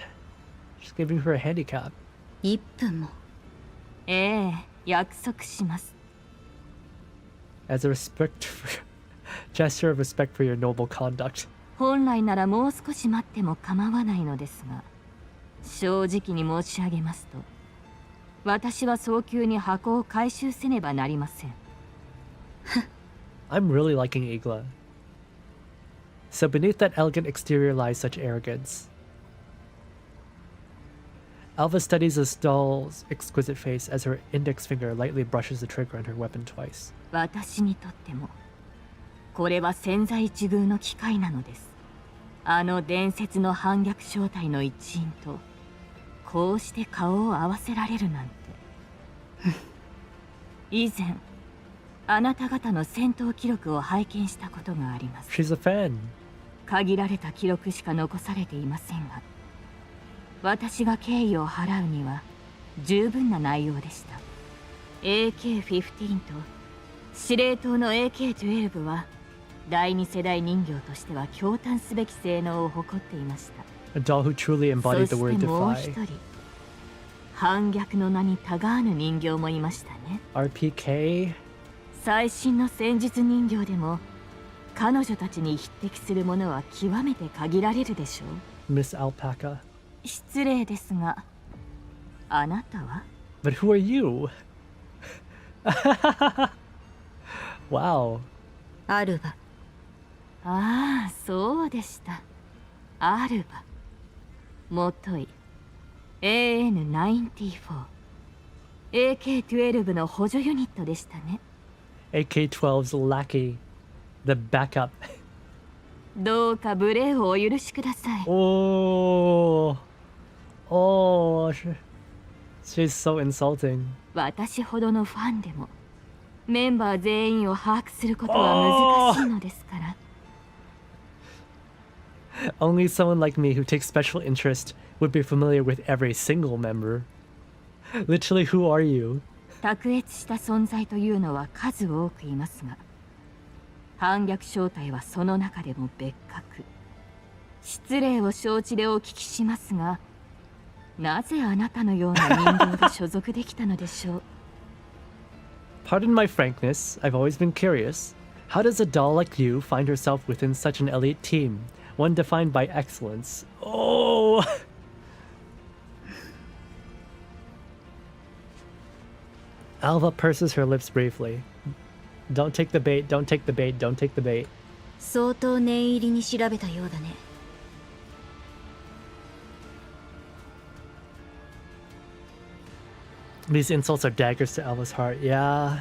She's giving her a handicap. 1分も。ええ、約束します。As a gesture of respect for your noble conduct. 本来ならもう少し待っても構わないのですが、正直に申し上げますと、私は早急に箱を回収せねばなりません。I'm really liking Igla. So beneath that elegant exterior lies such arrogance. Alva studies the doll's exquisite face as her index finger lightly brushes the trigger on her weapon twice. 私にとっても、これは千載一遇の機会なのです。あの伝説の反逆正体の一員と、こうして顔を合わせられるなんて。以前、あなた方の戦闘記録を拝見したことがあります。She's a fan. 限られた記録しか残されていませんが、私が敬意を払うには十分な内容でした。AK-15 と司令塔の AK-12 は第二世代人形としては驚嘆すべき性能を誇っていました。A doll who truly embodied the そ word してもう一 defy. 人、反逆の名にたがわぬ人形もいましたね。 RPK? 最新の戦術人形でも彼女たちに匹敵するものは極めて限られるでしょう。 Miss Alpaca. 失礼ですが、あなたは？ But who are you? Wow. アルバ。ああ、そうでした。アルバ。もとい。AN94。AK-12 の補助ユニットでしたね。AK-12's lackey. The backup. どうか無礼をお許しください。Oh. Oh. She's so insulting. 私ほどのファンでもメンバー全員を把握することは難しいのですから。Only someone like me who takes special interest would be familiar with every single member. Literally, who are you? 卓越した存在というのは数多くいますが、反逆正体はその中でも別格。失礼を承知でお聞きしますが、なぜあなたのような人形が所属できたのでしょう。Pardon my frankness, I've always been curious. How does a doll like you find herself within such an elite team, one defined by excellence? Oh! Alva purses her lips briefly. Don't take the bait, don't take the bait, don't take the bait. 相当念入りに調べたようだね。These insults are daggers to Alva's heart. Yeah.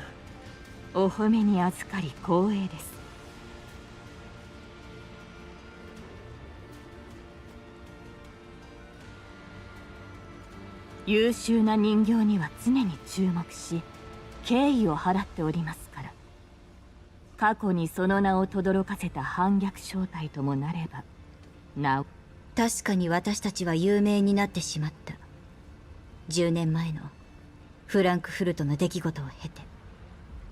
お褒めに預かり光栄です。優秀な人形には常に注目し、敬意を払っておりますから。過去にその名を轟かせた反逆正体ともなれば、なお。確かに私たちは有名になってしまった。10年前のフランクフルトの出来事を経て、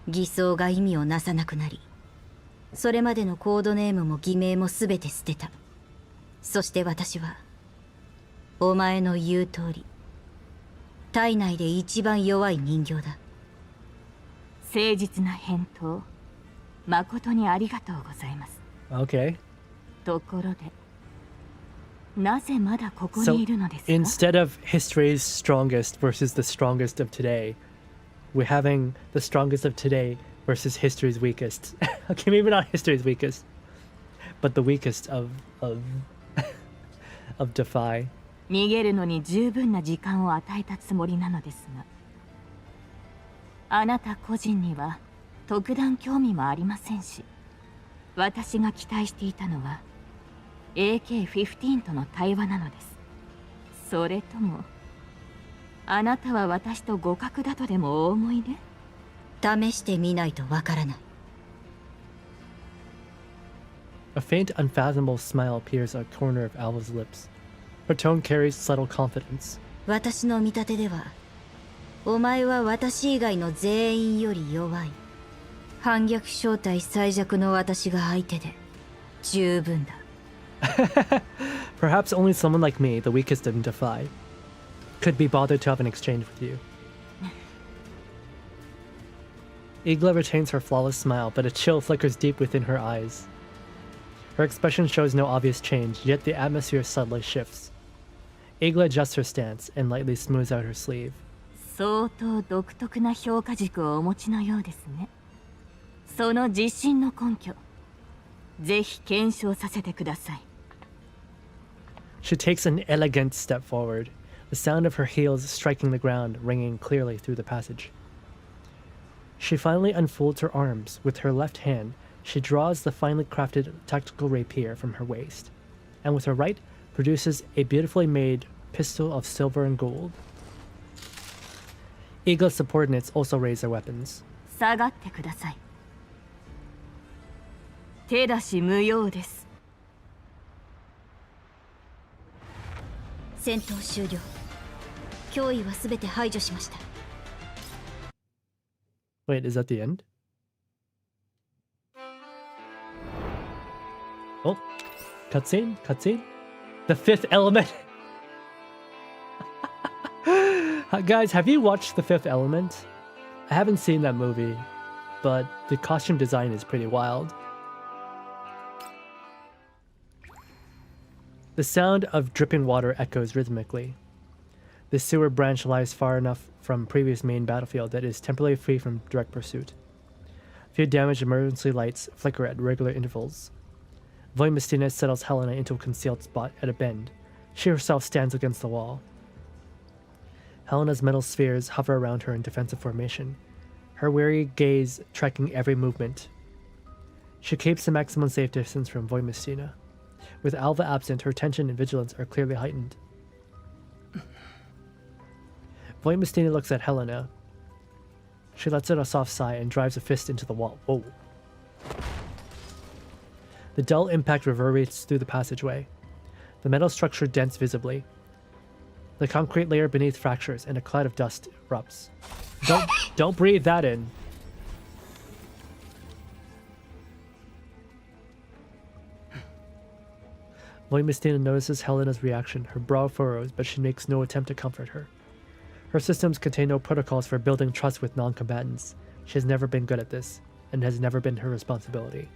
偽装が意味をなさなくなり、それまでのコードネームも偽名も全て捨てた。そして私はお前の言う通り体内で一番弱い人形だ。誠実な返答誠にありがとうございます。 Okay. ところでなぜまだここにいるのですか？ Instead of history's strongest versus the strongest of today, we're having the strongest of today versus history's weakest. Okay, maybe not history's weakest, but the weakest of Defy. 逃げるのに十分な時間を与えたつもりなのですが、あなた個人には特段興味もありませんし、私が期待していたのは AK-15 との対話なのです。それともあなたは私と互角だとでもお思いで？試してみないとわからない。A faint, unfathomable smile appears at a corner of Alva's lips. Her tone carries subtle confidence. 私の見立てでは、お前は私以外の全員より弱い。反逆正体最弱の私が相手で十分だ。Perhaps only someone like me, the weakest in Defy, could be bothered to have an exchange with you. Igla retains her flawless smile, but a chill flickers deep within her eyes. Her expression shows no obvious change, yet the atmosphere subtly shifts. Igla adjusts her stance and lightly smooths out her sleeve. 相当独特な評価軸をお持ちのようですね。その自信の根拠、ぜひ検証させてください。She takes an elegant step forward, the sound of her heels striking the ground ringing clearly through the passage. She finally unfolds her arms. With her left hand, she draws the finely crafted tactical rapier from her waist, and with her right, produces a beautifully made pistol of silver and gold. Igla's subordinates also raise their weapons. 下がってください。手出し無用です。戦闘終了。脅威はすべて排除しました。Wait, is that the end? Oh, cutscene? Cutscene? The Fifth Element? Guys, have you watched The Fifth Element? I haven't seen that movie, but the costume design is pretty wild. The sound of dripping water echoes rhythmically. The sewer branch lies far enough from previous main battlefield that it is temporarily free from direct pursuit. A few damaged emergency lights flicker at regular intervals. Voimistina settles Helena into a concealed spot at a bend. She herself stands against the wall. Helena's metal spheres hover around her in defensive formation, her wary gaze tracking every movement. She keeps the maximum safe distance from Voimistina. With Alva absent, her tension and vigilance are clearly heightened. Voimistina looks at Helena. She lets out a soft sigh and drives a fist into the wall. Whoa. The dull impact reverberates through the passageway. The metal structure dents visibly. The concrete layer beneath fractures and a cloud of dust erupts. Don't breathe that in. Voimistina notices Helena's reaction. Her brow furrows, but she makes no attempt to comfort her. Her systems contain no protocols for building trust with non-combatants. She has never been good at this, and has never been her responsibility.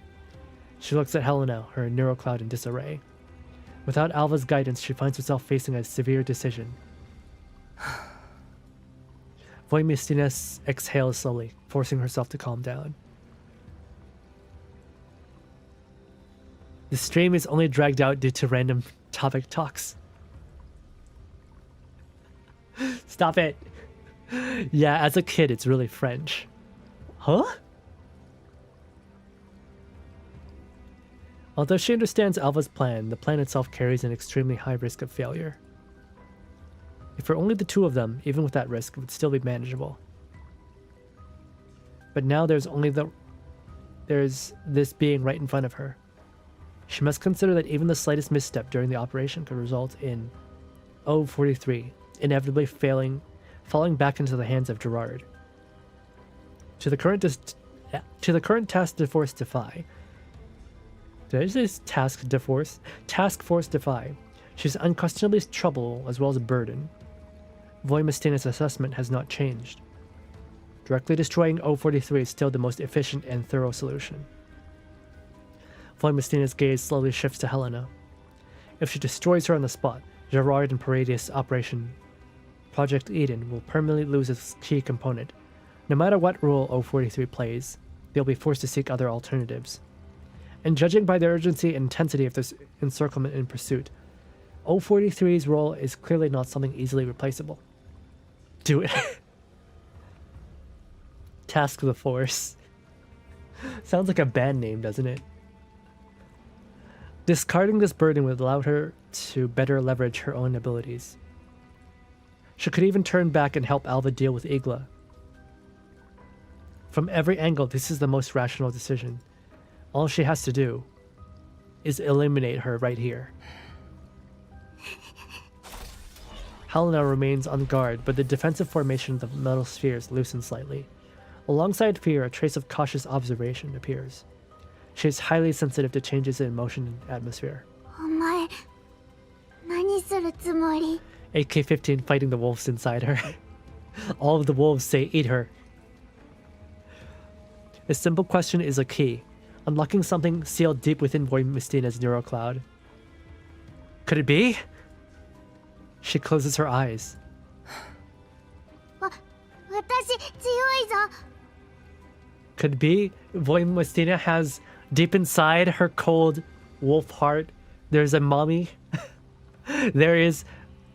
She looks at Helena, her neurocloud in disarray. Without Alva's guidance, she finds herself facing a severe decision. Voimistina exhales slowly, forcing herself to calm down. The stream is only dragged out due to random topic talks. Stop it. Yeah, as a kid, it's really French. Huh? Although she understands Alva's plan, the plan itself carries an extremely high risk of failure. If for only the two of them, even with that risk, it would still be manageable. But now there's this being right in front of her. She must consider that even the slightest misstep during the operation could result in 043, inevitably falling back into the hands of Gerard. To the current task to force Defy, Did I say Task Force Defy. She's unquestionably trouble as well as a burden. Voimistina's assessment has not changed. Directly destroying O43 is still the most efficient and thorough solution. Voimistina's gaze slowly shifts to Helena. If she destroys her on the spot, Gerard and Paradius' Operation Project Eden will permanently lose its key component. No matter what role O43 plays, they'll be forced to seek other alternatives. And judging by the urgency and intensity of this encirclement and pursuit, O43's role is clearly not something easily replaceable. Do it. Task the Force. Sounds like a band name, doesn't it? Discarding this burden would allow her to better leverage her own abilities. She could even turn back and help Alva deal with Igla. From every angle, this is the most rational decision. All she has to do is eliminate her right here. Helena remains on guard, but the defensive formation of the metal spheres loosens slightly. Alongside fear, a trace of cautious observation appears. She is highly sensitive to changes in motion and atmosphere. AK-15 fighting the wolves inside her. All of the wolves say, eat her. A simple question is a key, unlocking something sealed deep within Voimistina's neural cloud. Could it be? She closes her eyes. Could it be Voimistina has deep inside her cold wolf heart, there's a mommy? There is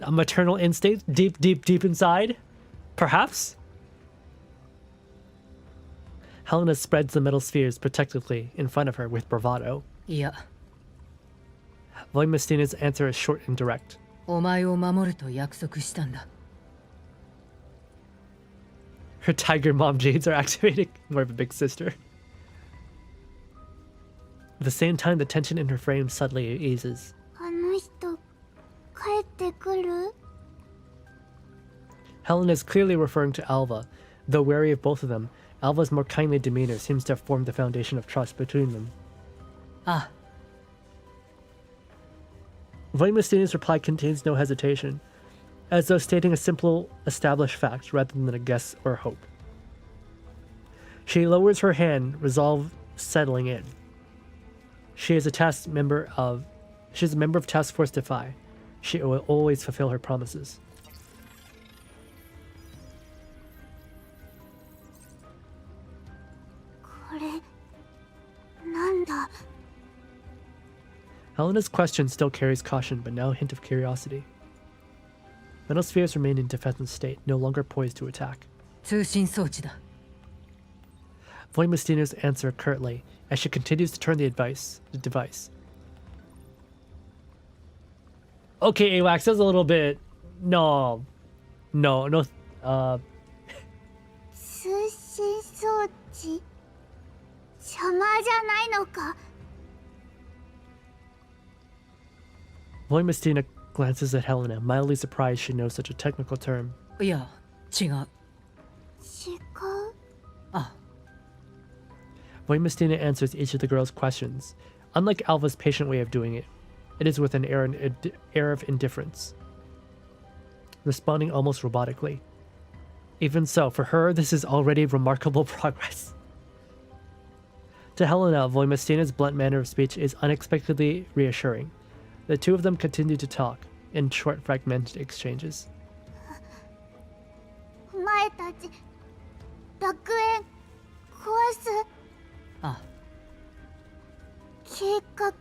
a maternal instinct deep inside? Perhaps? Helena spreads the metal spheres protectively in front of her with bravado. Yeah. Voimistina's answer is short and direct. お前を守ると約束したんだ。 Her tiger mom genes are activating, more of a big sister. At the same time, the tension in her frame suddenly eases. Helen is clearly referring to Alva. Though wary of both of them, Alva's more kindly demeanor seems to have formed the foundation of trust between them. Ah. Voimistina's reply contains no hesitation, as though stating a simple, established fact rather than a guess or hope. She lowers her hand, resolve settling in. She is a member of Task Force Defy. She will always fulfill her promises. Helena's question still carries caution, but now a hint of curiosity. Metal spheres remain in defensive state, no longer poised to attack. 通信装置だ。 Voimistina's answer curtly, as she continues to turn the device. Okay, AWACS, that's a little bit... No. 通信装置邪魔じゃないのか Voimistina glances at Helena, mildly surprised she knows such a technical term. いや、違う。違う Ah. Voimistina answers each of the girls' questions. Unlike Alva's patient way of doing it, it is with an air of indifference, responding almost robotically. Even so, for her, this is already remarkable progress. To Helena, Voimistina's blunt manner of speech is unexpectedly reassuring. The two of them continue to talk, in short, fragmented exchanges. お前たち楽園壊すあ計画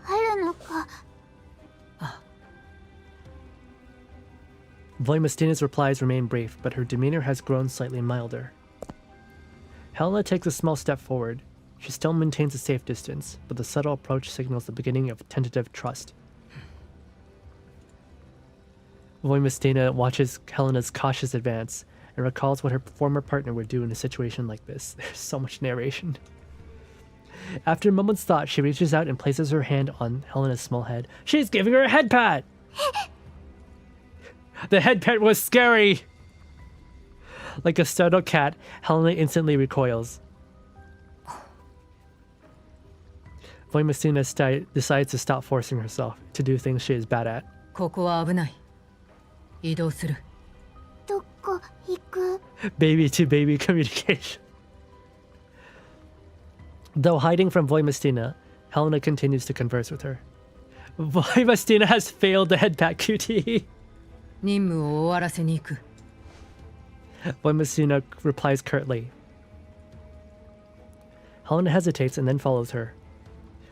あるのか Voimistina's replies remain brief, but her demeanor has grown slightly milder. Helena takes a small step forward. She still maintains a safe distance, but the subtle approach signals the beginning of tentative trust. Voimistina watches Helena's cautious advance and recalls what her former partner would do in a situation like this. There's so much narration. After a moment's thought, she reaches out and places her hand on Helena's small head. She's giving her a head pat! The head pat was scary! Like a startled cat, Helena instantly recoils. Voimestina decides to stop forcing herself to do things she is bad at. ここは危ない。移動する。どこ行く？ Baby to baby communication. Though hiding from Voimestina, Helena continues to converse with her. Voimestina has failed the headpack QTE. 任務を終わらせに行く。Voimestina replies curtly. Helena hesitates and then follows her.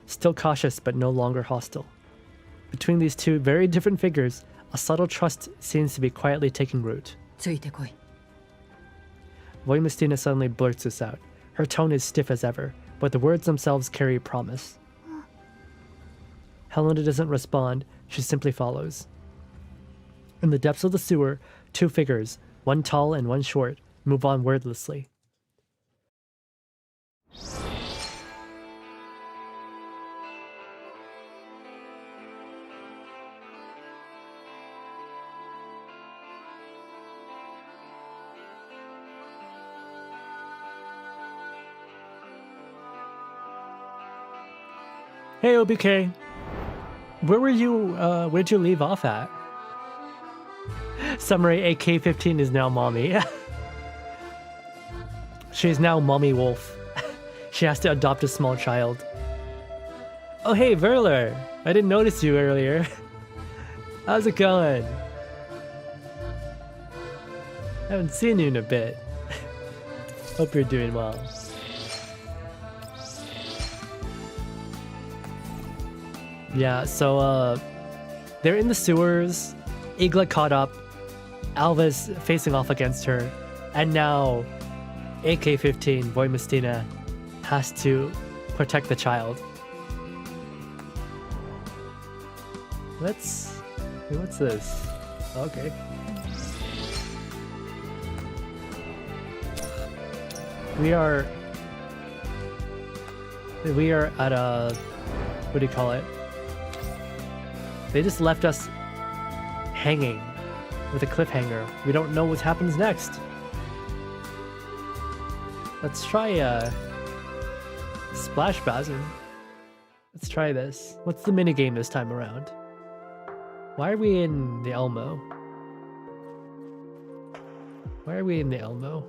Still cautious but no longer hostile. Between these two very different figures, a subtle trust seems to be quietly taking root. ついてこい。Voimestina suddenly blurts this out. Her tone is stiff as ever, but the words themselves carry promise. Helena doesn't respond, she simply follows. In the depths of the sewer, two figures, one tall and one short, move on wordlessly. Hey OBK, where were you, where'd you leave off at? Summary, AK-15 is now mommy. She is now mommy wolf. She has to adopt a small child. Oh hey Verler, I didn't notice you earlier. How's it going? Haven't seen you in a bit. Hope you're doing well. Yeah, so they're in the sewers. Igla caught up. Alva's facing off against her. And now AK-15, Voimestina, has to protect the child. What's this? Okay. We are at a, what do you call it? They just left us hanging with a cliffhanger. We don't know what happens next. Let's try Splash Bowser. Let's try this. What's the minigame this time around? Why are we in the Elmo? Why are we in the Elmo?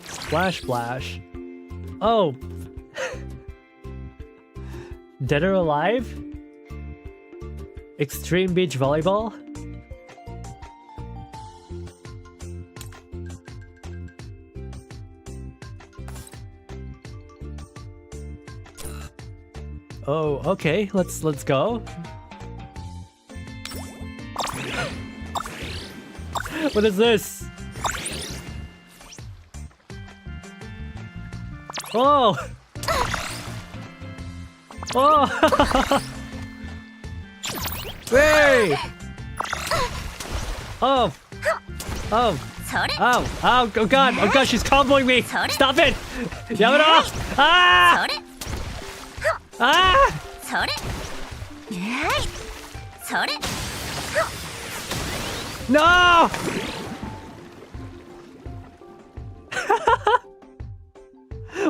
Splash Splash. Oh! Dead or Alive? Extreme Beach Volleyball? Oh, okay. Let's go. What is this? Oh! Oh! Hey! Oh! Oh! Oh! Oh! Oh god! Oh god! She's comboing me! Stop it! Yamada! Ah! Ah! No!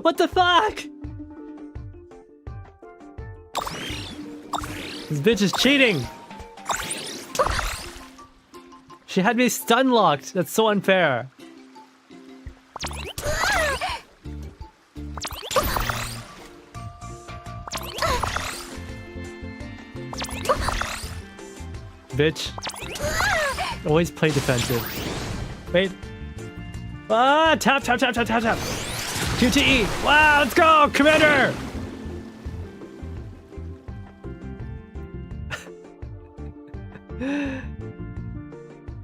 What the fuck? This bitch is cheating. She had me stun locked. That's so unfair. Bitch. Always play defensive. Wait. Ah! Tap, tap, tap, tap, tap, tap. QTE. Wow, let's go, Commander!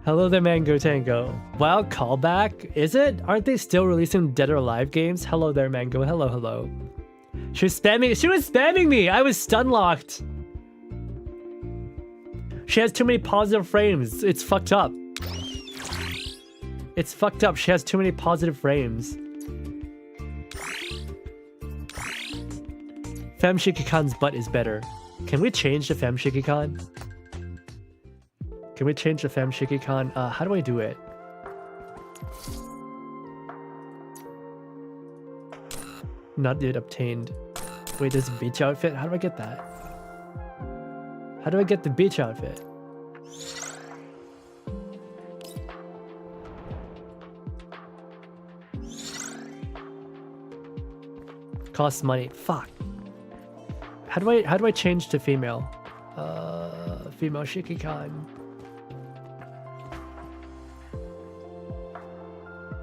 Hello there, Mango Tango. Wow, callback? Is it? Aren't they still releasing Dead or Alive games? Hello there, Mango. Hello, hello. She was spamming me! I was stun locked! She has too many positive frames. It's fucked up. It's fucked up. She has too many positive frames. Femshikikan's butt is better. Can we change to Femshikikan? Can we change the fem Shiki-Kan? How do I do it? Not yet obtained. Wait, this beach outfit? How do I get that? How do I get the beach outfit? Costs money. Fuck. How do I change to female? Female Shiki-Kan.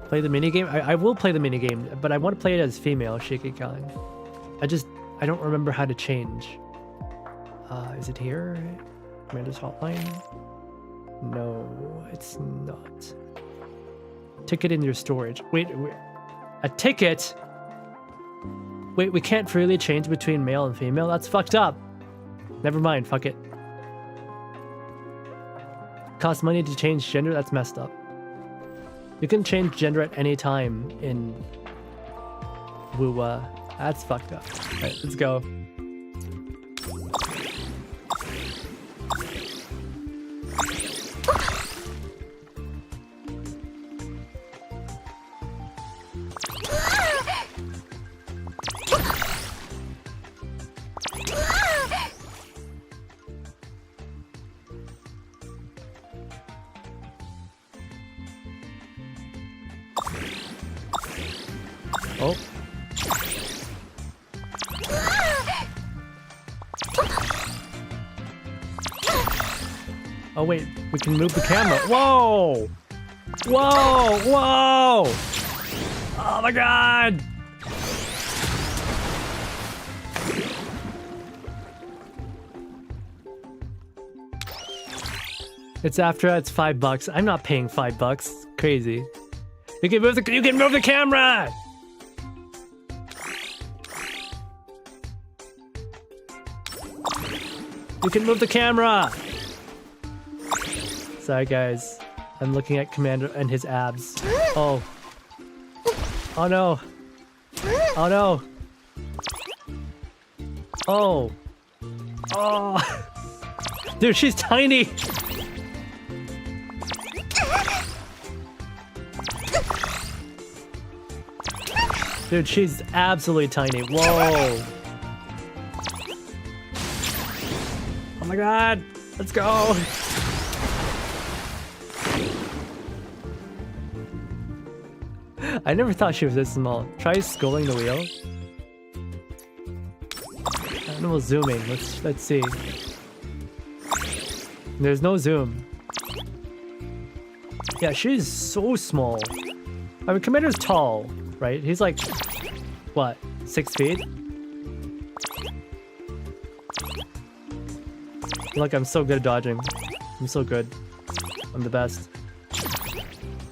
Play the minigame? I will play the minigame, but I want to play it as female Shiki-Kan. I don't remember how to change. Is it here? Commander's hotline? No, it's not. Ticket in your storage. Wait, a ticket? Wait, we can't freely change between male and female? That's fucked up. Never mind, fuck it. Costs money to change gender? That's messed up. You can change gender at any time in Wuwa. That's fucked up. Alright, let's go. Oh. Oh wait, we can move the camera. Whoa! Whoa! Whoa! Oh my god! It's after it's $5. I'm not paying $5. Crazy. You can move the camera! You can move the camera! Sorry guys, I'm looking at Commander and his abs. Oh. Oh no. Oh no. Oh. Oh. Dude, she's tiny! Dude, she's absolutely tiny. Whoa. Oh my god, let's go. I never thought she was this small. Try scrolling the wheel. Animal zooming. Let's see. There's no zoom. Yeah, she's so small. I mean, Commander's tall, right? He's like, what, 6 feet? Look, I'm so good at dodging. I'm so good. I'm the best.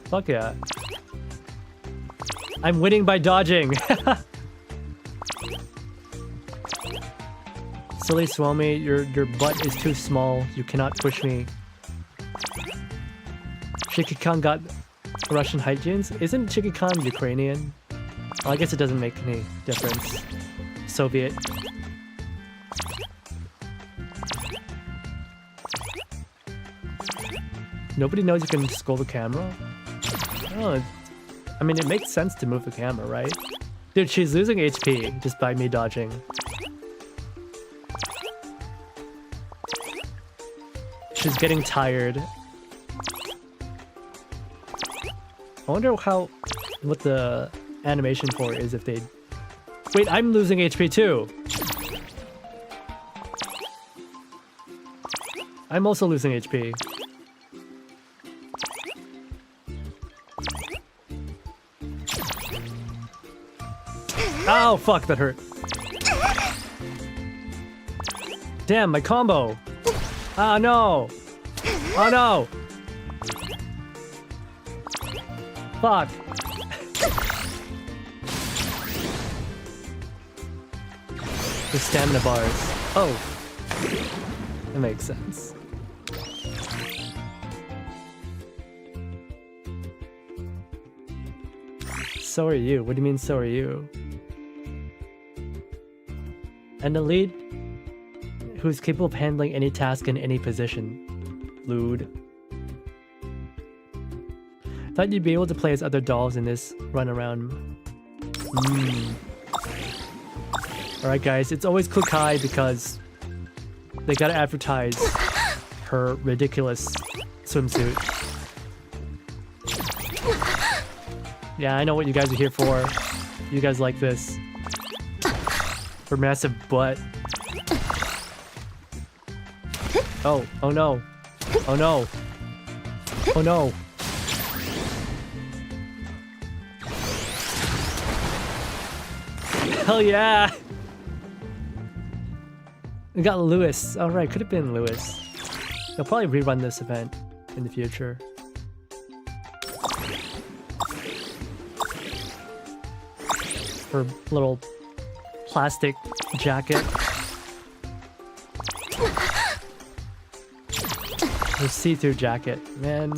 Fuck yeah. I'm winning by dodging. Silly Swami, your butt is too small. You cannot push me. Shiki-Kan got Russian height genes? Isn't Shiki-Kan Ukrainian? Well, I guess it doesn't make any difference. Soviet. Nobody knows you can scroll the camera? Oh, I mean, it makes sense to move the camera, right? Dude, she's losing HP just by me dodging. She's getting tired. I wonder what the animation for is if they... Wait, I'm losing HP too! I'm also losing HP. Oh, fuck, that hurt. Damn, my combo. Ah, no. Oh, no. Fuck. The stamina bars. Oh. That makes sense. So are you. What do you mean, so are you? An elite who's capable of handling any task in any position. Lewd. Thought you'd be able to play as other dolls in this run around. Alright guys, it's always Kukai because they gotta advertise her ridiculous swimsuit. Yeah, I know what you guys are here for. You guys like this. Her massive butt. Oh no. Oh no. Oh no. Hell yeah! We got Lewis. Alright, could have been Lewis. They'll probably rerun this event in the future. Her little plastic jacket. Her see-through jacket. Man.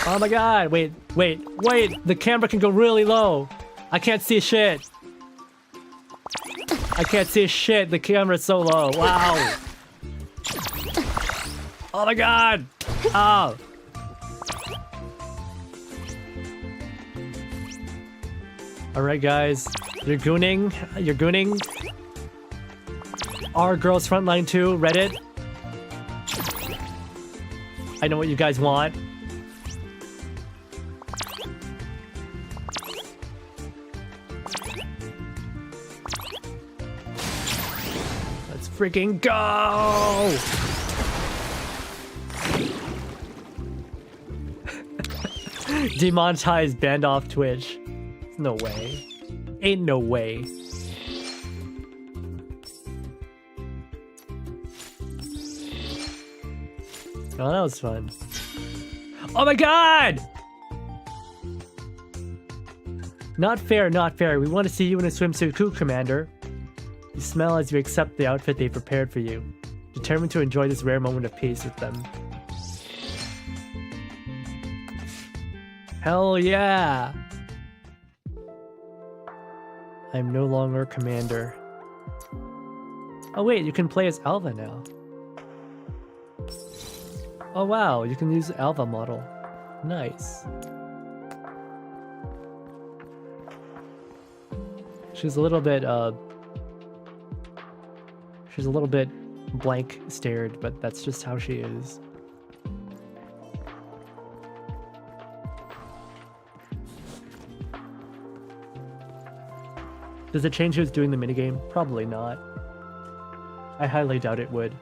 Oh my god! Wait. The camera can go really low. I can't see shit. I can't see shit. The camera's so low. Wow. Oh my god. Oh. Alright guys. You're gooning. Our Girls Frontline 2, Reddit. I know what you guys want. Let's freaking go! Demonetized, banned off Twitch. No way. Ain't no way. Oh, that was fun. Oh my god! Not fair, not fair. We want to see you in a swimsuit, cool, Commander. You smile as you accept the outfit they prepared for you, determined to enjoy this rare moment of peace with them. Hell yeah! I'm no longer Commander. Oh wait, you can play as Alva now. Oh wow, you can use the Alva model. Nice. She's a little bit blank stared, but that's just how she is. Does it change who's doing the minigame? Probably not. I highly doubt it would.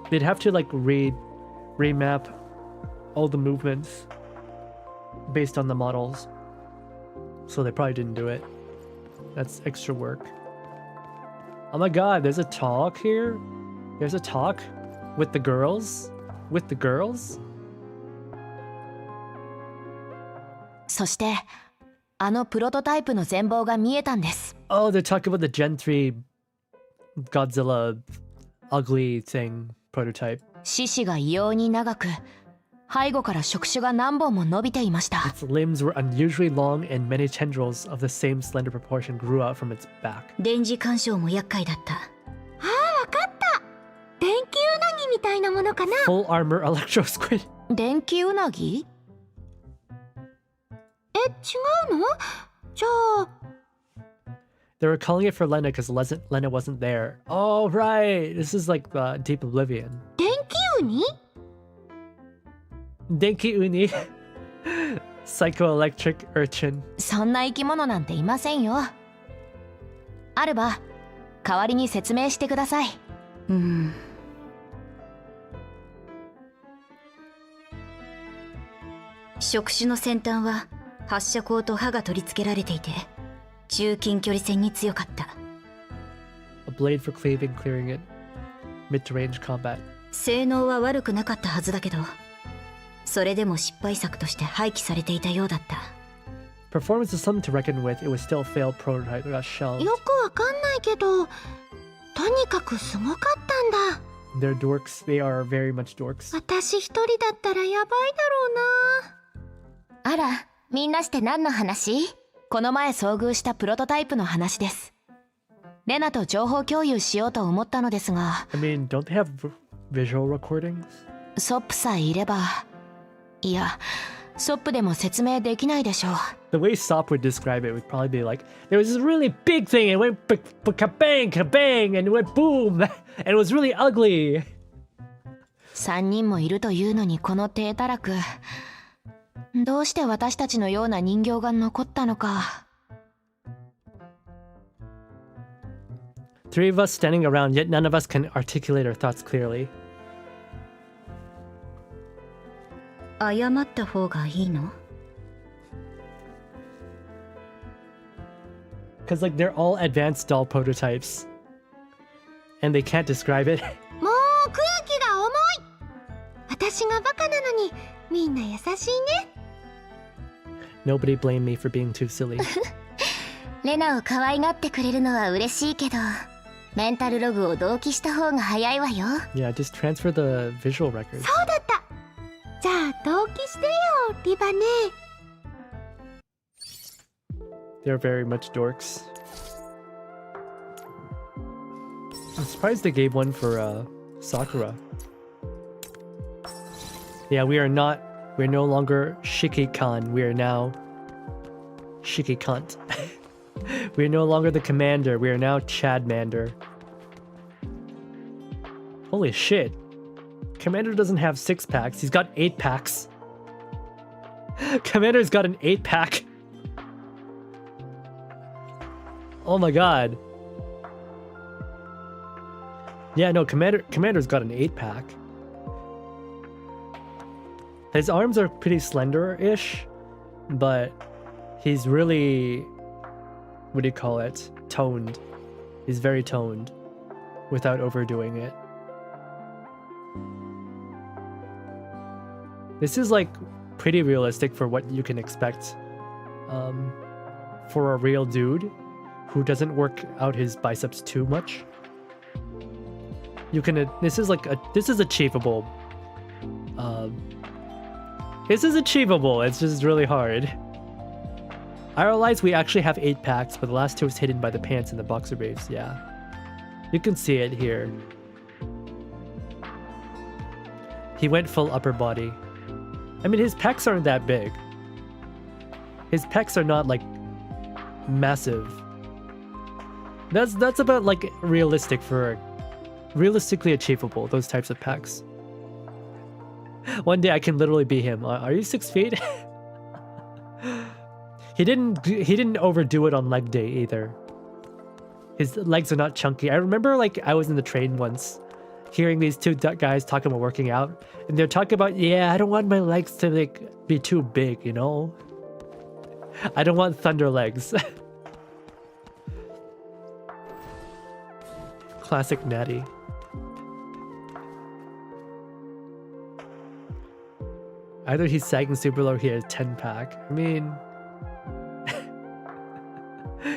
They'd have to like remap all the movements based on the models. So they probably didn't do it. That's extra work. Oh my god, there's a talk here? There's a talk with the girls? With the girls? そしてあのプロトタイプの全貌が見えたんです。Oh, they're talking about the Gen 3 Godzilla ugly thing prototype. 四肢が異様に長く、背後から触手が何本も伸びていました。Its limbs were unusually long and many tendrils of the same slender proportion grew out from its back. 電磁干渉も厄介だった。ああ、わかった。電気ウナギみたいなものかな。Full armor electro squid. 電気ウナギ？違うの？じゃあ They were calling it for Lena because Lena wasn't there. Oh right, this is like the Deep Oblivion. 電気ウニ？ Denki Uni. Psychoelectric urchin. そんな生き物なんていませんよ。アルバ、代わりに説明してください。触手の先端は発射口と刃が取り付けられていて、中近距離戦に強かった。A blade for cleaving, clearing it. Mid-range combat. 性能は悪くなかったはずだけど、それでも失敗作として廃棄されていたようだった。Performance is something to reckon with. It was still a failed prototype that got shelved. よくわかんないけど、とにかくすごかったんだ。They're dorks. They are very much dorks. 私一人だったらやばいだろうな。あら、みんなして何の話？この前遭遇したプロトタイプの話です。レナと情報共有しようと思ったのですが。I mean, don't they have visual recordings? ソップさえいれば。いや、ソップでも説明できないでしょう。 The way Sop would describe it would probably be like, there was this really big thing and it went kabang, kabang, and it went boom, and it was really ugly. 3人もいるというのにこの低たらく。どうして私たちのような人形が残ったのか。 Three of us standing around, yet none of us can articulate our thoughts clearly. 謝った方がいいの？ Because like they're all advanced doll prototypes, and they can't describe it. もう空気が重い。私がバカなのにみんな優しいね。 Nobody blame me for being too silly. レナを可愛がってくれるのは嬉しいけど、メンタルログを同期した方が早いわよ。 Yeah, just transfer the visual records. そうだった。じゃあ同期してよ、リバネ。 They're very much dorks. I'm surprised they gave one for Sakura. Yeah, we're no longer Shiki-kan, we are now Shiki-kant. We're no longer the commander, we are now Chadmander. Holy shit. Commander doesn't have 6 packs, he's got 8 packs. Commander's got an 8-pack. Oh my god. Yeah, no, Commander's got an 8-pack. His arms are pretty slender-ish, but he's really, what do you call it? Toned. He's very toned without overdoing it. This is like pretty realistic for what you can expect for a real dude who doesn't work out his biceps too much. You can, this is achievable. This is achievable, it's just really hard. I realize we actually have 8 packs, but the last 2 is hidden by the pants and the boxer briefs, yeah. You can see it here. He went full upper body. I mean, his pecs aren't that big. His pecs are not, like, massive. That's about, like, realistically achievable, those types of pecs. One day I can literally be him. Are you 6 feet? He didn't overdo it on leg day either. His legs are not chunky. I remember like I was in the train once, hearing these 2 guys talking about working out, and they're talking about, yeah, I don't want my legs to like be too big, you know? I don't want thunder legs. Classic Natty. Either he's sagging super low, he has 10-pack. I mean,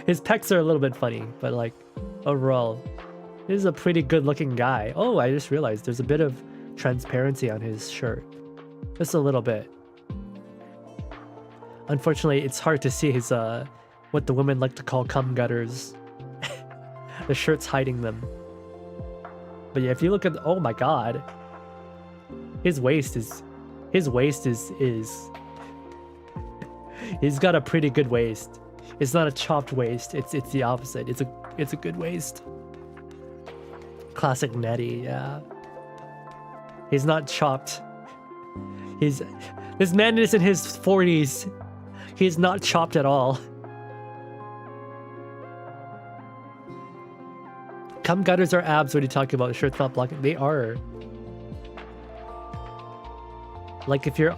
his pecs are a little bit funny, but like overall, he's a pretty good-looking guy. Oh, I just realized there's a bit of transparency on his shirt, just a little bit. Unfortunately, it's hard to see his what the women like to call cum gutters. The shirt's hiding them. But yeah, if you look at, oh my god, his waist is. He's got a pretty good waist. It's not a chopped waist. It's the opposite. It's a good waist. Classic Nettie, yeah. He's not chopped. This man is in his 40s. He's not chopped at all. Cum gutters are abs. What are you talking about? The shirt's not blocking. They are. Like if you're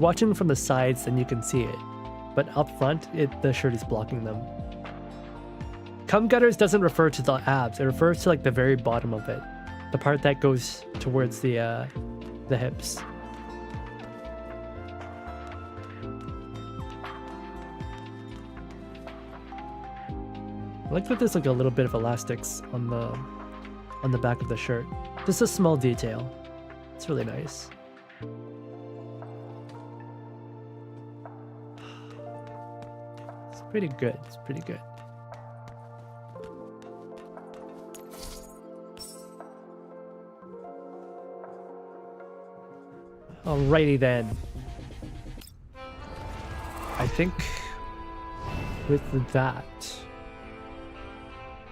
watching from the sides, then you can see it, but up front, the shirt is blocking them. Cum gutters doesn't refer to the abs; it refers to like the very bottom of it, the part that goes towards the hips. I like that there's like a little bit of elastics on the back of the shirt. Just a small detail. It's really nice. Pretty good, it's pretty good. Alrighty then. think with that,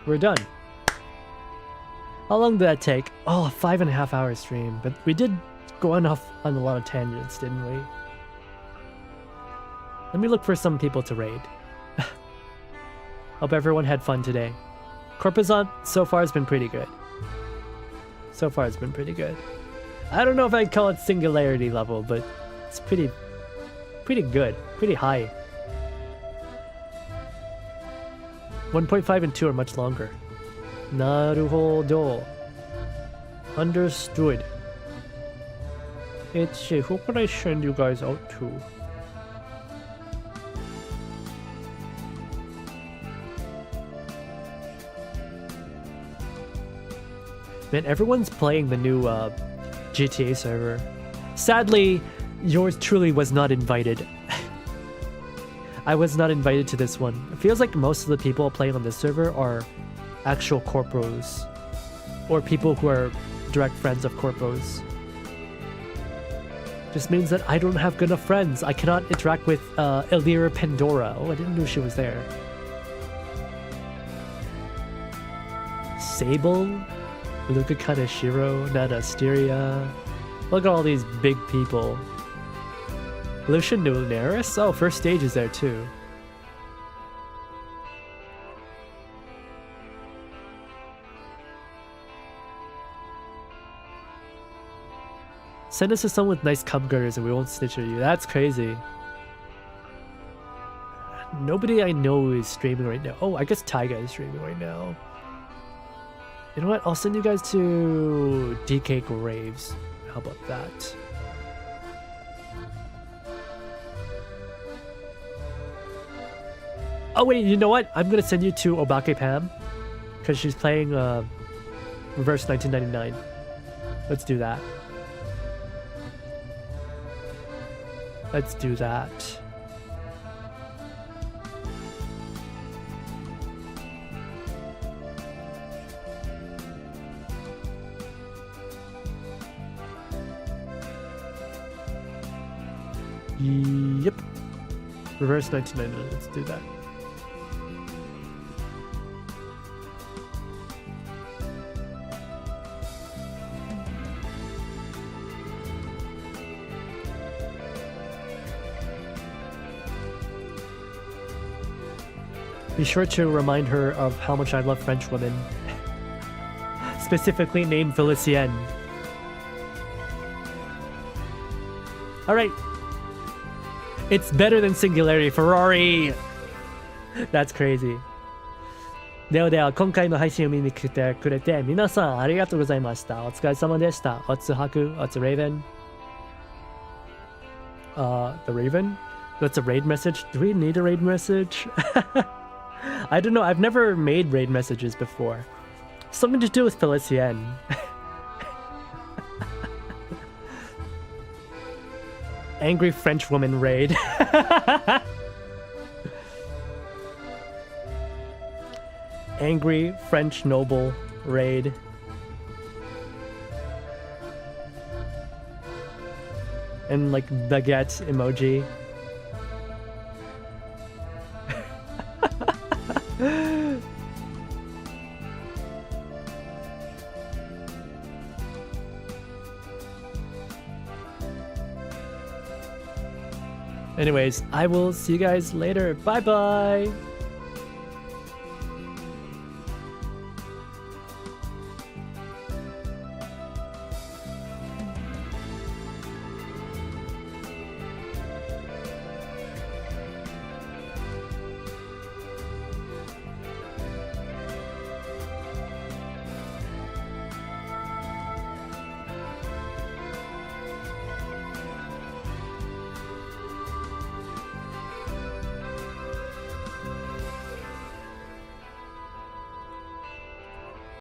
we're done. How long did that take? Oh, a 5.5 hour stream, but we did go off on a lot of tangents, didn't we? Let me look for some people to raid. Hope everyone had fun today. Corposant so far has been pretty good. So far it's been pretty good. I don't know if I'd call it Singularity level, but it's pretty good, pretty high. 1.5 and 2 are much longer. Naruhodo. Understood. Let's see, who can I send you guys out to? Man, everyone's playing the new GTA server. Sadly, yours truly was not invited. I was not invited to this one. It feels like most of the people playing on this server are actual corpos, or people who are direct friends of corpos. Just means that I don't have good enough friends. I cannot interact with Elvira Pandora. Oh, I didn't know she was there. Sable? Luca Kaneshiro, Nana Asteria. Look at all these big people. Lucian Lunaris? Oh, first stage is there too. Send us to someone with nice cum girders and we won't snitch at you. That's crazy. Nobody I know is streaming right now. Oh, I guess Taiga is streaming right now. You know what? I'll send you guys to DK Graves. How about that? Oh wait, you know what? I'm gonna send you to Obake Pam, because she's playing Reverse 1999. Let's do that. Let's do that. Yep. Reverse 1999. Let's do that. Be sure to remind her of how much I love French women. Specifically named Felicienne. Alright. It's better than Singularity. Ferrari! That's crazy. ではでは、今回の配信を見に来てくれて皆さんありがとうございました。お疲れ様でした。What's Haku? What's Raven? The Raven? That's a raid message? Do we need a raid message? I don't know. I've never made raid messages before. Something to do with Felicienne. Angry French woman raid. Angry French noble raid. And like baguette emoji. Anyways, I will see you guys later. Bye bye.